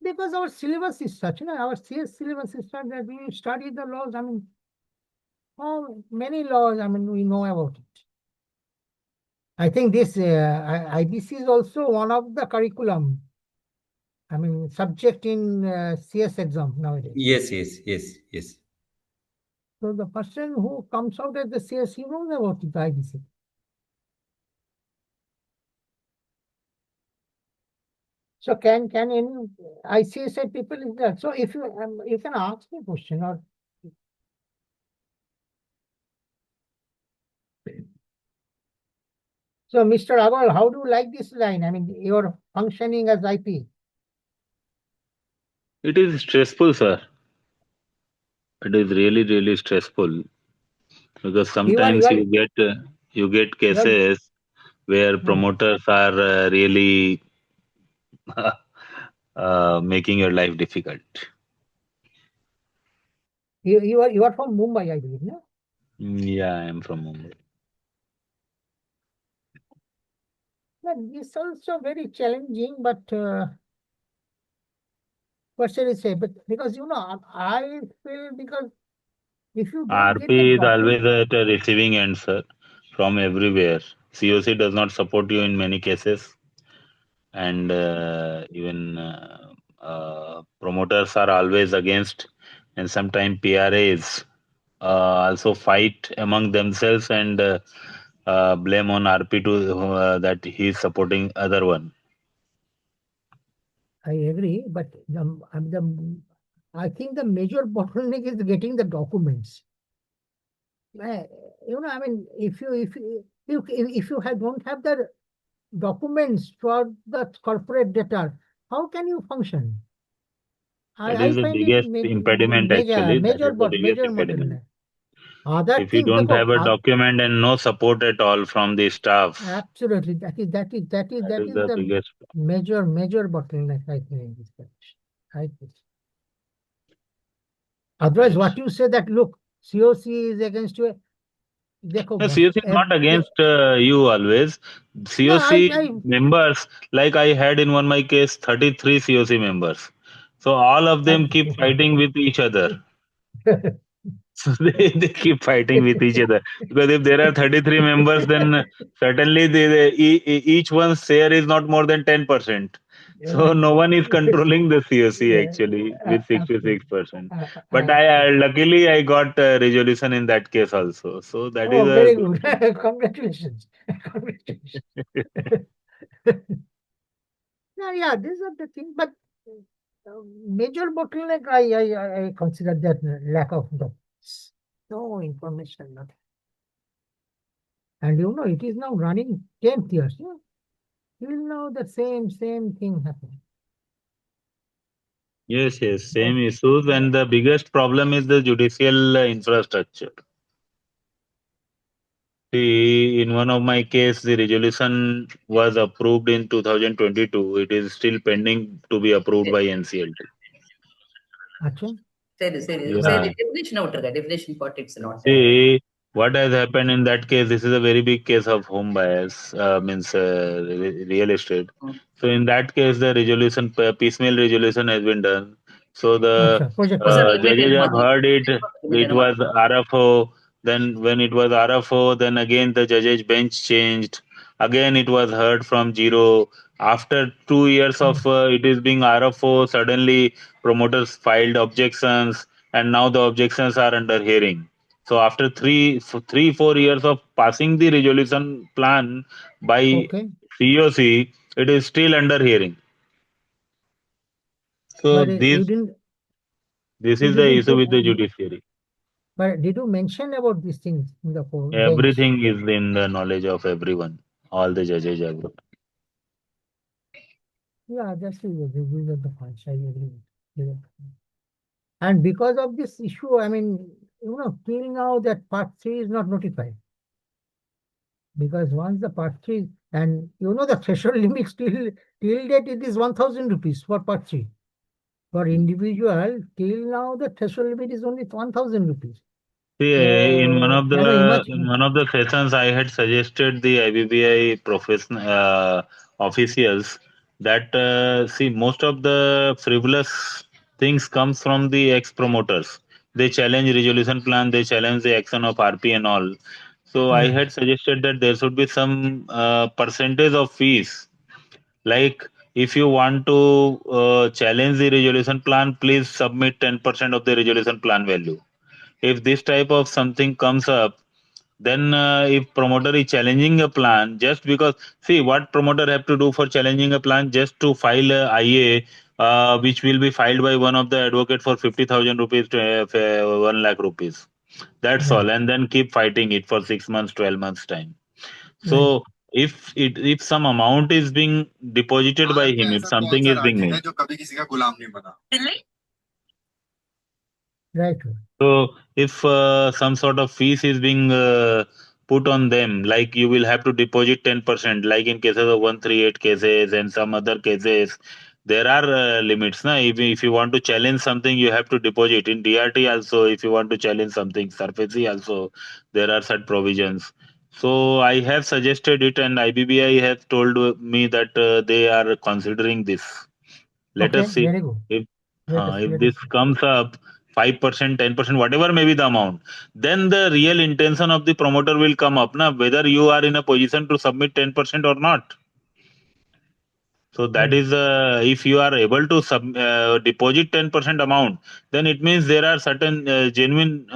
Because our syllabus is such, our CS syllabus is such that we study the laws, many laws, we know about it. I think this IBC is also one of the curriculum, subject in CS exam nowadays. Yes. So the person who comes out as the CS, he knows about the IBC. So can any ICSI people is there? So if you can ask me a question or. So Mr. Agarwal, how do you like this line? You're functioning as IP. It is stressful, sir. It is really, really stressful because sometimes you get cases where promoters are really making your life difficult. You are from Mumbai, I believe, no? Yeah, I am from Mumbai. It's also very challenging, but what shall I say? But because I feel because if you don't get the RP is document, always at a receiving end, sir, from everywhere. COC does not support you in many cases, and even promoters are always against, and sometimes PRAs also fight among themselves and blame on RP to that he is supporting other one. I agree, but I think the major bottleneck is getting the documents. If you don't have the documents for the corporate data, how can you function? That I is the find it biggest impediment actually. That is the biggest major impediment. bottleneck. Other If you things, don't have a document and no support at all from the staff, absolutely, that is the the biggest. major bottleneck, I think, in this condition. Otherwise, Right. what you say that look, COC is against you. No, COC is not against you always. COC No, members, like I had in one my case, 33 COC members. So all of them keep fighting with each other. So they keep fighting with each other. Because if there are 33 members, then certainly each one's share is not more than 10%. So no one is controlling the COC actually with 66%. But luckily I got a resolution in that case also. So that is a very good good. thing. Congratulations. Congratulations. Yeah, these are the things. But major bottleneck, I consider that lack of documents. No information, nothing. And it is now running 10th years. Yeah? You will know the same thing happening. Yes, same issues. And the biggest problem is the judicial infrastructure. See, in one of my case, the resolution was approved in 2022. It is still pending to be approved by NCLT. Achha? Yeah. definition politics not. See, what has happened in that case, this is a very big case of home bias, means real estate. So in that case, the resolution, piecemeal resolution has been done. So the Achha, project. judges have heard it. It was RFO. Then when it was RFO, then again the judges bench changed. Again it was heard from zero. After 2 years of it is being RFO, suddenly promoters filed objections, and now the objections are under hearing. So after 4 years of passing the resolution plan by COC, it is still under hearing. So But this is the issue with the judiciary. But did you mention about these things in the bench? Everything is in the knowledge of everyone, all the judges, everyone. Yeah, that's the points. I agree. And because of this issue, till now that part 3 is not notified. Because once the part 3, and the threshold limit till date, it is 1,000 rupees for part 3. For individual, till now the threshold limit is only 1,000 rupees. See, in one So, of can you the imagine? sessions, I had suggested the IBBI professional officials that see, most of the frivolous things comes from the ex-promoters. They challenge resolution plan, they challenge the action of RP and all. So I had suggested that there should be some percentage of fees. Like, if you want to challenge the resolution plan, please submit 10% of the resolution plan value. If this type of something comes up, then if promoter is challenging a plan, just because, see, what promoter have to do for challenging a plan, just to file a IA which will be filed by one of the advocate for 50,000 rupees to 1 lakh rupees. That's all, and then keep fighting it for 6 months, 12 months time. So if some amount is being deposited by him, if something is being made, Right. so if some sort of fees is being put on them, like you will have to deposit 10%, like in cases of 138 cases and some other cases, there are limits. Na? If you want to challenge something, you have to deposit. In DRT also, if you want to challenge something, SURFACE also, there are such provisions. So I have suggested it, and IBBI has told me that they are considering this. Let Okay, us see very good. if Let this us see. comes up 5%, 10%, whatever may be the amount, then the real intention of the promoter will come up, na, whether you are in a position to submit 10% or not. So that is if you are able to deposit 10% amount, then it means there are certain genuine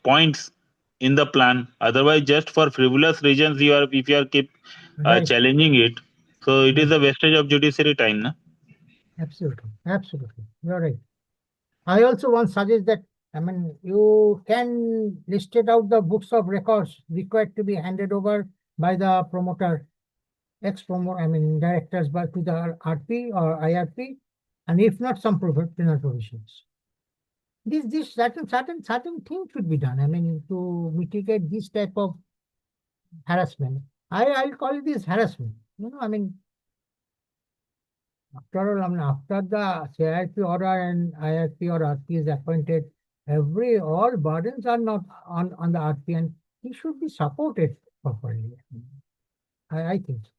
points in the plan. Otherwise, just for frivolous reasons, if you are keep Right. challenging it, so it is Right. a wastage of judiciary time, na? Absolutely. Absolutely. You're right. I also want to suggest that, I mean, you can list it out the books of records required to be handed over by the promoter, ex-promoter, I mean, directors, but to the RP or IRP, and if not, some penal provisions. This certain things should be done. I mean, to mitigate this type of harassment. I'll call this harassment. I mean, after all, I mean, after the CIRP order and IRP or RP is appointed, all burdens are not on the RP, and he should be supported properly. I think so.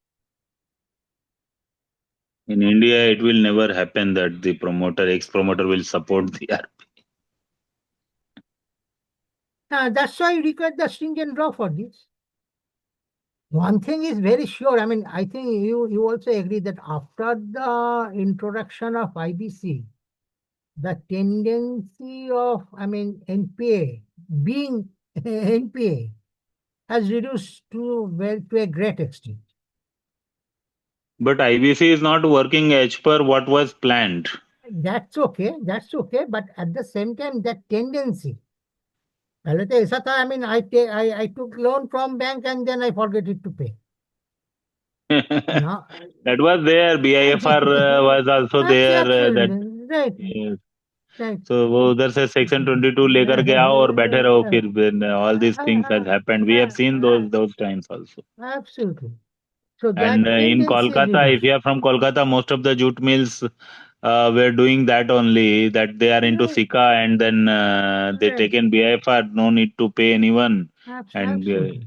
In India, it will never happen that the ex-promoter will support the RP. That's why you require the stringent law for this. One thing is very sure. I mean, I think you also agree that after the introduction of IBC, the tendency of, I mean, NPA being NPA has reduced to a great extent. But IBC is not working as per what was planned. That's okay. But at the same time, that tendency. I mean, I took loan from bank and then I forget it to pay. Now, That was there. BIFR was also there. absolutely right. Yes. Right. So वो उधर से section 22 लेकर के आओ और बैठे रहो फिर when all these things has happened. We have seen those times also. Absolutely. So And that in tendency is Kolkata, if reduced. you are from Kolkata, most of the jute mills were doing that only, that they are into Sika and then they Right. take in BIFR, no need to pay anyone, and Absolutely.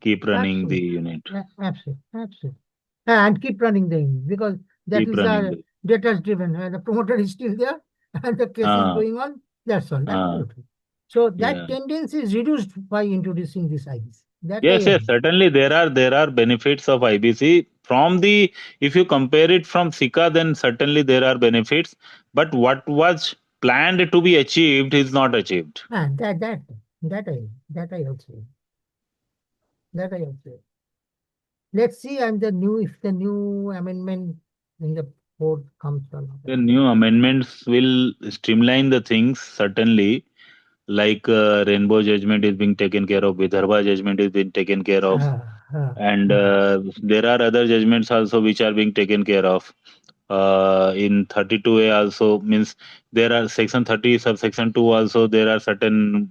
keep running the Absolutely. unit. Absolutely. And keep running the unit because that Keep is running the. data driven. The promoter is still there and the case is going on. That's all. Absolutely. So that Yeah. tendency is reduced by introducing this IBC. That I Yes, agree. certainly there are benefits of IBC from the, if you compare it from Sika, then certainly there are benefits, but what was planned to be achieved is not achieved. That I also. That I also. Let's see, and if the new amendment in the board comes or not. The new amendments will streamline the things, certainly, like Rainbow Judgment is being taken care of, Vidarbha Judgment is being taken care of, and there are other judgments also which are being taken care of. In 32A also, means there are section 30 subsection 2 also, there are certain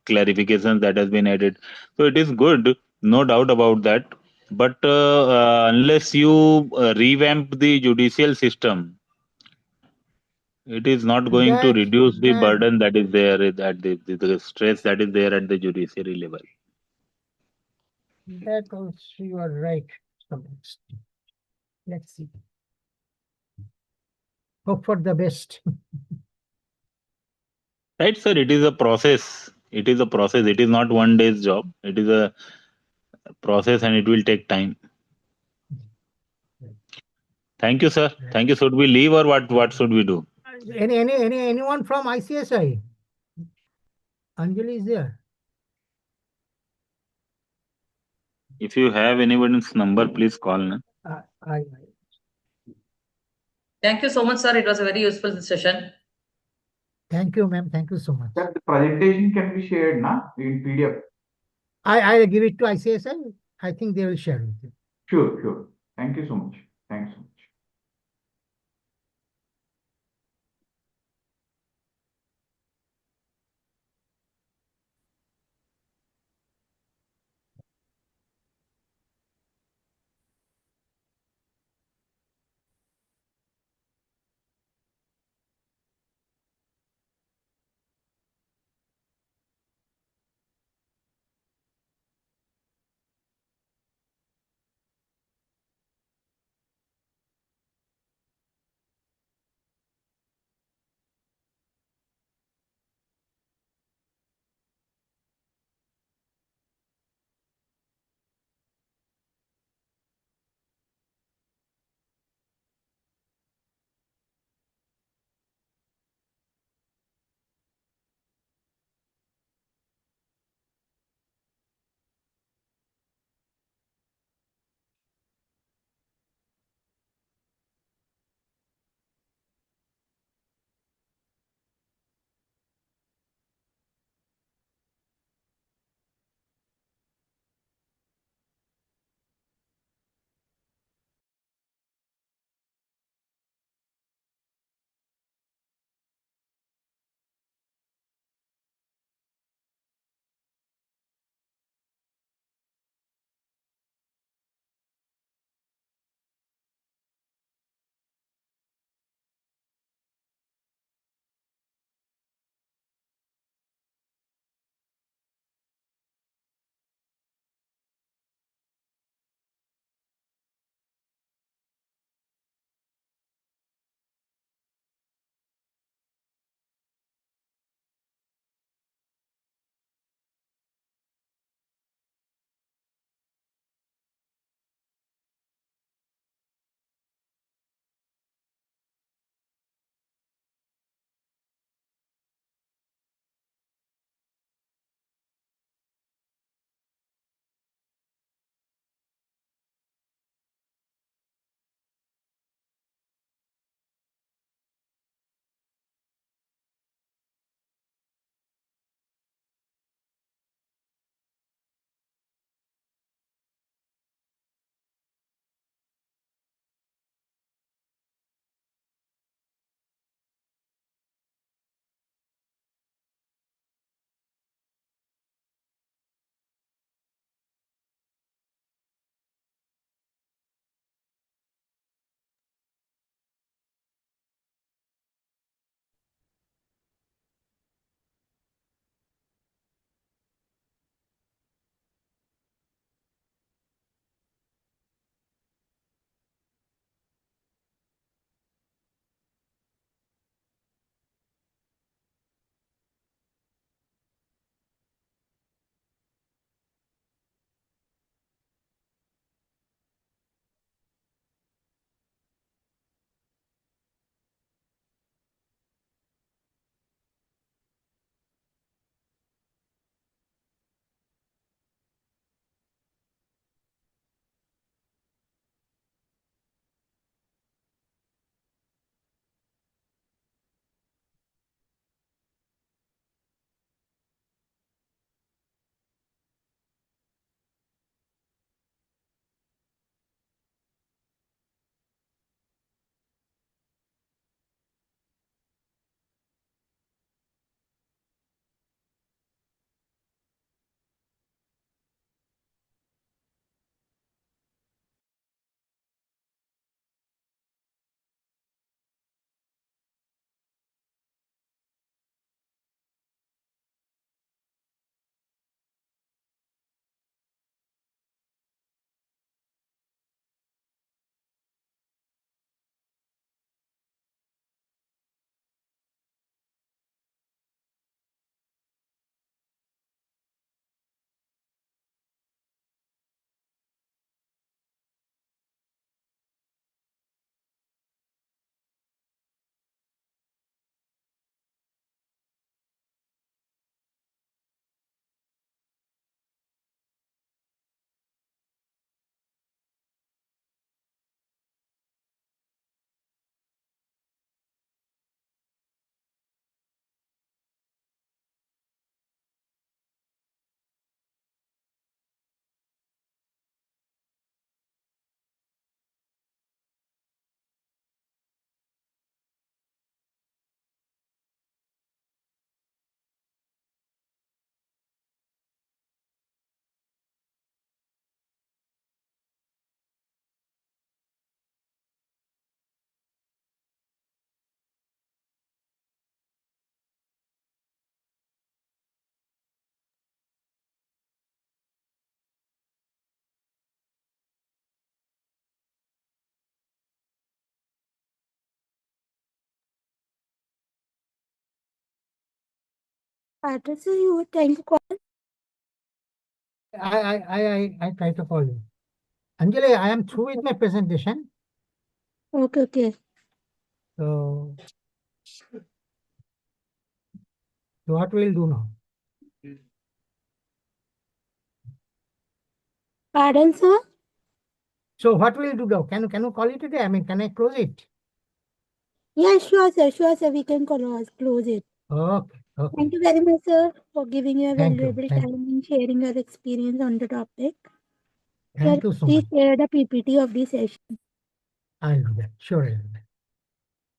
clarifications that has been added. So it is good, no doubt about that. But unless you revamp the judicial system, It is not going to That- reduce the that- burden that is there at the stress that is there at the judiciary level. That also you are right. Let's see. Hope for the best. Right, sir? It is a process. It is a process. It is not one day's job. It is a process and it will take time. Thank you, sir. Thank you. Should we leave or what should we do? Anyone from ICSI? Anjali is there. If you have anyone's number, please call. Na? Thank you so much, sir. It was a very useful session. Thank you, ma'am. Thank you so much. Sir, the presentation can be shared in PDF. I'll give it to ICSI. I think they will share with you. Sure, sure. Thank you so much. Thanks so much. Partha sir, you were trying to call? I try to call you. Anjali, I am through with my presentation. Okay, okay. So what we'll do now? Pardon, sir? So what will you do now? Can you call it today? I mean, can I close it? Yeah, sure, sir. We can close it. Okay. Thank you very much, sir, for giving your Thank you. valuable Thank time and sharing your experience on the topic. Thank Sir, you so please much. share the PPT of this session. I'll do that. Sure, I'll do that.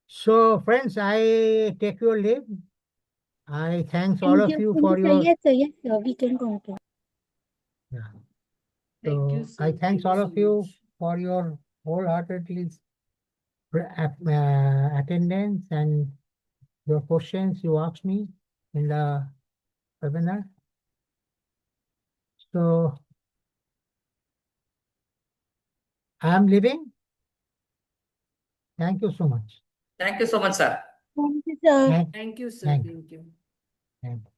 So, friends, I take your leave. I thanks all of you for your. Yes, sir. We can conclude. Yeah. So I thanks all of you for your wholeheartedly attendance and your questions you asked me in the webinar. So I am leaving. Thank you so much. Thank you so much, sir. Thank you, sir. Thank you, sir. Thank you.